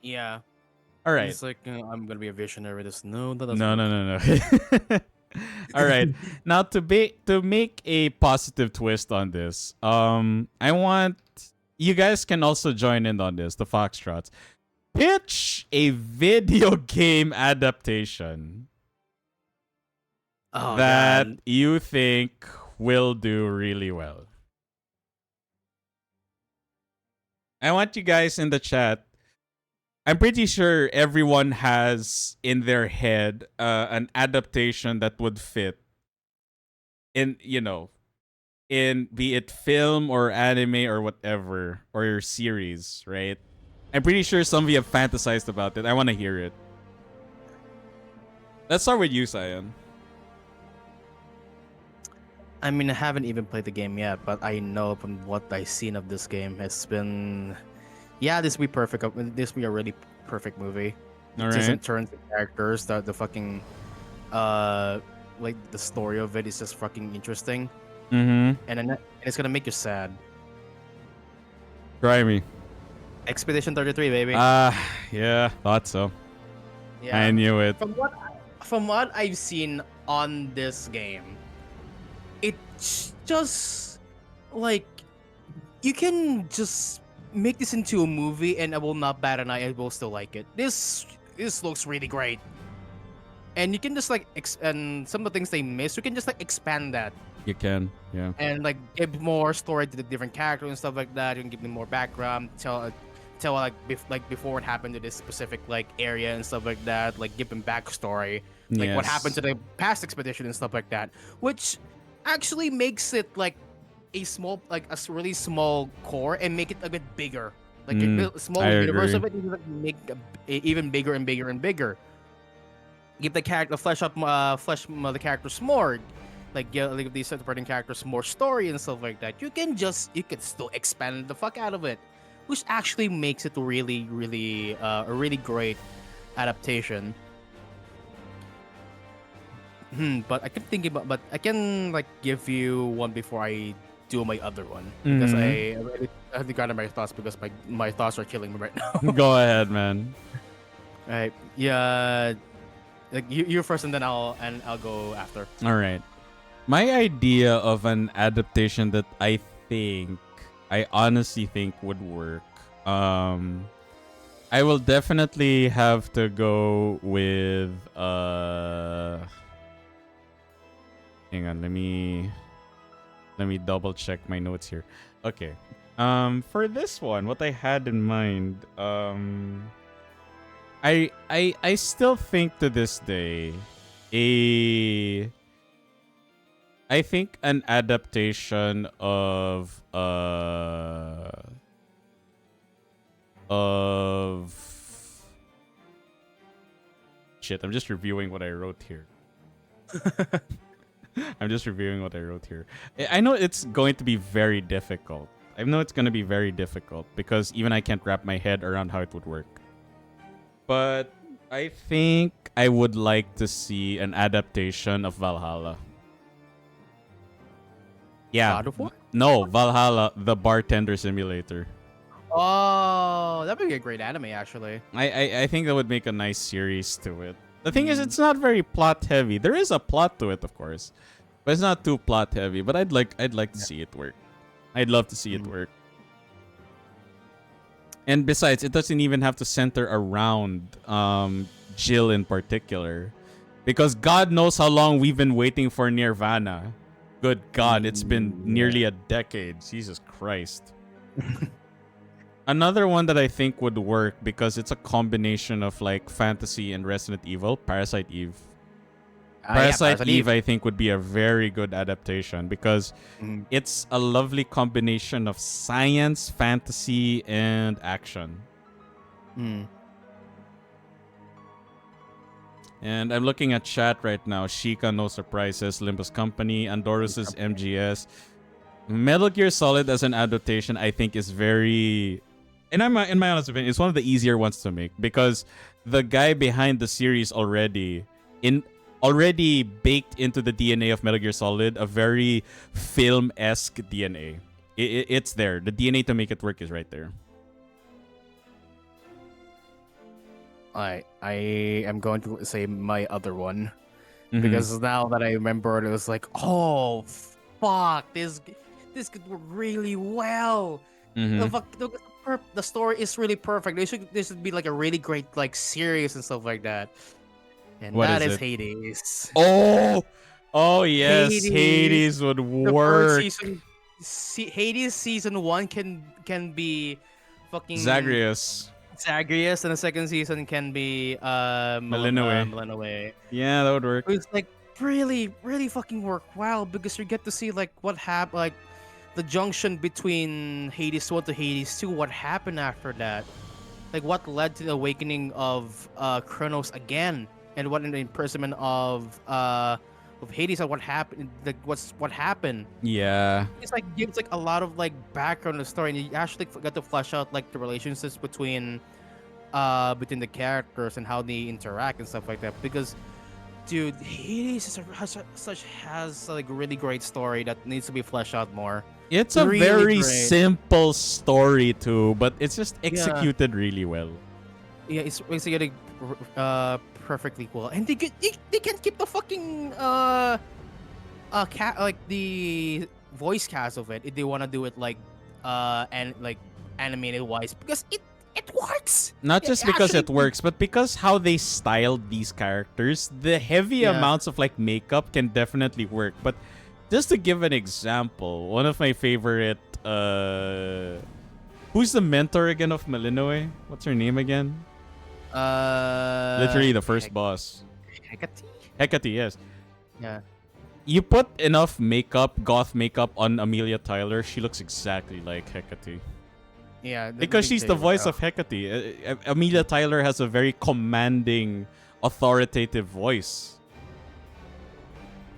[SPEAKER 2] Yeah.
[SPEAKER 1] All right.
[SPEAKER 2] It's like, I'm gonna be a visionary. No.
[SPEAKER 1] All right. Now to make a positive twist on this, I want you guys can also join in on this. The Foxtrots, pitch a video game adaptation that you think will do really well. I want you guys in the chat. I'm pretty sure everyone has in their head an adaptation that would fit in, in be it film or anime or whatever, or your series, right? I'm pretty sure some of you have fantasized about it. I want to hear it. Let's start with you, Cyan.
[SPEAKER 2] I mean, I haven't even played the game yet, but I know from what I've seen of this game, it's been... Yeah, this will be perfect. This will be a really perfect movie.
[SPEAKER 1] All
[SPEAKER 2] Just in
[SPEAKER 1] right.
[SPEAKER 2] terms of characters, the fucking... like, the story of it is just fucking interesting.
[SPEAKER 1] Mm-hmm.
[SPEAKER 2] And it's gonna make you sad.
[SPEAKER 1] Try me.
[SPEAKER 2] Expedition 33, baby.
[SPEAKER 1] Yeah, thought so.
[SPEAKER 2] Yeah.
[SPEAKER 1] I knew it.
[SPEAKER 2] From what I've seen on this game, it's just like you can just make this into a movie, and I will not bat an eye. I will still like it. This looks really great, and you can just like and some of the things they miss, you can just like expand that
[SPEAKER 1] You can, yeah.
[SPEAKER 2] and like give more story to the different characters and stuff like that. You can give them more background, tell like like before it happened to this specific like area and stuff like that. Like give them backstory, like what happened to the past expedition and stuff like that, which actually makes it like a small, like a really small core and make it a bit bigger. Like a small
[SPEAKER 1] I
[SPEAKER 2] universe
[SPEAKER 1] agree.
[SPEAKER 2] of it, you can like, make even bigger and bigger and bigger. Give the character the characters more, like give these supporting characters more story and stuff like that. You can still expand the fuck out of it, which actually makes it really a really great adaptation. But I can think about, but I can like give you one before I do my other one because I already I have to gather my thoughts because my thoughts are killing me right now.
[SPEAKER 1] Go ahead, man.
[SPEAKER 2] Right? Yeah. Like you first, and then I'll go after.
[SPEAKER 1] All right. My idea of an adaptation that I honestly think would work. I will definitely have to go with hang on, let me double check my notes here. Okay. For this one, what I had in mind, I still think to this day I think an adaptation of shit, I'm just reviewing what I wrote here. I'm just reviewing what I wrote here. I know it's going to be very difficult. I know it's going to be very difficult because even I can't wrap my head around how it would work. But I think I would like to see an adaptation of Valhalla. Yeah.
[SPEAKER 2] God of War?
[SPEAKER 1] No, Valhalla, the bartender simulator.
[SPEAKER 2] Oh, that'd be a great anime actually.
[SPEAKER 1] I think that would make a nice series to it. The thing is, it's not very plot heavy. There is a plot to it, of course, but it's not too plot heavy. But I'd like to see it work. I'd love to see it work. And besides, it doesn't even have to center around Jill in particular, because God knows how long we've been waiting for Nirvana. Good God, it's been nearly a decade. Jesus Christ. Another one that I think would work because it's a combination of like fantasy and Resident Evil, Parasite Eve. Parasite Eve, I think, would be a very good adaptation because it's a lovely combination of science, fantasy, and action. And I'm looking at chat right now. Sheikah, no surprises. Limbus Company, Andorus's MGS. Metal Gear Solid as an adaptation, I think, is very... And in my honest opinion, it's one of the easier ones to make because the guy behind the series already baked into the DNA of Metal Gear Solid a very film-esque DNA. It's there. The DNA to make it work is right there.
[SPEAKER 2] I am going to say my other one because now that I remember it was like, oh fuck, this could work really well. The story is really perfect. This should be like a really great like series and stuff like that. And
[SPEAKER 1] what
[SPEAKER 2] that
[SPEAKER 1] is
[SPEAKER 2] is
[SPEAKER 1] it?
[SPEAKER 2] Hades.
[SPEAKER 1] Oh yes, Hades would work.
[SPEAKER 2] Hades season 1 can be fucking Zagreus, and the second season can be Melinoe.
[SPEAKER 1] Yeah, that would work.
[SPEAKER 2] It's like really fucking work well because you get to see like what happened, like the junction between Hades 1 to Hades 2, what happened after that, like what led to the awakening of Kronos again, and what in the imprisonment of Hades, and what happened, like what happened.
[SPEAKER 1] Yeah,
[SPEAKER 2] it's like gives like a lot of like background to the story, and you actually get to flesh out like the relationships between the characters and how they interact and stuff like that. Because dude, Hades has like a really great story that needs to be fleshed out more.
[SPEAKER 1] It's a
[SPEAKER 2] really
[SPEAKER 1] very
[SPEAKER 2] great.
[SPEAKER 1] simple story too, but it's just executed really well.
[SPEAKER 2] Yeah, it's basically perfectly well, and they can keep the fucking like the voice cast of it if they want to do it like and like animated wise because it works.
[SPEAKER 1] Not
[SPEAKER 2] It
[SPEAKER 1] just because
[SPEAKER 2] actually,
[SPEAKER 1] it works, but because how they styled these characters, the heavy
[SPEAKER 2] yeah.
[SPEAKER 1] amounts of like makeup can definitely work. But just to give an example, one of my favorite who's the mentor again of Malinois? What's her name again? Literally the first boss.
[SPEAKER 2] Hecate?
[SPEAKER 1] Hecate, yes.
[SPEAKER 2] Yeah.
[SPEAKER 1] You put enough makeup, goth makeup on Amelia Tyler, she looks exactly like Hecate.
[SPEAKER 2] Yeah,
[SPEAKER 1] Because she's the voice of Hecate. Amelia Tyler has a very commanding, authoritative voice.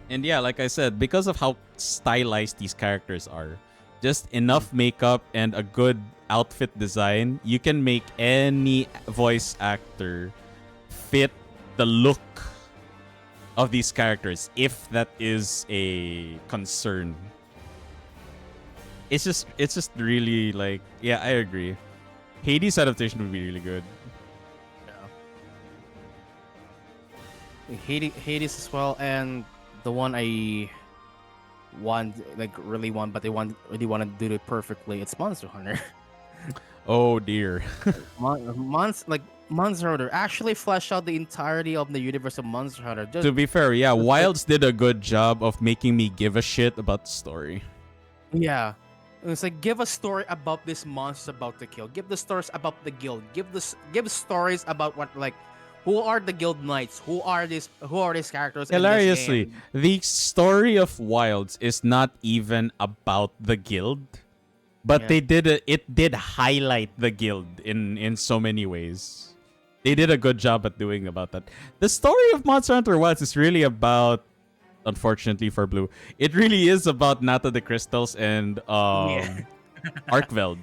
[SPEAKER 1] And yeah, like I said, because of how stylized these characters are, just enough makeup and a good outfit design, you can make any voice actor fit the look of these characters if that is a concern. It's just really like, yeah, I agree. Hades adaptation would be really good.
[SPEAKER 2] Yeah. Hades as well, and the one I want like really want, but they really want to do it perfectly. It's Monster Hunter.
[SPEAKER 1] Oh dear.
[SPEAKER 2] Monster Hunter actually fleshed out the entirety of the universe of Monster Hunter. Just,
[SPEAKER 1] To be fair, yeah,
[SPEAKER 2] just
[SPEAKER 1] Wilds did a good job of making me give a shit about the story.
[SPEAKER 2] yeah. It's like give a story about this monster about to kill. Give the stories about the guild. Give stories about what like who are the guild knights? Who are these characters in this
[SPEAKER 1] Hilariously,
[SPEAKER 2] game?
[SPEAKER 1] the story of Wilds is not even about the guild, but
[SPEAKER 2] Yeah.
[SPEAKER 1] it did highlight the guild in so many ways. They did a good job at doing about that. The story of Monster Hunter Wilds is really about, unfortunately for Blue, it really is about Nata the Crystals and
[SPEAKER 2] Yeah.
[SPEAKER 1] Arkveld.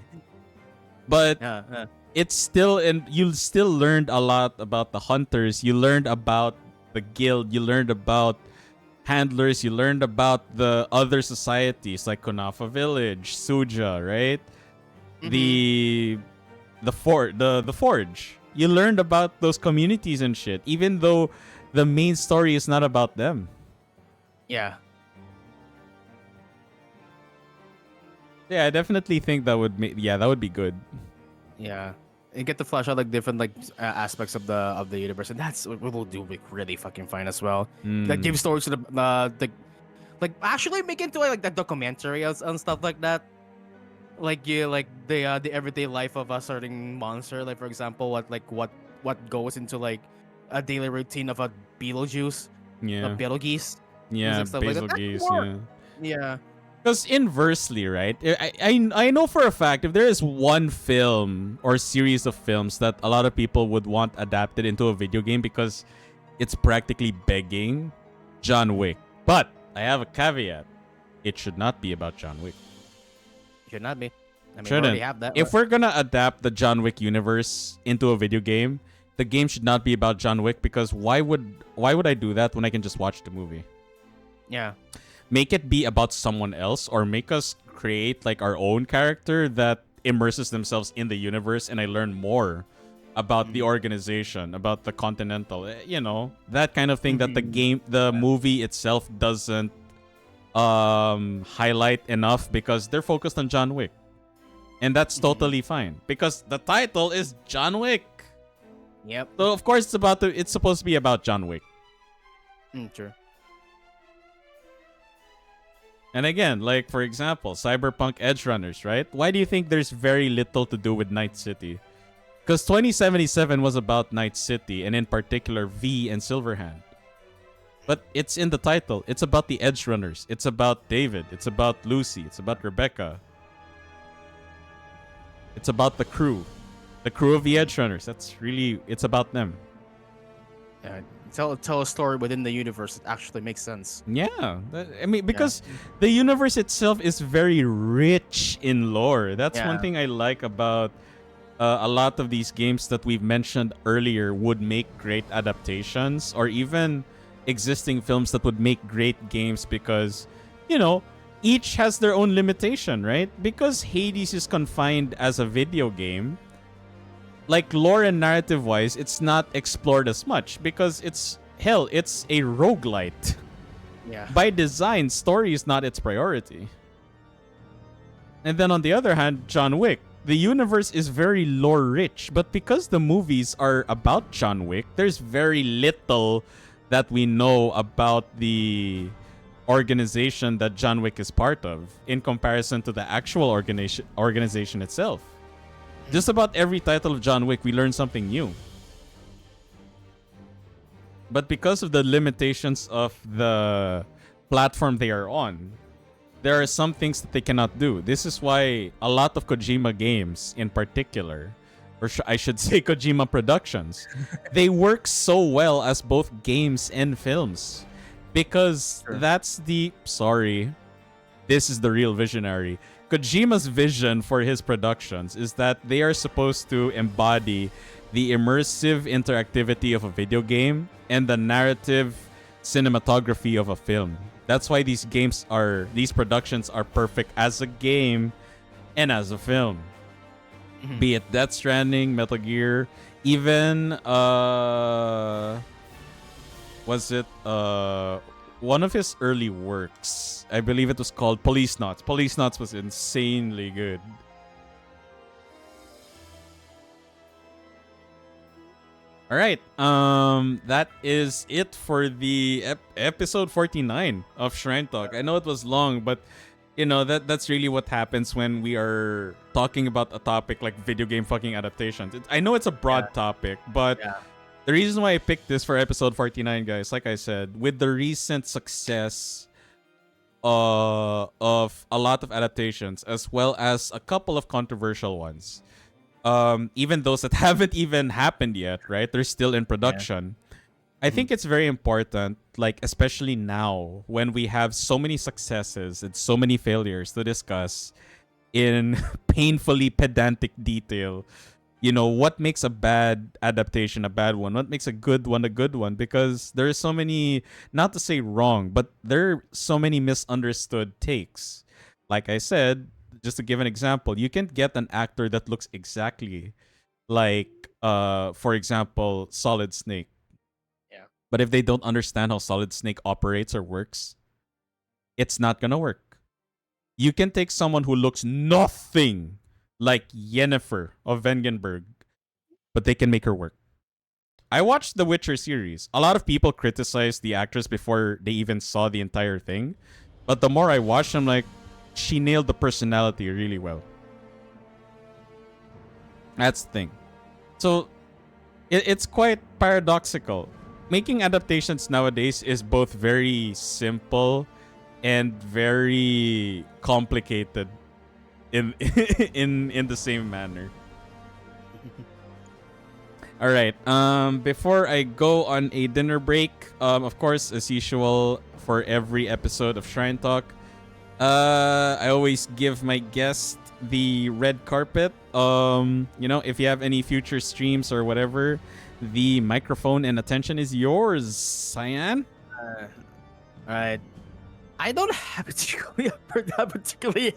[SPEAKER 1] But
[SPEAKER 2] Yeah.
[SPEAKER 1] it's still, and you still learned a lot about the hunters. You learned about the guild. You learned about handlers. You learned about the other societies like Kunafa Village, Suja, right?
[SPEAKER 2] Mhm.
[SPEAKER 1] The Forge. You learned about those communities and shit, even though the main story is not about them.
[SPEAKER 2] Yeah.
[SPEAKER 1] Yeah, I definitely think that would that would be good.
[SPEAKER 2] Yeah. You get to flesh out like different like aspects of the universe, and that's what we'll do like really fucking fine as well. Like give stories to the like actually make into like the documentary and stuff like that. Like you like the everyday life of a certain monster. Like for example, what goes into like a daily routine of a Beetlejuice, a
[SPEAKER 1] Yeah.
[SPEAKER 2] Beetlegeese,
[SPEAKER 1] Yeah,
[SPEAKER 2] and stuff like that.
[SPEAKER 1] Basil
[SPEAKER 2] That's
[SPEAKER 1] Geese,
[SPEAKER 2] more.
[SPEAKER 1] yeah.
[SPEAKER 2] Yeah.
[SPEAKER 1] Because inversely, right? I know for a fact if there is one film or series of films that a lot of people would want adapted into a video game because it's practically begging, John Wick. But I have a caveat. It should not be about John Wick.
[SPEAKER 2] Should not be. I mean, we
[SPEAKER 1] Shouldn't.
[SPEAKER 2] already have that.
[SPEAKER 1] If we're gonna adapt the John Wick universe into a video game, the game should not be about John Wick because why would I do that when I can just watch the movie?
[SPEAKER 2] Yeah.
[SPEAKER 1] Make it be about someone else, or make us create like our own character that immerses themselves in the universe, and I learn more about the organization, about the Continental, that kind of thing that the movie itself doesn't highlight enough because they're focused on John Wick. And that's totally fine because the title is John Wick.
[SPEAKER 2] Yep.
[SPEAKER 1] So of course it's supposed to be about John Wick.
[SPEAKER 2] True.
[SPEAKER 1] And again, like for example, Cyberpunk Edge Runners, right? Why do you think there's very little to do with Night City? Because 2077 was about Night City, and in particular V and Silverhand. But it's in the title. It's about the Edge Runners. It's about David. It's about Lucy. It's about Rebecca. It's about the crew. The crew of the Edge Runners. It's about them.
[SPEAKER 2] Yeah. Tell a story within the universe that actually makes sense.
[SPEAKER 1] Yeah. I mean, because the universe itself is very rich in lore. That's one thing I like about a lot of these games that we've mentioned earlier would make great adaptations, or even existing films that would make great games because, each has their own limitation, right? Because Hades is confined as a video game, like lore and narrative wise, it's not explored as much because it's a roguelite.
[SPEAKER 2] Yeah.
[SPEAKER 1] By design, story is not its priority. And then on the other hand, John Wick. The universe is very lore rich, but because the movies are about John Wick, there's very little that we know about the organization that John Wick is part of in comparison to the actual organization itself. Just about every title of John Wick, we learn something new. But because of the limitations of the platform they are on, there are some things that they cannot do. This is why a lot of Kojima games in particular, or I should say Kojima productions, they work so well as both games and films. Because that's the... Sorry. This is the real visionary. Kojima's vision for his productions is that they are supposed to embody the immersive interactivity of a video game and the narrative cinematography of a film. That's why these productions are perfect as a game and as a film. Mm-hmm. Be it Death Stranding, Metal Gear, even was it one of his early works? I believe it was called Police Knots. Police Knots was insanely good. All right. That is it for the episode 49 of Shrine Talk. I know it was long, but you know that's really what happens when we are talking about a topic like video game fucking adaptations. I know it's a broad topic, but the reason why I picked this for episode 49, guys, like I said, with the recent success of a lot of adaptations as well as a couple of controversial ones. Even those that haven't even happened yet, right? They're still in production. I think it's very important, like especially now when we have so many successes and so many failures to discuss in painfully pedantic detail. You know, what makes a bad adaptation a bad one? What makes a good one a good one? Because there are so many, not to say wrong, but there are so many misunderstood takes. Like I said, just to give an example, you can get an actor that looks exactly like, for example, Solid Snake.
[SPEAKER 2] Yeah.
[SPEAKER 1] But if they don't understand how Solid Snake operates or works, it's not gonna work. You can take someone who looks nothing like Yennefer of Vengenberg, but they can make her work. I watched the Witcher series. A lot of people criticized the actress before they even saw the entire thing. But the more I watched, I'm like, she nailed the personality really well. That's the thing. So, it's quite paradoxical. Making adaptations nowadays is both very simple and very complicated in in the same manner. All right. Before I go on a dinner break, of course, as usual, for every episode of Shrine Talk, I always give my guest the red carpet. You know, if you have any future streams or whatever, the microphone and attention is yours, Cyan.
[SPEAKER 2] All right. I don't have particularly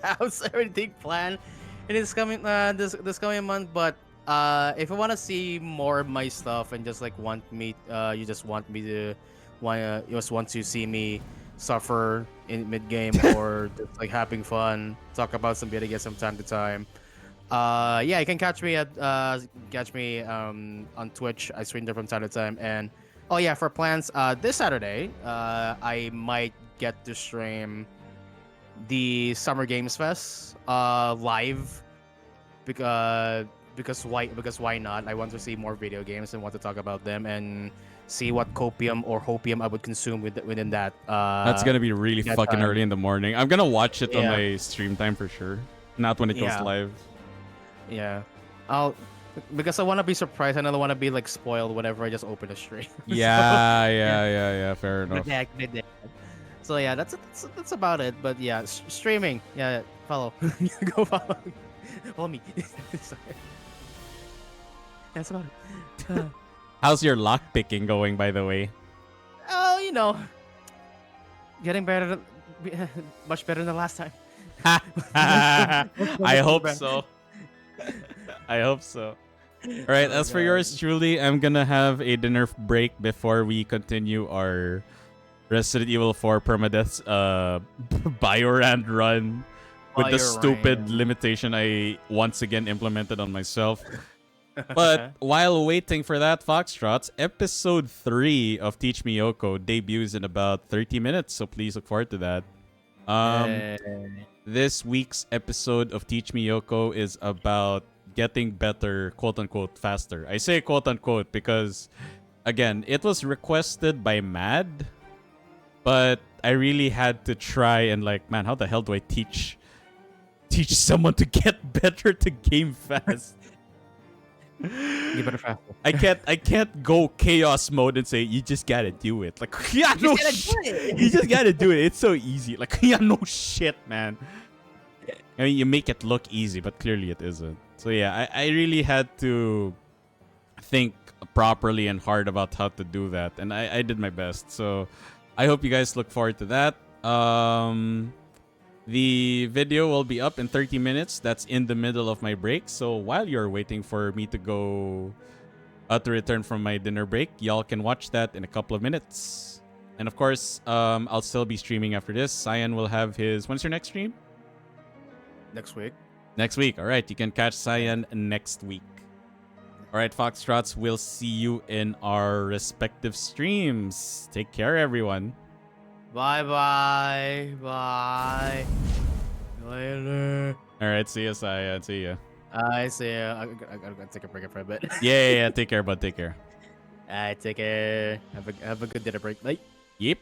[SPEAKER 2] have everything planned in this coming this coming month, but if you want to see more of my stuff and just like you just want to see me suffer in mid game or just like having fun, talk about some video games from time to time. Yeah, you can catch me on Twitch. I stream there from time to time. And oh yeah, for plans, this Saturday, I might get to stream the Summer Games Fest live because why not? I want to see more video games and want to talk about them and see what copium or hopium I would consume within that.
[SPEAKER 1] That's gonna be really fucking
[SPEAKER 2] time.
[SPEAKER 1] Early in the morning. I'm gonna watch it on my stream time for sure. Not when it goes live.
[SPEAKER 2] Yeah, because I want to be surprised and I don't want to be like spoiled whenever I just open the stream.
[SPEAKER 1] Yeah. Fair enough.
[SPEAKER 2] So yeah, that's about it. But yeah, streaming. Yeah, follow. Go follow. Follow me. That's about it.
[SPEAKER 1] How's your lock picking going, by the way?
[SPEAKER 2] Oh, you know, getting better, much better than last time.
[SPEAKER 1] I hope so. I hope so. All right, as for yours truly, I'm gonna have a dinner break before we continue our Resident Evil 4 permadeath Biorand run with the stupid limitation I once again implemented on myself. But while waiting for that, Foxtrots, episode 3 of Teach Me Yoko debuts in about 30 minutes, so please look forward to that. This week's episode of Teach Me Yoko is about getting better, quote unquote, faster. I say quote unquote because, again, it was requested by Mad, but I really had to try and like, man, how the hell do I teach someone to get better to game fast?
[SPEAKER 2] Get better faster.
[SPEAKER 1] I can't go chaos mode and say you just gotta do it. Like yeah, no shit. You just gotta do it. It's so easy. Like yeah, no shit, man. I mean, you make it look easy, but clearly it isn't. So yeah, I really had to think properly and hard about how to do that, and I did my best. So I hope you guys look forward to that. The video will be up in 30 minutes. That's in the middle of my break. So while you're waiting for me to go to return from my dinner break, y'all can watch that in a couple of minutes. And of course, I'll still be streaming after this. Cyan will have his... When's your next stream?
[SPEAKER 2] Next week.
[SPEAKER 1] Next week. All right. You can catch Cyan next week. All right, Foxtrots. We'll see you in our respective streams. Take care, everyone.
[SPEAKER 2] Bye. Later.
[SPEAKER 1] All right. See you, Cyan. See ya.
[SPEAKER 2] I see you. I gotta take a break for a bit.
[SPEAKER 1] Yeah. Take care, bud. Take care.
[SPEAKER 2] Alright, take care. Have a good dinner break. Bye.
[SPEAKER 1] Yep.